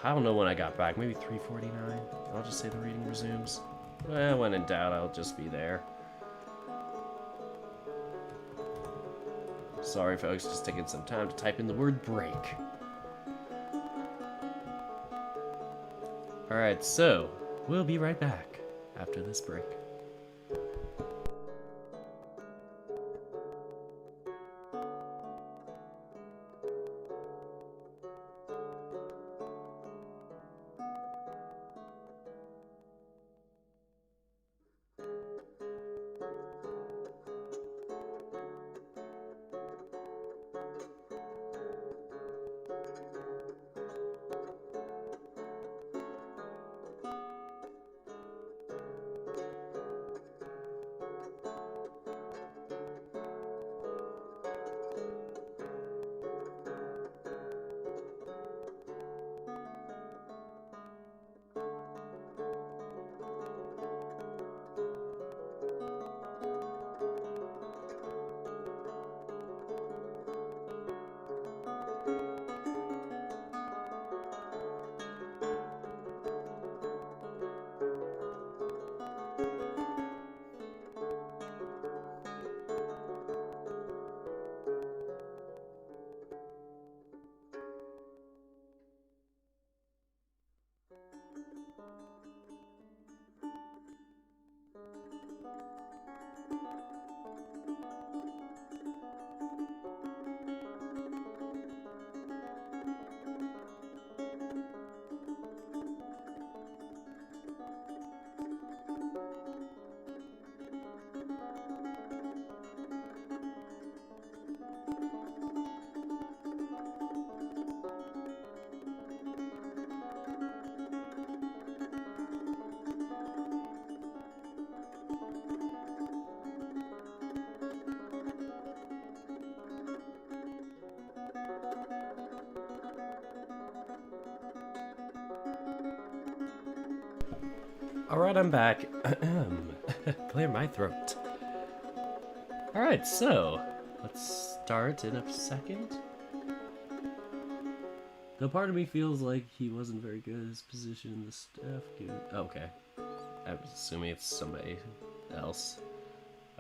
I don't know when I got back. Maybe 3:49. I'll just say the reading resumes. Well, when in doubt, I'll just be there. Sorry, folks. Just taking some time to type in the word break. Alright, so we'll be right back after this break. Alright, I'm back. Clear my throat. Alright, so let's start in a second. Though part of me feels like he wasn't very good at his position in the staff. Okay. I was assuming it's somebody else.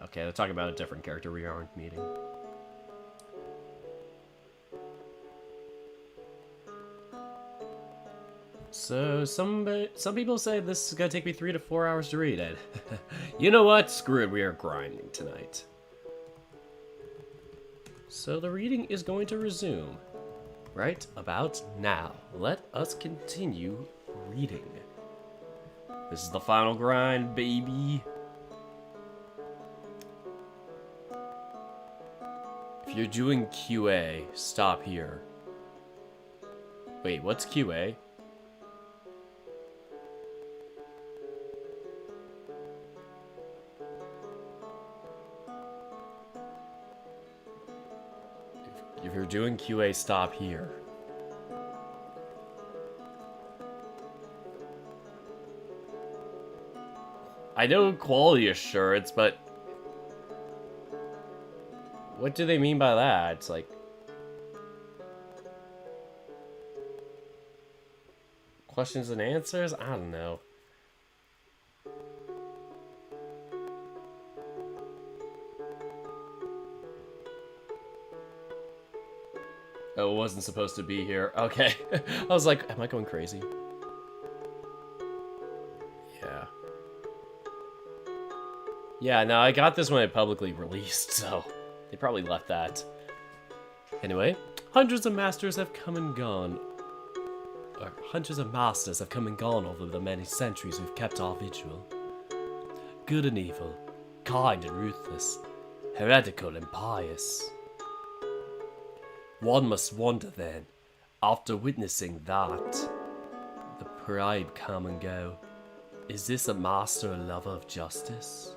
Okay, they're talking about a different character we aren't meeting. So, some people say this is gonna take me 3 to 4 hours to read it. You know what? Screw it, we are grinding tonight. So the reading is going to resume right about now. Let us continue reading. This is the final grind, baby. If you're doing QA, stop here. Wait, what's QA? If you're doing QA, stop here. I know quality assurance, but what do they mean by that? It's like questions and answers? I don't know. Oh, it wasn't supposed to be here. Okay. I was like, am I going crazy? Yeah. Yeah, no, I got this when it publicly released, so they probably left that. Anyway, hundreds of masters have come and gone. Or hundreds of masters have come and gone over the many centuries we've kept our vigil. Good and evil, kind and ruthless, heretical and pious. One must wonder then, after witnessing that, the pride come and go. Is this a master or lover of justice?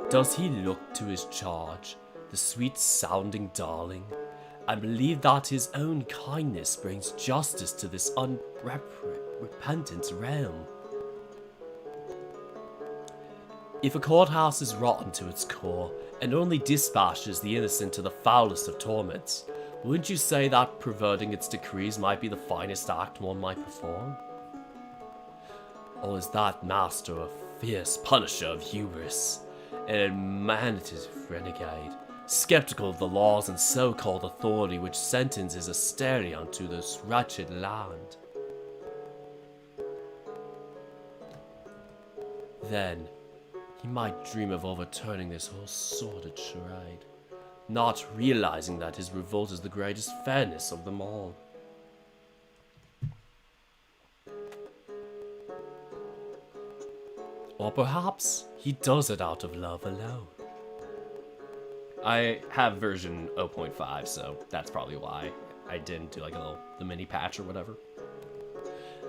Does he look to his charge, the sweet-sounding darling, and believe that his own kindness brings justice to this unrepentant realm? If a courthouse is rotten to its core, and only dispatches the innocent to the foulest of torments, wouldn't you say that perverting its decrees might be the finest act one might perform? Or is that master a fierce punisher of hubris, an imaginative renegade, skeptical of the laws and so-called authority which sentences austerity unto this wretched land? Then, he might dream of overturning this whole sordid charade, not realizing that his revolt is the greatest fairness of them all. Or perhaps he does it out of love alone. I have version 0.5, so that's probably why I didn't do like the mini patch or whatever.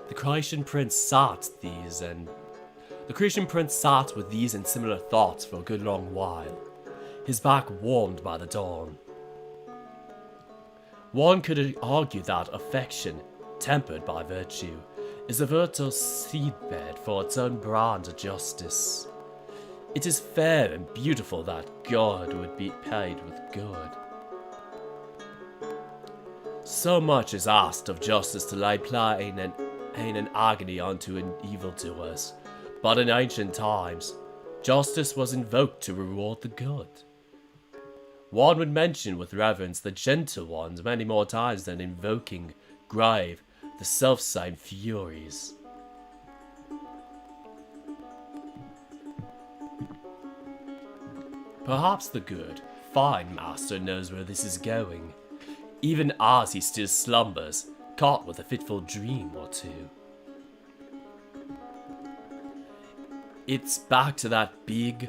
The Creation Prince sat with these and similar thoughts for a good long while, his back warmed by the dawn. One could argue that affection, tempered by virtue, is a fertile seedbed for its own brand of justice. It is fair and beautiful that God would be paid with good. So much is asked of justice to lay pain and agony unto evildoers. But in ancient times, justice was invoked to reward the good. One would mention with reverence the gentle ones many more times than invoking, grave, the self-same furies. Perhaps the good, fine master knows where this is going, even as he still slumbers, caught with a fitful dream or two. It's back to that big,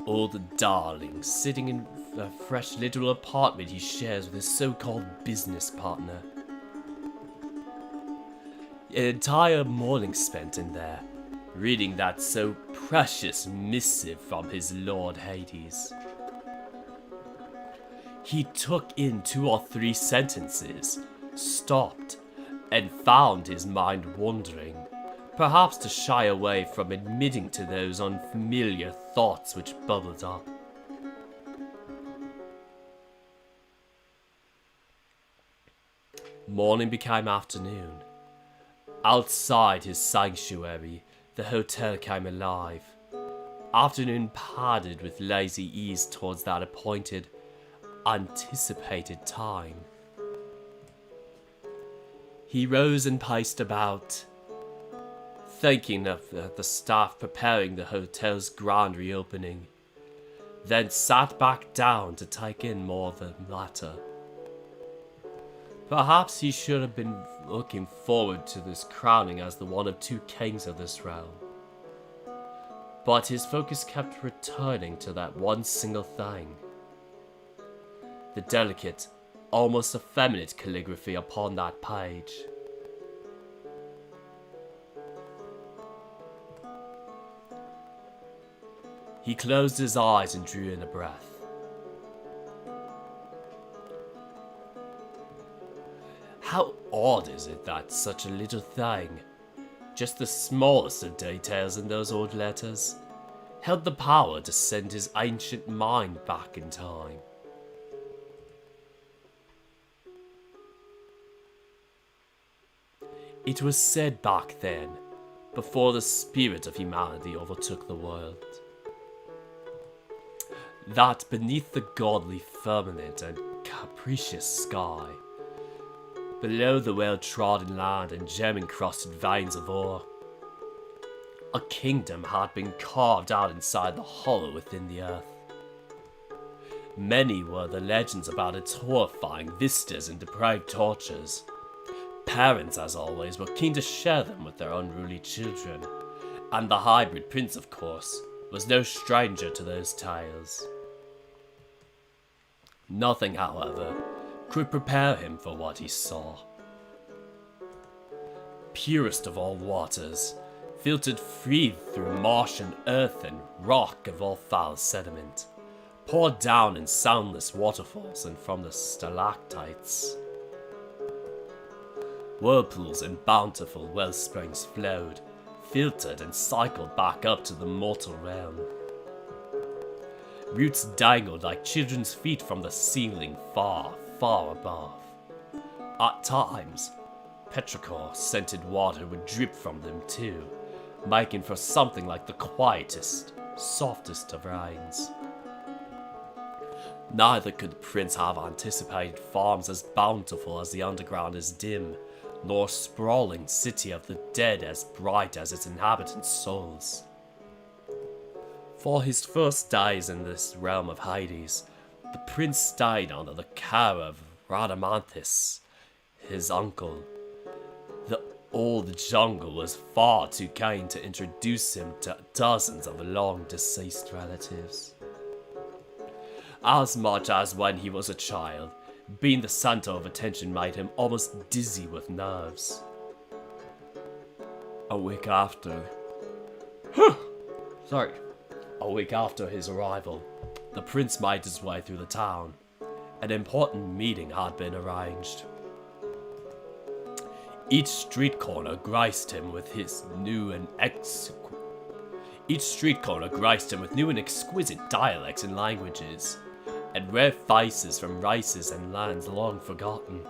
old darling sitting in a fresh little apartment he shares with his so-called business partner. An entire morning spent in there, reading that so precious missive from his Lord Hades. He took in 2 or 3 sentences, stopped, and found his mind wandering, perhaps to shy away from admitting to those unfamiliar thoughts which bubbled up. Morning became afternoon. Outside his sanctuary, the hotel came alive. Afternoon padded with lazy ease towards that appointed, anticipated time. He rose and paced about, thinking of the staff preparing the hotel's grand reopening, then sat back down to take in more of the latter. Perhaps he should have been looking forward to this crowning as the one of two kings of this realm. But his focus kept returning to that one single thing. The delicate, almost effeminate calligraphy upon that page. He closed his eyes and drew in a breath. How odd is it that such a little thing, just the smallest of details in those old letters, held the power to send his ancient mind back in time? It was said back then, before the spirit of humanity overtook the world, that beneath the godly firmament and capricious sky, below the well-trodden land and gem-encrusted veins of ore, a kingdom had been carved out inside the hollow within the earth. Many were the legends about its horrifying vistas and depraved tortures. Parents, as always, were keen to share them with their unruly children, and the hybrid prince, of course, was no stranger to those tales. Nothing, however, could prepare him for what he saw. Purest of all waters, filtered free through marsh and earth and rock of all foul sediment, poured down in soundless waterfalls and from the stalactites. Whirlpools and bountiful wellsprings flowed, filtered and cycled back up to the mortal realm. Roots dangled like children's feet from the ceiling far, far above. At times, petrichor-scented water would drip from them too, making for something like the quietest, softest of rains. Neither could the prince have anticipated farms as bountiful as the underground is dim, nor sprawling city of the dead as bright as its inhabitants' souls. For his first days in this realm of Hades, the prince stayed under the care of Rhadamanthus, his uncle. The old jungle was far too keen to introduce him to dozens of long-deceased relatives. As much as when he was a child, being the center of attention made him almost dizzy with nerves. A week after his arrival, the prince made his way through the town. An important meeting had been arranged. Each street corner graced him with new and exquisite dialects and languages, and rare faces from races and lands long forgotten.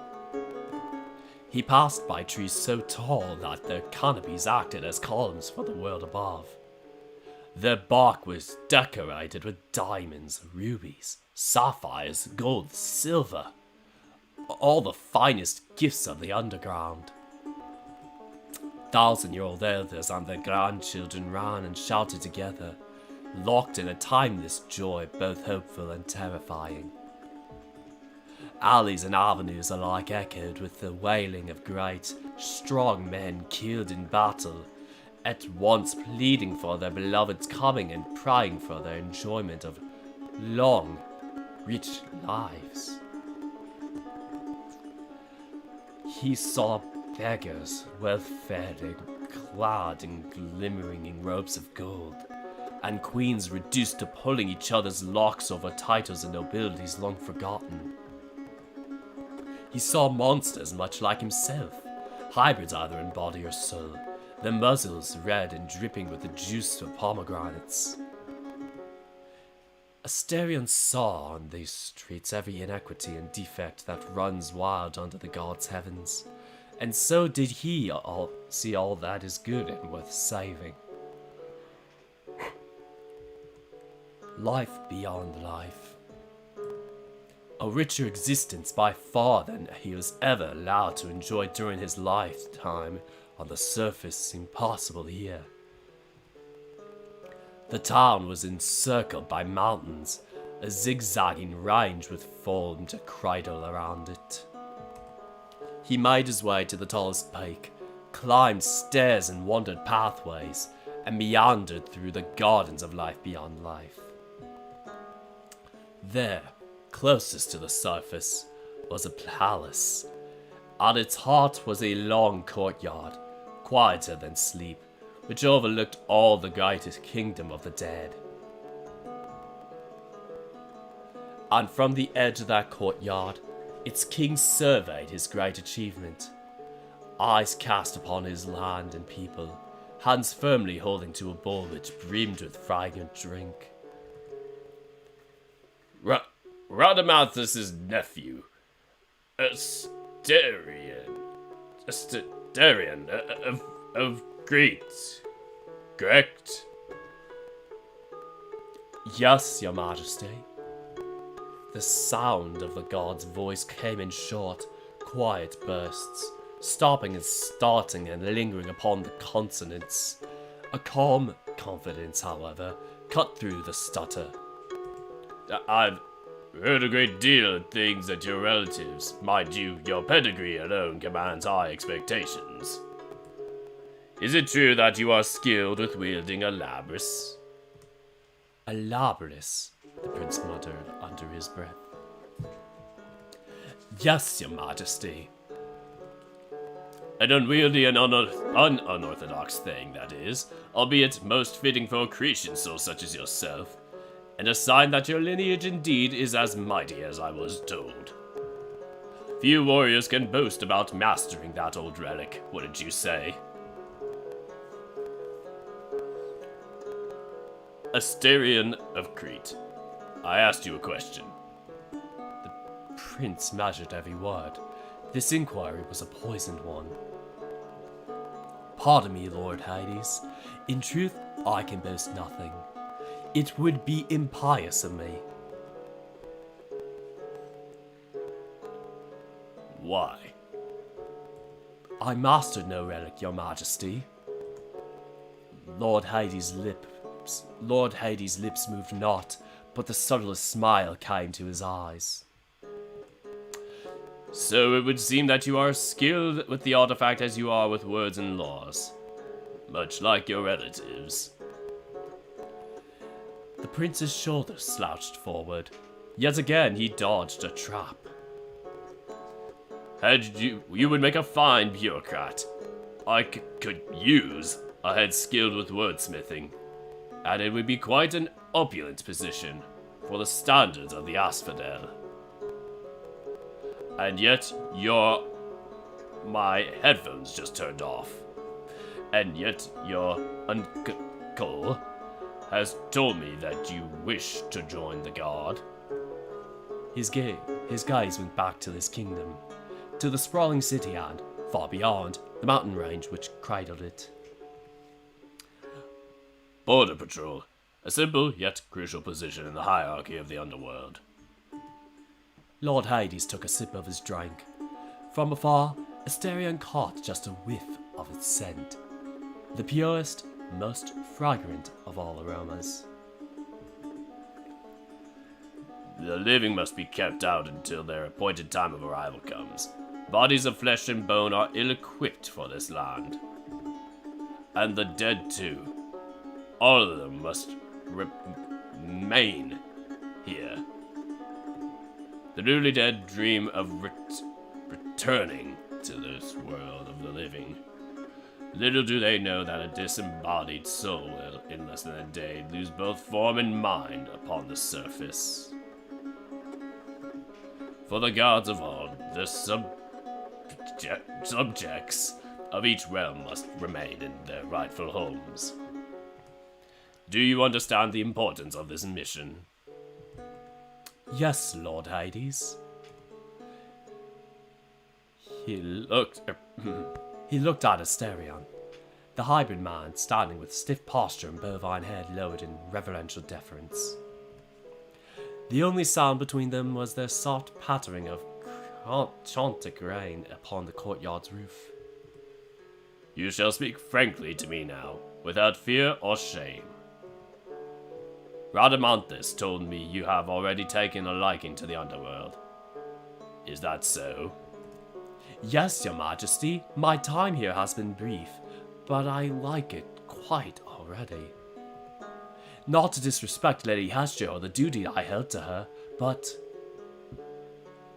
He passed by trees so tall that their canopies acted as columns for the world above. Their bark was decorated with diamonds, rubies, sapphires, gold, silver, all the finest gifts of the underground. 1,000-year-old elders and their grandchildren ran and shouted together, locked in a timeless joy both hopeful and terrifying. Alleys and avenues alike echoed with the wailing of great, strong men killed in battle, at once pleading for their beloved's coming and praying for their enjoyment of long, rich lives. He saw beggars, well-fed and clad in glimmering robes of gold, and queens reduced to pulling each other's locks over titles and nobilities long forgotten. He saw monsters much like himself, hybrids either in body or soul, their muzzles red and dripping with the juice of pomegranates. Asterion saw on these streets every inequity and defect that runs wild under the gods' heavens, and so did he see all that is good and worth saving. Life beyond life. A richer existence by far than he was ever allowed to enjoy during his lifetime on the surface seemed possible here. The town was encircled by mountains, a zigzagging range with formed a cradle around it. He made his way to the tallest peak, climbed stairs and wandered pathways, and meandered through the gardens of life beyond life. There, closest to the surface, was a palace. At its heart was a long courtyard, quieter than sleep, which overlooked all the greatest kingdom of the dead. And from the edge of that courtyard, its king surveyed his great achievement, eyes cast upon his land and people, hands firmly holding to a bowl which brimmed with fragrant drink. Radamanthus's nephew, Asterion of Crete, correct? Yes, your majesty. The sound of the god's voice came in short, quiet bursts, stopping and starting and lingering upon the consonants. A calm confidence, however, cut through the stutter. I've heard a great deal of things that your relatives, mind you, your pedigree alone commands high expectations. Is it true that you are skilled with wielding a labrys? A labrys, the prince muttered under his breath. Yes, your majesty. An unwieldy and unorthodox thing, that is, albeit most fitting for a Cretan soul such as yourself, and a sign that your lineage indeed is as mighty as I was told. Few warriors can boast about mastering that old relic, wouldn't you say? Asterion of Crete, I asked you a question. The prince measured every word. This inquiry was a poisoned one. Pardon me, Lord Hades. In truth, I can boast nothing. It would be impious of me. Why? I mastered no relic, your majesty. Lord Hades' lips moved not, but the subtlest smile came to his eyes. So it would seem that you are as skilled with the artifact as you are with words and laws. Much like your relatives. The prince's shoulders slouched forward. Yet again he dodged a trap. You would make a fine bureaucrat. I could use a head skilled with wordsmithing. And it would be quite an opulent position for the standards of the Asphodel. And yet my headphones just turned off. And yet your uncle has told me that you wish to join the guard. His gaze went back to his kingdom, to the sprawling city and, far beyond, the mountain range which cradled it. Border Patrol, a simple yet crucial position in the hierarchy of the underworld. Lord Hades took a sip of his drink. From afar, Asterion caught just a whiff of its scent. The purest, most fragrant of all aromas. The living must be kept out until their appointed time of arrival comes. Bodies of flesh and bone are ill-equipped for this land. And the dead too. All of them must remain here. The newly dead dream of returning to this world of the living. Little do they know that a disembodied soul will, in less than a day, lose both form and mind upon the surface. For the gods of all, the subjects, of each realm must remain in their rightful homes. Do you understand the importance of this mission? Yes, Lord Hades. He looked He looked at Asterion, the hybrid man standing with stiff posture and bovine head lowered in reverential deference. The only sound between them was their soft pattering of chantic rain upon the courtyard's roof. You shall speak frankly to me now, without fear or shame. Radamanthus told me you have already taken a liking to the underworld. Is that so? Yes, Your Majesty, my time here has been brief, but I like it quite already. Not to disrespect Lady Hestia or the duty I held to her, but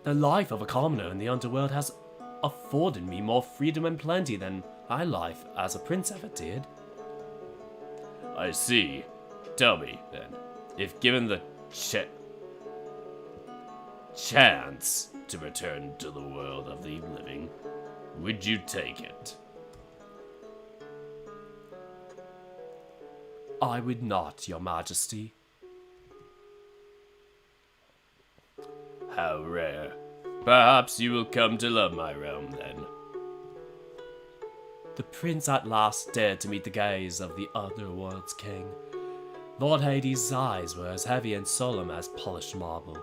the life of a commoner in the underworld has afforded me more freedom and plenty than my life as a prince ever did. I see. Tell me, then, if given the chance to return to the world of the living, would you take it? I would not, Your Majesty. How rare. Perhaps you will come to love my realm, then. The prince at last dared to meet the gaze of the otherworld's king. Lord Hades' eyes were as heavy and solemn as polished marble.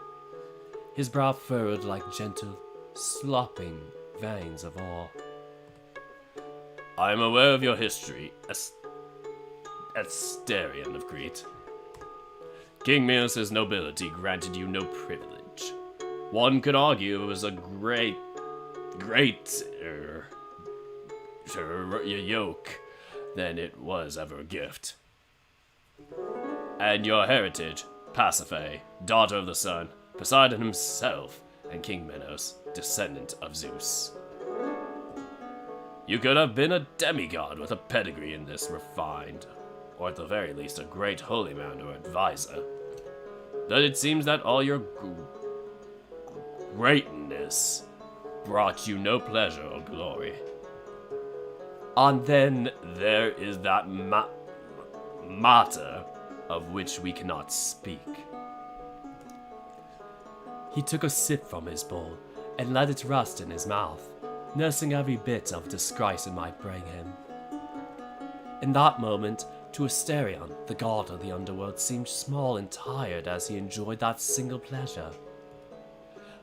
His brow furrowed like gentle, slopping veins of awe. I am aware of your history, Asterion of Crete. King Minos' nobility granted you no privilege. One could argue it was a great yoke than it was ever a gift. And your heritage, Pasiphae, daughter of the sun, Poseidon himself, and King Minos, descendant of Zeus. You could have been a demigod with a pedigree in this refined, or at the very least a great holy man or advisor. But it seems that all your greatness brought you no pleasure or glory. And then there is that matter of which we cannot speak. He took a sip from his bowl and let it rest in his mouth, nursing every bit of disgrace it might bring him. In that moment, to Asterion, the god of the underworld seemed small and tired as he enjoyed that single pleasure.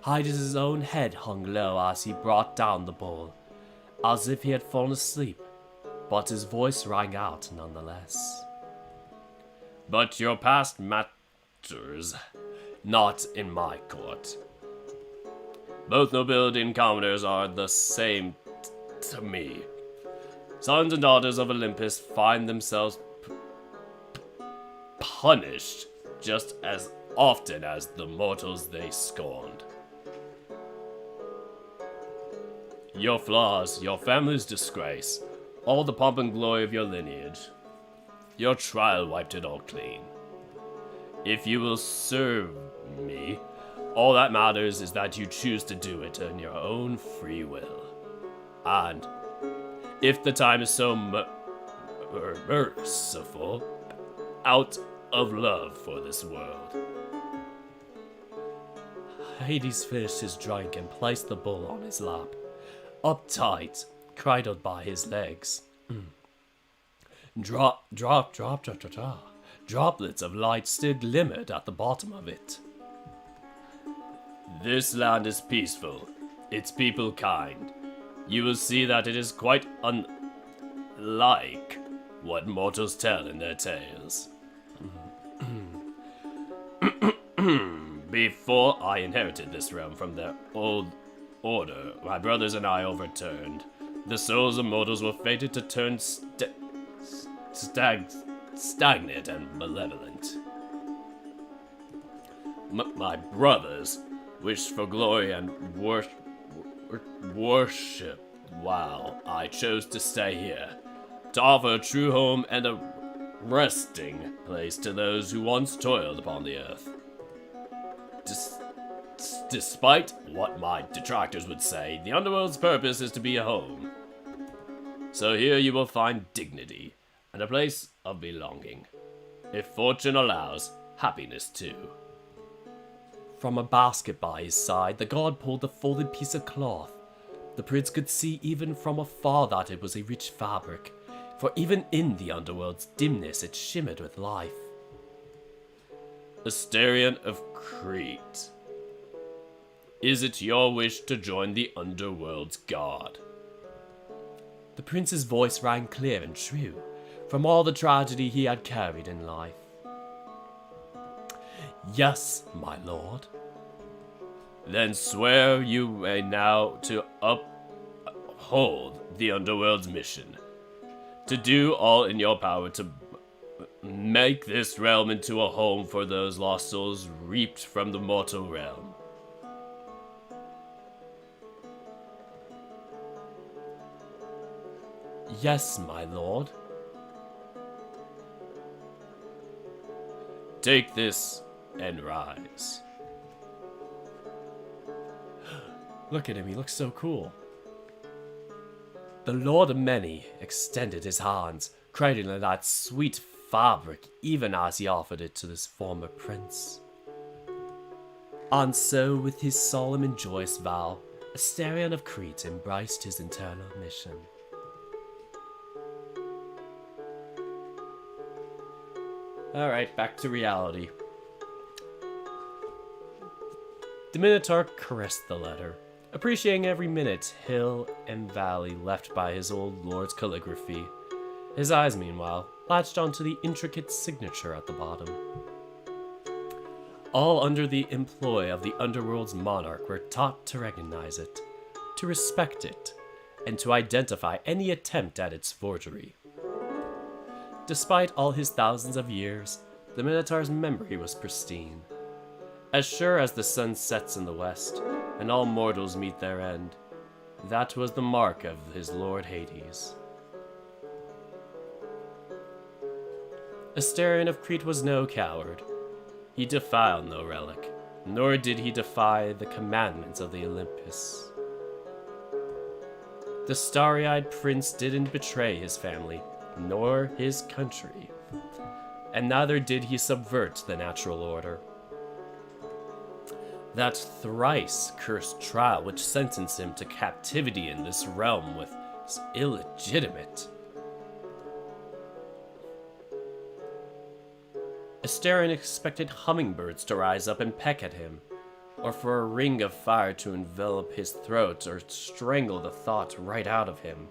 Hades' own head hung low as he brought down the bowl, as if he had fallen asleep, but his voice rang out nonetheless. But your past matters not in my court. Both nobility and commoners are the same to me. Sons and daughters of Olympus find themselves punished just as often as the mortals they scorned. Your flaws, your family's disgrace, all the pomp and glory of your lineage. Your trial wiped it all clean. If you will serve me, all that matters is that you choose to do it in your own free will. And if the time is so merciful, out of love for this world. Hades finished his drink and placed the bowl on his lap, uptight, cradled by his legs. Drop. Droplets of light still glimmered at the bottom of it. This land is peaceful, its people kind. You will see that it is quite unlike what mortals tell in their tales. Before I inherited this realm from their old order, my brothers and I overturned. The souls of mortals were fated to turn stagnant and malevolent. My brothers wished for glory and worship, while I chose to stay here, to offer a true home and a resting place to those who once toiled upon the earth. Despite what my detractors would say, the underworld's purpose is to be a home. So here you will find dignity and a place of belonging. If fortune allows, happiness too. From a basket by his side, the guard pulled a folded piece of cloth. The prince could see even from afar that it was a rich fabric, for even in the underworld's dimness it shimmered with life. Asterion of Crete. Is it your wish to join the underworld's guard? The prince's voice rang clear and true, from all the tragedy he had carried in life. Yes, my lord. Then swear you may now to uphold the underworld's mission, to do all in your power to make this realm into a home for those lost souls reaped from the mortal realm. Yes, my lord. Take this and rise. Look at him, he looks so cool. The Lord of Many extended his hands, cradling that sweet fabric even as he offered it to this former prince. And so, with his solemn and joyous vow, Asterion of Crete embraced his eternal mission. Alright, back to reality. The Minotaur caressed the letter, appreciating every minute, hill and valley left by his old lord's calligraphy. His eyes, meanwhile, latched onto the intricate signature at the bottom. All under the employ of the underworld's monarch were taught to recognize it, to respect it, and to identify any attempt at its forgery. Despite all his thousands of years, the Minotaur's memory was pristine. As sure as the sun sets in the west, and all mortals meet their end, that was the mark of his lord Hades. Asterion of Crete was no coward. He defiled no relic, nor did he defy the commandments of the Olympus. The starry-eyed prince didn't betray his family, nor his country, and neither did he subvert the natural order. That thrice cursed trial which sentenced him to captivity in this realm was illegitimate. Asterion expected hummingbirds to rise up and peck at him, or for a ring of fire to envelop his throat or strangle the thought right out of him,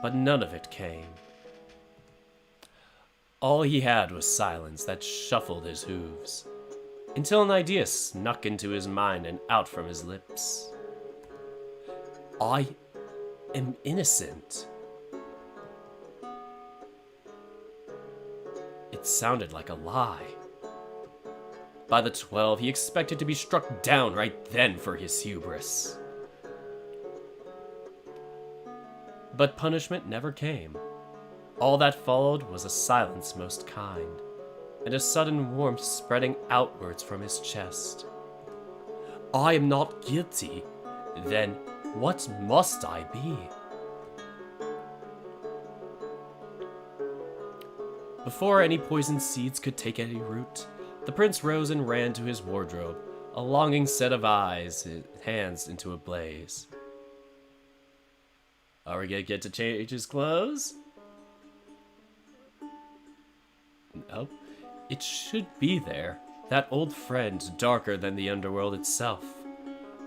but none of it came. All he had was silence that shuffled his hooves, until an idea snuck into his mind and out from his lips. I am innocent. It sounded like a lie. By the 12, he expected to be struck down right then for his hubris. But punishment never came. All that followed was a silence most kind, and a sudden warmth spreading outwards from his chest. I am not guilty. Then what must I be? Before any poisoned seeds could take any root, the prince rose and ran to his wardrobe, a longing set of eyes, hands into a blaze. Are we gonna get to change his clothes? No. It should be there. That old friend, darker than the underworld itself.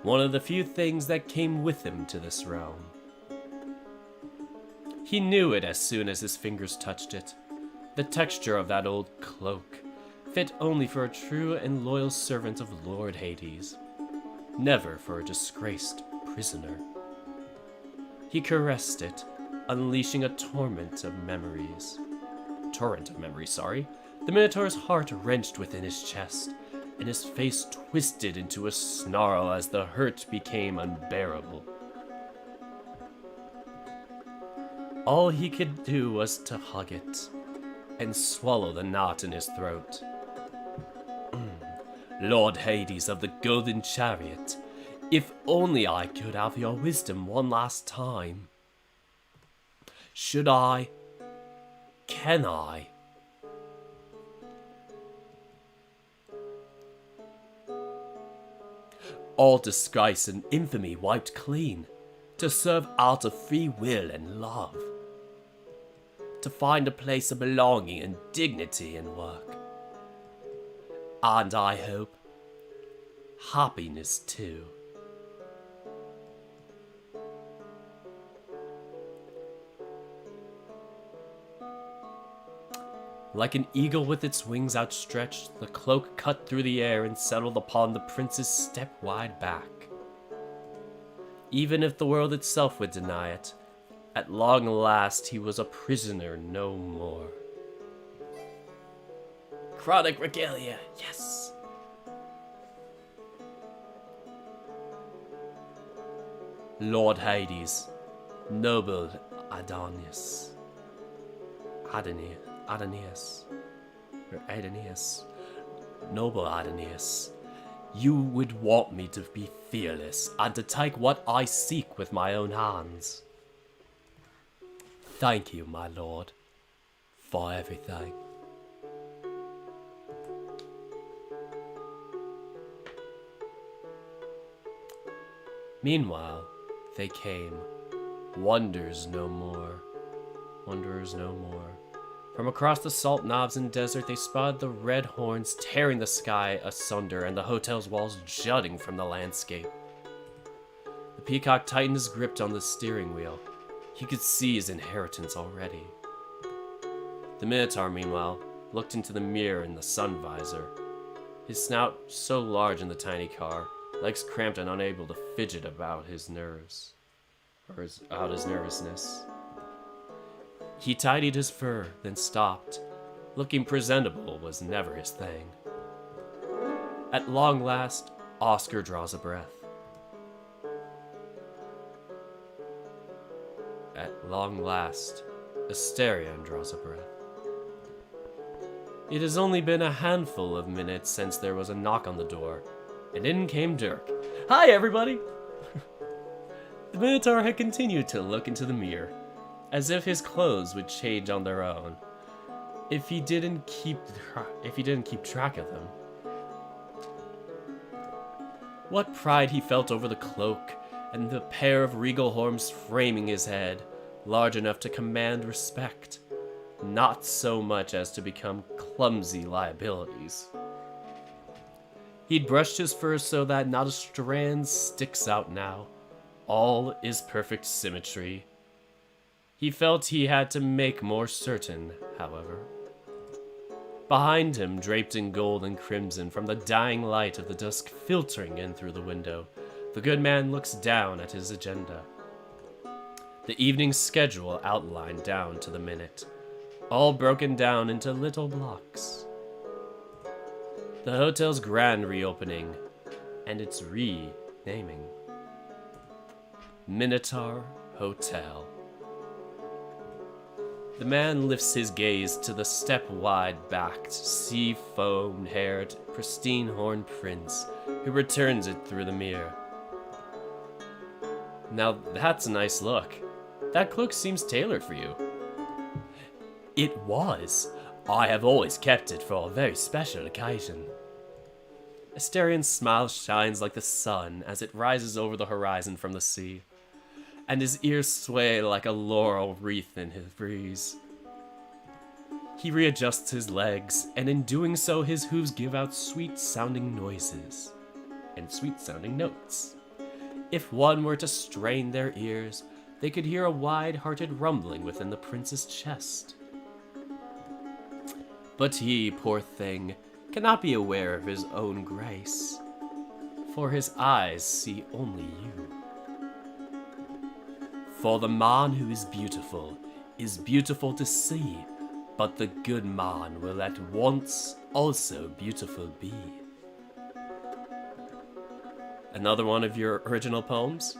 One of the few things that came with him to this realm. He knew it as soon as his fingers touched it. The texture of that old cloak, fit only for a true and loyal servant of Lord Hades, never for a disgraced prisoner. He caressed it, unleashing a torrent of memories. The Minotaur's heart wrenched within his chest, and his face twisted into a snarl as the hurt became unbearable. All he could do was to hug it, and swallow the knot in his throat. Lord Hades of the Golden Chariot, if only I could have your wisdom one last time. Should I? Can I? All disgrace and infamy wiped clean, to serve out of free will and love, to find a place of belonging and dignity in work, and I hope, happiness too. Like an eagle with its wings outstretched, the cloak cut through the air and settled upon the prince's step-wide back. Even if the world itself would deny it, at long last he was a prisoner no more. Chronic regalia, yes! Lord Hades, noble Adonius. Adonius, noble Adonius, you would want me to be fearless and to take what I seek with my own hands. Thank you, my lord, for everything. Meanwhile, they came, wanderers no more. From across the salt knobs and desert, they spotted the red horns tearing the sky asunder and the hotel's walls jutting from the landscape. The peacock tightened his grip on the steering wheel. He could see his inheritance already. The Minotaur, meanwhile, looked into the mirror in the sun visor. His snout so large in the tiny car, legs cramped and unable to fidget about his nerves, out his nervousness. He tidied his fur, then stopped. Looking presentable was never his thing. At long last, Oscar draws a breath. At long last, Asterion draws a breath. It has only been a handful of minutes since there was a knock on the door, and in came Dirk. Hi, everybody! The Minotaur had continued to look into the mirror, as if his clothes would change on their own, if he didn't keep track of them. What pride he felt over the cloak and the pair of regal horns framing his head, large enough to command respect, not so much as to become clumsy liabilities. He'd brushed his fur so that not a strand sticks out now. All is perfect symmetry. He felt he had to make more certain, however. Behind him, draped in gold and crimson from the dying light of the dusk filtering in through the window, the good man looks down at his agenda. The evening schedule outlined down to the minute, all broken down into little blocks. The hotel's grand reopening, and its renaming. Minotaur Hotel. The man lifts his gaze to the step-wide-backed, sea-foam-haired, pristine-horned prince, who returns it through the mirror. Now that's a nice look. That cloak seems tailored for you. It was. I have always kept it for a very special occasion. Asterion's smile shines like the sun as it rises over the horizon from the sea, and his ears sway like a laurel wreath in his breeze. He readjusts his legs, and in doing so his hooves give out sweet-sounding noises and sweet-sounding notes. If one were to strain their ears, they could hear a wide-hearted rumbling within the prince's chest. But he, poor thing, cannot be aware of his own grace, for his eyes see only you. For the man who is beautiful to see, but the good man will at once also beautiful be. Another one of your original poems?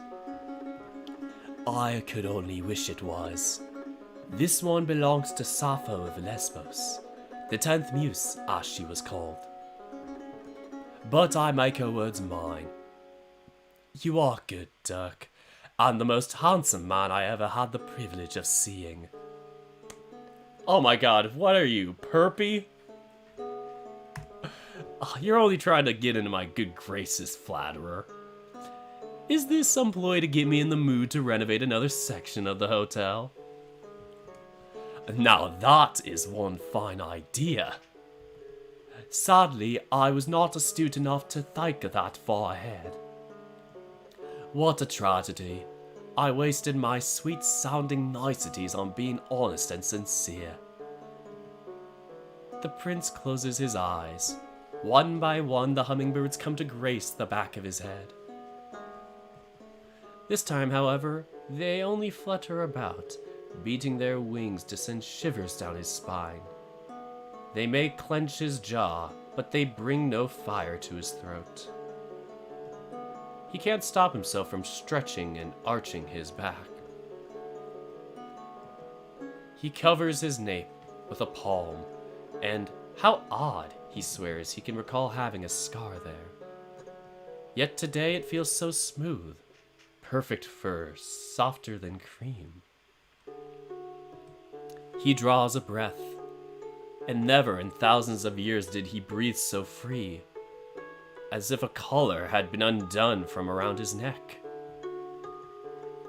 I could only wish it was. This one belongs to Sappho of Lesbos, the 10th muse, as she was called. But I make her words mine. You are good, Dirk, and the most handsome man I ever had the privilege of seeing. Oh my god, what are you, perpy? You're only trying to get into my good graces, flatterer. Is this some ploy to get me in the mood to renovate another section of the hotel? Now that is one fine idea. Sadly, I was not astute enough to think that far ahead. What a tragedy. I wasted my sweet-sounding niceties on being honest and sincere. The prince closes his eyes. One by one, the hummingbirds come to grace the back of his head. This time, however, they only flutter about, beating their wings to send shivers down his spine. They may clench his jaw, but they bring no fire to his throat. He can't stop himself from stretching and arching his back. He covers his nape with a palm, and how odd, he swears, he can recall having a scar there. Yet today it feels so smooth. Perfect fur, softer than cream. He draws a breath, and never in thousands of years did he breathe so free, as if a collar had been undone from around his neck.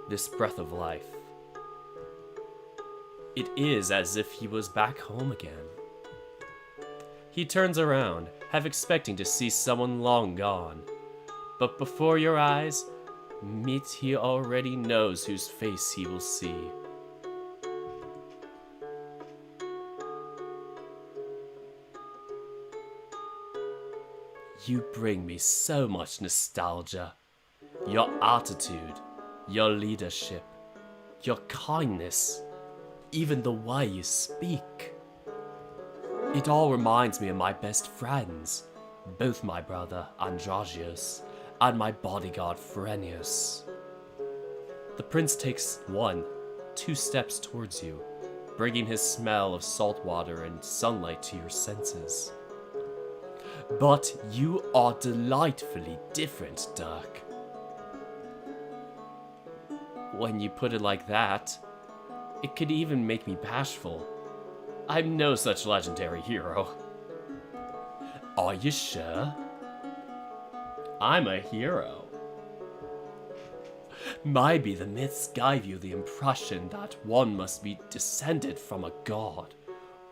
This breath of life. It is as if he was back home again. He turns around, half expecting to see someone long gone, but before your eyes, meet he already knows whose face he will see. You bring me so much nostalgia. Your attitude, your leadership, your kindness, even the way you speak. It all reminds me of my best friends, both my brother Androgeus and my bodyguard Frenius. The prince takes 2 steps towards you, bringing his smell of salt water and sunlight to your senses. But you are delightfully different, Dirk. When you put it like that, it could even make me bashful. I'm no such legendary hero. Are you sure? I'm a hero. Maybe the myths gave you the impression that one must be descended from a god,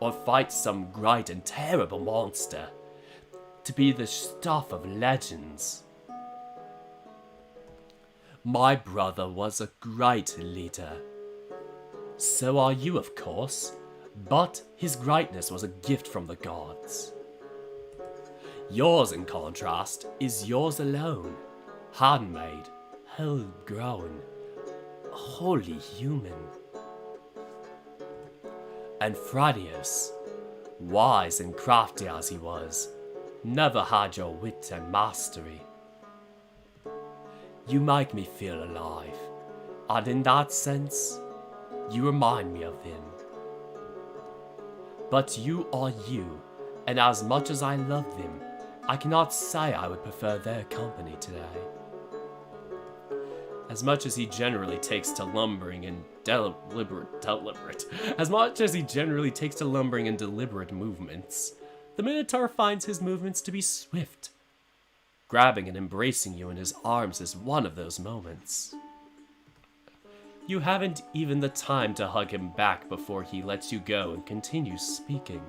or fight some great and terrible monster, to be the stuff of legends. My brother was a great leader. So are you, of course, but his greatness was a gift from the gods. Yours, in contrast, is yours alone, handmade, whole-grown, wholly human. And Fradius, wise and crafty as he was, never had your wit and mastery. You make me feel alive, and in that sense, you remind me of him. But you are you, and as much as I love them, I cannot say I would prefer their company today. As much as he generally takes to lumbering and deliberate movements, the Minotaur finds his movements to be swift. Grabbing and embracing you in his arms is one of those moments. You haven't even the time to hug him back before he lets you go and continues speaking.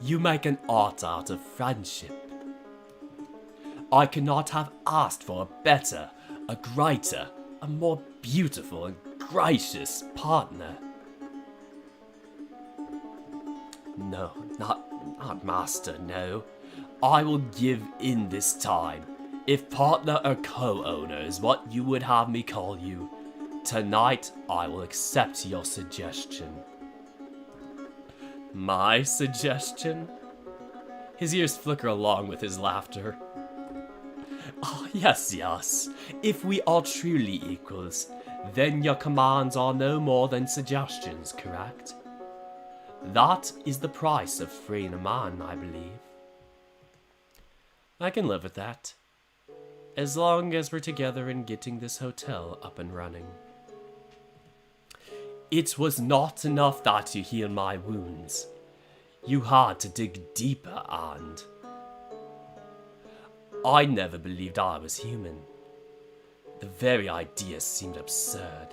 You make an art out of friendship. I could not have asked for a better, a greater, a more beautiful and gracious partner. No, not master, no. I will give in this time. If partner or co-owner is what you would have me call you, tonight I will accept your suggestion. My suggestion? His ears flicker along with his laughter. Oh, yes. If we are truly equals, then your commands are no more than suggestions, correct? That is the price of freeing a man, I believe. I can live with that. as long as we're together in getting this hotel up and running. It was not enough that you healed my wounds. You had to dig deeper, and I never believed I was human. The very idea seemed absurd.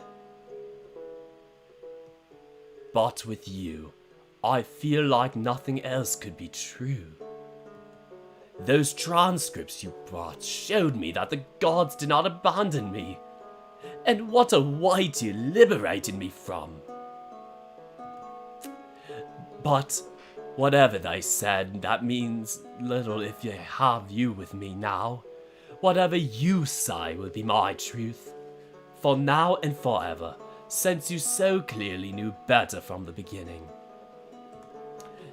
But with you, I feel like nothing else could be true. Those transcripts you brought showed me that the gods did not abandon me. And what a weight you liberated me from. But whatever they said, that means little if you have you with me now. Whatever you say will be my truth. For now and forever, since you so clearly knew better from the beginning.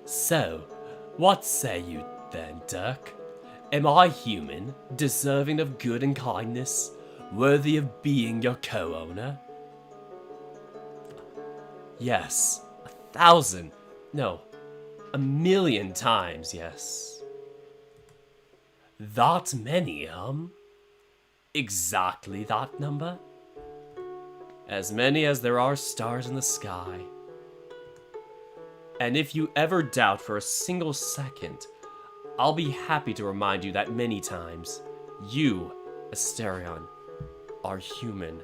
So, what say you then, Dirk? Am I human, deserving of good and kindness, worthy of being your co-owner? Yes, 1,000, no, 1,000,000 times yes. That many, Exactly that number? As many as there are stars in the sky. And if you ever doubt for a single second, I'll be happy to remind you that many times, you, Asterion, are human.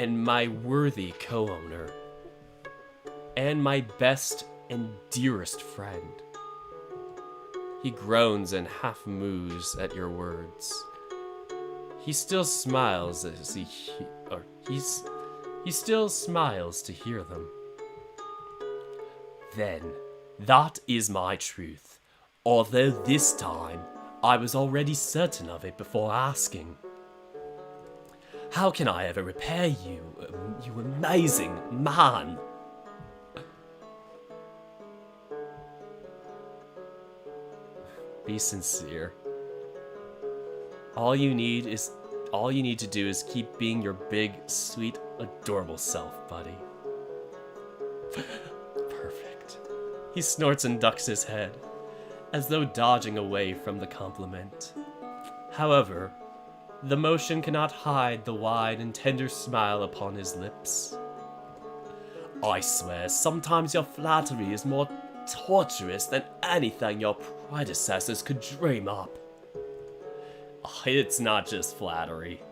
And my worthy co-owner. And my best and dearest friend. He groans and half moos at your words. He still smiles as he still smiles to hear them. Then, that is my truth, although this time I was already certain of it before asking. How can I ever repay you, you amazing man? Be sincere. All you need to do is keep being your big, sweet, adorable self, buddy. Perfect. He snorts and ducks his head, as though dodging away from the compliment. However, the motion cannot hide the wide and tender smile upon his lips. I swear, sometimes your flattery is more torturous than anything your predecessors could dream up. It's not just flattery.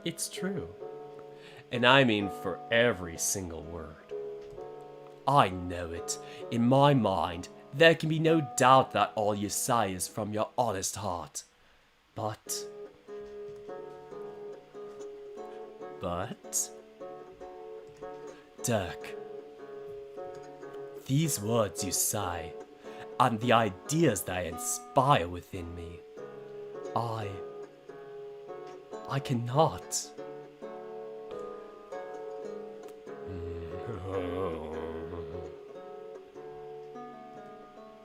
It's true. And I mean for every single word. I know it. In my mind, there can be no doubt that all you say is from your honest heart. But... Dirk, these words you say, and the ideas they inspire within me, I cannot.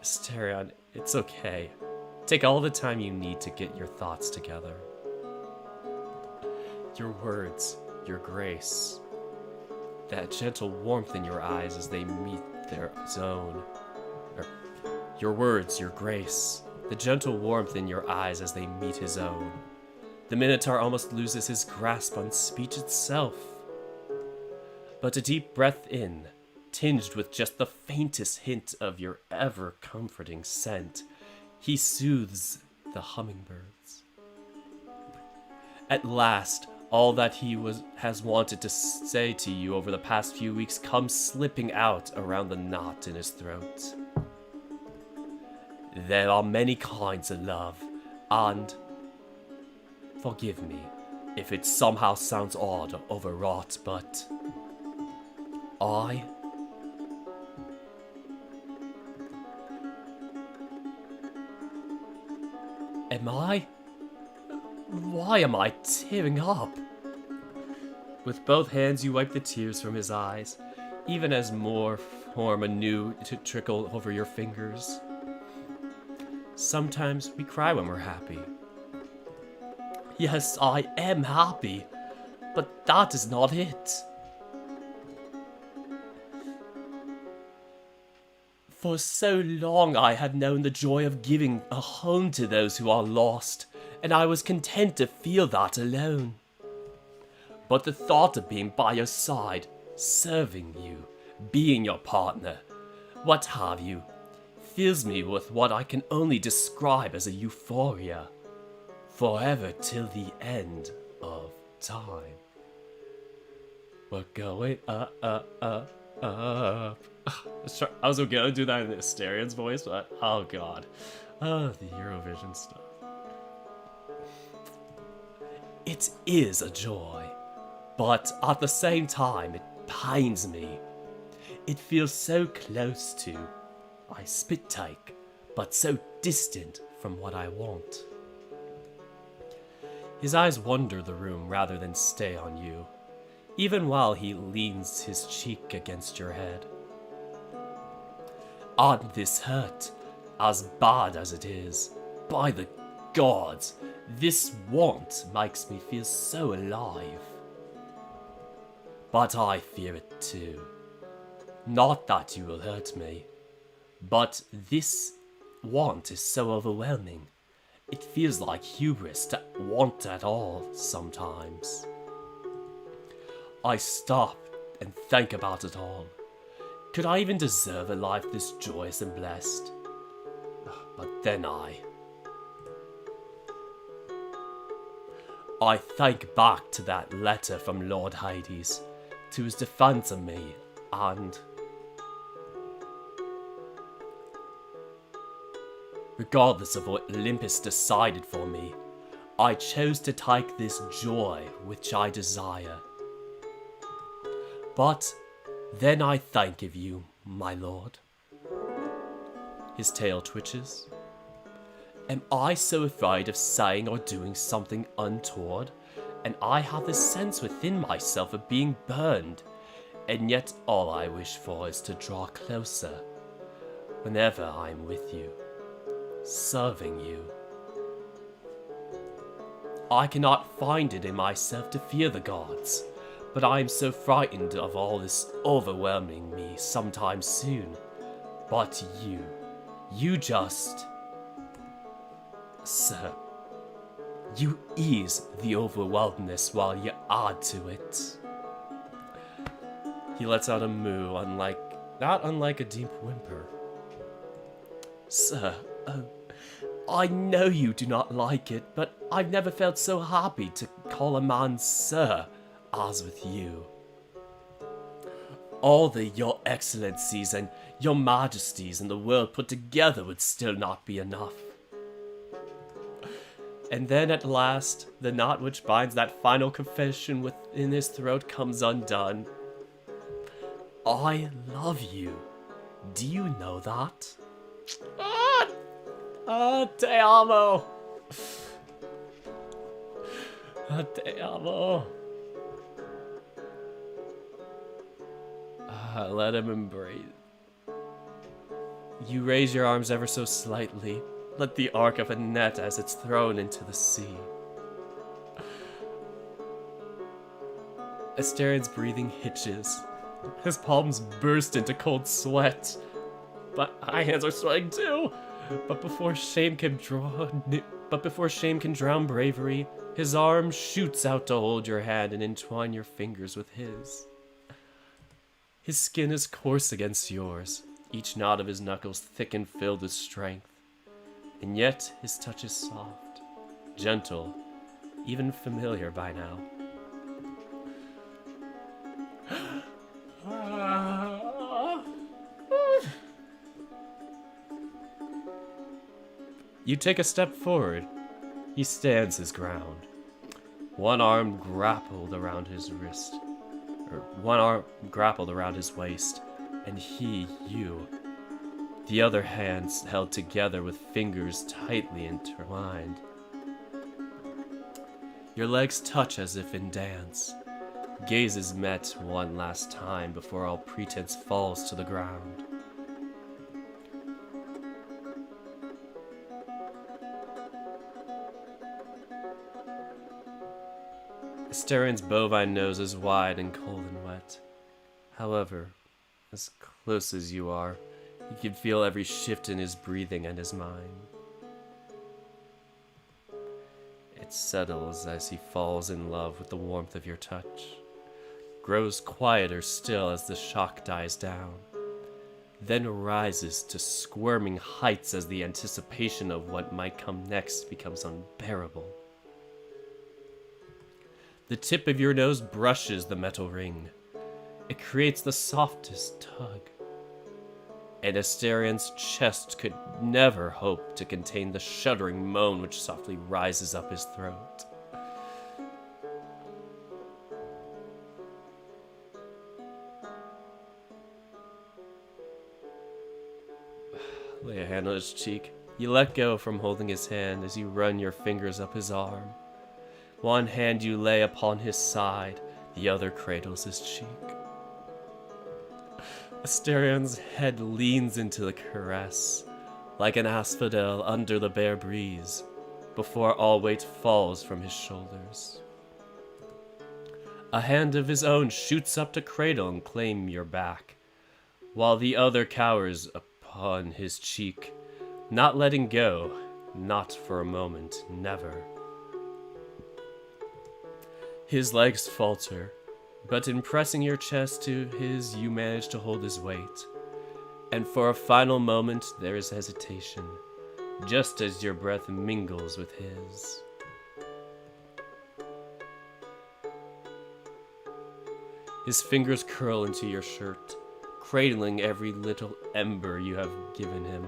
Asterion, it's okay. Take all the time you need to get your thoughts together. Your words, your grace, that gentle warmth in your eyes as they meet their own. Your words, your grace, the gentle warmth in your eyes as they meet his own. The Minotaur almost loses his grasp on speech itself. But a deep breath in, tinged with just the faintest hint of your ever-comforting scent, he soothes the hummingbirds. At last, all that he has wanted to say to you over the past few weeks comes slipping out around the knot in his throat. There are many kinds of love, and... forgive me if it somehow sounds odd or overwrought, but... Why am I tearing up? With both hands you wipe the tears from his eyes, even as more form anew to trickle over your fingers. Sometimes we cry when we're happy. Yes, I am happy, but that is not it. For so long I had known the joy of giving a home to those who are lost, and I was content to feel that alone. But the thought of being by your side, serving you, being your partner, what have you, fills me with what I can only describe as a euphoria. Forever till the end of time. We're going up. I was gonna do that in the Asterian's voice, but oh god. Oh, the Eurovision stuff. It is a joy, but at the same time, it pains me. It feels so close to, I spit take, but so distant from what I want. His eyes wander the room rather than stay on you, even while he leans his cheek against your head. And this hurt, as bad as it is, by the gods, this want makes me feel so alive. But I fear it too. Not that you will hurt me, but this want is so overwhelming. It feels like hubris to want at all sometimes. I stop and think about it all. Could I even deserve a life this joyous and blessed? But then I think back to that letter from Lord Hades, to his defense of me, and regardless of what Olympus decided for me, I chose to take this joy which I desire. But then I think of you, my lord. His tail twitches. Am I so afraid of saying or doing something untoward? And I have the sense within myself of being burned, and yet all I wish for is to draw closer, whenever I am with you, serving you. I cannot find it in myself to fear the gods, but I am so frightened of all this overwhelming me sometime soon. But you just... Sir, you ease the overwhelmedness while you add to it. He lets out a moo, not unlike a deep whimper. Sir, I know you do not like it, but I've never felt so happy to call a man sir as with you. All the your excellencies and your majesties in the world put together would still not be enough. And then at last, the knot which binds that final confession within his throat comes undone. I love you. Do you know that? Te amo. Te amo. Let him embrace. You raise your arms ever so slightly. Let the arc of a net as it's thrown into the sea. Asterian's breathing hitches. His palms burst into cold sweat. But my hands are sweating too. But before shame can drown bravery, his arm shoots out to hold your hand and entwine your fingers with his. His skin is coarse against yours, each knot of his knuckles thick and filled with strength. And yet his touch is soft, gentle, even familiar by now. You take a step forward. He stands his ground. One arm grappled around his wrist, or one arm grappled around his waist, and you. The other hands held together with fingers tightly intertwined. Your legs touch as if in dance. Gazes met one last time before all pretense falls to the ground. Asterian's bovine nose is wide and cold and wet. However, as close as you are, you can feel every shift in his breathing and his mind. It settles as he falls in love with the warmth of your touch, grows quieter still as the shock dies down, then rises to squirming heights as the anticipation of what might come next becomes unbearable. The tip of your nose brushes the metal ring. It creates the softest tug. And Asterian's chest could never hope to contain the shuddering moan which softly rises up his throat. Lay a hand on his cheek. You let go from holding his hand as you run your fingers up his arm. One hand you lay upon his side, the other cradles his cheek. Asterian's head leans into the caress, like an asphodel under the bare breeze, before all weight falls from his shoulders. A hand of his own shoots up to cradle and claim your back, while the other cowers upon his cheek, not letting go, not for a moment, never. His legs falter, but in pressing your chest to his, you manage to hold his weight. And for a final moment, there is hesitation, just as your breath mingles with his. His fingers curl into your shirt, cradling every little ember you have given him.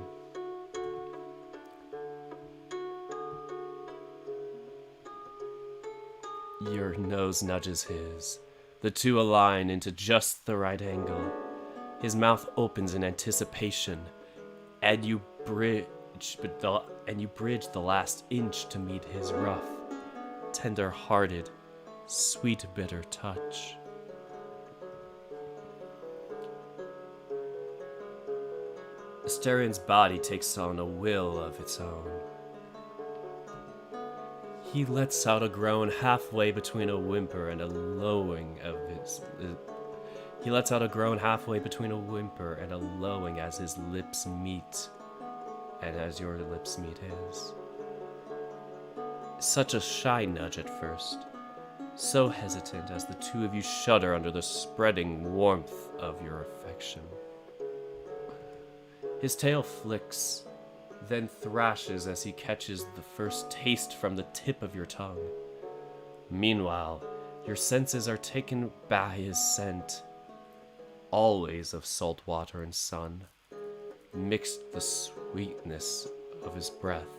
Your nose nudges his. The two align into just the right angle. His mouth opens in anticipation, and you bridge the last inch to meet his rough, tender-hearted, sweet, bitter touch. Asterian's body takes on a will of its own. He lets out a groan halfway between a whimper and a lowing of his. He lets out a groan halfway between a whimper and a lowing as his lips meet, and as your lips meet his. Such a shy nudge at first, so hesitant as the two of you shudder under the spreading warmth of your affection. His tail flicks, then thrashes as he catches the first taste from the tip of your tongue. Meanwhile, your senses are taken by his scent, always of salt water and sun, mixed the sweetness of his breath.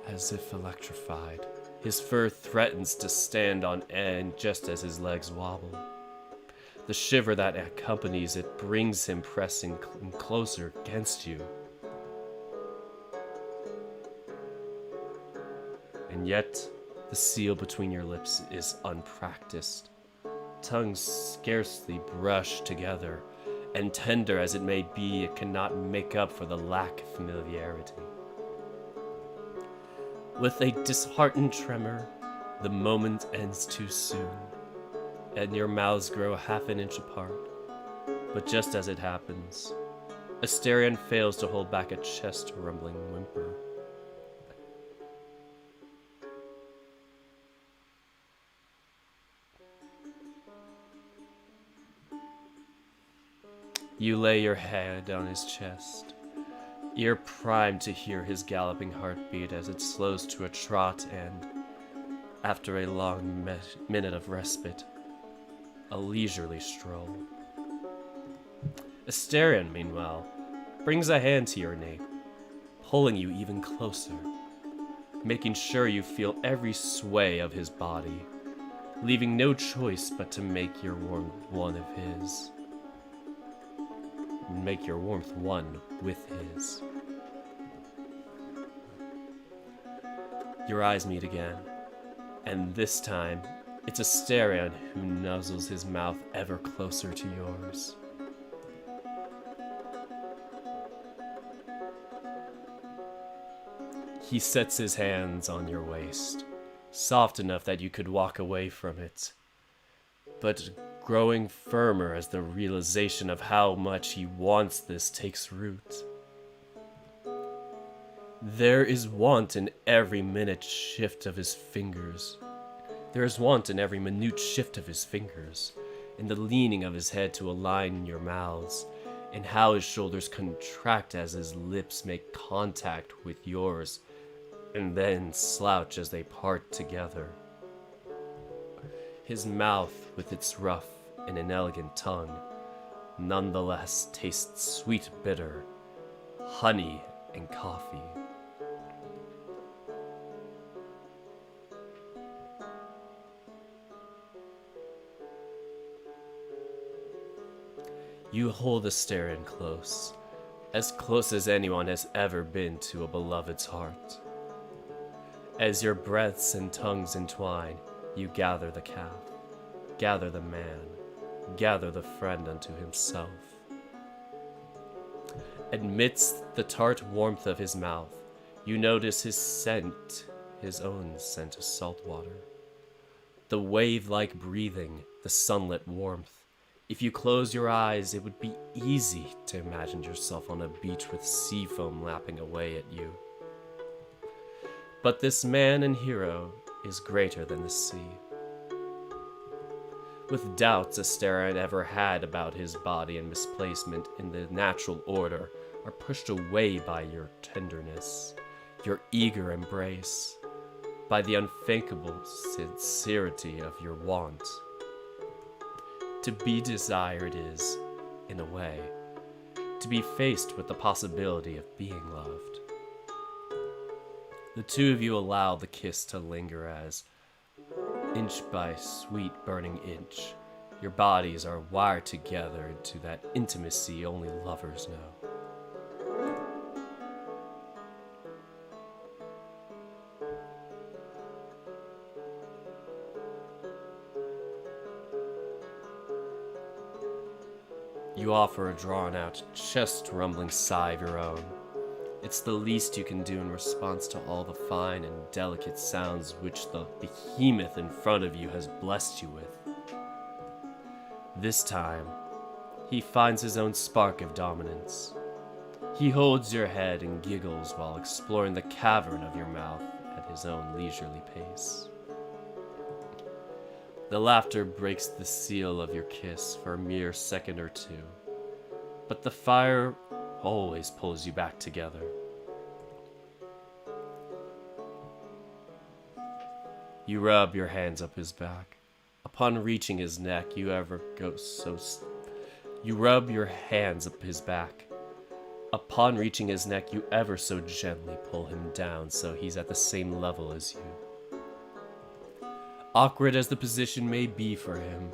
As if electrified, his fur threatens to stand on end just as his legs wobble. The shiver that accompanies it brings him pressing closer against you. And yet, the seal between your lips is unpracticed. Tongues scarcely brush together, and tender as it may be, it cannot make up for the lack of familiarity. With a disheartened tremor, the moment ends too soon, and your mouths grow half an inch apart. But just as it happens, Asterian fails to hold back a chest-rumbling whimper. You lay your head on his chest, ear primed to hear his galloping heartbeat as it slows to a trot and, after a long minute of respite, a leisurely stroll. Asterian, meanwhile, brings a hand to your nape, pulling you even closer, making sure you feel every sway of his body, leaving no choice but to make your warmth one of his. Make your warmth one with his. Your eyes meet again, and this time, it's Asterian who nuzzles his mouth ever closer to yours. He sets his hands on your waist, soft enough that you could walk away from it, but growing firmer as the realization of how much he wants this takes root. There is want in every minute shift of his fingers. There is want in every minute shift of his fingers, in the leaning of his head to align your mouths, in how his shoulders contract as his lips make contact with yours, and then slouch as they part together. His mouth, with its rough and inelegant tongue, nonetheless tastes sweet bitter, honey and coffee. You hold Asterion close as anyone has ever been to a beloved's heart. As your breaths and tongues entwine, you gather the calf, gather the man, gather the friend unto himself. Amidst the tart warmth of his mouth, you notice his scent, his own scent of salt water. The wave-like breathing, the sunlit warmth. If you close your eyes, it would be easy to imagine yourself on a beach with sea foam lapping away at you. But this man and hero is greater than the sea. With doubts Asterion ever had about his body and misplacement in the natural order are pushed away by your tenderness, your eager embrace, by the unthinkable sincerity of your want. To be desired is, in a way, to be faced with the possibility of being loved. The two of you allow the kiss to linger as, inch by sweet burning inch, your bodies are wired together into that intimacy only lovers know. You offer a drawn-out, chest-rumbling sigh of your own. It's the least you can do in response to all the fine and delicate sounds which the behemoth in front of you has blessed you with. This time, he finds his own spark of dominance. He holds your head and giggles while exploring the cavern of your mouth at his own leisurely pace. The laughter breaks the seal of your kiss for a mere second or two, but the fire always pulls you back together. You rub your hands up his back. Upon reaching his neck, you rub your hands up his back. Upon reaching his neck, you ever so gently pull him down so he's at the same level as you. Awkward as the position may be for him,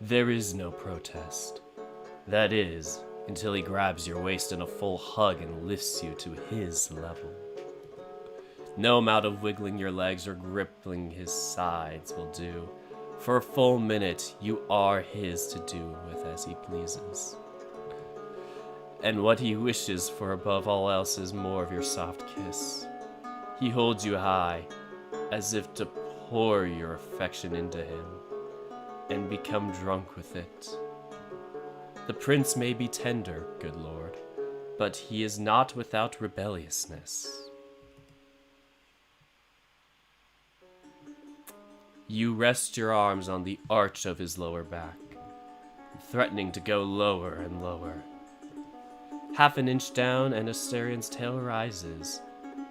there is no protest. That is, until he grabs your waist in a full hug and lifts you to his level. No amount of wiggling your legs or gripping his sides will do. For a full minute, you are his to do with as he pleases. And what he wishes for above all else is more of your soft kiss. He holds you high, as if to pour your affection into him, and become drunk with it. The prince may be tender, good lord, but he is not without rebelliousness. You rest your arms on the arch of his lower back, threatening to go lower and lower. Half an inch down and Asterion's tail rises.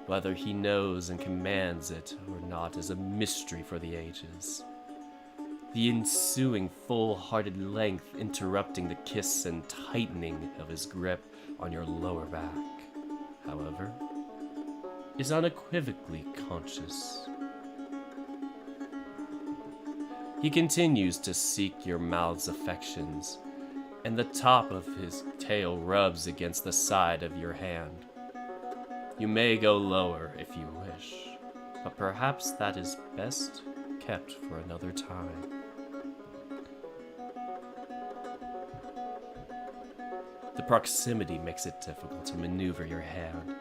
Whether he knows and commands it or not is a mystery for the ages. The ensuing full-hearted length interrupting the kiss and tightening of his grip on your lower back, however, is unequivocally conscious. He continues to seek your mouth's affections, and the top of his tail rubs against the side of your hand. You may go lower if you wish, but perhaps that is best kept for another time. The proximity makes it difficult to maneuver your hand,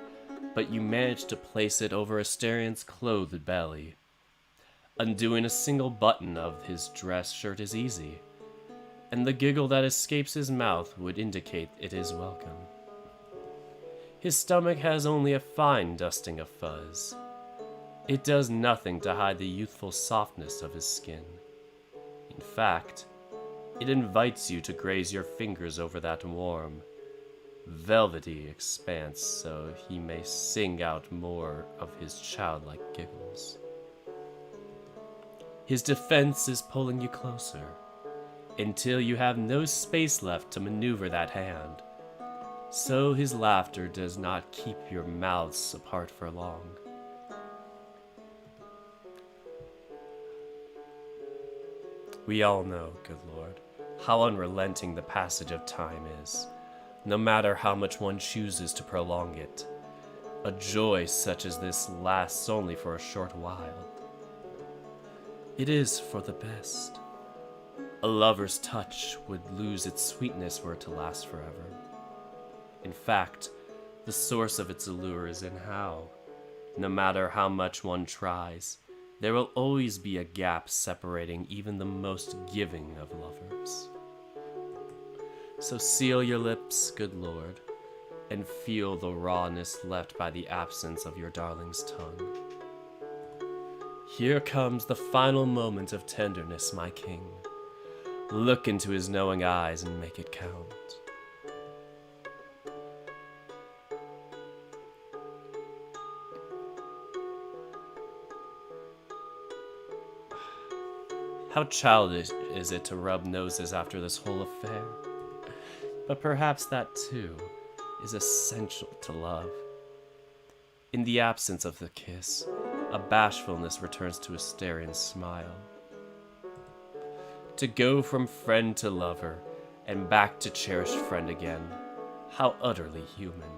but you manage to place it over Asterion's clothed belly. Undoing a single button of his dress shirt is easy, and the giggle that escapes his mouth would indicate it is welcome. His stomach has only a fine dusting of fuzz. It does nothing to hide the youthful softness of his skin. In fact, it invites you to graze your fingers over that warm, velvety expanse so he may sing out more of his childlike giggles. His defense is pulling you closer, until you have no space left to maneuver that hand. So his laughter does not keep your mouths apart for long. We all know, good Lord, how unrelenting the passage of time is, no matter how much one chooses to prolong it. A joy such as this lasts only for a short while. It is for the best. A lover's touch would lose its sweetness were it to last forever. In fact, the source of its allure is in how, no matter how much one tries, there will always be a gap separating even the most giving of lovers. So seal your lips, good Lord, and feel the rawness left by the absence of your darling's tongue. Here comes the final moment of tenderness, my king. Look into his knowing eyes and make it count. How childish is it to rub noses after this whole affair? But perhaps that, too, is essential to love. In the absence of the kiss, a bashfulness returns to a Styrian smile. To go from friend to lover, and back to cherished friend again, how utterly human.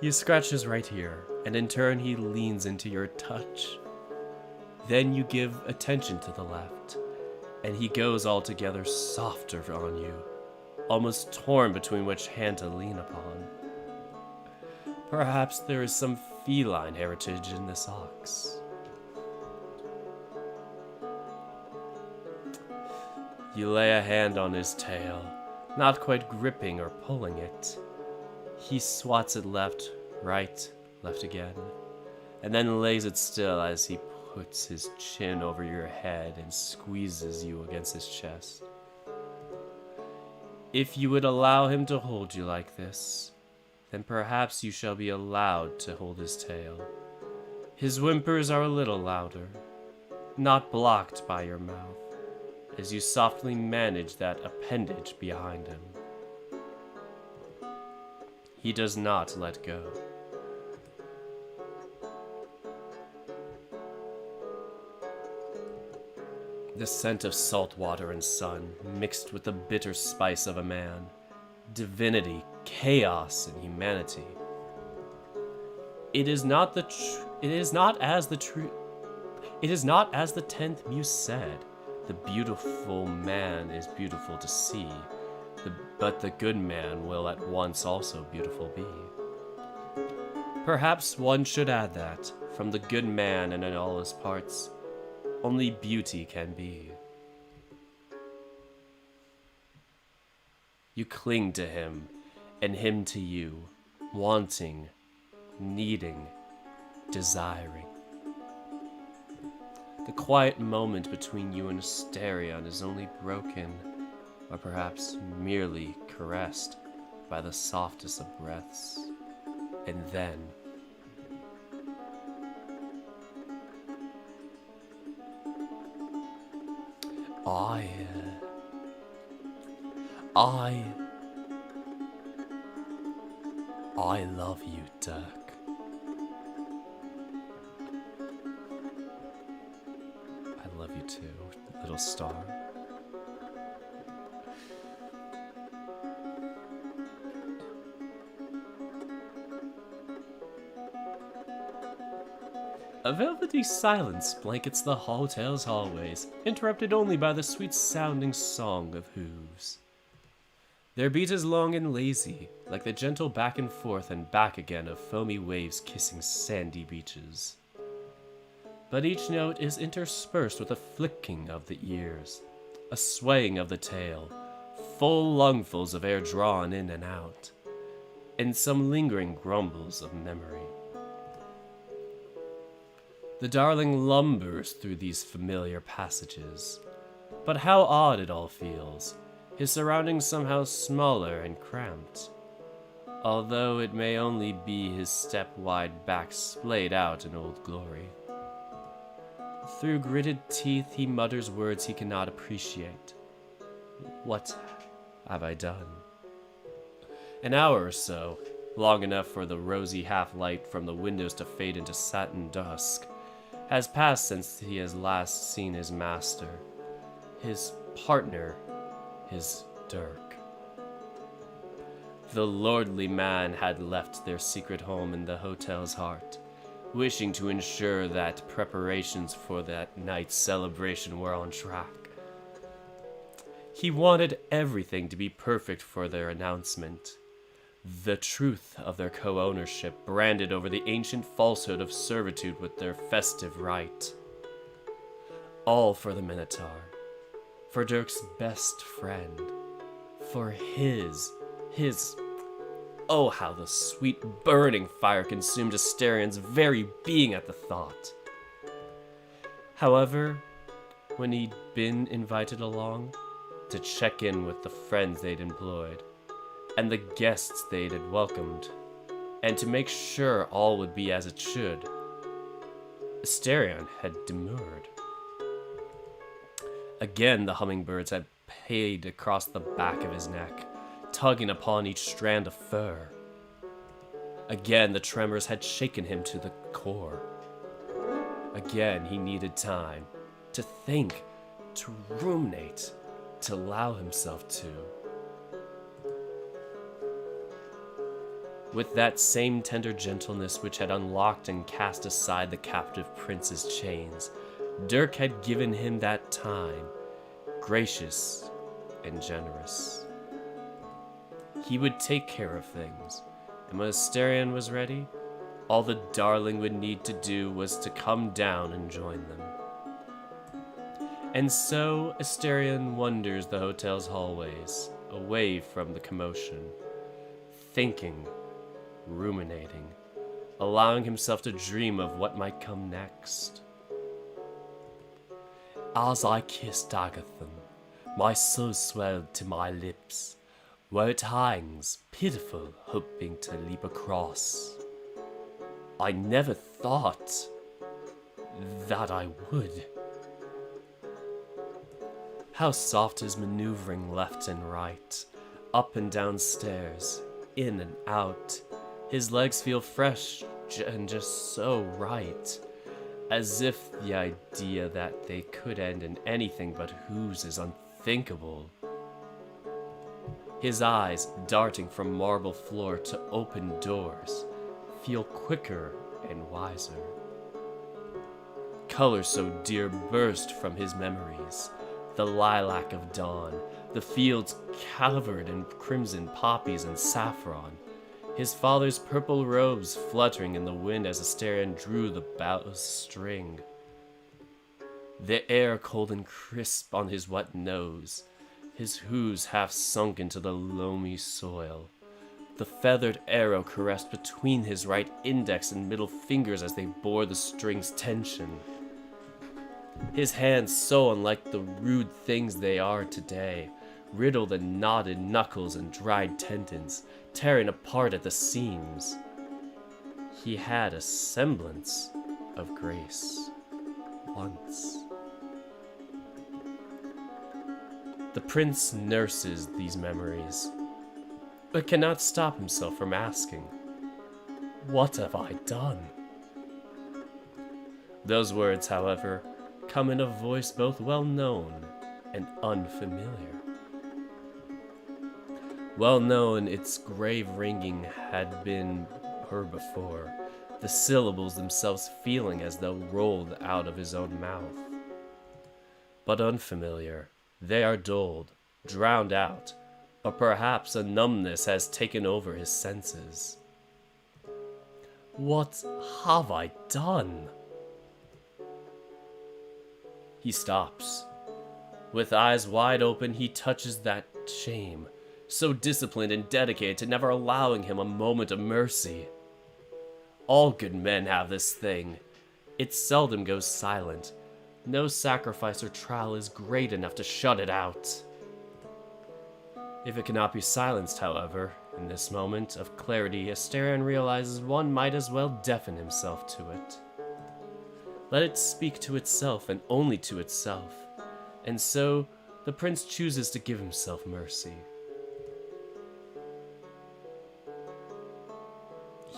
You scratch his right ear, and in turn he leans into your touch. Then you give attention to the left, and he goes altogether softer on you, almost torn between which hand to lean upon. Perhaps there is some feline heritage in this ox. You lay a hand on his tail, not quite gripping or pulling it. He swats it left, right, left again, and then lays it still as he puts his chin over your head and squeezes you against his chest. If you would allow him to hold you like this, then perhaps you shall be allowed to hold his tail. His whimpers are a little louder, not blocked by your mouth, as you softly manage that appendage behind him. He does not let go. The scent of salt water and sun, mixed with the bitter spice of a man, divinity, chaos, and humanity. It is not as the 10th muse said, the beautiful man is beautiful to see, but the good man will at once also beautiful be. Perhaps one should add that, from the good man and in all his parts, only beauty can be. You cling to him, and him to you, wanting, needing, desiring. The quiet moment between you and Asterion is only broken, or perhaps merely caressed, by the softest of breaths. And then, I love you, Dirk. I love you too, little star. A velvety silence blankets the hotel's hallways, interrupted only by the sweet-sounding song of hooves. Their beat is long and lazy, like the gentle back and forth and back again of foamy waves kissing sandy beaches. But each note is interspersed with a flicking of the ears, a swaying of the tail, full lungfuls of air drawn in and out, and some lingering grumbles of memory. The darling lumbers through these familiar passages, but how odd it all feels, his surroundings somehow smaller and cramped, although it may only be his step-wide back splayed out in old glory. Through gritted teeth he mutters words he cannot appreciate. What have I done? An hour or so, long enough for the rosy half-light from the windows to fade into satin dusk, has passed since he has last seen his master, his partner, his Dirk. The lordly man had left their secret home in the hotel's heart, wishing to ensure that preparations for that night's celebration were on track. He wanted everything to be perfect for their announcement. The truth of their co-ownership branded over the ancient falsehood of servitude with their festive rite. All for the Minotaur, for Dirk's best friend, for his... Oh, how the sweet burning fire consumed Asterian's very being at the thought. However, when he'd been invited along to check in with the friends they'd employed, and the guests they had welcomed, and to make sure all would be as it should, Asterion had demurred. Again the hummingbirds had payed across the back of his neck, tugging upon each strand of fur. Again the tremors had shaken him to the core. Again he needed time to think, to ruminate, to allow himself to. With that same tender gentleness which had unlocked and cast aside the captive prince's chains, Dirk had given him that time, gracious and generous. He would take care of things, and when Asterion was ready, all the darling would need to do was to come down and join them. And so Asterion wanders the hotel's hallways, away from the commotion, thinking, ruminating, allowing himself to dream of what might come next. As I kissed Agathon, my soul swelled to my lips, where it hangs, pitiful, hoping to leap across. I never thought that I would. How soft his maneuvering left and right, up and down stairs, in and out. His legs feel fresh and just so right, as if the idea that they could end in anything but whose is unthinkable. His eyes, darting from marble floor to open doors, feel quicker and wiser. Color so dear burst from his memories, the lilac of dawn, the fields covered in crimson poppies and saffron, his father's purple robes fluttering in the wind as Asterion drew the bow's string. The air cold and crisp on his wet nose, his hooves half sunk into the loamy soil. The feathered arrow caressed between his right index and middle fingers as they bore the string's tension. His hands so unlike the rude things they are today, riddled and knotted knuckles and dried tendons, tearing apart at the seams. He had a semblance of grace once. The prince nurses these memories, but cannot stop himself from asking, "What have I done?" Those words, however, come in a voice both well known and unfamiliar. Well known, its grave ringing had been heard before, the syllables themselves feeling as though rolled out of his own mouth. But unfamiliar, they are dulled, drowned out, or perhaps a numbness has taken over his senses. What have I done? He stops. With eyes wide open, he touches that shame, so disciplined and dedicated to never allowing him a moment of mercy. All good men have this thing. It seldom goes silent. No sacrifice or trial is great enough to shut it out. If it cannot be silenced, however, in this moment of clarity, Asterion realizes one might as well deafen himself to it. Let it speak to itself and only to itself. And so, the prince chooses to give himself mercy.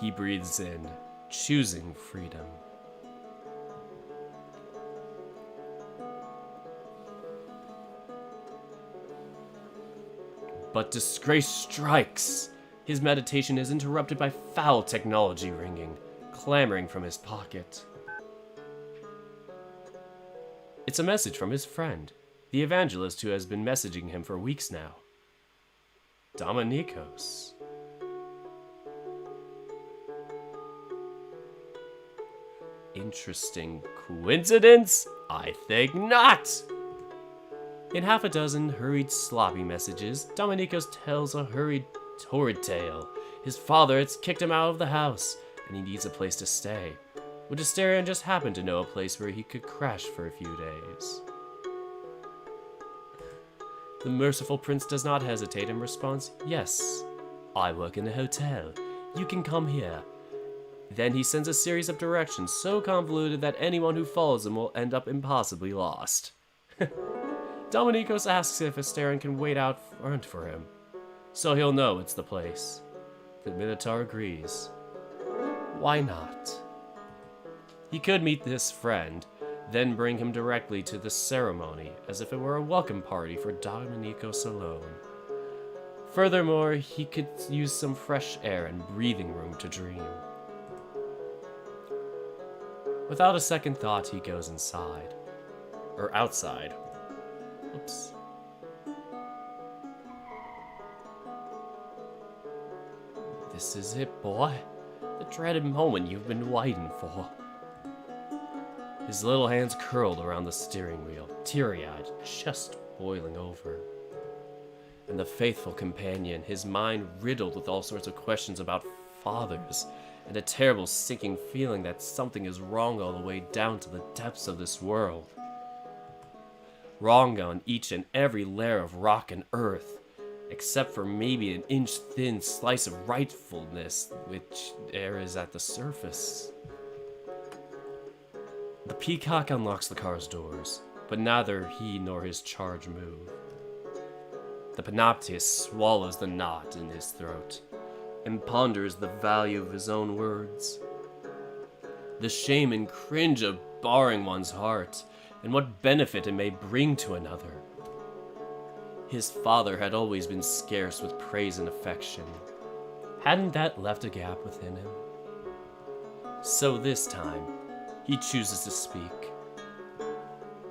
He breathes in, choosing freedom. But disgrace strikes. His meditation is interrupted by foul technology ringing, clamoring from his pocket. It's a message from his friend, the evangelist who has been messaging him for weeks now. Dominikos. Interesting coincidence? I think not! In half a dozen hurried, sloppy messages, Dominikos tells a hurried, torrid tale. His father has kicked him out of the house, and he needs a place to stay. Would Asterion just happen to know a place where he could crash for a few days? The merciful prince does not hesitate and responds, "Yes, I work in a hotel. You can come here." Then he sends a series of directions so convoluted that anyone who follows them will end up impossibly lost. Dominikos asks if Asterion can wait out front for him, so he'll know it's the place. The Minotaur agrees. Why not? He could meet this friend, then bring him directly to the ceremony, as if it were a welcome party for Dominikos alone. Furthermore, he could use some fresh air and breathing room to dream. Without a second thought, he goes inside. Or outside. Oops. This is it, boy. The dreaded moment you've been waiting for. His little hands curled around the steering wheel, teary-eyed, just boiling over. And the faithful companion, his mind riddled with all sorts of questions about fathers, and a terrible sinking feeling that something is wrong all the way down to the depths of this world. Wrong on each and every layer of rock and earth, except for maybe an inch-thin slice of rightfulness which there is at the surface. The peacock unlocks the car's doors, but neither he nor his charge move. The Panoptes swallows the knot in his throat and ponders the value of his own words. The shame and cringe of baring one's heart, and what benefit it may bring to another. His father had always been scarce with praise and affection. Hadn't that left a gap within him? So this time, he chooses to speak.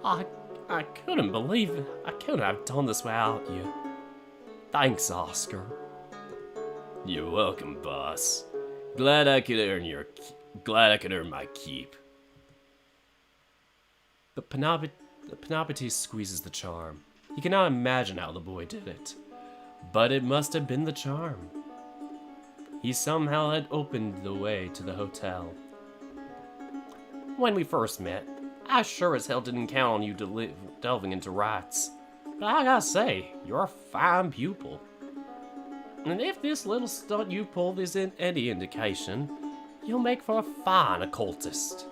I couldn't believe I couldn't have done this without you. Thanks, Oscar. You're welcome, boss. Glad I could earn my keep. The Panoptes squeezes the charm. He cannot imagine how the boy did it, but it must have been the charm. He somehow had opened the way to the hotel. When we first met, I sure as hell didn't count on you delving into rats. But I gotta say, you're a fine pupil. And if this little stunt you pulled is in any indication, you'll make for a fine occultist.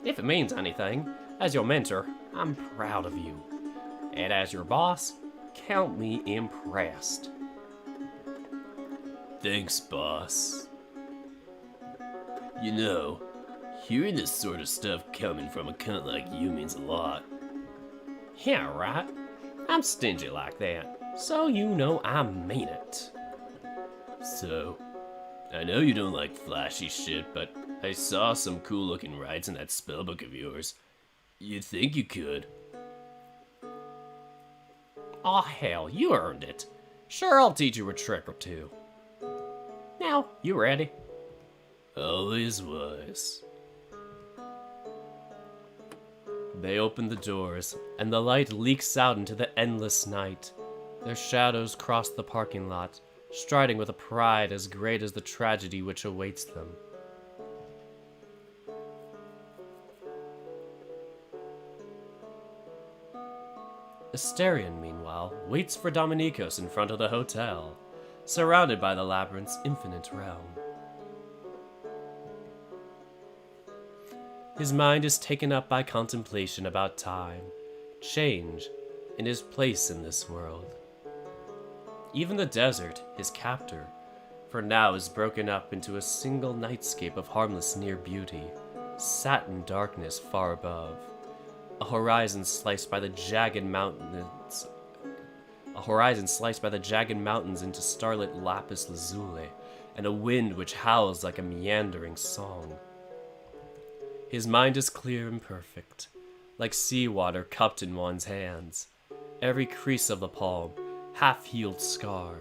If it means anything, as your mentor, I'm proud of you. And as your boss, count me impressed. Thanks, boss. You know, hearing this sort of stuff coming from a cunt like you means a lot. Yeah, right. I'm stingy like that, so you know I mean it. So, I know you don't like flashy shit, but I saw some cool-looking rites in that spellbook of yours. You think you could? Aw, hell, you earned it. Sure, I'll teach you a trick or two. Now, you ready? Always was. They open the doors, and the light leaks out into the endless night. Their shadows cross the parking lot, striding with a pride as great as the tragedy which awaits them. Asterion, meanwhile, waits for Dominicos in front of the hotel, surrounded by the labyrinth's infinite realm. His mind is taken up by contemplation about time, change, and his place in this world. Even the desert, his captor, for now is broken up into a single nightscape of harmless near beauty, satin darkness far above, a horizon sliced by the jagged mountains into starlit lapis lazuli, and a wind which howls like a meandering song. His mind is clear and perfect, like seawater cupped in one's hands, every crease of the palm, half-healed scar,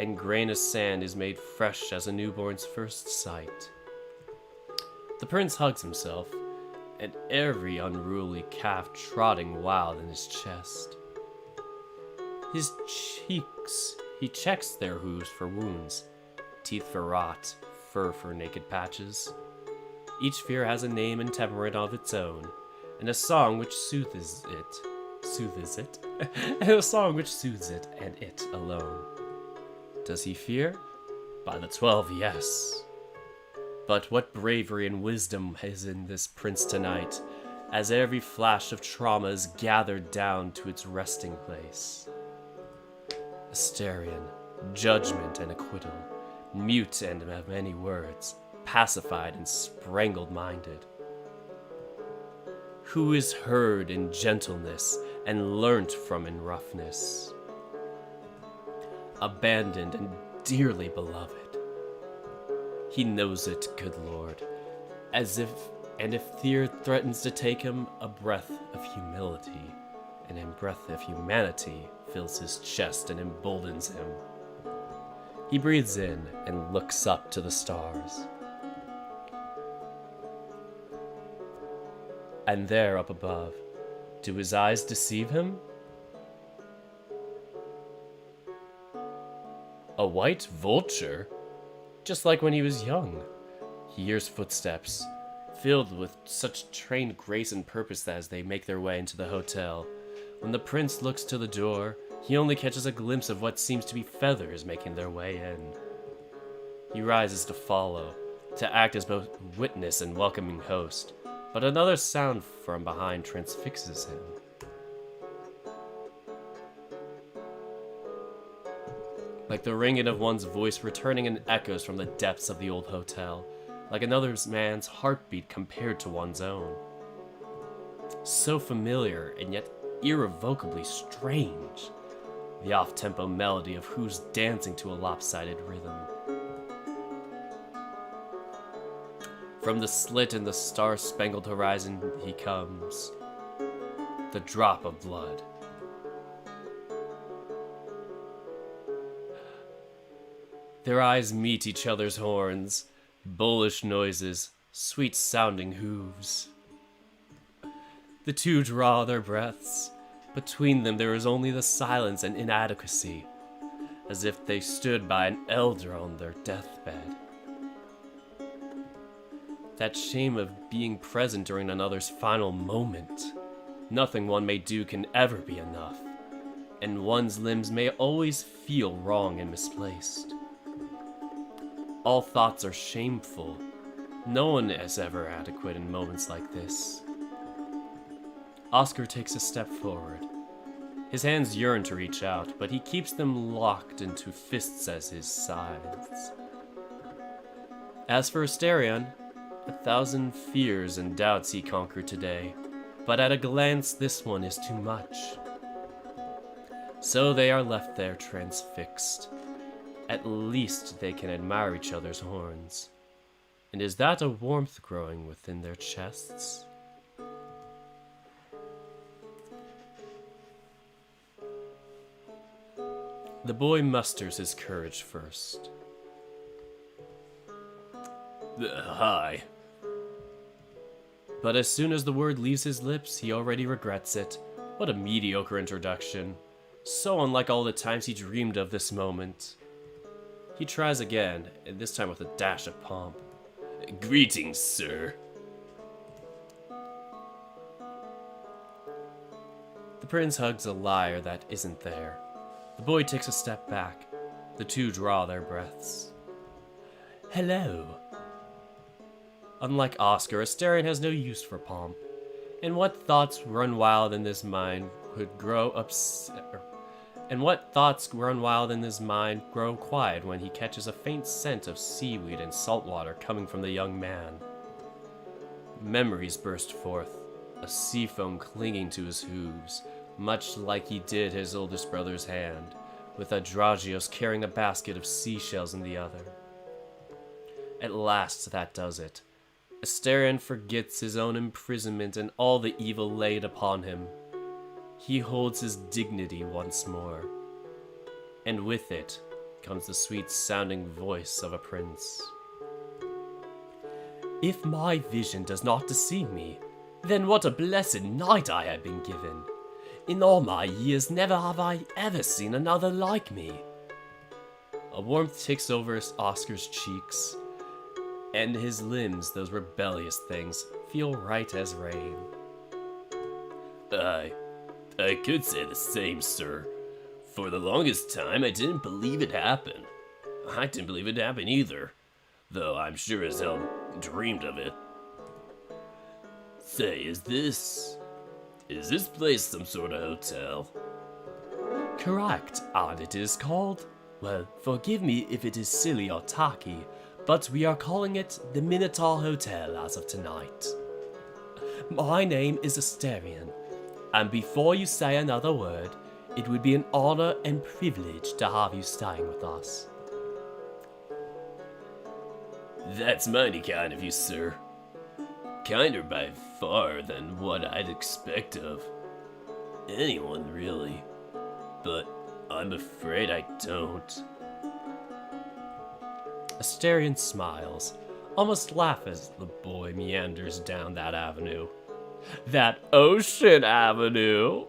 and grain of sand is made fresh as a newborn's first sight. The prince hugs himself, and every unruly calf trotting wild in his chest. His cheeks, he checks their hooves for wounds, teeth for rot, fur for naked patches. Each fear has a name and temperament of its own, and a song which soothes it, and a song which soothes it and it alone. Does he fear? By the 12, yes. But what bravery and wisdom is in this prince tonight, as every flash of trauma is gathered down to its resting place. Asterion, judgment and acquittal, mute and of many words, pacified and sprangled-minded. Who is heard in gentleness and learnt from in roughness. Abandoned and dearly beloved. He knows it, good Lord, if fear threatens to take him, a breath of humility, and a breath of humanity fills his chest and emboldens him. He breathes in and looks up to the stars. And there, up above, do his eyes deceive him? A white vulture? Just like when he was young. He hears footsteps, filled with such trained grace and purpose as they make their way into the hotel. When the prince looks to the door, he only catches a glimpse of what seems to be feathers making their way in. He rises to follow, to act as both witness and welcoming host, but another sound from behind transfixes him. Like the ringing of one's voice returning in echoes from the depths of the old hotel, like another man's heartbeat compared to one's own. So familiar and yet irrevocably strange, the off-tempo melody of who's dancing to a lopsided rhythm. From the slit in the star-spangled horizon he comes, the drop of blood. Their eyes meet each other's horns, bullish noises, sweet-sounding hooves. The two draw their breaths. Between them there is only the silence and inadequacy, as if they stood by an elder on their deathbed. That shame of being present during another's final moment. Nothing one may do can ever be enough, and one's limbs may always feel wrong and misplaced. All thoughts are shameful. No one is ever adequate in moments like this. Oscar takes a step forward. His hands yearn to reach out, but he keeps them locked into fists at his sides. As for Asterion, 1,000 fears and doubts he conquered today, but at a glance this one is too much. So they are left there transfixed. At least they can admire each other's horns. And is that a warmth growing within their chests? The boy musters his courage first. Hi. But as soon as the word leaves his lips, he already regrets it. What a mediocre introduction. so unlike all the times he dreamed of this moment. He tries again, and this time with a dash of pomp. Greetings, sir. The prince hugs a liar that isn't there. The boy takes a step back. The two draw their breaths. Hello. Unlike Oscar, Asterion has no use for pomp. And what thoughts run wild in this mind grow quiet when he catches a faint scent of seaweed and salt water coming from the young man. Memories burst forth, a sea foam clinging to his hooves, much like he did his oldest brother's hand, with Adragios carrying a basket of seashells in the other. At last that does it. Asterion forgets his own imprisonment and all the evil laid upon him. He holds his dignity once more. And with it comes the sweet-sounding voice of a prince. If my vision does not deceive me, then what a blessed night I have been given. In all my years, never have I ever seen another like me. A warmth takes over Oscar's cheeks, and his limbs, those rebellious things, feel right as rain. I could say the same, sir. For the longest time, I didn't believe it happened. I didn't believe it happened either, though I'm sure as hell dreamed of it. Say, is this place some sort of hotel? Correct, and it is called, well, forgive me if it is silly or tacky, but we are calling it the Minotaur Hotel as of tonight. My name is Asterion, and before you say another word, it would be an honor and privilege to have you staying with us. That's mighty kind of you, sir. Kinder by far than what I'd expect of anyone, really. But I'm afraid I don't. Asterion smiles, almost laughs as the boy meanders down that avenue. That ocean avenue!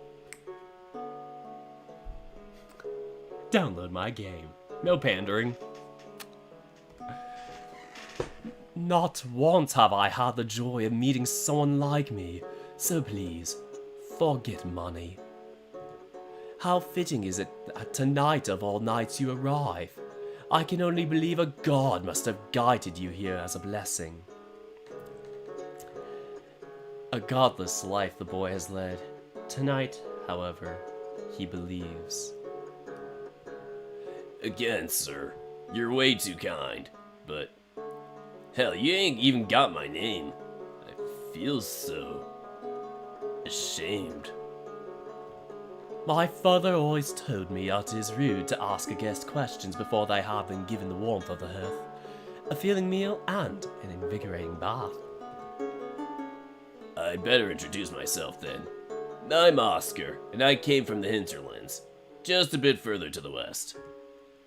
Download my game. No pandering. Not once have I had the joy of meeting someone like me, so please, forget money. How fitting is it that tonight of all nights you arrive? I can only believe a god must have guided you here as a blessing. A godless life the boy has led. Tonight, however, he believes. Again, sir, you're way too kind, but hell, you ain't even got my name. I feel so ashamed. My father always told me it is rude to ask a guest questions before they have been given the warmth of the hearth, a filling meal, and an invigorating bath. I'd better introduce myself then. I'm Oscar, and I came from the hinterlands, just a bit further to the west.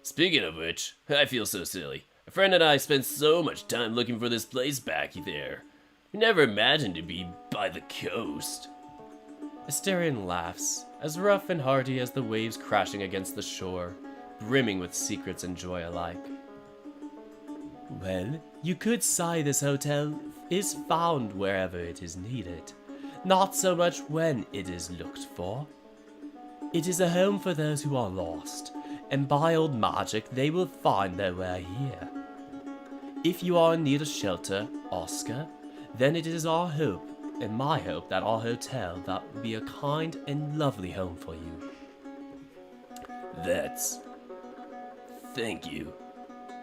Speaking of which, I feel so silly. A friend and I spent so much time looking for this place back there. We never imagined it'd be by the coast. Asterion laughs, as rough and hearty as the waves crashing against the shore, brimming with secrets and joy alike. Well, you could say this hotel is found wherever it is needed, not so much when it is looked for. It is a home for those who are lost, and by old magic they will find their way here. If you are in need of shelter, Oscar, then it is our hope, and my hope, that our hotel that will be a kind and lovely home for you. Thank you.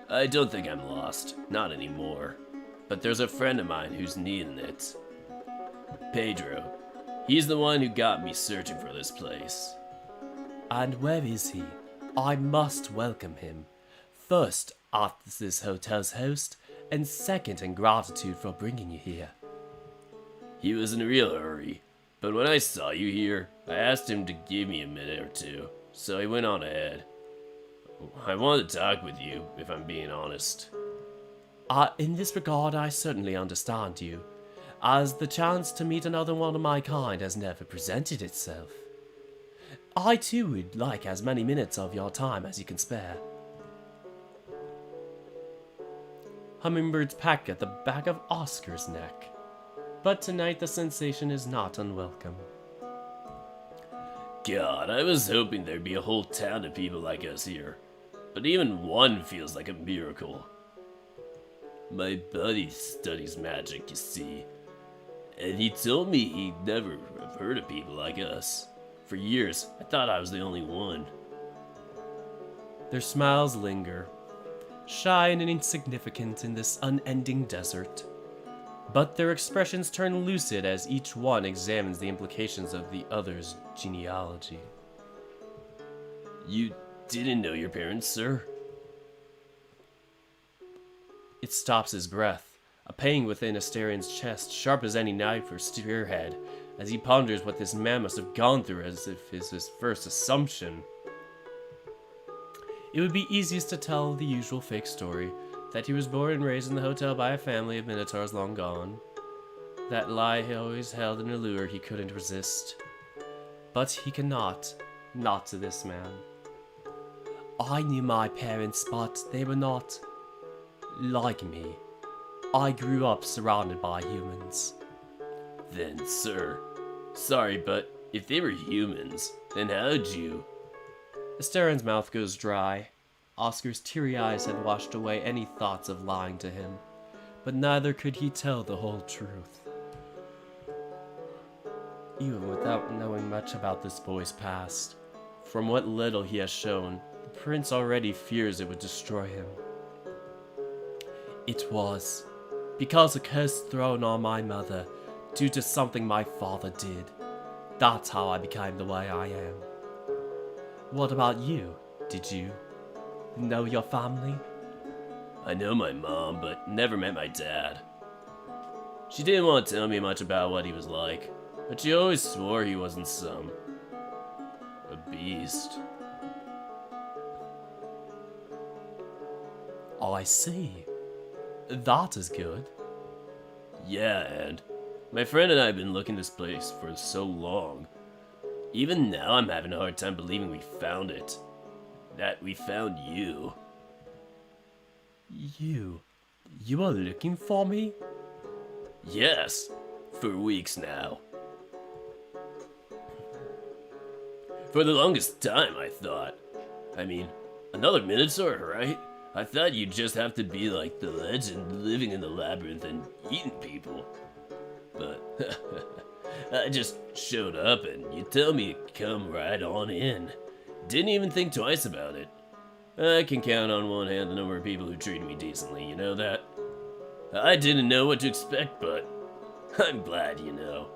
I don't think I'm lost, not anymore. But there's a friend of mine who's needing it. Pedro. He's the one who got me searching for this place. And where is he? I must welcome him. First, as this hotel's host, and second, in gratitude for bringing you here. He was in a real hurry, but when I saw you here, I asked him to give me a minute or two, so he went on ahead. I wanted to talk with you, if I'm being honest. In this regard, I certainly understand you, as the chance to meet another one of my kind has never presented itself. I too would like as many minutes of your time as you can spare. Hummingbirds peck at the back of Oscar's neck, but tonight the sensation is not unwelcome. God, I was hoping there'd be a whole town of people like us here. But even one feels like a miracle. My buddy studies magic, you see. And he told me he'd never have heard of people like us. For years, I thought I was the only one. Their smiles linger, shy and insignificant in this unending desert. But their expressions turn lucid as each one examines the implications of the other's genealogy. You didn't know your parents, sir? It stops his breath, a pain within Asterian's chest, sharp as any knife or spearhead, as he ponders what this man must have gone through as if it's his first assumption. It would be easiest to tell the usual fake story, that he was born and raised in the hotel by a family of Minotaurs long gone. That lie he always held an allure he couldn't resist. But he cannot, not to this man. I knew my parents, but they were not like me. I grew up surrounded by humans. Then, sir, sorry, but if they were humans, then how'd you? Asterian's mouth goes dry. Oscar's teary eyes had washed away any thoughts of lying to him, but neither could he tell the whole truth. Even without knowing much about this boy's past, from what little he has shown, the prince already fears it would destroy him. It was because a curse thrown on my mother due to something my father did. That's how I became the way I am. What about you? Did you know your family? I know my mom, but never met my dad. She didn't want to tell me much about what he was like, but she always swore he wasn't a beast. I see. That is good. Yeah, and my friend and I have been looking this place for so long. Even now I'm having a hard time believing we found it. That we found you. You are looking for me? Yes, for weeks now. For the longest time, I thought. I mean, another Minotaur, right? I thought you'd just have to be like the legend, living in the labyrinth and eating people. But I just showed up and you tell me to come right on in. Didn't even think twice about it. I can count on one hand the number of people who treated me decently, you know that? I didn't know what to expect, but I'm glad you know.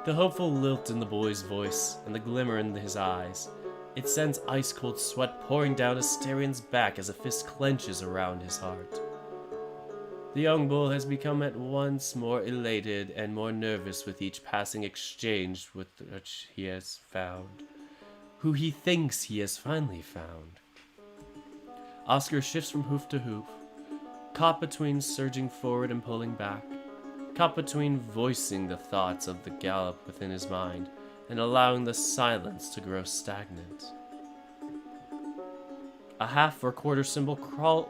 The hopeful lilt in the boy's voice and the glimmer in his eyes. It sends ice-cold sweat pouring down Asterian's back as a fist clenches around his heart. The young bull has become at once more elated and more nervous with each passing exchange with which he has found, who he thinks he has finally found. Oscar shifts from hoof to hoof, caught between surging forward and pulling back, caught between voicing the thoughts of the gallop within his mind and allowing the silence to grow stagnant. A half or quarter syllable crawls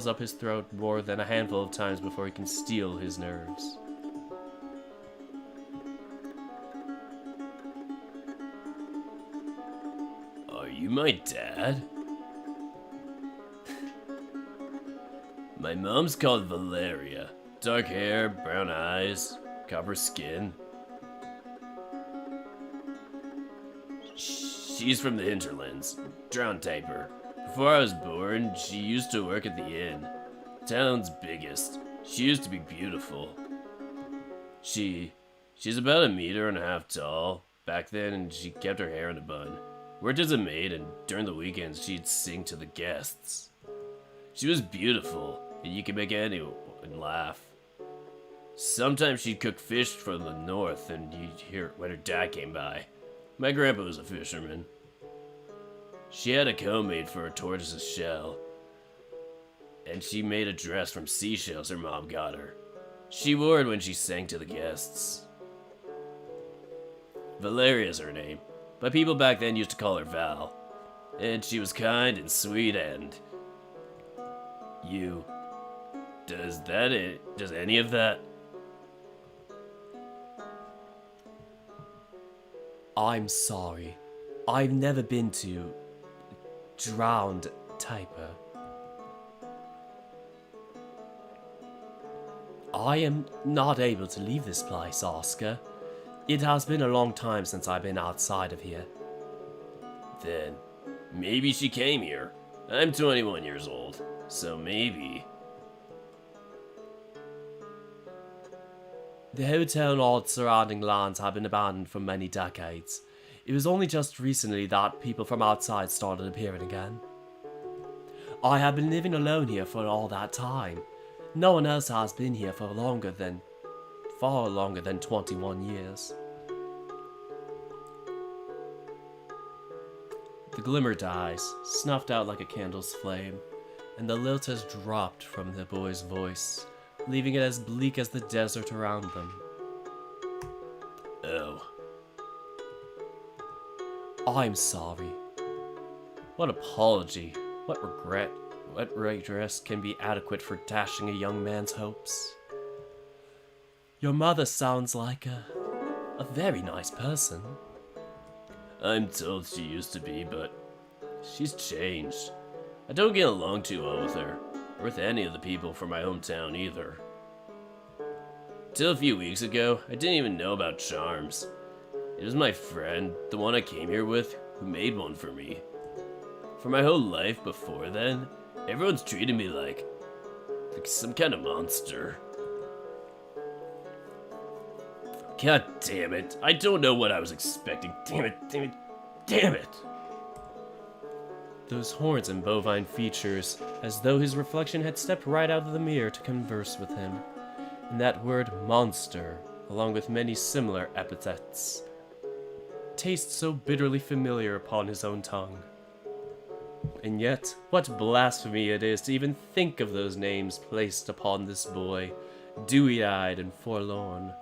up his throat more than a handful of times before he can steel his nerves. Are you my dad? My mom's called Valeria. Dark hair, brown eyes, copper skin. She's from the hinterlands, drowned typer. Before I was born, she used to work at the inn. Town's biggest. She used to be beautiful. She's about 1.5 meters tall back then, and she kept her hair in a bun. Worked as a maid, and during the weekends, she'd sing to the guests. She was beautiful, and you could make anyone laugh. Sometimes she'd cook fish from the north, and you'd hear it when her dad came by. My grandpa was a fisherman. She had a comb made for a tortoise's shell, and she made a dress from seashells her mom got her. She wore it when she sang to the guests. Valeria's her name, but people back then used to call her Val. And she was kind and sweet and... You... Does any of that? I'm sorry. I've never been to drowned Typer. I am not able to leave this place, Oscar. It has been a long time since I've been outside of here. Then, maybe she came here. I'm 21 years old, so maybe... The hotel and all its surrounding lands have been abandoned for many decades. It was only just recently that people from outside started appearing again. I have been living alone here for all that time. No one else has been here for far longer than 21 years. The glimmer dies, snuffed out like a candle's flame, and the lilt has dropped from the boy's voice, leaving it as bleak as the desert around them. Oh. I'm sorry. What apology, what regret, what redress can be adequate for dashing a young man's hopes? Your mother sounds like a very nice person. I'm told she used to be, but she's changed. I don't get along too well with her, or with any of the people from my hometown either. Till a few weeks ago, I didn't even know about charms. It was my friend, the one I came here with, who made one for me. For my whole life before then, everyone's treated me like some kind of monster. God damn it, I don't know what I was expecting. Damn it. Those horns and bovine features, as though his reflection had stepped right out of the mirror to converse with him. And that word monster, along with many similar epithets, tastes so bitterly familiar upon his own tongue. And yet, what blasphemy it is to even think of those names placed upon this boy, dewy-eyed and forlorn.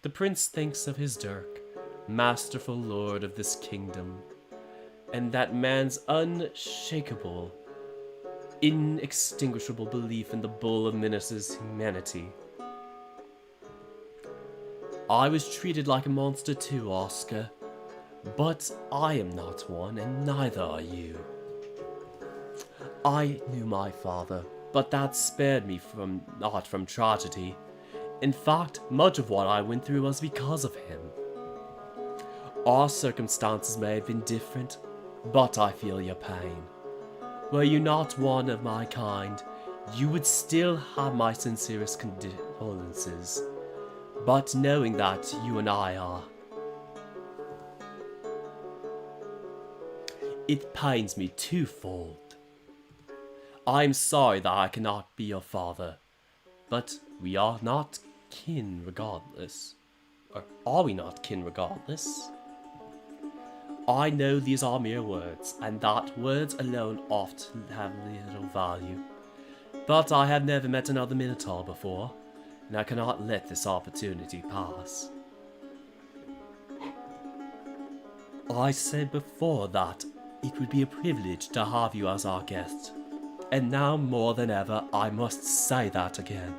The prince thinks of his dirk, masterful lord of this kingdom, and that man's unshakable, inextinguishable belief in the bull of Minos' humanity. I was treated like a monster too, Oscar, but I am not one, and neither are you. I knew my father, but that spared me not from tragedy. In fact, much of what I went through was because of him. Our circumstances may have been different, but I feel your pain. Were you not one of my kind, you would still have my sincerest condolences. But knowing that you and I are, it pains me twofold. I am sorry that I cannot be your father, but we are not kin regardless. Or are we not kin regardless? I know these are mere words, and that words alone often have little value. But I have never met another Minotaur before, and I cannot let this opportunity pass. I said before that it would be a privilege to have you as our guest, and now more than ever I must say that again.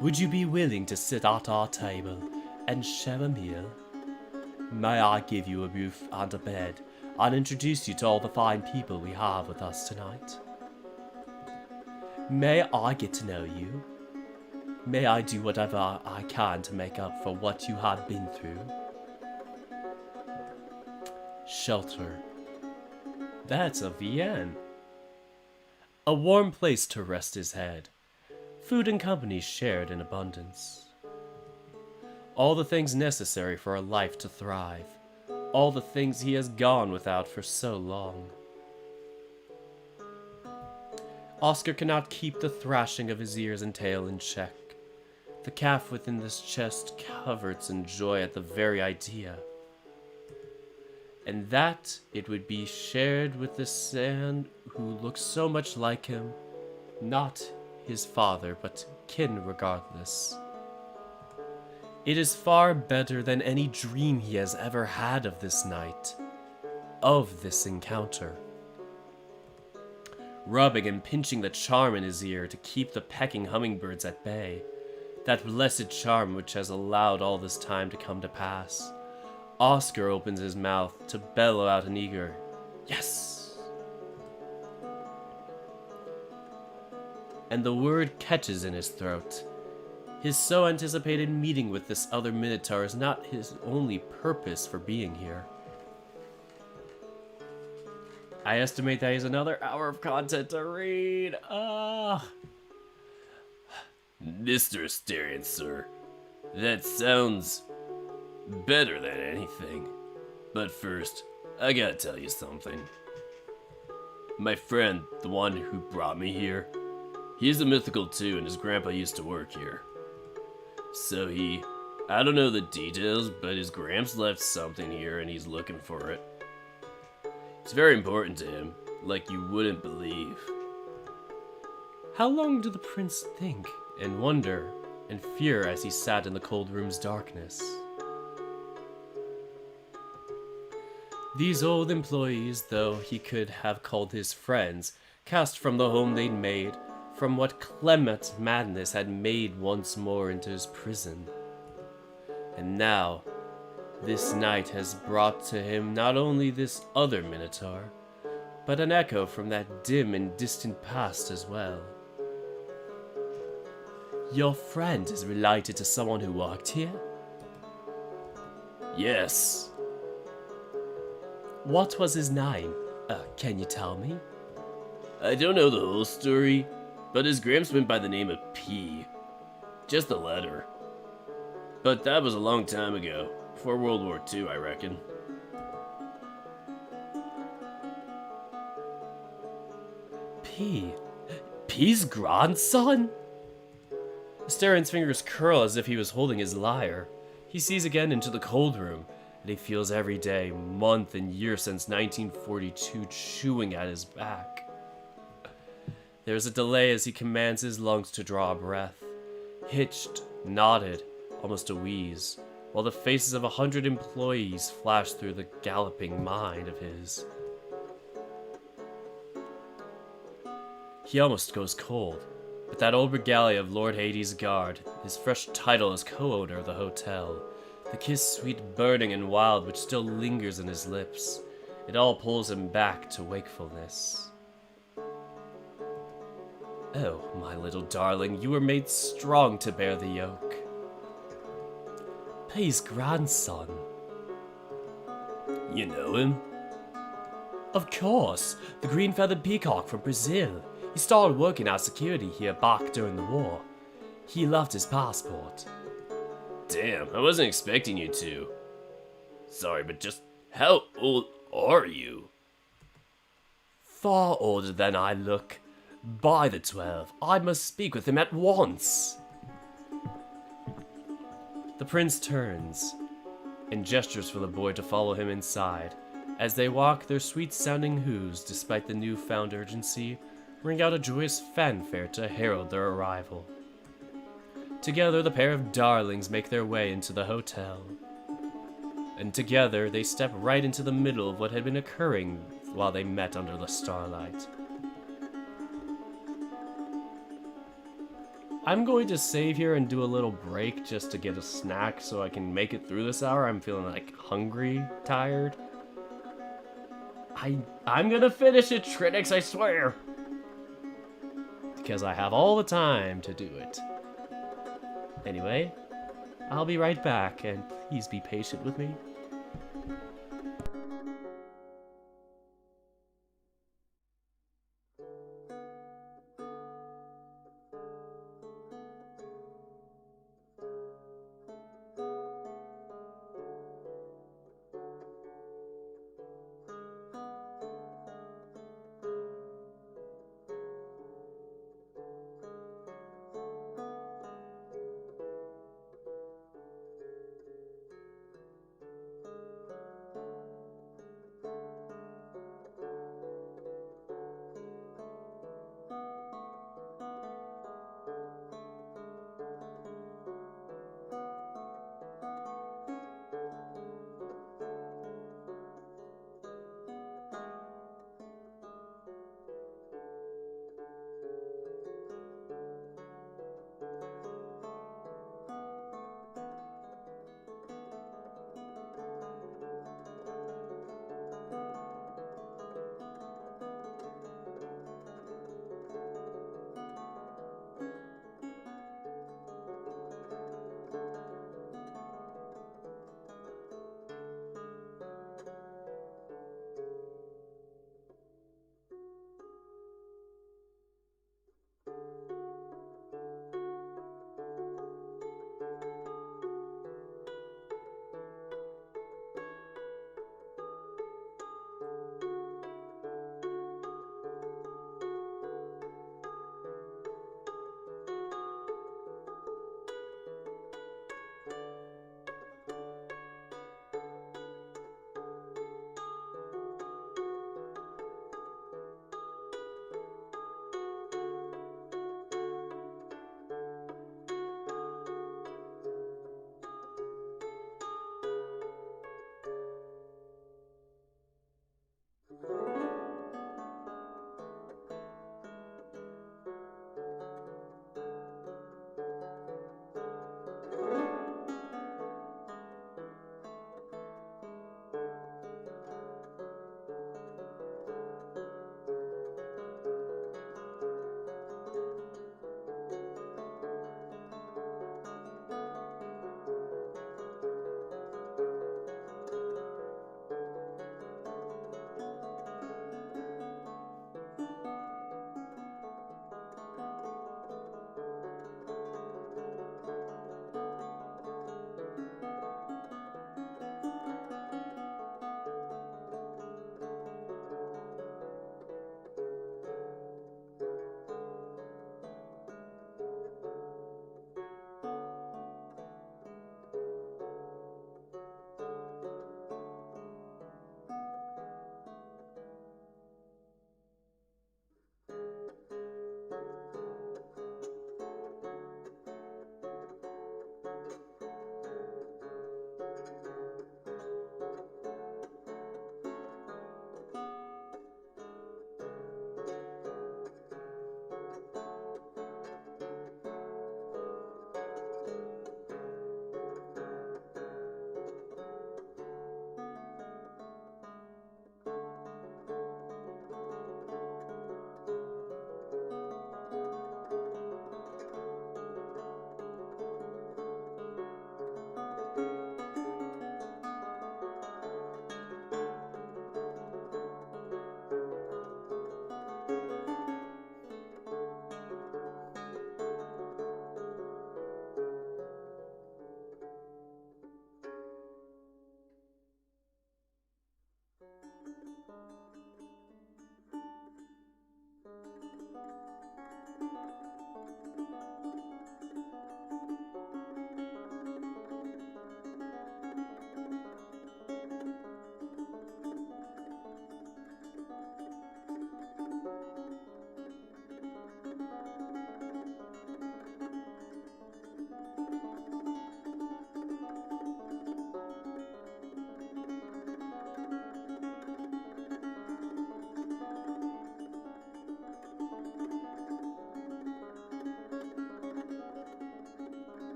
Would you be willing to sit at our table and share a meal? May I give you a roof and a bed, and introduce you to all the fine people we have with us tonight? May I get to know you? May I do whatever I can to make up for what you have been through? Shelter. That's a VN. A warm place to rest his head. Food and company shared in abundance. All the things necessary for a life to thrive. All the things he has gone without for so long. Oscar cannot keep the thrashing of his ears and tail in check. The calf within this chest covers in joy at the very idea. And that it would be shared with the man who looks so much like him not his father, but kin regardless. It is far better than any dream he has ever had of this night, of this encounter. Rubbing and pinching the charm in his ear to keep the pecking hummingbirds at bay, that blessed charm which has allowed all this time to come to pass, Oscar opens his mouth to bellow out an eager, "Yes!" And the word catches in his throat. His so anticipated meeting with this other Minotaur is not his only purpose for being here. I estimate that he's another hour of content to read. Mr. Asterion, sir, that sounds better than anything. But first, I gotta tell you something. My friend, the one who brought me here, he's a mythical too, and his grandpa used to work here. So I don't know the details, but his gramps left something here and he's looking for it. It's very important to him, like you wouldn't believe. How long did the prince think, and wonder, and fear as he sat in the cold room's darkness? These old employees, though he could have called his friends, cast from the home they'd made, from what Clement madness had made once more into his prison. And now, this night has brought to him not only this other Minotaur, but an echo from that dim and distant past as well. Your friend is related to someone who worked here? Yes. What was his name? Can you tell me? I don't know the whole story, but his gramps went by the name of P. Just a letter. But that was a long time ago, before World War II, I reckon. P's grandson? Astarion's fingers curl as if he was holding his lyre. He sees again into the cold room, and he feels every day, month, and year since 1942 chewing at his back. There's a delay as he commands his lungs to draw a breath. Hitched, knotted, almost a wheeze, while the faces of 100 employees flash through the galloping mind of his. He almost goes cold, but that old regalia of Lord Hades' guard, his fresh title as co-owner of the hotel, the kiss sweet burning and wild which still lingers in his lips, it all pulls him back to wakefulness. Oh, my little darling, you were made strong to bear the yoke. P's grandson. You know him? Of course, the green-feathered peacock from Brazil. He started working as security here back during the war. He loved his passport. Damn, I wasn't expecting you to. Sorry, but just how old are you? Far older than I look. By the 12, I must speak with him at once. The prince turns and gestures for the boy to follow him inside. As they walk, their sweet-sounding hoos, despite the newfound urgency, ring out a joyous fanfare to herald their arrival. Together, the pair of darlings make their way into the hotel. And together, they step right into the middle of what had been occurring while they met under the starlight. I'm going to save here and do a little break just to get a snack so I can make it through this hour. I'm feeling like hungry, tired. I'm gonna finish it, Trinix, I swear! Because I have all the time to do it. Anyway, I'll be right back, and please be patient with me.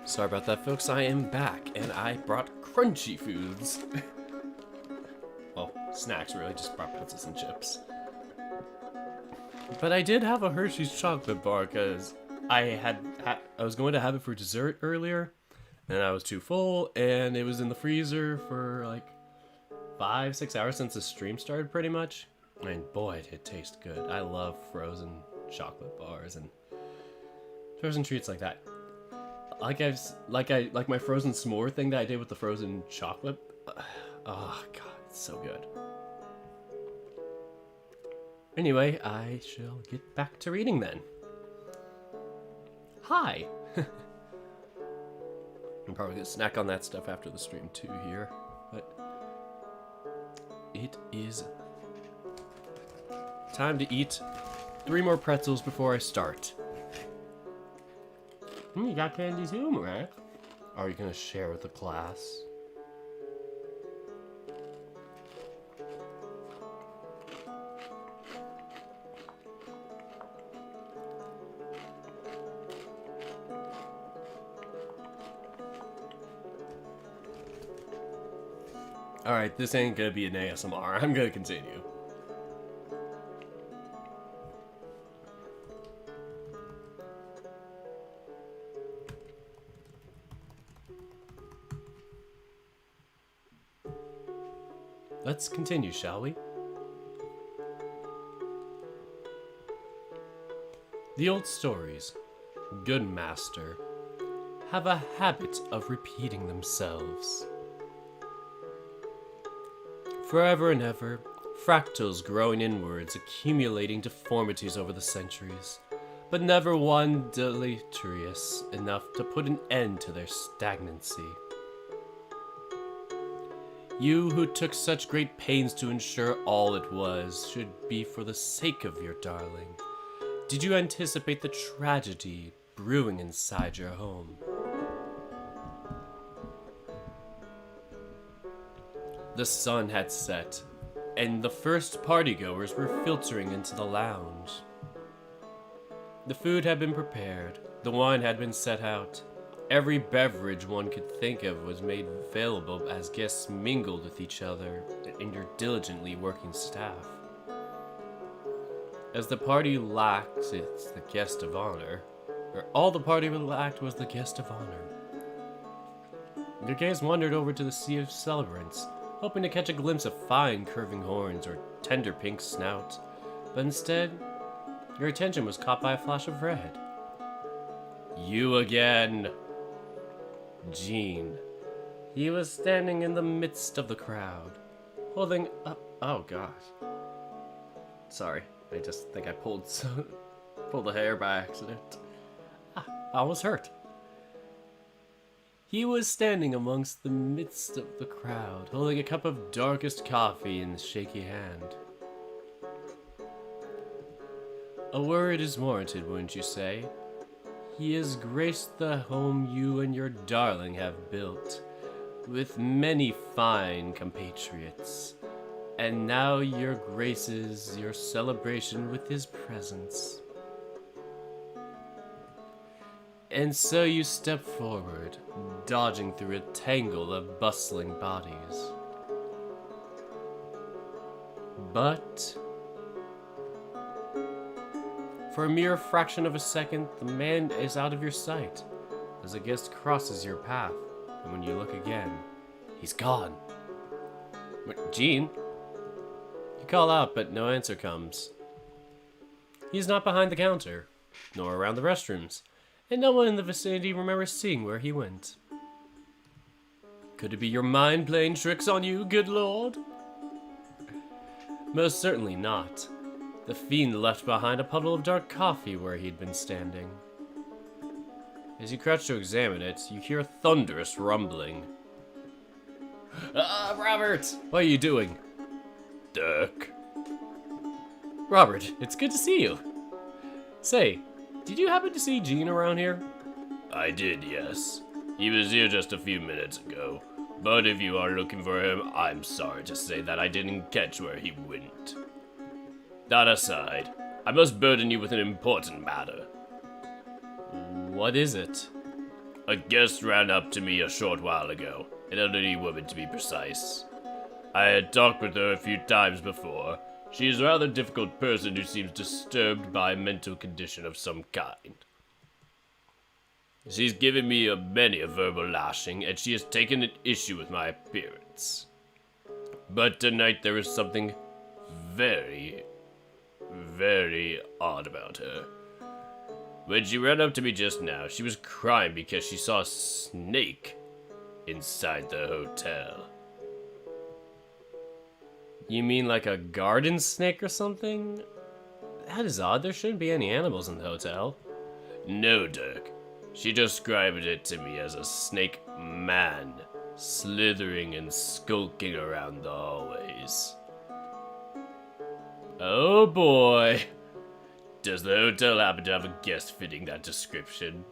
Sorry about that, folks. I am back, and I brought crunchy foods. Well, snacks, really. Just brought pretzels and chips. But I did have a Hershey's chocolate bar, because I was going to have it for dessert earlier, and I was too full, and it was in the freezer for like 5-6 hours since the stream started, pretty much. And boy, it tastes good. I love frozen chocolate bars and frozen treats like that. Like my frozen s'more thing that I did with the frozen chocolate. Oh god, it's so good. Anyway, I shall get back to reading then. Hi. I'm probably gonna snack on that stuff after the stream too here, but it is time to eat 3 more pretzels before I start. You got candy too, Marek. Are you gonna share with the class? Alright, this ain't gonna be an ASMR. I'm gonna continue. Let's continue, shall we? The old stories, good master, have a habit of repeating themselves. Forever and ever, fractals growing inwards, accumulating deformities over the centuries, but never one deleterious enough to put an end to their stagnancy. You who took such great pains to ensure all it was should be for the sake of your darling. Did you anticipate the tragedy brewing inside your home? The sun had set, and the first partygoers were filtering into the lounge. The food had been prepared, the wine had been set out. Every beverage one could think of was made available as guests mingled with each other and your diligently working staff. As the party lacked its the guest of honor, or all the party lacked was the guest of honor. Your gaze wandered over to the sea of celebrants, hoping to catch a glimpse of fine curving horns or tender pink snout, but instead, your attention was caught by a flash of red. You again! Jean. He was standing in the midst of the crowd, holding up. Oh gosh. Sorry, I just think I pulled the hair by accident. I was hurt. He was standing amongst the midst of the crowd, holding a cup of darkest coffee in his shaky hand. A word is warranted, wouldn't you say? He has graced the home you and your darling have built, with many fine compatriots, and now your graces your celebration with his presence. And so you step forward, dodging through a tangle of bustling bodies. But for a mere fraction of a second, the man is out of your sight as a guest crosses your path, and when you look again, he's gone. Jean? You call out, but no answer comes. He's not behind the counter, nor around the restrooms, and no one in the vicinity remembers seeing where he went. Could it be your mind playing tricks on you, good lord? Most certainly not. The fiend left behind a puddle of dark coffee where he'd been standing. As you crouch to examine it, you hear a thunderous rumbling. Robert! What are you doing? Dirk. Robert, it's good to see you. Say, did you happen to see Jean around here? I did, yes. He was here just a few minutes ago. But if you are looking for him, I'm sorry to say that I didn't catch where he went. That aside, I must burden you with an important matter. What is it? A guest ran up to me a short while ago, an elderly woman to be precise. I had talked with her a few times before. She is a rather difficult person who seems disturbed by a mental condition of some kind. She's given me many a verbal lashing, and she has taken an issue with my appearance. But tonight there is something very, very odd about her. When she ran up to me just now, she was crying because she saw a snake inside the hotel. You mean like a garden snake or something? That is odd. There shouldn't be any animals in the hotel. No, Dirk. She described it to me as a snake man, slithering and skulking around the hallways. Oh boy. Does the hotel happen to have a guest fitting that description?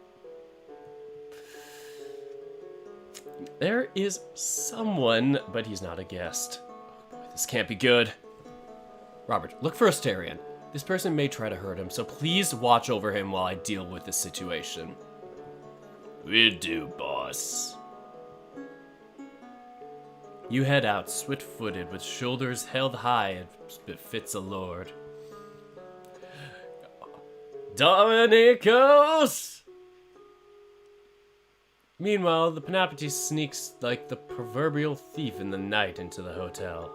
There is someone, but he's not a guest. Oh boy, this can't be good. Robert, look for Asterion. This person may try to hurt him, so please watch over him while I deal with this situation. Will do, boss. You head out, swift-footed, with shoulders held high as befits a lord. Dominicos! Meanwhile, the Panoptes sneaks like the proverbial thief in the night into the hotel.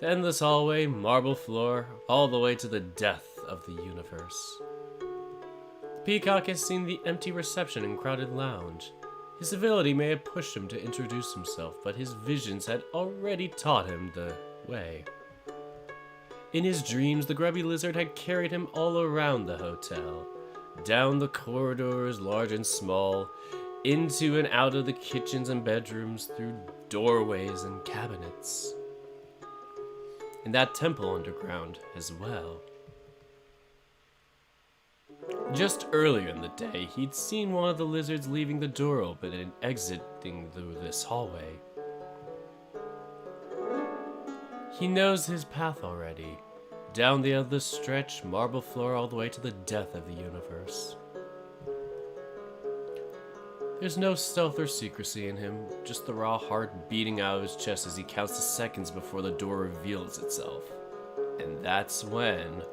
The endless hallway, marble floor, all the way to the death of the universe. The Peacock has seen the empty reception and crowded lounge. His civility may have pushed him to introduce himself, but his visions had already taught him the way. In his dreams, the grubby lizard had carried him all around the hotel, down the corridors, large and small, into and out of the kitchens and bedrooms, through doorways and cabinets. In that temple underground as well. Just earlier in the day, he'd seen one of the lizards leaving the door open and exiting through this hallway. He knows his path already, down the endless stretch, marble floor, all the way to the death of the universe. There's no stealth or secrecy in him, just the raw heart beating out of his chest as he counts the seconds before the door reveals itself. And that's when...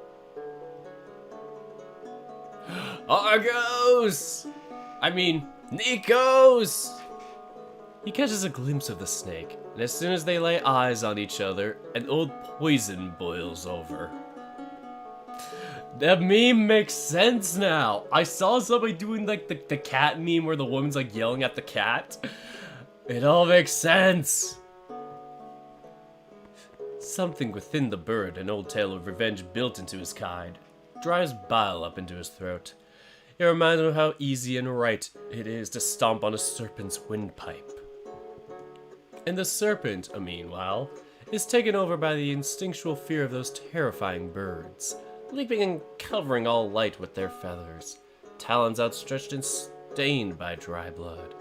Argos! Nikos! He catches a glimpse of the snake, and as soon as they lay eyes on each other, an old poison boils over. That meme makes sense now. I saw somebody doing like the cat meme where the woman's like yelling at the cat. It all makes sense. Something within the bird, an old tale of revenge built into his kind, drives bile up into his throat. It reminds him of how easy and right it is to stomp on a serpent's windpipe. And the serpent, meanwhile, is taken over by the instinctual fear of those terrifying birds, leaping and covering all light with their feathers, talons outstretched and stained by dry blood.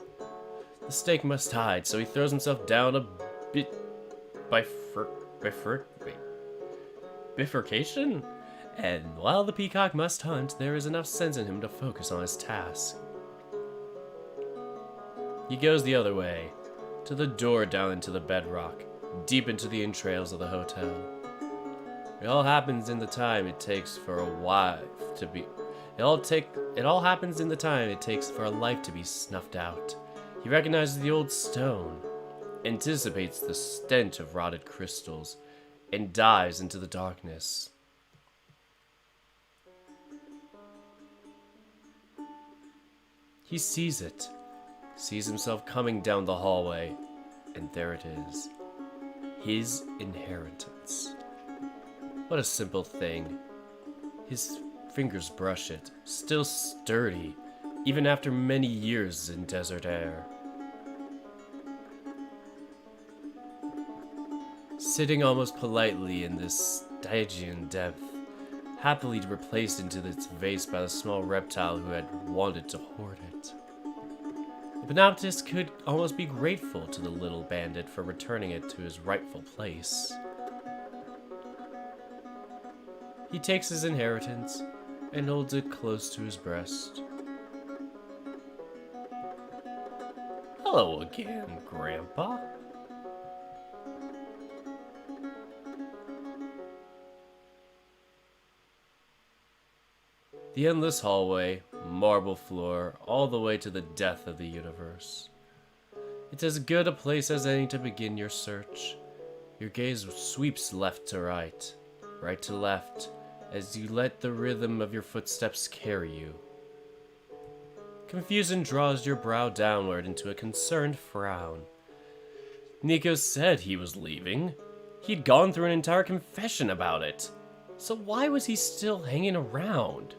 The snake must hide, so he throws himself down a bifurcation? And while the peacock must hunt, there is enough sense in him to focus on his task. He goes the other way, to the door down into the bedrock, deep into the entrails of the hotel. It all happens in the time it takes for a wife to be... It all happens in the time it takes for a life to be snuffed out. He recognizes the old stone, anticipates the stench of rotted crystals, and dives into the darkness. He sees it, sees himself coming down the hallway, and there it is. His inheritance. What a simple thing. His fingers brush it, still sturdy, even after many years in desert air. Sitting almost politely in this Stygian depth, happily replaced into its vase by the small reptile who had wanted to hoard it. The Panoptes could almost be grateful to the little bandit for returning it to his rightful place. He takes his inheritance and holds it close to his breast. Hello again, Grandpa. The endless hallway, marble floor, all the way to the death of the universe. It's as good a place as any to begin your search. Your gaze sweeps left to right to left, as you let the rhythm of your footsteps carry you. Confusion draws your brow downward into a concerned frown. Nico said he was leaving. He'd gone through an entire confession about it. So why was he still hanging around?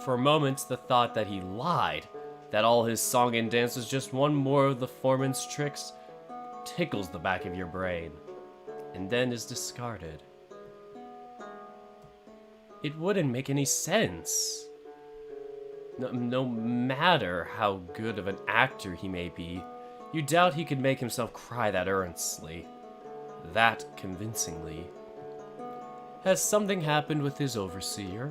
For moments, the thought that he lied, that all his song and dance was just one more of the foreman's tricks, tickles the back of your brain, and then is discarded. It wouldn't make any sense. No matter how good of an actor he may be, you doubt he could make himself cry that earnestly, that convincingly. Has something happened with his overseer?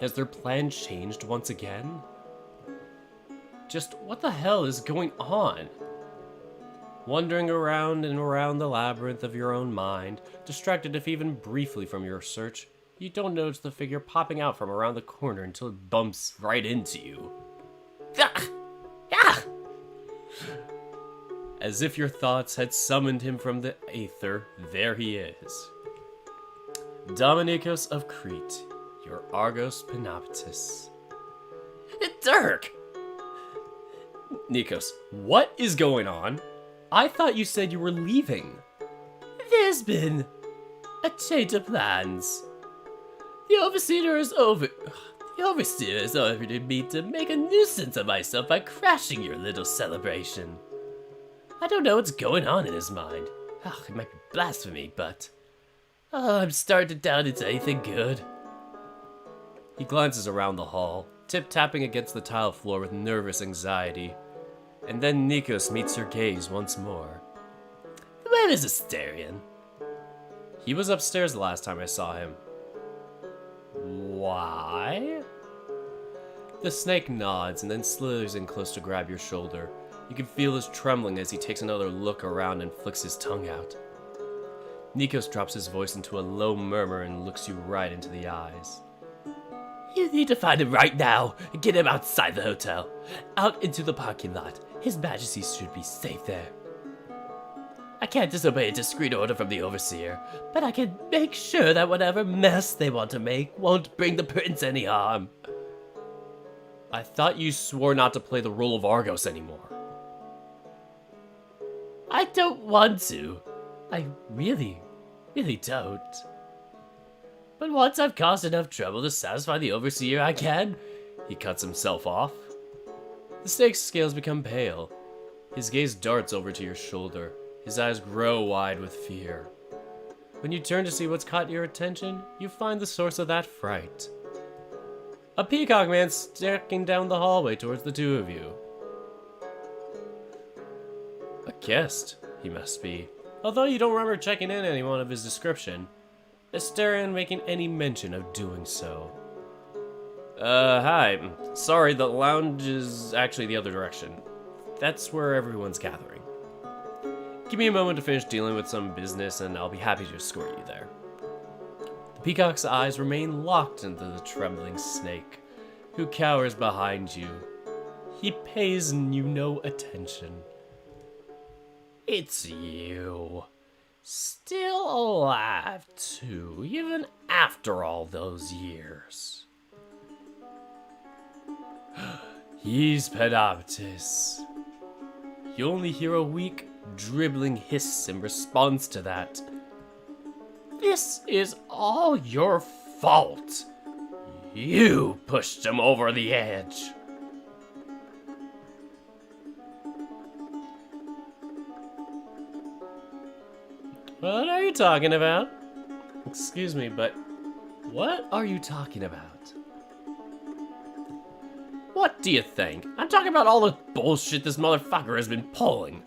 Has their plan changed once again? Just what the hell is going on? Wandering around and around the labyrinth of your own mind, distracted if even briefly from your search, you don't notice the figure popping out from around the corner until it bumps right into you. As if your thoughts had summoned him from the aether, there he is. Dominikos of Crete, your Argos Panoptis. Dirk! Nikos, what is going on? I thought you said you were leaving. There's been a change of plans. The overseer has ordered me to make a nuisance of myself by crashing your little celebration. I don't know what's going on in his mind. It might be blasphemy, but I'm starting to doubt it's anything good. He glances around the hall, tip-tapping against the tile floor with nervous anxiety. And then Nikos meets your gaze once more. Where is Asterion? He was upstairs the last time I saw him. Why? The snake nods and then slithers in close to grab your shoulder. You can feel his trembling as he takes another look around and flicks his tongue out. Nikos drops his voice into a low murmur and looks you right into the eyes. You need to find him right now and get him outside the hotel. Out into the parking lot. His Majesty should be safe there. I can't disobey a discreet order from the Overseer, but I can make sure that whatever mess they want to make won't bring the Prince any harm. I thought you swore not to play the role of Argos anymore. I don't want to. I really don't. But once I've caused enough trouble to satisfy the Overseer, I can. He cuts himself off. The snake's scales become pale. His gaze darts over to your shoulder. His eyes grow wide with fear. When you turn to see what's caught your attention, you find the source of that fright. A peacock man staring down the hallway towards the two of you. A guest, he must be, although you don't remember checking in anyone of his description. Asterion making any mention of doing so. Hi. Sorry, the lounge is actually the other direction. That's where everyone's gathering. Give me a moment to finish dealing with some business and I'll be happy to escort you there. The peacock's eyes remain locked into the trembling snake, who cowers behind you. He pays you no attention. It's you. Still alive, too, even after all those years. He's Panoptis. You only hear a weak, dribbling hiss in response to that. This is all your fault. You pushed him over the edge. What are you talking about? Excuse me, but what are you talking about? What do you think? I'm talking about all the bullshit this motherfucker has been pulling.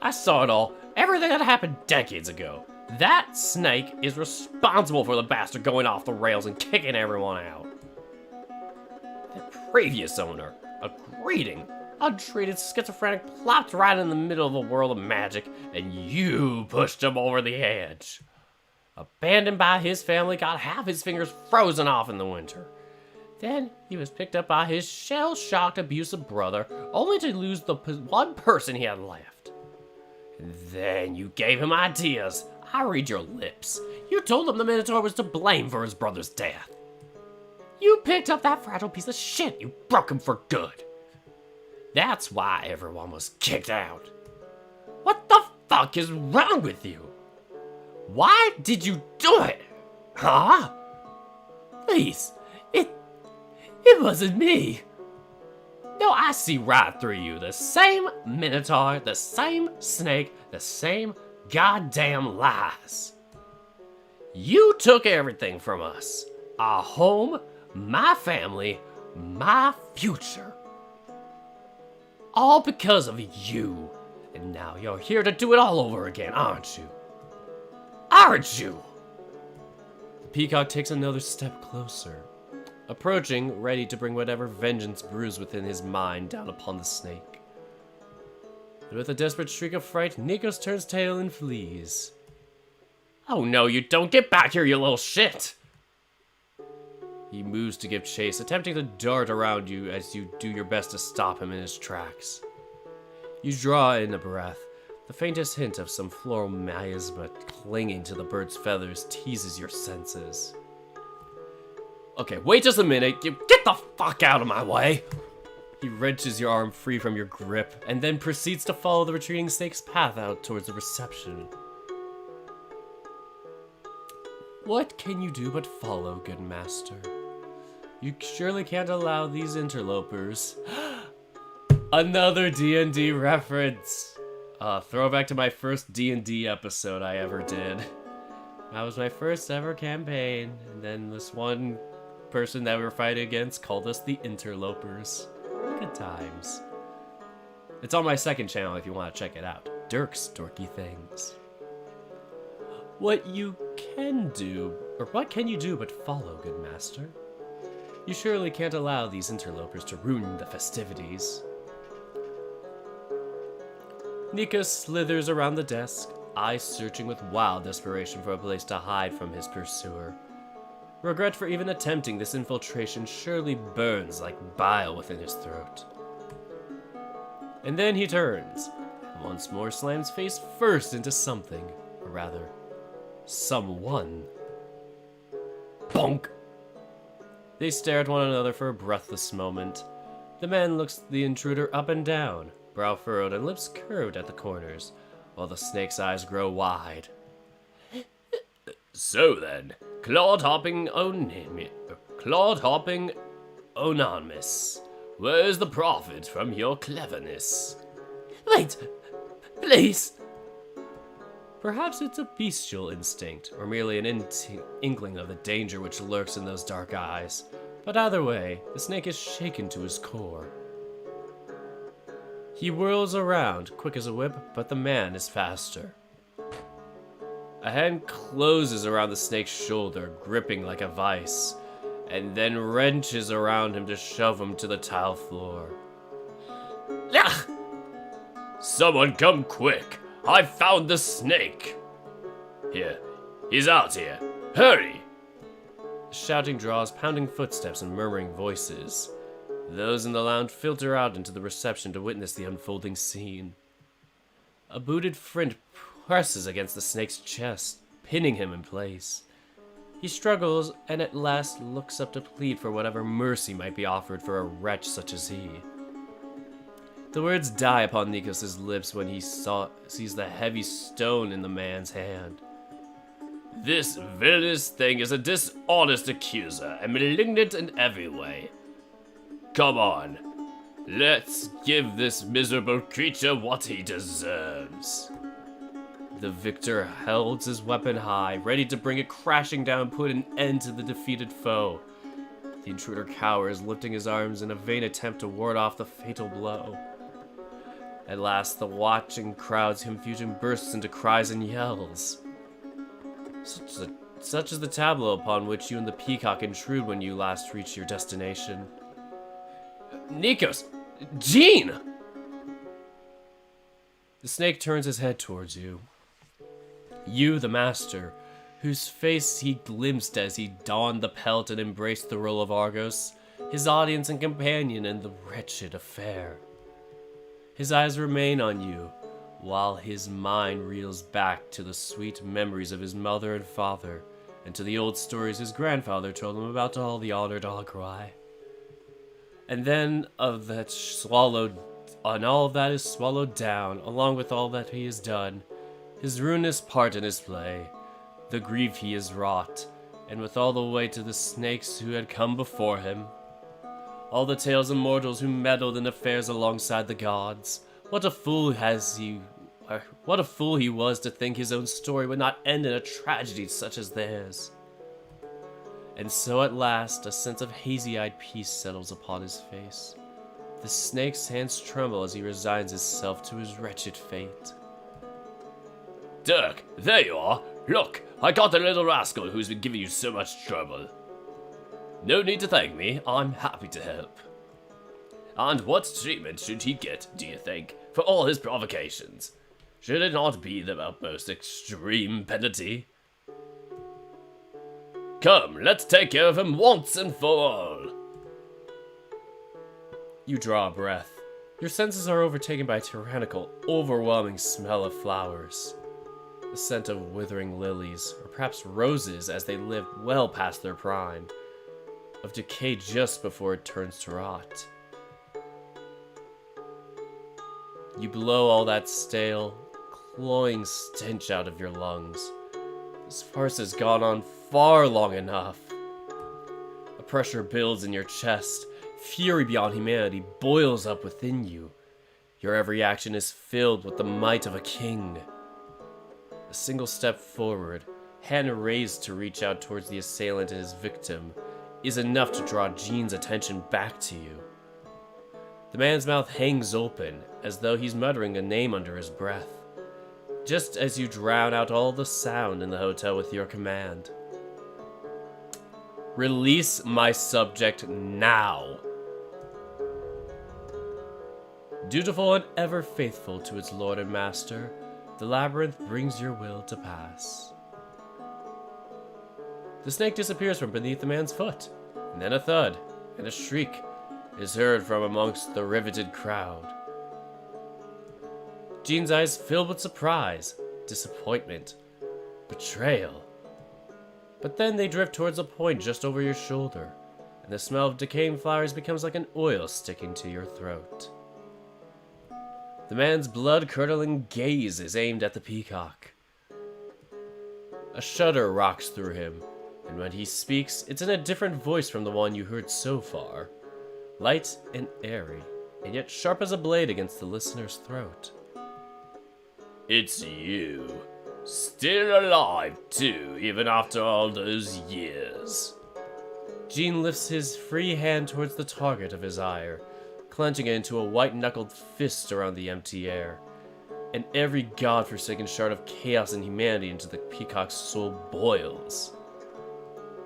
I saw it all. Everything that happened decades ago. That snake is responsible for the bastard going off the rails and kicking everyone out. The previous owner, a greeting, untreated schizophrenic plopped right in the middle of a world of magic, and you pushed him over the edge. Abandoned by his family, got half his fingers frozen off in the winter. Then he was picked up by his shell-shocked, abusive brother, only to lose the one person he had left. And then you gave him ideas. I read your lips. You told him the Minotaur was to blame for his brother's death. You picked up that fragile piece of shit. You broke him for good. That's why everyone was kicked out. What the fuck is wrong with you? Why did you do it? Huh? Please, it wasn't me. No, I see right through you. The same Minotaur, the same snake, the same goddamn lies. You took everything from us. Our home, my family, my future. All because of you. And now you're here to do it all over again, aren't you? Aren't you? The peacock takes another step closer, approaching, ready to bring whatever vengeance brews within his mind down upon the snake. And with a desperate shriek of fright, Nikos turns tail and flees. Oh no, you don't! Get back here, you little shit! He moves to give chase, attempting to dart around you as you do your best to stop him in his tracks. You draw in a breath. The faintest hint of some floral miasma clinging to the bird's feathers teases your senses. Okay, wait just a minute. You get the fuck out of my way! He wrenches your arm free from your grip, and then proceeds to follow the retreating snake's path out towards the reception. What can you do but follow, good master? You surely can't allow these interlopers... Another D&D reference! Throwback to my first D&D episode I ever did. That was my first ever campaign, and then this one person that we were fighting against called us the interlopers. Good times. It's on my second channel if you want to check it out. Dirk's Dorky Things. What you can do, or what can you do but follow, good master? You surely can't allow these interlopers to ruin the festivities. Nika slithers around the desk, eyes searching with wild desperation for a place to hide from his pursuer. Regret for even attempting this infiltration surely burns like bile within his throat. And then he turns, and once more slams face first into something, or rather, someone. Bonk! They stare at one another for a breathless moment. The man looks the intruder up and down, brow furrowed and lips curved at the corners, while the snake's eyes grow wide. So then, clod-hopping anonymous, where's the profit from your cleverness? Wait, please. Perhaps it's a bestial instinct, or merely an inkling of the danger which lurks in those dark eyes. But either way, the snake is shaken to his core. He whirls around, quick as a whip, but the man is faster. A hand closes around the snake's shoulder, gripping like a vice, and then wrenches around him to shove him to the tile floor. Ugh! Someone come quick! I found the snake! Here, he's out here. Hurry! The shouting draws pounding footsteps and murmuring voices. Those in the lounge filter out into the reception to witness the unfolding scene. A booted friend presses against the snake's chest, pinning him in place. He struggles and at last looks up to plead for whatever mercy might be offered for a wretch such as he. The words die upon Nikos' lips when he sees the heavy stone in the man's hand. This villainous thing is a dishonest accuser and malignant in every way. Come on, let's give this miserable creature what he deserves. The victor holds his weapon high, ready to bring it crashing down and put an end to the defeated foe. The intruder cowers, lifting his arms in a vain attempt to ward off the fatal blow. At last, the crowd's confusion bursts into cries and yells. Such is the tableau upon which you and the peacock intrude when you last reach your destination. Nikos! Jean! The snake turns his head towards you. You, the master, whose face he glimpsed as he donned the pelt and embraced the role of Argos, his audience and companion in the wretched affair. His eyes remain on you, while his mind reels back to the sweet memories of his mother and father, and to the old stories his grandfather told him about all the honored Agrai. And then all of that is swallowed down, along with all that he has done, his ruinous part in his play, the grief he has wrought, and with all the weight of the snakes who had come before him, all the tales of mortals who meddled in affairs alongside the gods. What a fool he was to think his own story would not end in a tragedy such as theirs. And so at last a sense of hazy-eyed peace settles upon his face. The snake's hands tremble as he resigns himself to his wretched fate. Dirk, there you are. Look, I got the little rascal who's been giving you so much trouble. No need to thank me, I'm happy to help. And what treatment should he get, do you think, for all his provocations? Should it not be the most extreme penalty? Come, let's take care of him once and for all. You draw a breath. Your senses are overtaken by a tyrannical, overwhelming smell of flowers. The scent of withering lilies, or perhaps roses as they live well past their prime, of decay just before it turns to rot. You blow all that stale, cloying stench out of your lungs. This farce has gone on far long enough. A pressure builds in your chest. Fury beyond humanity boils up within you. Your every action is filled with the might of a king. A single step forward, hand raised to reach out towards the assailant and his victim, is enough to draw Jean's attention back to you. The man's mouth hangs open, as though he's muttering a name under his breath, just as you drown out all the sound in the hotel with your command. Release my subject now. Dutiful and ever faithful to its lord and master, the labyrinth brings your will to pass. The snake disappears from beneath the man's foot, and then a thud and a shriek is heard from amongst the riveted crowd. Jean's eyes fill with surprise, disappointment, betrayal. But then they drift towards a point just over your shoulder, and the smell of decaying flowers becomes like an oil sticking to your throat. The man's blood-curdling gaze is aimed at the peacock. A shudder rocks through him, and when he speaks, it's in a different voice from the one you heard so far. Light and airy, and yet sharp as a blade against the listener's throat. It's you. Still alive, too, even after all those years. Jean lifts his free hand towards the target of his ire, clenching it into a white-knuckled fist around the empty air, and every god-forsaken shard of chaos and humanity into the peacock's soul boils.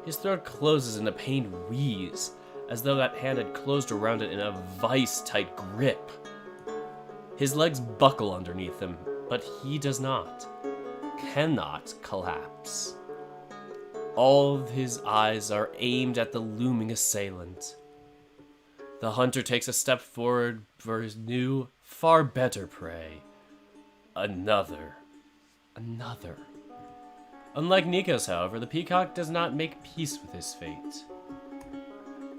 His throat closes in a pained wheeze, as though that hand had closed around it in a vice-tight grip. His legs buckle underneath him, but he does not, cannot collapse. All of his eyes are aimed at the looming assailant. The hunter takes a step forward for his new, far better prey. Another. Unlike Nikos, however, the peacock does not make peace with his fate.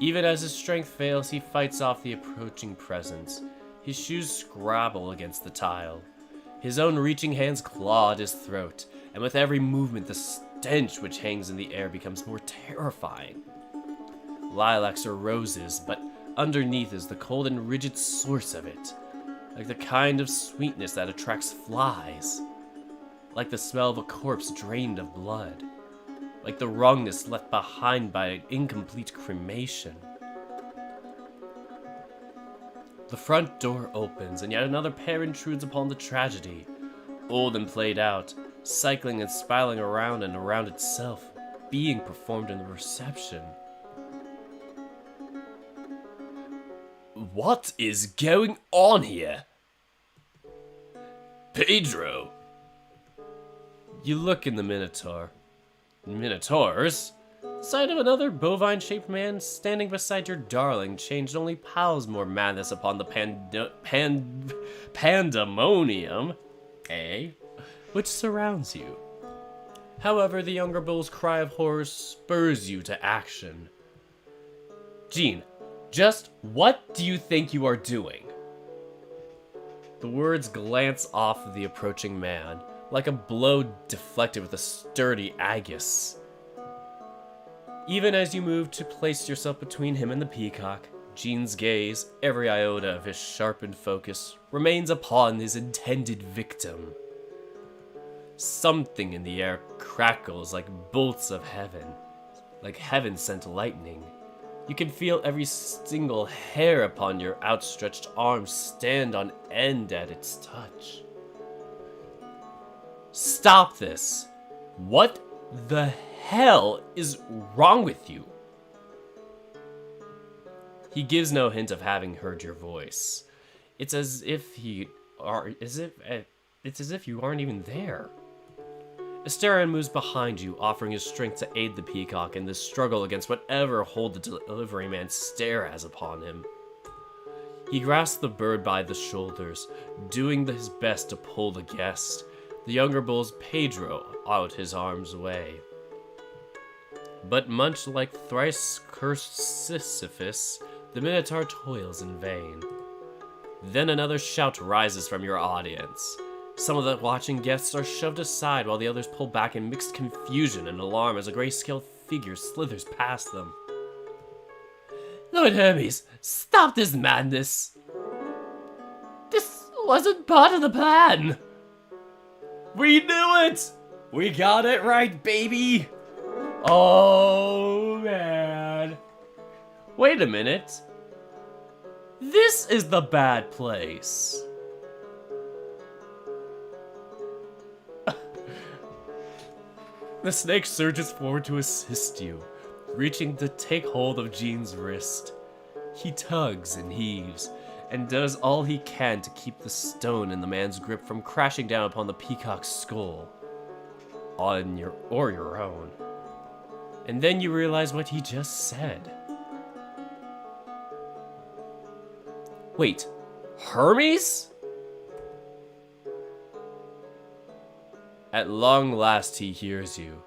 Even as his strength fails, he fights off the approaching presence. His shoes scrabble against the tile. His own reaching hands claw at his throat, and with every movement the stench which hangs in the air becomes more terrifying. Lilacs are roses, but underneath is the cold and rigid source of it, like the kind of sweetness that attracts flies, like the smell of a corpse drained of blood, like the wrongness left behind by an incomplete cremation. The front door opens, and yet another pair intrudes upon the tragedy, old and played out, cycling and spiraling around and around itself, being performed in the reception. What is going on here? Pedro! You look in the Minotaur. Minotaurs? The sight of another bovine-shaped man standing beside your darling changed only piles more madness upon the pandemonium, which surrounds you. However, the younger bull's cry of horror spurs you to action. Jean, just what do you think you are doing? The words glance off of the approaching man, like a blow deflected with a sturdy aegis. Even as you move to place yourself between him and the peacock, Jean's gaze, every iota of his sharpened focus, remains upon his intended victim. Something in the air crackles like bolts of heaven, like heaven-sent lightning. You can feel every single hair upon your outstretched arms stand on end at its touch. Stop this! What the hell is wrong with you? He gives no hint of having heard your voice. It's as if you aren't even there. Asterion moves behind you, offering his strength to aid the peacock in this struggle against whatever hold the delivery man stare has upon him. He grasps the bird by the shoulders, doing his best to pull the guest, the younger bull's Pedro, out his arm's way. But much like thrice-cursed Sisyphus, the Minotaur toils in vain. Then another shout rises from your audience. Some of the watching guests are shoved aside while the others pull back in mixed confusion and alarm as a grayscale figure slithers past them. Lord Hermes, stop this madness! This wasn't part of the plan! We knew it! We got it right, baby! Oh, man. Wait a minute. This is the bad place. The snake surges forward to assist you, reaching to take hold of Jean's wrist. He tugs and heaves, and does all he can to keep the stone in the man's grip from crashing down upon the peacock's skull. On your own. And then you realize what he just said. Wait, Hermes? At long last he hears you.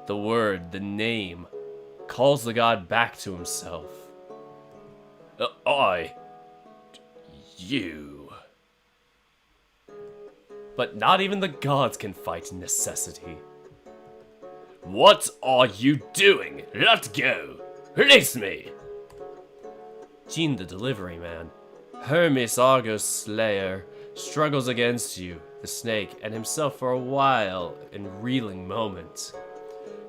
The word, the name, calls the god back to himself. You. But not even the gods can fight necessity. What are you doing? Let go! Release me! Jean the delivery man, Hermes Argos Slayer, struggles against you, the snake, and himself for a while in reeling moment.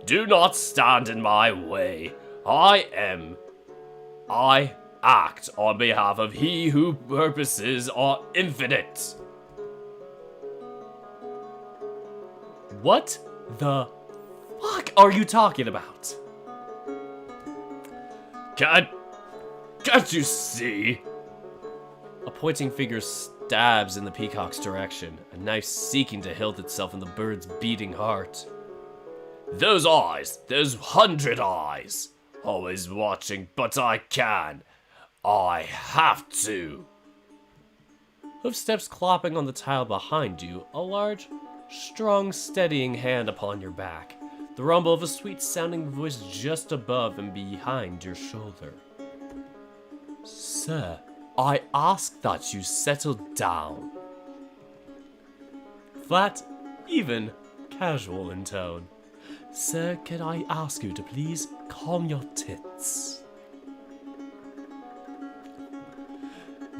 Do not stand in my way. I act on behalf of he whose purposes are infinite. What the fuck are you talking about? Can't you see? A pointing figure stabs in the peacock's direction, a knife seeking to hilt itself in the bird's beating heart. Those eyes, those 100 eyes, always watching, but I have to. Hoofsteps clopping on the tile behind you, a large, strong, steadying hand upon your back, the rumble of a sweet-sounding voice just above and behind your shoulder. Sir, I ask that you settle down. Flat, even, casual in tone. Sir, can I ask you to please calm your tits?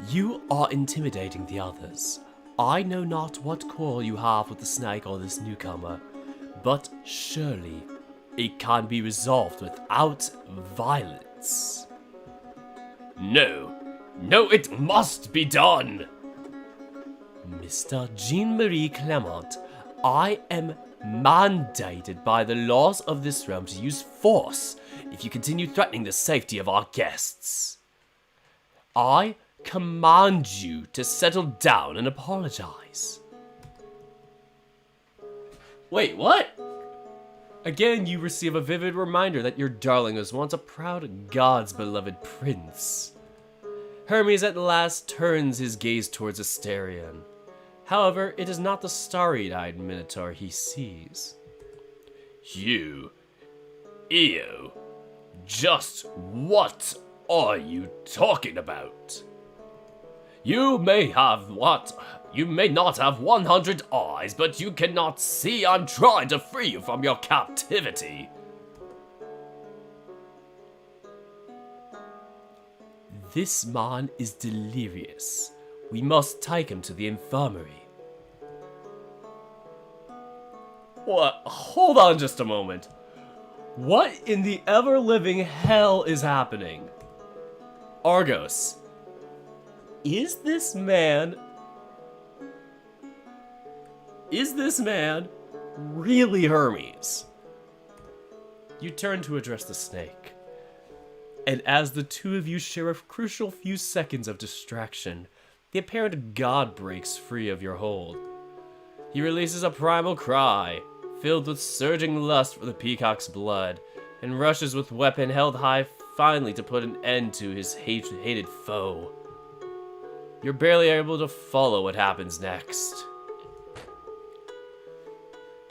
You are intimidating the others. I know not what quarrel you have with the snake or this newcomer, but surely it can be resolved without violence. No, it must be done! Mr. Jean-Marie Clement, I am mandated by the laws of this realm to use force if you continue threatening the safety of our guests. I command you to settle down and apologize. Wait, what? Again, you receive a vivid reminder that your darling was once a proud God's beloved prince. Hermes at last turns his gaze towards Asterion. However, it is not the starry-eyed Minotaur he sees. You, Io, just what are you talking about? You may not have 100 eyes, but you cannot see I'm trying to free you from your captivity. This man is delirious. We must take him to the infirmary. What? Hold on just a moment. What in the ever-living hell is happening? Argos, is this man really Hermes? You turn to address the snake. And as the two of you share a crucial few seconds of distraction, the apparent god breaks free of your hold. He releases a primal cry, filled with surging lust for the peacock's blood, and rushes with weapon held high finally to put an end to his hated foe. You're barely able to follow what happens next.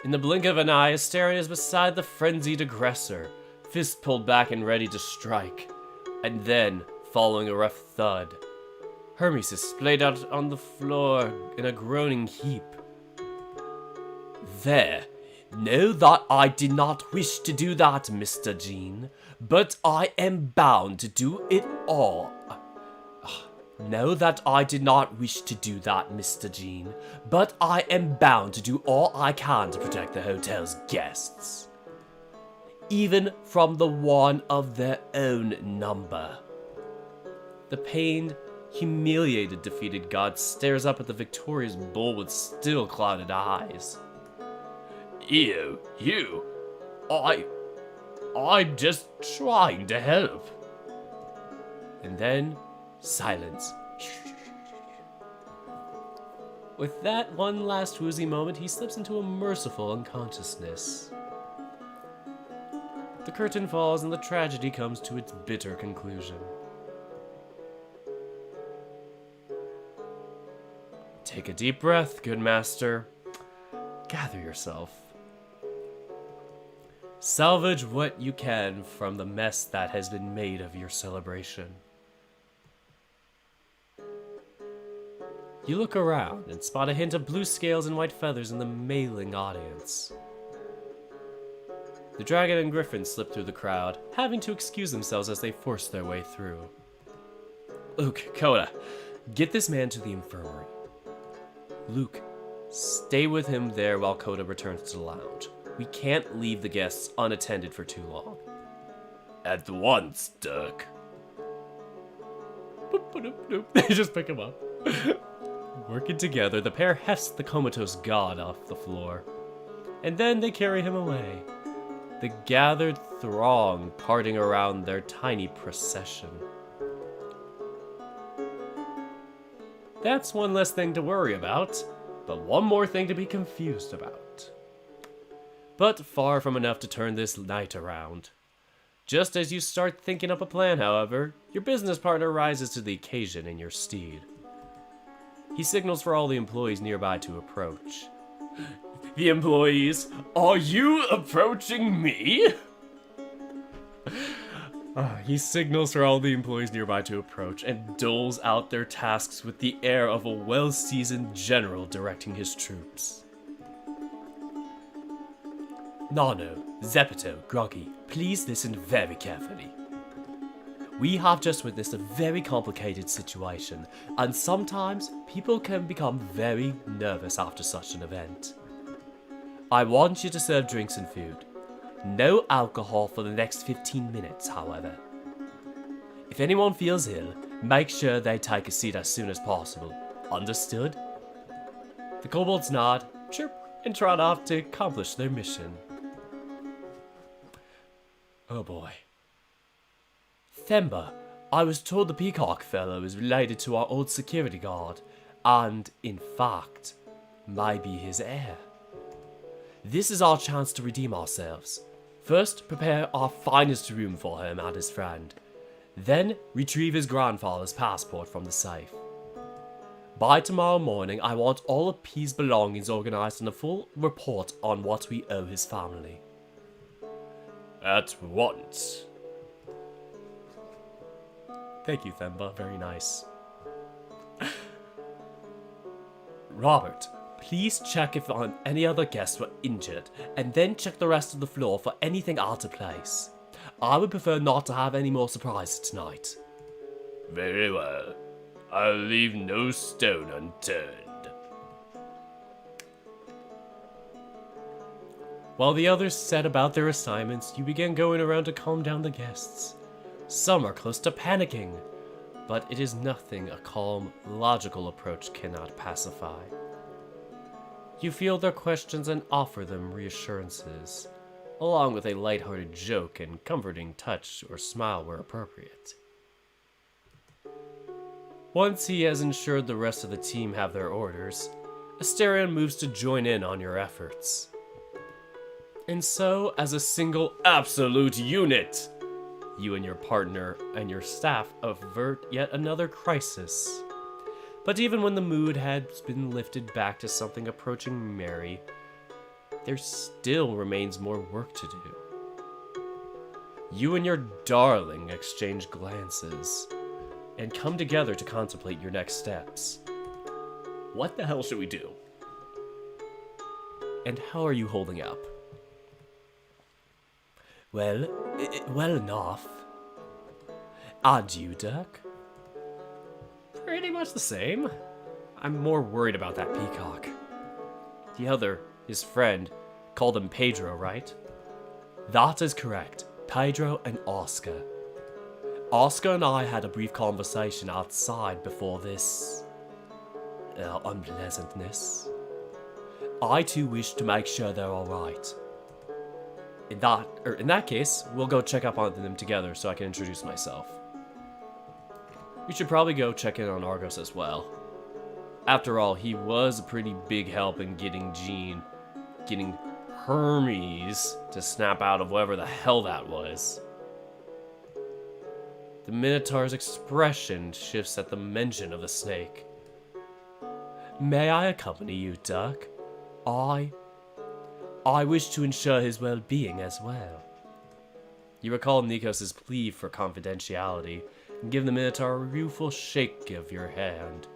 In the blink of an eye, Asterion is beside the frenzied aggressor, fist pulled back and ready to strike. And then, following a rough thud, Hermes is splayed out on the floor in a groaning heap. There. Know that I did not wish to do that, Mr. Jean, but I am bound to do it all. Know that I did not wish to do that, Mr. Jean, but I am bound to do all I can to protect the hotel's guests. Even from the one of their own number. The pained, humiliated, defeated god stares up at the victorious bull with still clouded eyes. You, I'm just trying to help. And then, silence. With that one last woozy moment, he slips into a merciful unconsciousness. The curtain falls and the tragedy comes to its bitter conclusion. Take a deep breath, good master. Gather yourself. Salvage what you can from the mess that has been made of your celebration. You look around and spot a hint of blue scales and white feathers in the mailing audience. The dragon and griffin slip through the crowd, having to excuse themselves as they force their way through. Luke, Coda, get this man to the infirmary. Luke, stay with him there while Coda returns to the lounge. We can't leave the guests unattended for too long. At once, Dirk. They just pick him up. Working together, the pair hefts the comatose god off the floor. And then they carry him away. The gathered throng parting around their tiny procession. That's one less thing to worry about, but one more thing to be confused about. But far from enough to turn this night around. Just as you start thinking up a plan, however, your business partner rises to the occasion in your steed. He signals for all the employees nearby to approach. The employees, are you approaching me? He signals for all the employees nearby to approach and doles out their tasks with the air of a well-seasoned general directing his troops. Nano, Zepito, Groggy, please listen very carefully. We have just witnessed a very complicated situation, and sometimes people can become very nervous after such an event. I want you to serve drinks and food. No alcohol for the next 15 minutes, however. If anyone feels ill, make sure they take a seat as soon as possible. Understood? The kobolds nod, chirp, and trot off to accomplish their mission. Oh boy. Themba, I was told the peacock fellow is related to our old security guard, and, in fact, may be his heir. This is our chance to redeem ourselves. First, prepare our finest room for him and his friend. Then, retrieve his grandfather's passport from the safe. By tomorrow morning, I want all of P's belongings organized and a full report on what we owe his family. At once. Thank you, Themba. Very nice. Robert, please check if any other guests were injured, and then check the rest of the floor for anything out of place. I would prefer not to have any more surprises tonight. Very well. I'll leave no stone unturned. While the others set about their assignments, you began going around to calm down the guests. Some are close to panicking, but it is nothing a calm, logical approach cannot pacify. You field their questions and offer them reassurances, along with a lighthearted joke and comforting touch or smile where appropriate. Once he has ensured the rest of the team have their orders, Asterion moves to join in on your efforts. And so, as a single absolute unit, you and your partner and your staff avert yet another crisis. But even when the mood has been lifted back to something approaching merry, there still remains more work to do. You and your darling exchange glances and come together to contemplate your next steps. What the hell should we do? And how are you holding up? Well, well enough. And you, Dirk? Pretty much the same. I'm more worried about that peacock. The other, his friend, called him Pedro, right? That is correct. Pedro and Oscar. Oscar and I had a brief conversation outside before this unpleasantness. I too wish to make sure they're alright. In that case, we'll go check up on them together so I can introduce myself. We should probably go check in on Argos as well. After all, he was a pretty big help in getting Hermes to snap out of whatever the hell that was. The Minotaur's expression shifts at the mention of the snake. May I accompany you, Dirk? I wish to ensure his well-being as well. You recall Nikos' plea for confidentiality and give the Minotaur a rueful shake of your head.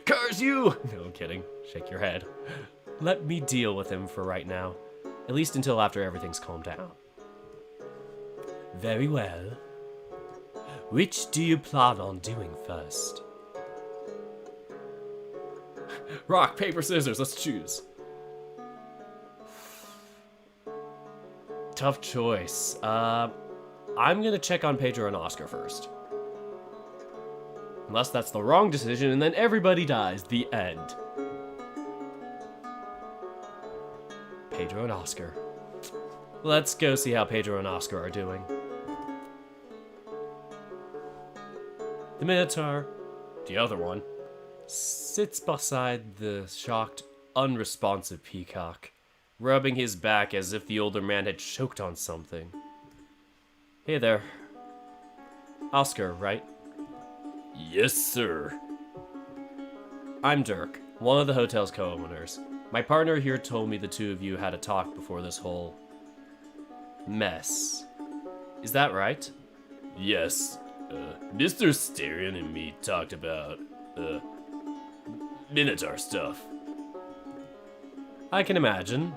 Curse you! No, I'm kidding. Shake your head. Let me deal with him for right now, at least until after everything's calmed down. Very well. Which do you plan on doing first? Rock, paper, scissors, let's choose. Tough choice. I'm gonna check on Pedro and Oscar first. Unless that's the wrong decision and then everybody dies. The end. Pedro and Oscar. Let's go see how Pedro and Oscar are doing. The Minotaur, the other one, sits beside the shocked, unresponsive peacock, rubbing his back as if the older man had choked on something. Hey there. Oscar, right? Yes, sir. I'm Dirk, one of the hotel's co-owners. My partner here told me the two of you had a talk before this whole mess. Is that right? Yes. Mr. Asterion and me talked about, Minotaur stuff. I can imagine.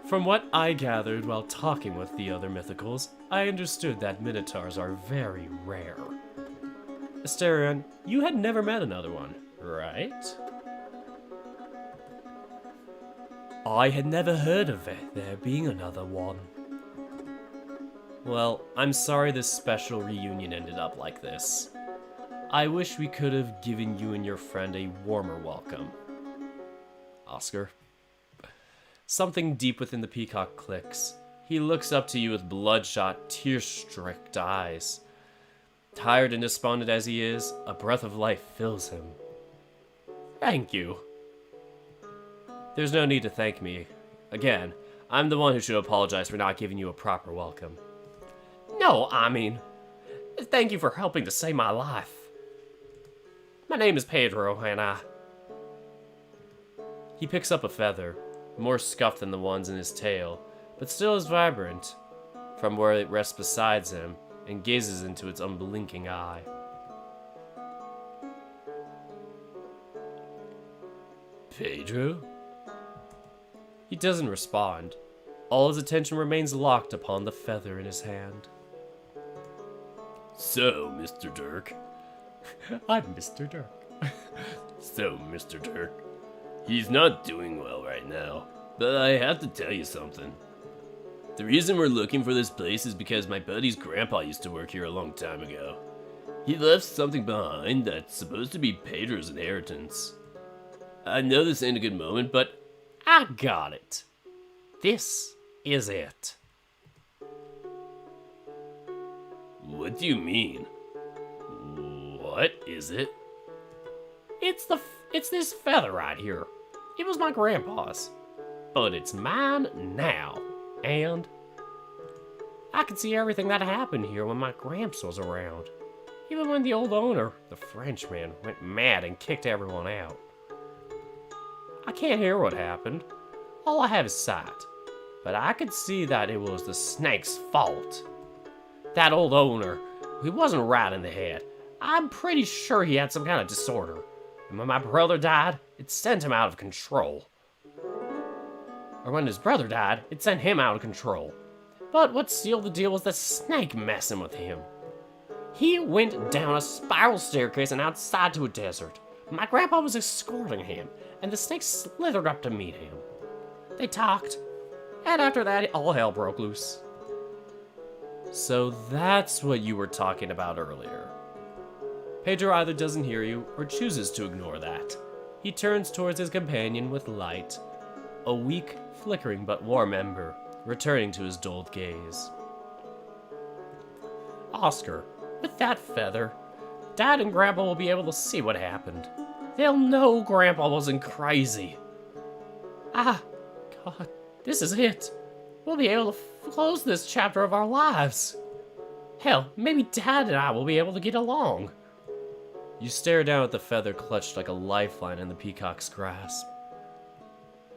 From what I gathered while talking with the other mythicals, I understood that Minotaurs are very rare. Asterion, you had never met another one, right? I had never heard of there being another one. Well, I'm sorry this special reunion ended up like this. I wish we could have given you and your friend a warmer welcome. Oscar. Something deep within the peacock clicks. He looks up to you with bloodshot, tear-streaked eyes. Tired and despondent as he is, a breath of life fills him. Thank you. There's no need to thank me. Again, I'm the one who should apologize for not giving you a proper welcome. No, I mean, thank you for helping to save my life. My name is Pedro, and He picks up a feather, more scuffed than the ones in his tail, but still as vibrant, from where it rests beside him, and gazes into its unblinking eye. Pedro? He doesn't respond. All his attention remains locked upon the feather in his hand. So, Mr. Dirk. I'm Mr. Dirk. So, Mr. Dirk. He's not doing well right now, but I have to tell you something. The reason we're looking for this place is because my buddy's grandpa used to work here a long time ago. He left something behind that's supposed to be Pedro's inheritance. I know this ain't a good moment, but I got it. This is it. what do you mean? What is it? It's this feather right here. It was my grandpa's, but it's mine now. And I could see everything that happened here when my gramps was around. Even when the old owner, the Frenchman, went mad and kicked everyone out. I can't hear what happened. All I have is sight. But I could see that it was the snake's fault. That old owner, he wasn't right in the head. I'm pretty sure he had some kind of disorder. And when my brother died, it sent him out of control. Or when his brother died, it sent him out of control. But what sealed the deal was the snake messing with him. He went down a spiral staircase and outside to a desert. My grandpa was escorting him, and the snake slithered up to meet him. They talked, and after that, all hell broke loose. So that's what you were talking about earlier. Pedro either doesn't hear you or chooses to ignore that. He turns towards his companion with light, a weak, flickering but warm ember, returning to his dulled gaze. Oscar, with that feather, Dad and Grandpa will be able to see what happened. They'll know Grandpa wasn't crazy. God, this is it. We'll be able to close this chapter of our lives. Hell, maybe Dad and I will be able to get along. You stare down at the feather clutched like a lifeline in the peacock's grasp.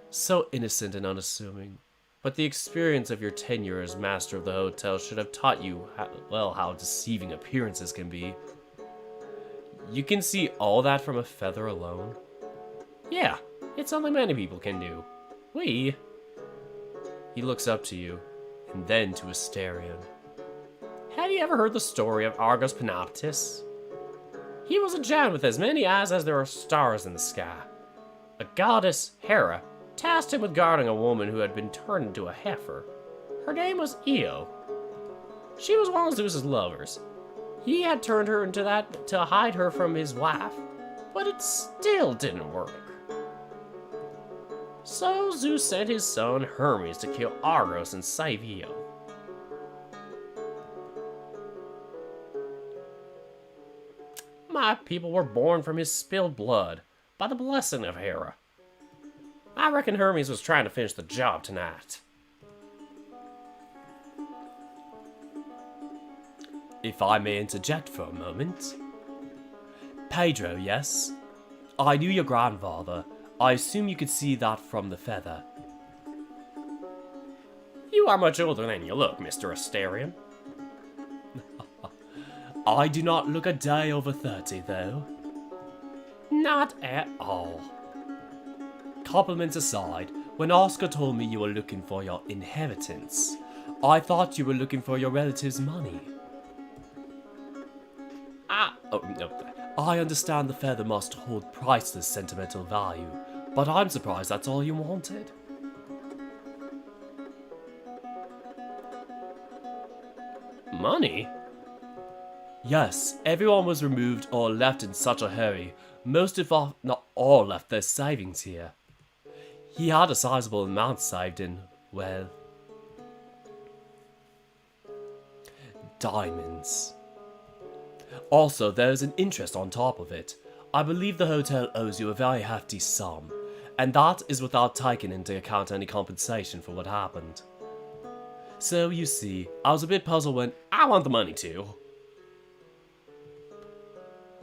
So innocent and unassuming, but the experience of your tenure as master of the hotel should have taught you how deceiving appearances can be. You can see all that from a feather alone? Yeah, it's something many people can do. We... He looks up to you, and then to Asterion. Have you ever heard the story of Argos Panoptis? He was a giant with as many eyes as there are stars in the sky. A goddess, Hera, tasked him with guarding a woman who had been turned into a heifer. Her name was Io. She was one of Zeus's lovers. He had turned her into that to hide her from his wife, but it still didn't work. So Zeus sent his son Hermes to kill Argos and save Io. My people were born from his spilled blood, by the blessing of Hera. I reckon Hermes was trying to finish the job tonight. If I may interject for a moment. Pedro, yes? I knew your grandfather. I assume you could see that from the feather. You are much older than you look, Mr. Asterion. I do not look a day over 30, though. Not at all. Compliments aside, when Oscar told me you were looking for your inheritance, I thought you were looking for your relative's money. I understand the feather must hold priceless sentimental value, but I'm surprised that's all you wanted. Money? Yes, everyone was removed or left in such a hurry. Most, if not all, left their savings here. He had a sizable amount saved in, well, diamonds. Also, there's an interest on top of it. I believe the hotel owes you a very hefty sum, and that is without taking into account any compensation for what happened. So, you see, I was a bit puzzled when I want the money too.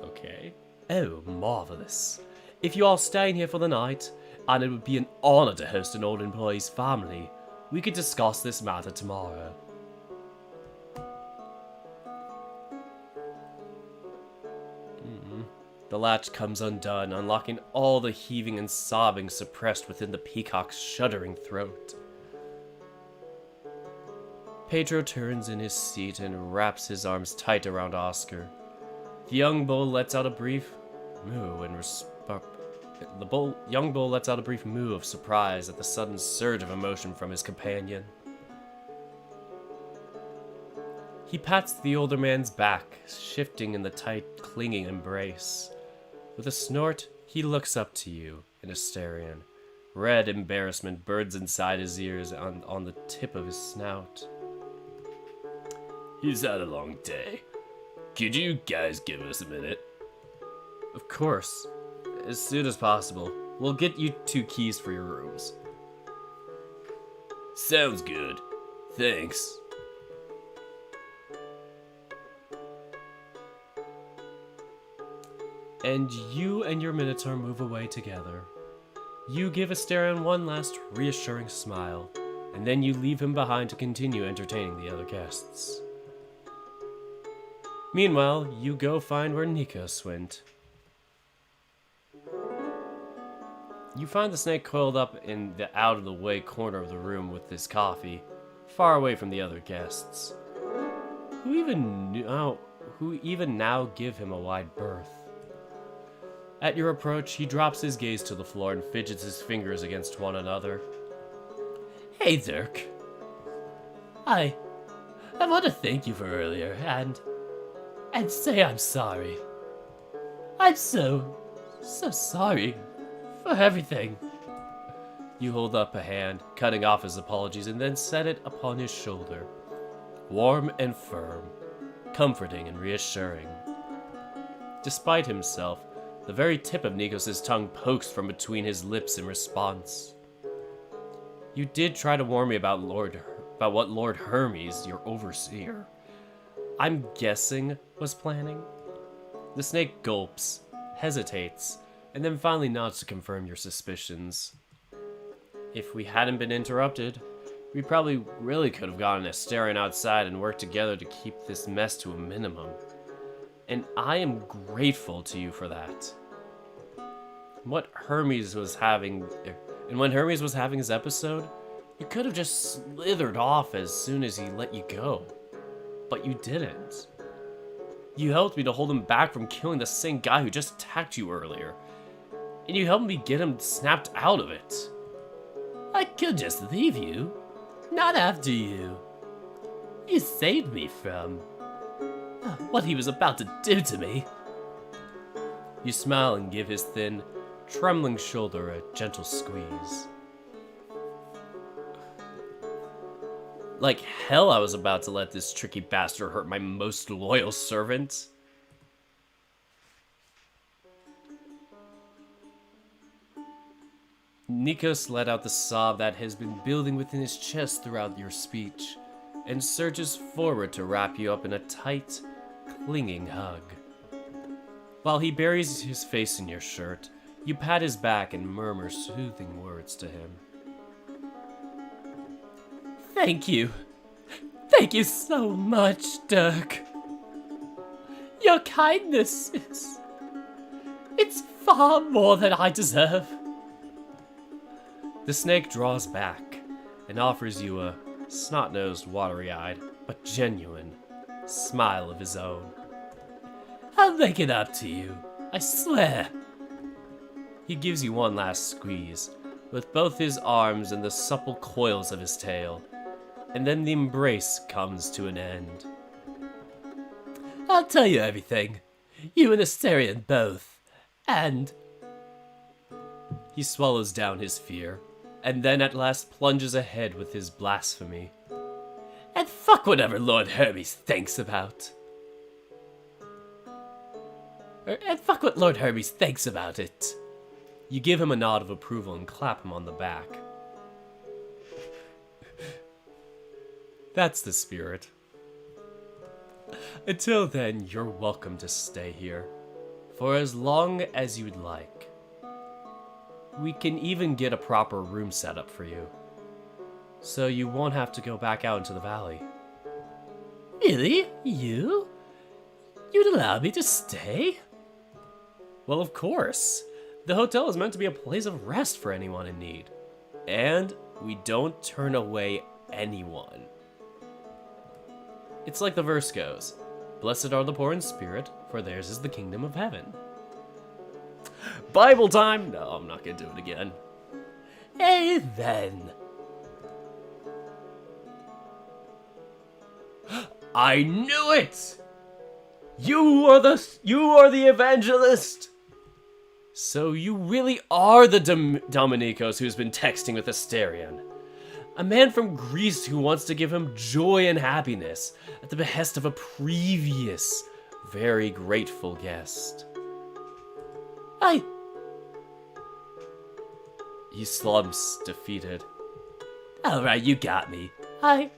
Okay. Oh, marvelous. If you are staying here for the night, and it would be an honor to host an old employee's family, we could discuss this matter tomorrow. The latch comes undone, unlocking all the heaving and sobbing suppressed within the peacock's shuddering throat. Pedro turns in his seat and wraps his arms tight around Oscar. The young bull lets out a brief moo of surprise at the sudden surge of emotion from his companion. He pats the older man's back, shifting in the tight, clinging embrace. With a snort, he looks up to you, in Asterion. Red embarrassment burns inside his ears and on the tip of his snout. He's had a long day. Could you guys give us a minute? Of course. As soon as possible. We'll get you 2 keys for your rooms. Sounds good. Thanks. And you and your Minotaur move away together. You give Asterion one last reassuring smile, and then you leave him behind to continue entertaining the other guests. Meanwhile, you go find where Nikos went. You find the snake coiled up in the out-of-the-way corner of the room with his coffee, far away from the other guests, who even now give him a wide berth. At your approach, he drops his gaze to the floor and fidgets his fingers against one another. Hey, Dirk. I want to thank you for earlier and say I'm sorry. I'm so sorry for everything. You hold up a hand, cutting off his apologies, and then set it upon his shoulder. Warm and firm, comforting and reassuring. Despite himself, the very tip of Nikos' tongue pokes from between his lips in response. You did try to warn me about what Lord Hermes, your overseer, I'm guessing was planning. The snake gulps, hesitates, and then finally nods to confirm your suspicions. If we hadn't been interrupted, we probably really could have gotten Asterion outside and worked together to keep this mess to a minimum. And I am grateful to you for that. When Hermes was having his episode, you could have just slithered off as soon as he let you go. But you didn't. You helped me to hold him back from killing the same guy who just attacked you earlier. And you helped me get him snapped out of it. I could just leave you. Not after you. You saved me from what he was about to do to me. You smile and give his thin, trembling shoulder a gentle squeeze. Like hell I was about to let this tricky bastard hurt my most loyal servant. Nikos let out the sob that has been building within his chest throughout your speech, and surges forward to wrap you up in a tight, clinging hug. While he buries his face in your shirt, you pat his back and murmur soothing words to him. Thank you. Thank you so much, Dirk. Your kindness it's far more than I deserve. The snake draws back and offers you a snot-nosed, watery-eyed, but genuine smile of his own. I'll make it up to you, I swear. He gives you one last squeeze, with both his arms in the supple coils of his tail, and then the embrace comes to an end. I'll tell you everything. You and Asterion both. And... He swallows down his fear, and then at last plunges ahead with his blasphemy. And fuck whatever Lord Hermes thinks about. And fuck what Lord Hermes thinks about it. You give him a nod of approval and clap him on the back. That's the spirit. Until then, you're welcome to stay here, for as long as you'd like. We can even get a proper room set up for you, so you won't have to go back out into the valley. Really? You? You'd allow me to stay? Well, of course. The hotel is meant to be a place of rest for anyone in need. And we don't turn away anyone. It's like the verse goes, "Blessed are the poor in spirit, for theirs is the kingdom of heaven." Bible time! No, I'm not gonna do it again. Amen. I knew it! You are the evangelist! So you really are the Dominicos who's been texting with Asterion. A man from Greece who wants to give him joy and happiness at the behest of a previous, very grateful guest. He slumps, defeated. Alright, you got me. I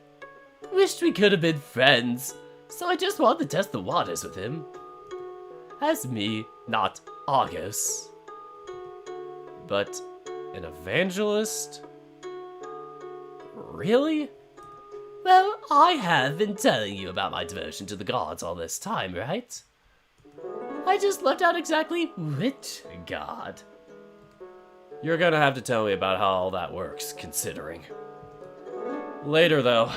wished we could have been friends, so I just wanted to test the waters with him. As me, not Argos. But an evangelist? Really? Well, I have been telling you about my devotion to the gods all this time, right? I just left out exactly which god. You're gonna have to tell me about how all that works, considering. Later, though.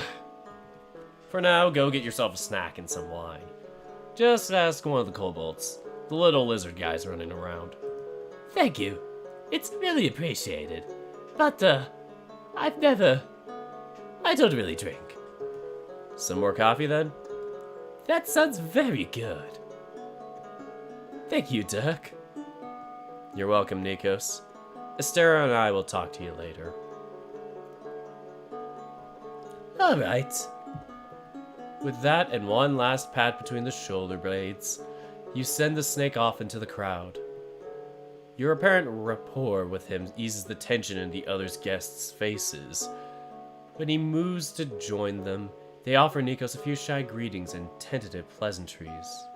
For now, go get yourself a snack and some wine. Just ask one of the kobolds, the little lizard guys running around. Thank you. It's really appreciated. But, I don't really drink. Some more coffee, then? That sounds very good. Thank you, Dirk. You're welcome, Nikos. Estera and I will talk to you later. Alright. With that and one last pat between the shoulder blades, you send the snake off into the crowd. Your apparent rapport with him eases the tension in the other guests' faces. When he moves to join them, they offer Nikos a few shy greetings and tentative pleasantries.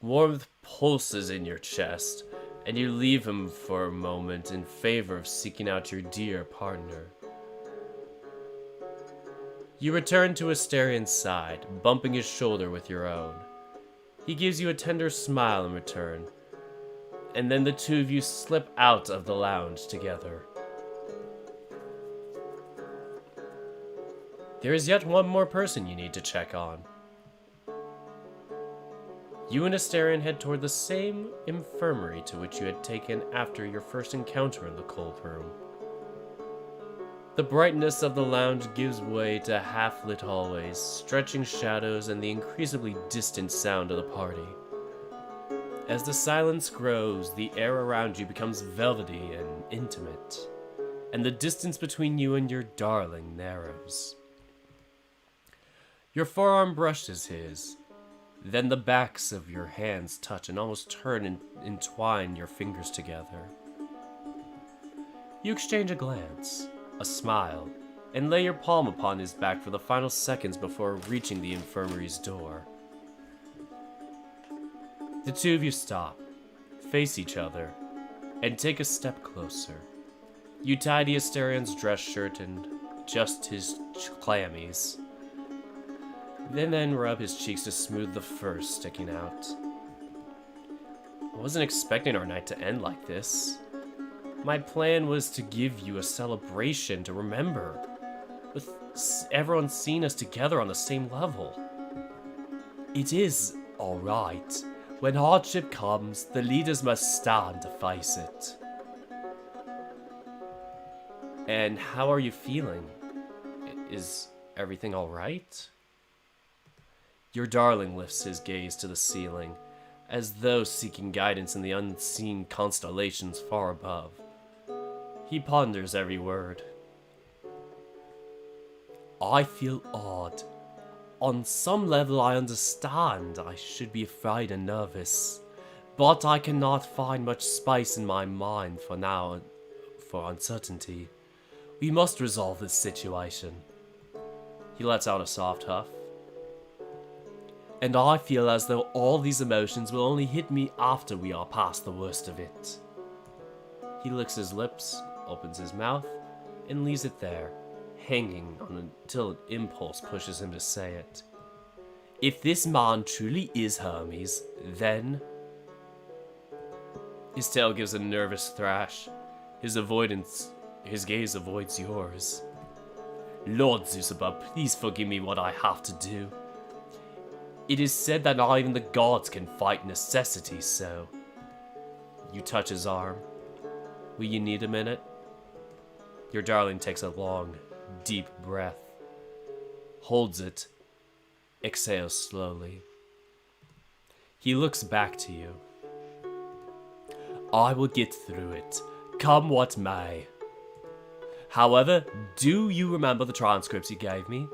Warmth pulses in your chest, and you leave him for a moment in favor of seeking out your dear partner. You return to Asterion's side, bumping his shoulder with your own. He gives you a tender smile in return, and then the two of you slip out of the lounge together. There is yet one more person you need to check on. You and Asterion head toward the same infirmary to which you had taken after your first encounter in the cold room. The brightness of the lounge gives way to half-lit hallways, stretching shadows, and the increasingly distant sound of the party. As the silence grows, the air around you becomes velvety and intimate, and the distance between you and your darling narrows. Your forearm brushes his, then the backs of your hands touch and almost turn and entwine your fingers together. You exchange a glance, a smile, and lay your palm upon his back for the final seconds before reaching the infirmary's door. The two of you stop, face each other, and take a step closer. You tidy Asterion's dress shirt and adjust his clammies, then rub his cheeks to smooth the fur sticking out. I wasn't expecting our night to end like this. My plan was to give you a celebration to remember, with everyone seeing us together on the same level. It is alright. When hardship comes, the leaders must stand to face it. And how are you feeling? Is everything alright? Your darling lifts his gaze to the ceiling, as though seeking guidance in the unseen constellations far above. He ponders every word. I feel odd. On some level I understand I should be afraid and nervous, But I cannot find much space in my mind for now for uncertainty. We must resolve this situation. He lets out a soft huff. And I feel as though all these emotions will only hit me after we are past the worst of it. He licks his lips, opens his mouth, and leaves it there, hanging until an impulse pushes him to say it. If this man truly is Hermes, then... His tail gives a nervous thrash. His gaze avoids yours. Lord Zeusaba, please forgive me what I have to do. It is said that not even the gods can fight necessity, so... You touch his arm. Will you need a minute? Your darling takes a long, deep breath. Holds it. Exhales slowly. He looks back to you. I will get through it, come what may. However, do you remember the transcripts you gave me?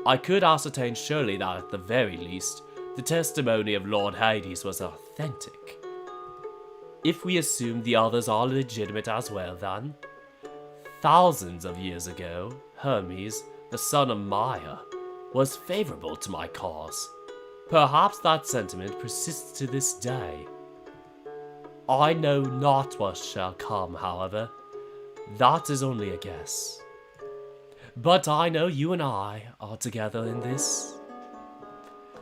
I could ascertain surely that at the very least, the testimony of Lord Hades was authentic. If we assume the others are legitimate as well then, thousands of years ago, Hermes, the son of Maia, was favorable to my cause. Perhaps that sentiment persists to this day. I know not what shall come, however. That is only a guess. But I know you and I are together in this.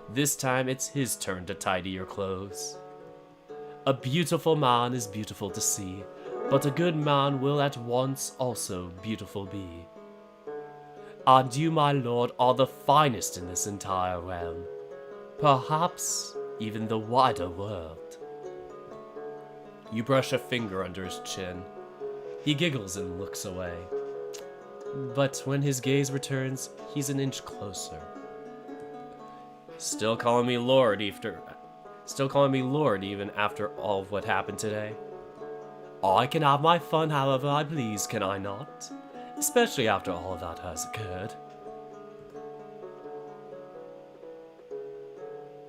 This time it's his turn to tidy your clothes. A beautiful man is beautiful to see, but a good man will at once also beautiful be. And you, my lord, are the finest in this entire realm. Perhaps even the wider world. You brush a finger under his chin. He giggles and looks away. But when his gaze returns, he's an inch closer. Still calling me Lord even after all of what happened today? I can have my fun however I please, can I not? Especially after all that has occurred.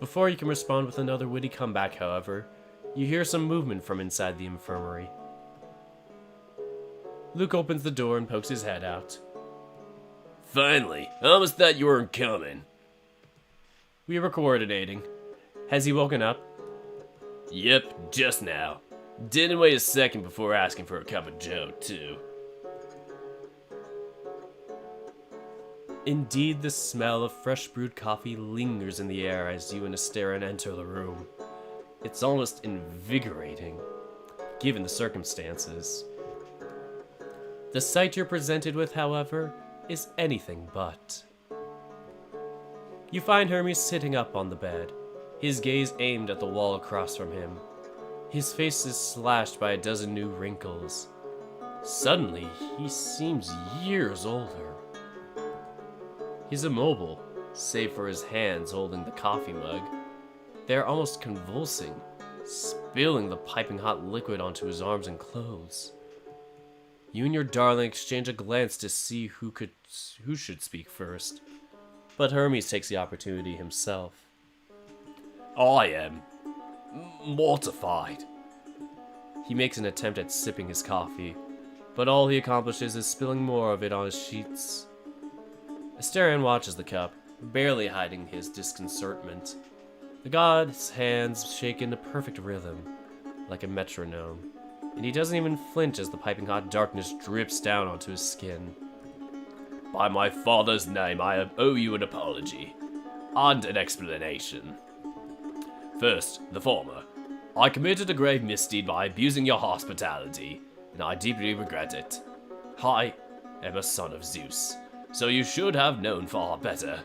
Before you can respond with another witty comeback, however, you hear some movement from inside the infirmary. Luke opens the door and pokes his head out. Finally, I almost thought you weren't coming. We were coordinating. Has he woken up? Yep, just now. Didn't wait a second before asking for a cup of joe, too. Indeed, the smell of fresh brewed coffee lingers in the air as you and Asterin enter the room. It's almost invigorating, given the circumstances. The sight you're presented with, however, is anything but. You find Hermes sitting up on the bed, his gaze aimed at the wall across from him. His face is slashed by a dozen new wrinkles. Suddenly, he seems years older. He's immobile, save for his hands holding the coffee mug. They're almost convulsing, spilling the piping hot liquid onto his arms and clothes. You and your darling exchange a glance to see who should speak first, but Hermes takes the opportunity himself. I am mortified. He makes an attempt at sipping his coffee, but all he accomplishes is spilling more of it on his sheets. Asterion watches the cup, barely hiding his disconcertment. The god's hands shake in a perfect rhythm, like a metronome, and he doesn't even flinch as the piping hot darkness drips down onto his skin. By my father's name, I owe you an apology, and an explanation. First, the former. I committed a grave misdeed by abusing your hospitality, and I deeply regret it. I am a son of Zeus, so you should have known far better.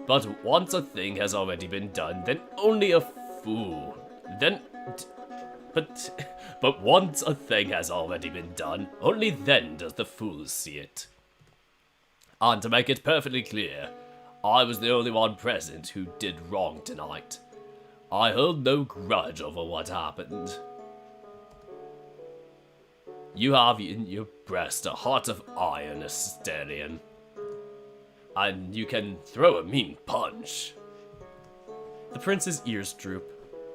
But once a thing has already been done, then only a fool. But once a thing has already been done, only then does the fool see it. And to make it perfectly clear, I was the only one present who did wrong tonight. I hold no grudge over what happened. You have in your breast a heart of iron, Asterion. And you can throw a mean punch. The prince's ears droop.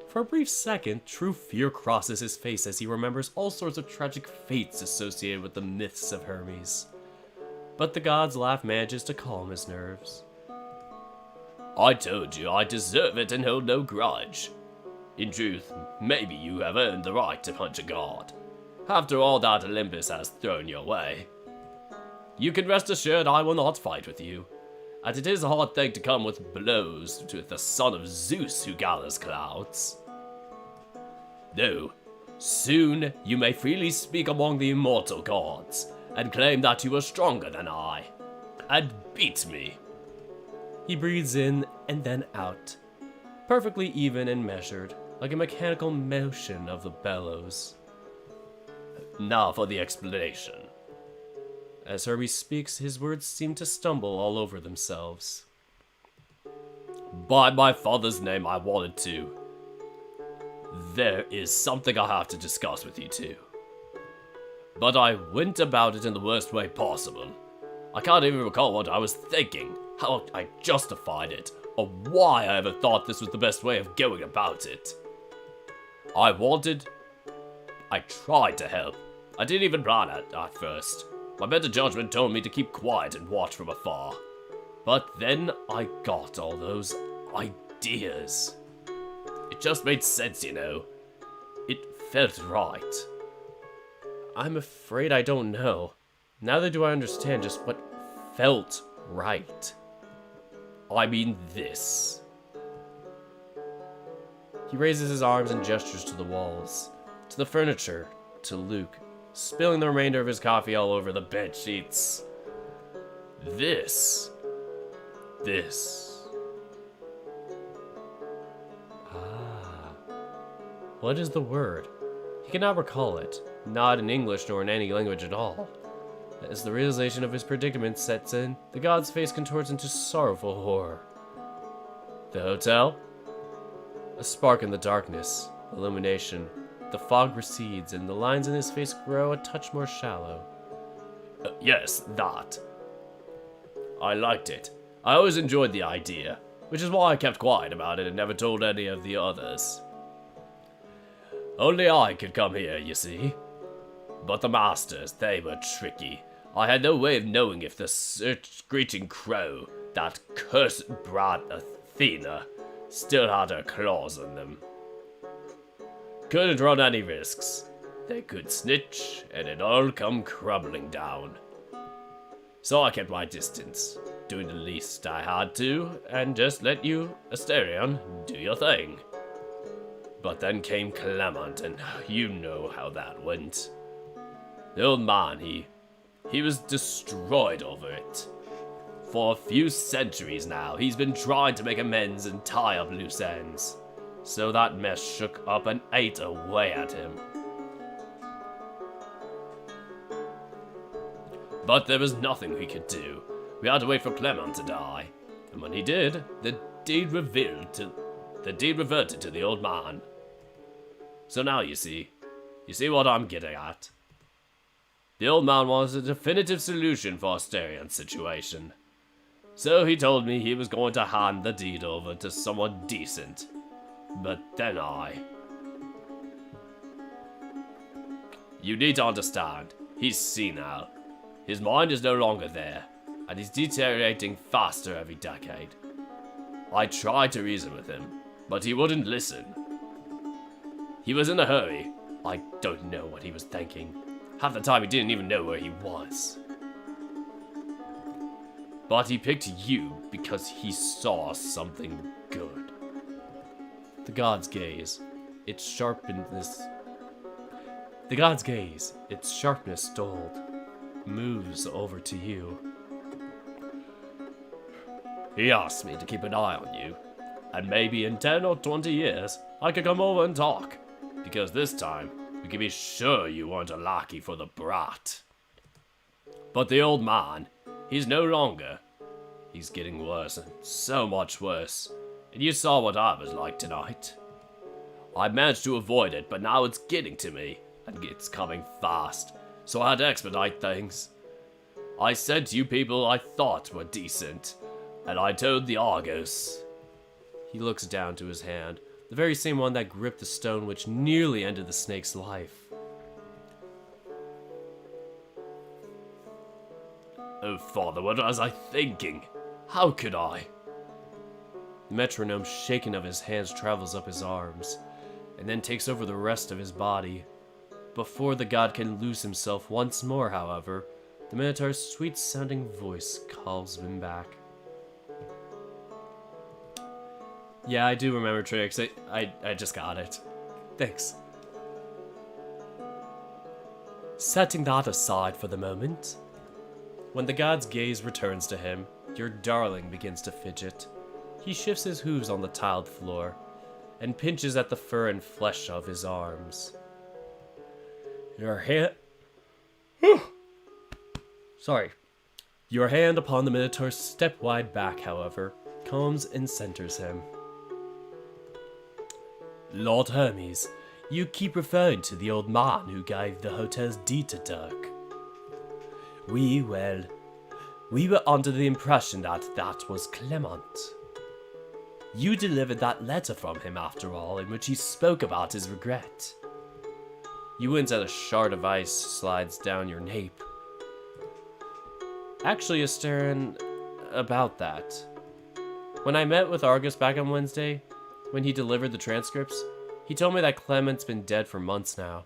For a brief second, true fear crosses his face as he remembers all sorts of tragic fates associated with the myths of Hermes. But the god's laugh manages to calm his nerves. I told you I deserve it and hold no grudge. In truth, maybe you have earned the right to punch a god, after all that Olympus has thrown your way. You can rest assured I will not fight with you, and it is a hard thing to come with blows to the son of Zeus who gathers clouds. Though, soon you may freely speak among the immortal gods, and claim that you are stronger than I, and beat me. He breathes in and then out, perfectly even and measured, like a mechanical motion of the bellows. Now for the explanation. As Hermes speaks, his words seem to stumble all over themselves. By my father's name, I wanted to. There is something I have to discuss with you two. But I went about it in the worst way possible. I can't even recall what I was thinking, how I justified it, or why I ever thought this was the best way of going about it. I tried to help. I didn't even plan it at first. My better judgment told me to keep quiet and watch from afar. But then I got all those ideas. It just made sense, you know. It felt right. I'm afraid I don't know. Neither do I understand just what felt right. I mean this. He raises his arms and gestures to the walls, to the furniture, to Luke, spilling the remainder of his coffee all over the bed sheets. This. What is the word? He cannot recall it, not in English nor in any language at all. As the realization of his predicament sets in, the god's face contorts into sorrowful horror. The hotel? A spark in the darkness, illumination. The fog recedes and the lines in his face grow a touch more shallow. Yes, that. I liked it. I always enjoyed the idea, which is why I kept quiet about it and never told any of the others. Only I could come here, you see. But the masters, they were tricky. I had no way of knowing if the screeching crow, that cursed brat Athena, still had her claws on them. Couldn't run any risks. They could snitch, and it'd all come crumbling down. So I kept my distance, doing the least I had to, and just let you, Asterion, do your thing. But then came Clement, and you know how that went. The old man, he was destroyed over it. For a few centuries now, he's been trying to make amends and tie up loose ends. So that mess shook up and ate away at him. But there was nothing we could do. We had to wait for Clement to die. And when he did, the deed reverted to the old man. So now you see what I'm getting at. The old man wants a definitive solution for Asterion's situation. So he told me he was going to hand the deed over to someone decent. But then You need to understand, he's senile. His mind is no longer there, and he's deteriorating faster every decade. I tried to reason with him, but he wouldn't listen. He was in a hurry. I don't know what he was thinking. Half the time he didn't even know where he was. But he picked you because he saw something good. The god's gaze, its sharpness dulled, moves over to you. He asked me to keep an eye on you, and maybe in 10 or 20 years, I could come over and talk, because this time, we can be sure you weren't a lackey for the brat. But the old man, he's no longer. He's getting worse, and so much worse, and you saw what I was like tonight. I managed to avoid it, but now it's getting to me, and it's coming fast, so I had to expedite things. I sent you people I thought were decent, and I told the Argos. He looks down to his hand, the very same one that gripped the stone which nearly ended the snake's life. Oh, Father, what was I thinking? How could I? The metronome shaken of his hands travels up his arms, and then takes over the rest of his body. Before the god can loose himself once more, however, the Minotaur's sweet-sounding voice calls him back. Yeah, I do remember tricks. I just got it. Thanks. Setting that aside for the moment, when the god's gaze returns to him, your darling begins to fidget. He shifts his hooves on the tiled floor and pinches at the fur and flesh of his arms. Your hand... Sorry. Your hand upon the Minotaur's step-wide back, however, calms and centers him. Lord Hermes, you keep referring to the old man who gave the hotel's deed to Dirk. We were under the impression that was Clement. You delivered that letter from him, after all, in which he spoke about his regret. You wince as a shard of ice slides down your nape. Actually, Asterin, about that. When I met with Argus back on Wednesday, when he delivered the transcripts, he told me that Clement's been dead for months now.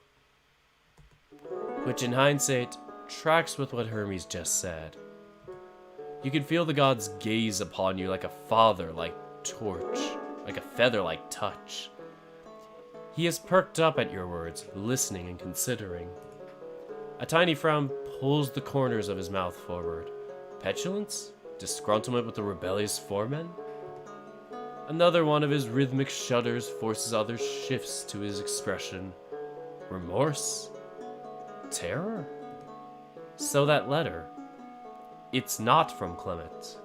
Which, in hindsight, tracks with what Hermes just said. You could feel the god's gaze upon you like a father-like torch, like a feather-like touch. He is perked up at your words, listening and considering. A tiny frown pulls the corners of his mouth forward. Petulance? Disgruntlement with the rebellious foremen? Another one of his rhythmic shudders forces other shifts to his expression. Remorse? Terror? So that letter. It's not from Clement.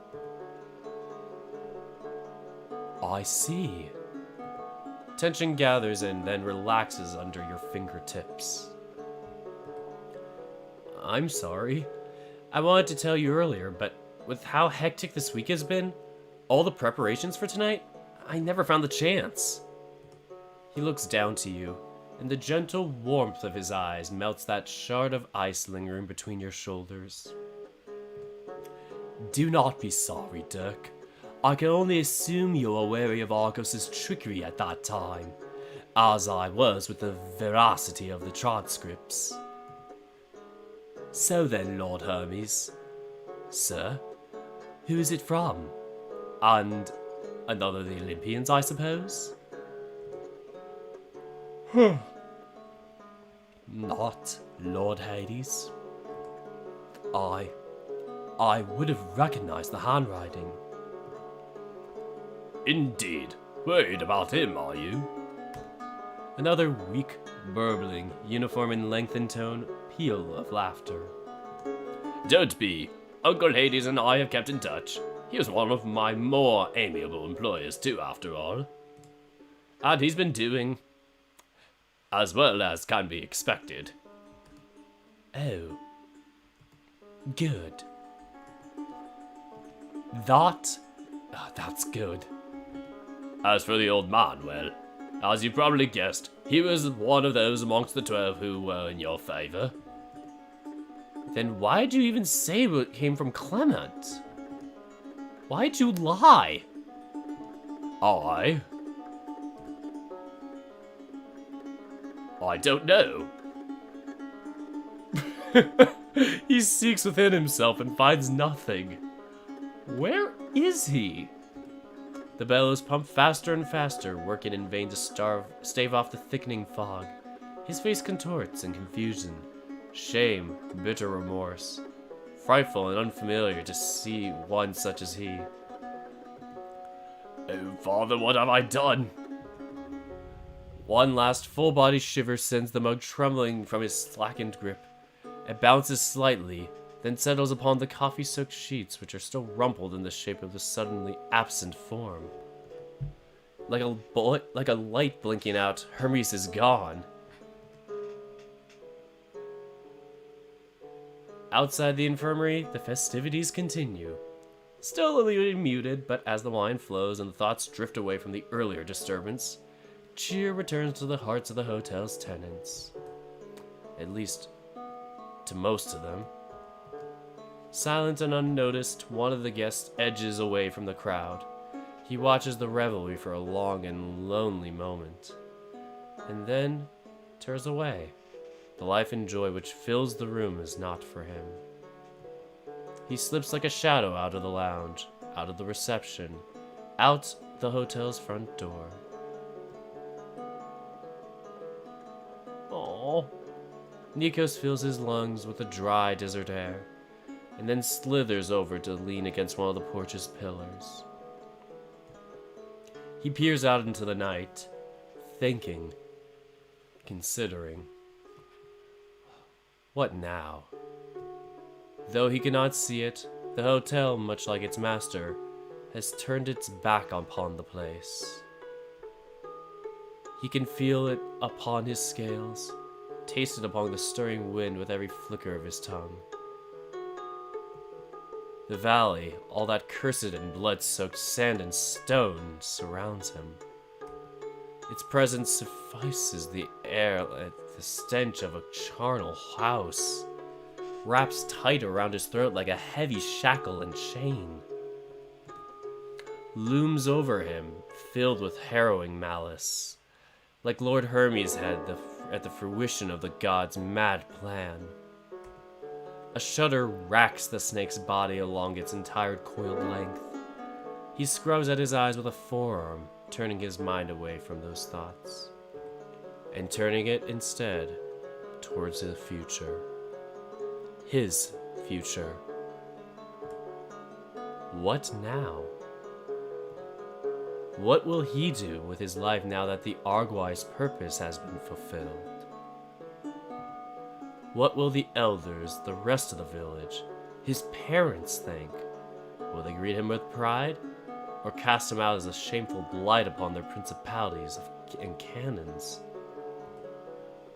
I see. Tension gathers and then relaxes under your fingertips. I'm sorry. I wanted to tell you earlier, but with how hectic this week has been, all the preparations for tonight, I never found the chance. He looks down to you, and the gentle warmth of his eyes melts that shard of ice lingering between your shoulders. Do not be sorry, Dirk. I can only assume you are wary of Argos's trickery at that time, as I was with the veracity of the transcripts. So then, Lord Hermes. Sir, who is it from? And another of the Olympians, I suppose? Not Lord Hades. I would have recognized the handwriting. Indeed. Worried about him, are you? Another weak, burbling, uniform in length and tone, peal of laughter. Don't be. Uncle Hades and I have kept in touch. He was one of my more amiable employers too, after all. And he's been doing as well as can be expected. Oh. Good. That's good. As for the old man, well, as you probably guessed, he was one of those amongst the 12 who were in your favor. Then why'd you even say what came from Clement? Why'd you lie? I don't know. He seeks within himself and finds nothing. Where is he? The bellows pump faster and faster, working in vain to stave off the thickening fog. His face contorts in confusion, shame, bitter remorse. Frightful and unfamiliar to see one such as he. Oh, Father, what have I done? One last full-body shiver sends the mug trembling from his slackened grip. It bounces slightly, then settles upon the coffee-soaked sheets, which are still rumpled in the shape of the suddenly absent form. Like a light blinking out, Hermes is gone. Outside the infirmary, the festivities continue. Still a little muted, but as the wine flows and the thoughts drift away from the earlier disturbance, cheer returns to the hearts of the hotel's tenants. At least, to most of them. Silent and unnoticed, one of the guests edges away from the crowd. He watches the revelry for a long and lonely moment, and then turns away. The life and joy which fills the room is not for him. He slips like a shadow out of the lounge, out of the reception, out the hotel's front door. Oh. Nikos fills his lungs with the dry desert air, and then slithers over to lean against one of the porch's pillars. He peers out into the night, thinking, considering. What now? Though he cannot see it, the hotel, much like its master, has turned its back upon the place. He can feel it upon his scales, taste it upon the stirring wind with every flicker of his tongue. The valley, all that cursed and blood-soaked sand and stone, surrounds him. Its presence suffices the air and the stench of a charnel house, wraps tight around his throat like a heavy shackle and chain, looms over him, filled with harrowing malice, like Lord Hermes had at the fruition of the god's mad plan. A shudder racks the snake's body along its entire coiled length. He scrubs at his eyes with a forearm, turning his mind away from those thoughts, and turning it instead towards the future. His future. What now? What will he do with his life now that the Arguai's purpose has been fulfilled? What will the elders, the rest of the village, his parents think? Will they greet him with pride, or cast him out as a shameful blight upon their principalities and cannons?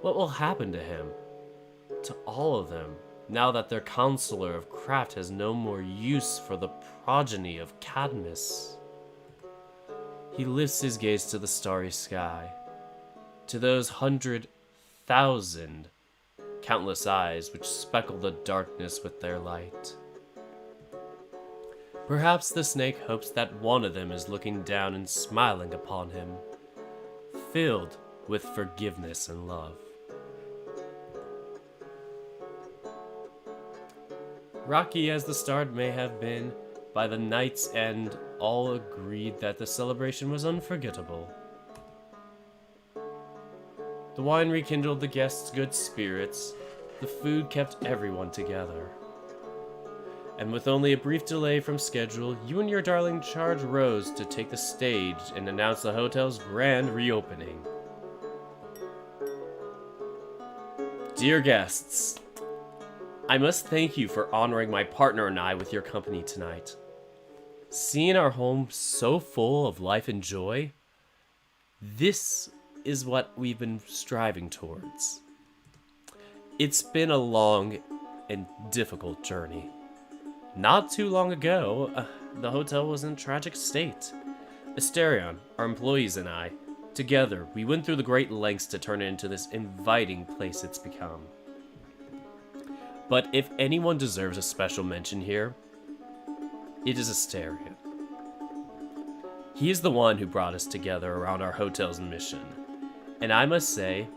What will happen to him, to all of them, now that their counselor of craft has no more use for the progeny of Cadmus? He lifts his gaze to the starry sky, to those 100,000 countless eyes which speckle the darkness with their light. Perhaps the snake hopes that one of them is looking down and smiling upon him, filled with forgiveness and love. Rocky as the start may have been, by the night's end all agreed that the celebration was unforgettable. The wine rekindled the guests' good spirits, the food kept everyone together. And with only a brief delay from schedule, you and your darling charge rose to take the stage and announce the hotel's grand reopening. Dear guests, I must thank you for honoring my partner and I with your company tonight. Seeing our home so full of life and joy, this is what we've been striving towards. It's been a long and difficult journey. Not too long ago, the hotel was in a tragic state. Asterion, our employees, and I, together, we went through the great lengths to turn it into this inviting place it's become. But if anyone deserves a special mention here, it is Asterion. He is the one who brought us together around our hotel's mission. And I must say,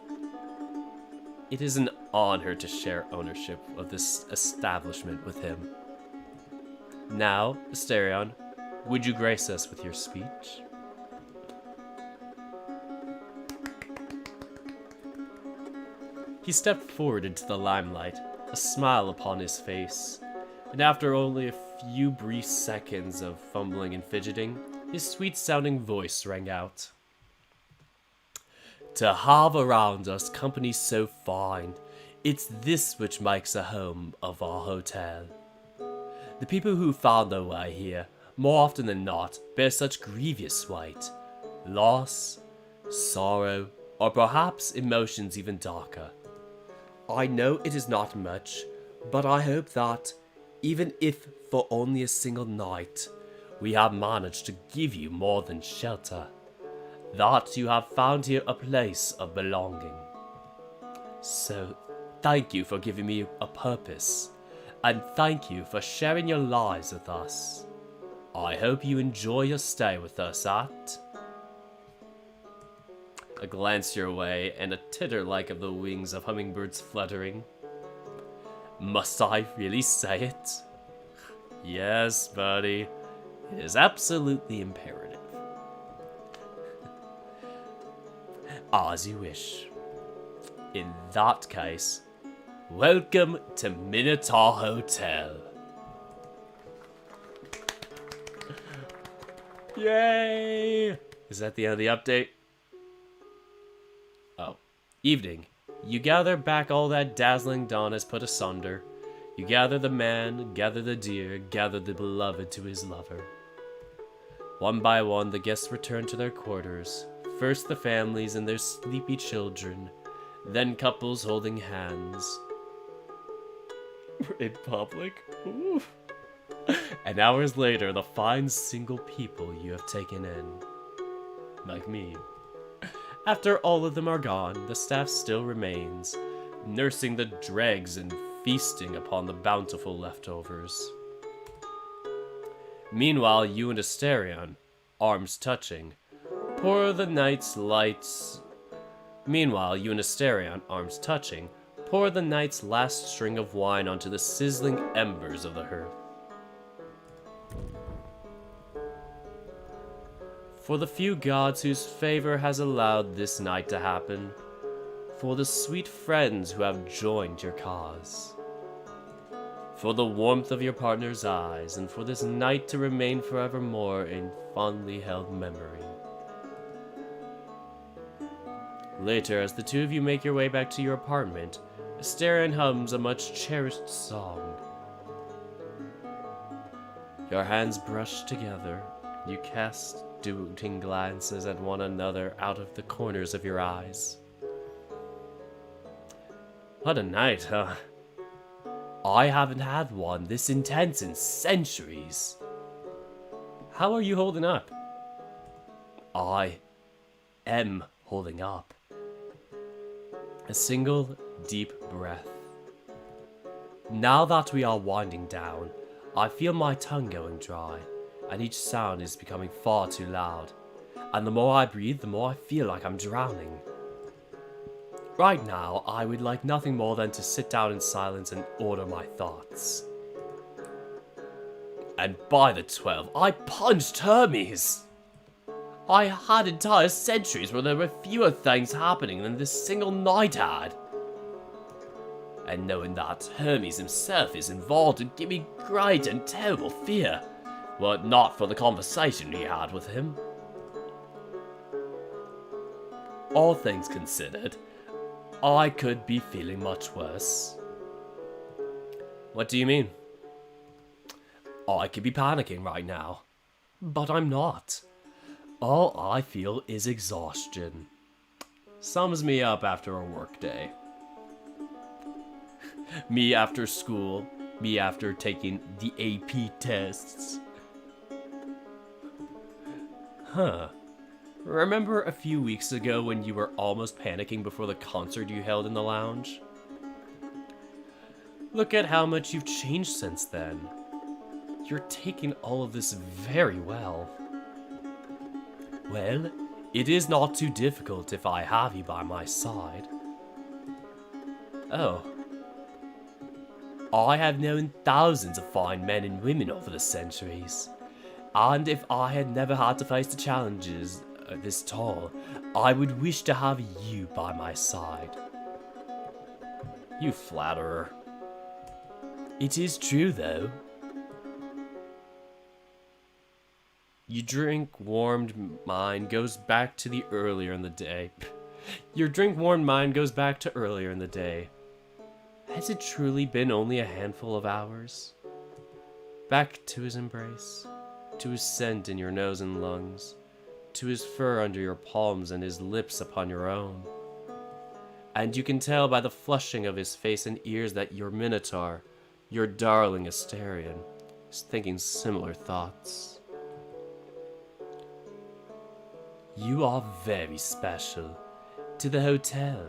it is an honor to share ownership of this establishment with him. Now, Asterion, would you grace us with your speech? He stepped forward into the limelight, a smile upon his face, and after only a few brief seconds of fumbling and fidgeting, his sweet-sounding voice rang out. To have around us company so fine, it's this which makes a home of our hotel. The people who found their way here, more often than not, bear such grievous weight. Loss, sorrow, or perhaps emotions even darker. I know it is not much, but I hope that, even if for only a single night, we have managed to give you more than shelter. that you have found here a place of belonging. So, thank you for giving me a purpose, and thank you for sharing your lives with us. I hope you enjoy your stay with us at... A glance your way, and a titter like of the wings of hummingbirds fluttering. Must I really say it? Yes, buddy. It is absolutely imperative. As you wish. In that case, welcome to Minotaur Hotel. Yay! Is that the end of the update? Oh. Evening. You gather back all that dazzling dawn has put asunder. You gather the man, gather the deer, gather the beloved to his lover. One by one, the guests return to their quarters. First the families and their sleepy children, then couples holding hands. In public? Ooh. And hours later, the fine single people you have taken in. Like me. After all of them are gone, the staff still remains, nursing the dregs and feasting upon the bountiful leftovers. Meanwhile, you and Asterion, arms touching, pour the night's last string of wine onto the sizzling embers of the hearth. For the few gods whose favor has allowed this night to happen, for the sweet friends who have joined your cause, for the warmth of your partner's eyes, and for this night to remain forevermore in fondly held memory. Later, as the two of you make your way back to your apartment, Asterion hums a much-cherished song. Your hands brush together, you cast doting glances at one another out of the corners of your eyes. What a night, huh? I haven't had one this intense in centuries. How are you holding up? I am holding up. A single deep breath. Now that we are winding down, I feel my tongue going dry, and each sound is becoming far too loud. And the more I breathe, the more I feel like I'm drowning. Right now, I would like nothing more than to sit down in silence and order my thoughts. And by the 12, I punched Hermes! I had entire centuries where there were fewer things happening than this single night had. And knowing that Hermes himself is involved would give me great and terrible fear, were it not for the conversation we had with him. All things considered, I could be feeling much worse. What do you mean? I could be panicking right now, but I'm not. All I feel is exhaustion. Sums me up after a workday. Me after school, me after taking the AP tests. Huh. Remember a few weeks ago when you were almost panicking before the concert you held in the lounge? Look at how much you've changed since then. You're taking all of this very well. Well, it is not too difficult if I have you by my side. Oh. I have known thousands of fine men and women over the centuries. And if I had never had to face the challenges this tall, I would wish to have you by my side. You flatterer. It is true, though. Your drink-warmed mind goes back to the earlier in the day. Your drink-warmed mind goes back to earlier in the day. Has it truly been only a handful of hours? Back to his embrace, to his scent in your nose and lungs, to his fur under your palms and his lips upon your own. And you can tell by the flushing of his face and ears that your Minotaur, your darling Asterion, is thinking similar thoughts. You are very special to the hotel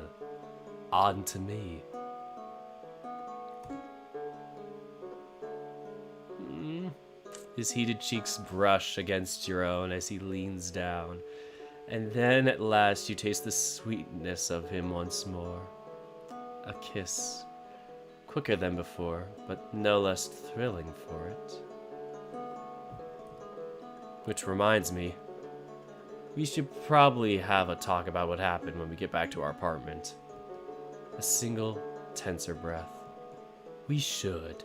and to me. His heated cheeks brush against your own as he leans down, and then at last you taste the sweetness of him once more. A kiss, quicker than before, but no less thrilling for it. Which reminds me, we should probably have a talk about what happened when we get back to our apartment. A single, tenser breath. We should.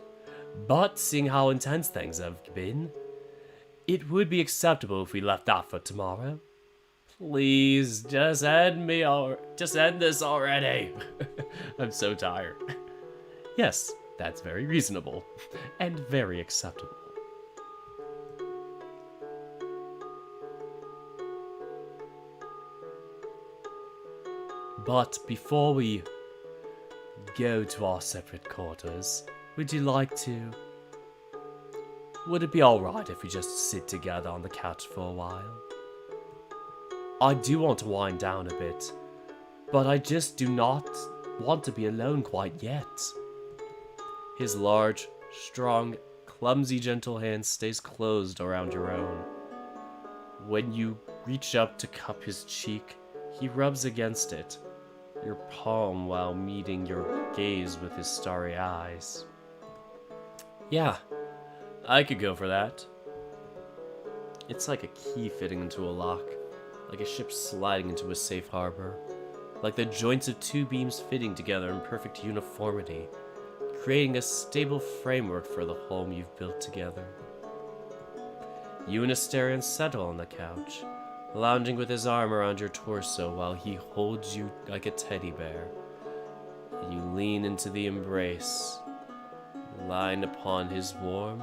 But seeing how intense things have been, it would be acceptable if we left that for tomorrow. Please, just end this already. I'm so tired. Yes, that's very reasonable and very acceptable. But before we go to our separate quarters, would it be alright if we just sit together on the couch for a while? I do want to wind down a bit, but I just do not want to be alone quite yet. His large, strong, clumsy, gentle hand stays closed around your own. When you reach up to cup his cheek, he rubs against it, your palm while meeting your gaze with his starry eyes. Yeah, I could go for that. It's like a key fitting into a lock, like a ship sliding into a safe harbor, like the joints of two beams fitting together in perfect uniformity, creating a stable framework for the home you've built together. You and Asterion settle on the couch, lounging with his arm around your torso while he holds you like a teddy bear. And you lean into the embrace, lying upon his warm,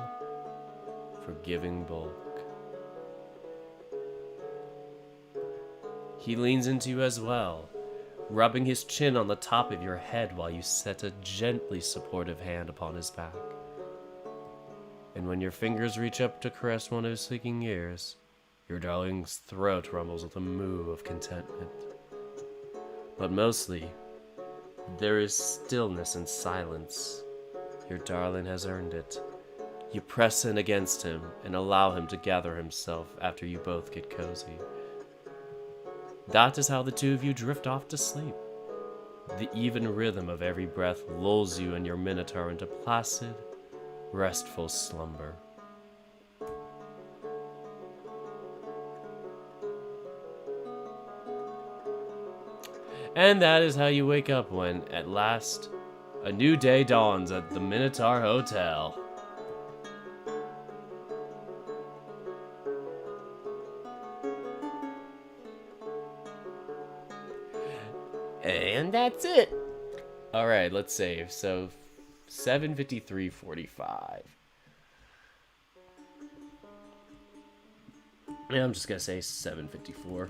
forgiving bulk. He leans into you as well, rubbing his chin on the top of your head while you set a gently supportive hand upon his back. And when your fingers reach up to caress one of his sleeking ears, your darling's throat rumbles with a moo of contentment. But mostly, there is stillness and silence. Your darling has earned it. You press in against him and allow him to gather himself after you both get cozy. That is how the two of you drift off to sleep. The even rhythm of every breath lulls you and your Minotaur into placid, restful slumber. And that is how you wake up when, at last, a new day dawns at the Minotaur Hotel. And that's it. Alright, let's save. So, 7:53:45. Yeah, I'm just gonna say 7:54.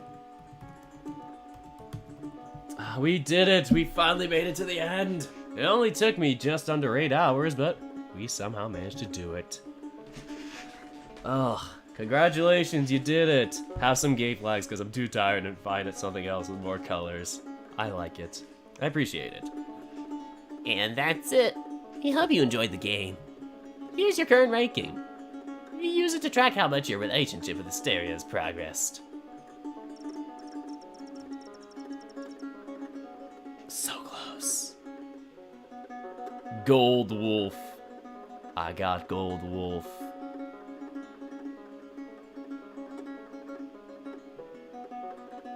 We did it! We finally made it to the end! It only took me just under 8 hours, but we somehow managed to do it. Oh, congratulations, you did it! Have some gay flags because I'm too tired and find it something else with more colors. I like it. I appreciate it. And that's it. We hope you enjoyed the game. Here's your current ranking. We use it to track how much your relationship with Asteria has progressed. So close. Gold Wolf. I got Gold Wolf.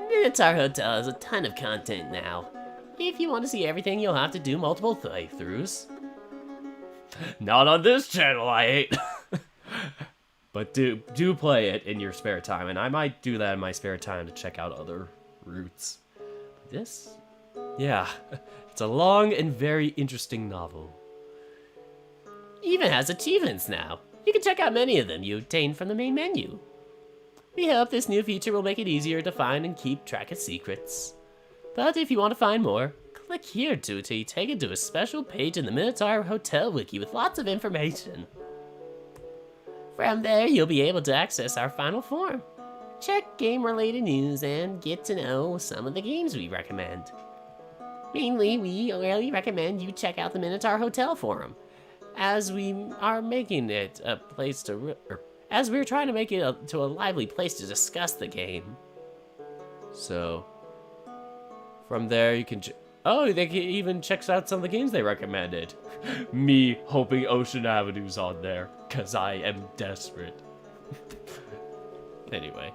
Minotaur Hotel has a ton of content now. If you want to see everything, you'll have to do multiple playthroughs. Not on this channel, I hate. But do play it in your spare time, and I might do that in my spare time to check out other routes. This, yeah, it's a long and very interesting novel. Even has achievements now. You can check out many of them you obtained from the main menu. We hope this new feature will make it easier to find and keep track of secrets. But if you want to find more, click here to be taken to a special page in the Minotaur Hotel Wiki with lots of information. From there, you'll be able to access our final form, check game-related news and get to know some of the games we recommend. Mainly, we really recommend you check out the Minotaur Hotel forum, as we are making it a place to, as we're trying to make it to a lively place to discuss the game. So, from there you can... Oh, they can even check out some of the games they recommended. Me hoping Ocean Avenue's on there, because I am desperate. Anyway.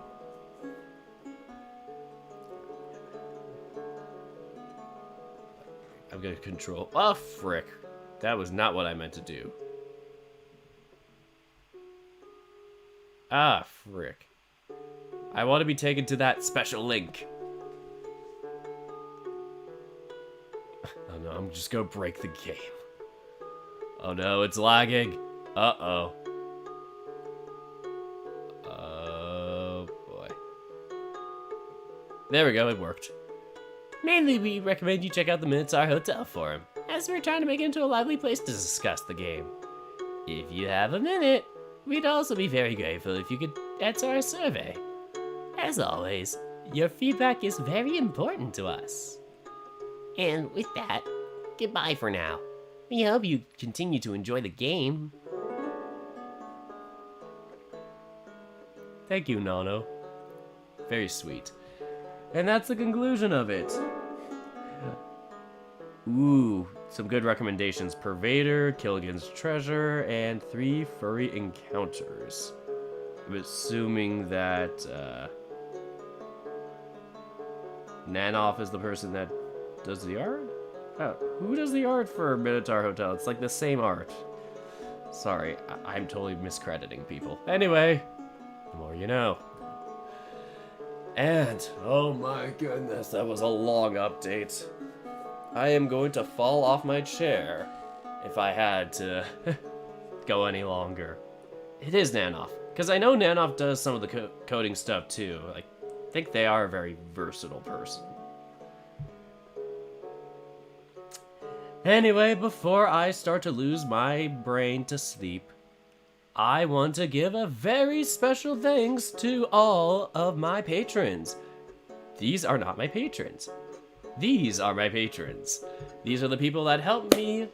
I'm gonna control... Oh, frick. That was not what I meant to do. Ah, frick. I want to be taken to that special link. Oh no, I'm just gonna break the game. Oh no, it's lagging. Uh-oh. Oh boy. There we go, it worked. Mainly, we recommend you check out the Minotaur Hotel forum, as we're trying to make it into a lively place to discuss the game. If you have a minute, we'd also be very grateful if you could answer our survey. As always, your feedback is very important to us. And with that, goodbye for now. We hope you continue to enjoy the game. Thank you, Nano. Very sweet. And that's the conclusion of it. Ooh, some good recommendations. Pervader, Killigan's Treasure, and 3 furry encounters. I'm assuming that, Nanoff is the person that does the art? Oh, who does the art for Minotaur Hotel? It's like the same art. Sorry, I'm totally miscrediting people. Anyway, the more you know. And, oh my goodness, that was a long update. I am going to fall off my chair if I had to go any longer. It is Nanoff, because I know Nanoff does some of the coding stuff too. I think they are a very versatile person. Anyway, before I start to lose my brain to sleep, I want to give a very special thanks to all of my patrons. These are not my patrons. These are my patrons. These are the people that help me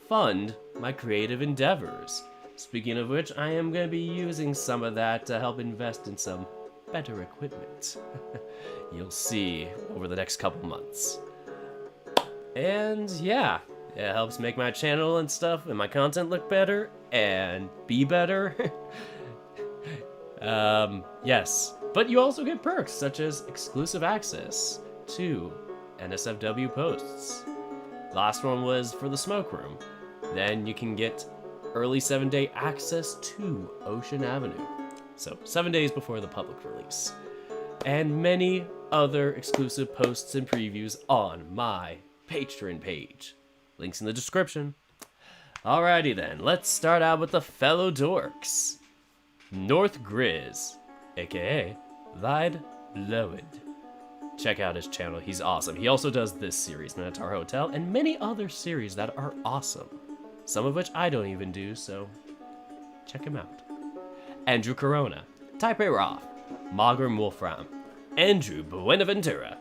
fund my creative endeavors. Speaking of which, I am going to be using some of that to help invest in some better equipment. You'll see over the next couple months. And yeah, it helps make my channel and stuff and my content look better and be better. Yes, but you also get perks such as exclusive access to NSFW posts. Last one was for the smoke room. Then you can get early 7-day access to Ocean Avenue. So 7 days before the public release. And many other exclusive posts and previews on my Patreon page. Links in the description. Alrighty then, let's start out with the fellow dorks. North Grizz, aka Vide Lowered. Check out his channel, he's awesome. He also does this series, Minotaur Hotel, and many other series that are awesome. Some of which I don't even do, so check him out. Andrew Corona, Type A Roth, Magram Wolfram, Andrew Buenaventura,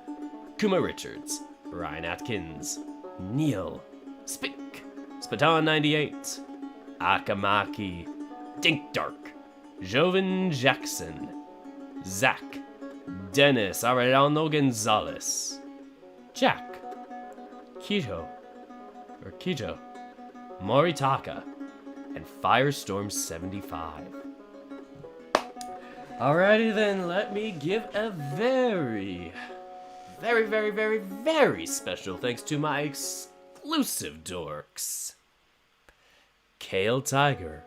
Kuma Richards, Ryan Atkins, Neil, Spink, Spaton98, Akamaki, Dink Dark, Joven Jackson, Zach, Dennis Arellano Gonzalez, Jack, Kijo, Moritaka, and Firestorm75. Alrighty then, let me give a very special thanks to my exclusive dorks, Kale Tiger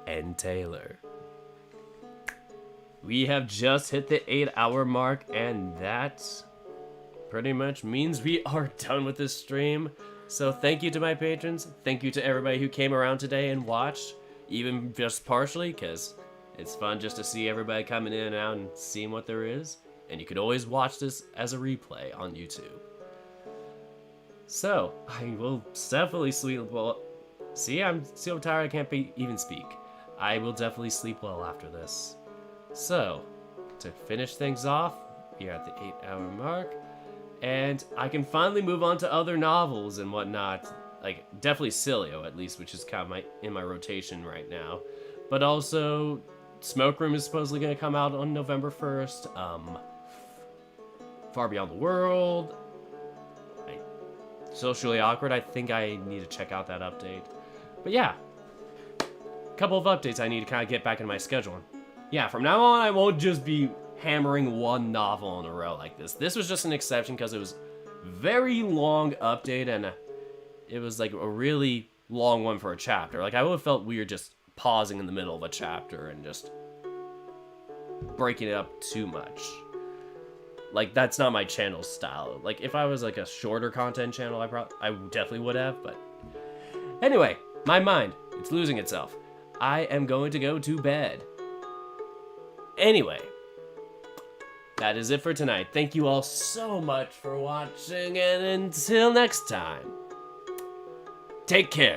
and Taylor. We have just hit the 8-hour mark, and that pretty much means we are done with this stream. So thank you to my patrons. Thank you to everybody who came around today and watched, even just partially, because it's fun just to see everybody coming in and out and seeing what there is. And you could always watch this as a replay on YouTube. So, I will definitely sleep well. See, I'm so tired I can't even speak. I will definitely sleep well after this. So, to finish things off. We are at the 8-hour mark. And I can finally move on to other novels and whatnot. Like, definitely Cilio, at least, which is kind of in my rotation right now. But also, Smoke Room is supposedly going to come out on November 1st. Far Beyond the World. Socially Awkward, I think I need to check out that update. But yeah, a couple of updates I need to kind of get back in my schedule. Yeah, from now on, I won't just be hammering one novel in a row like this. This was just an exception because it was very long update, and it was like a really long one for a chapter. Like, I would have felt weird just pausing in the middle of a chapter and just breaking it up too much. Like, that's not my channel style. Like, if I was like a shorter content channel, I definitely would have, but anyway, my mind, it's losing itself. I am going to go to bed. Anyway, that is it for tonight. Thank you all so much for watching, and until next time, take care.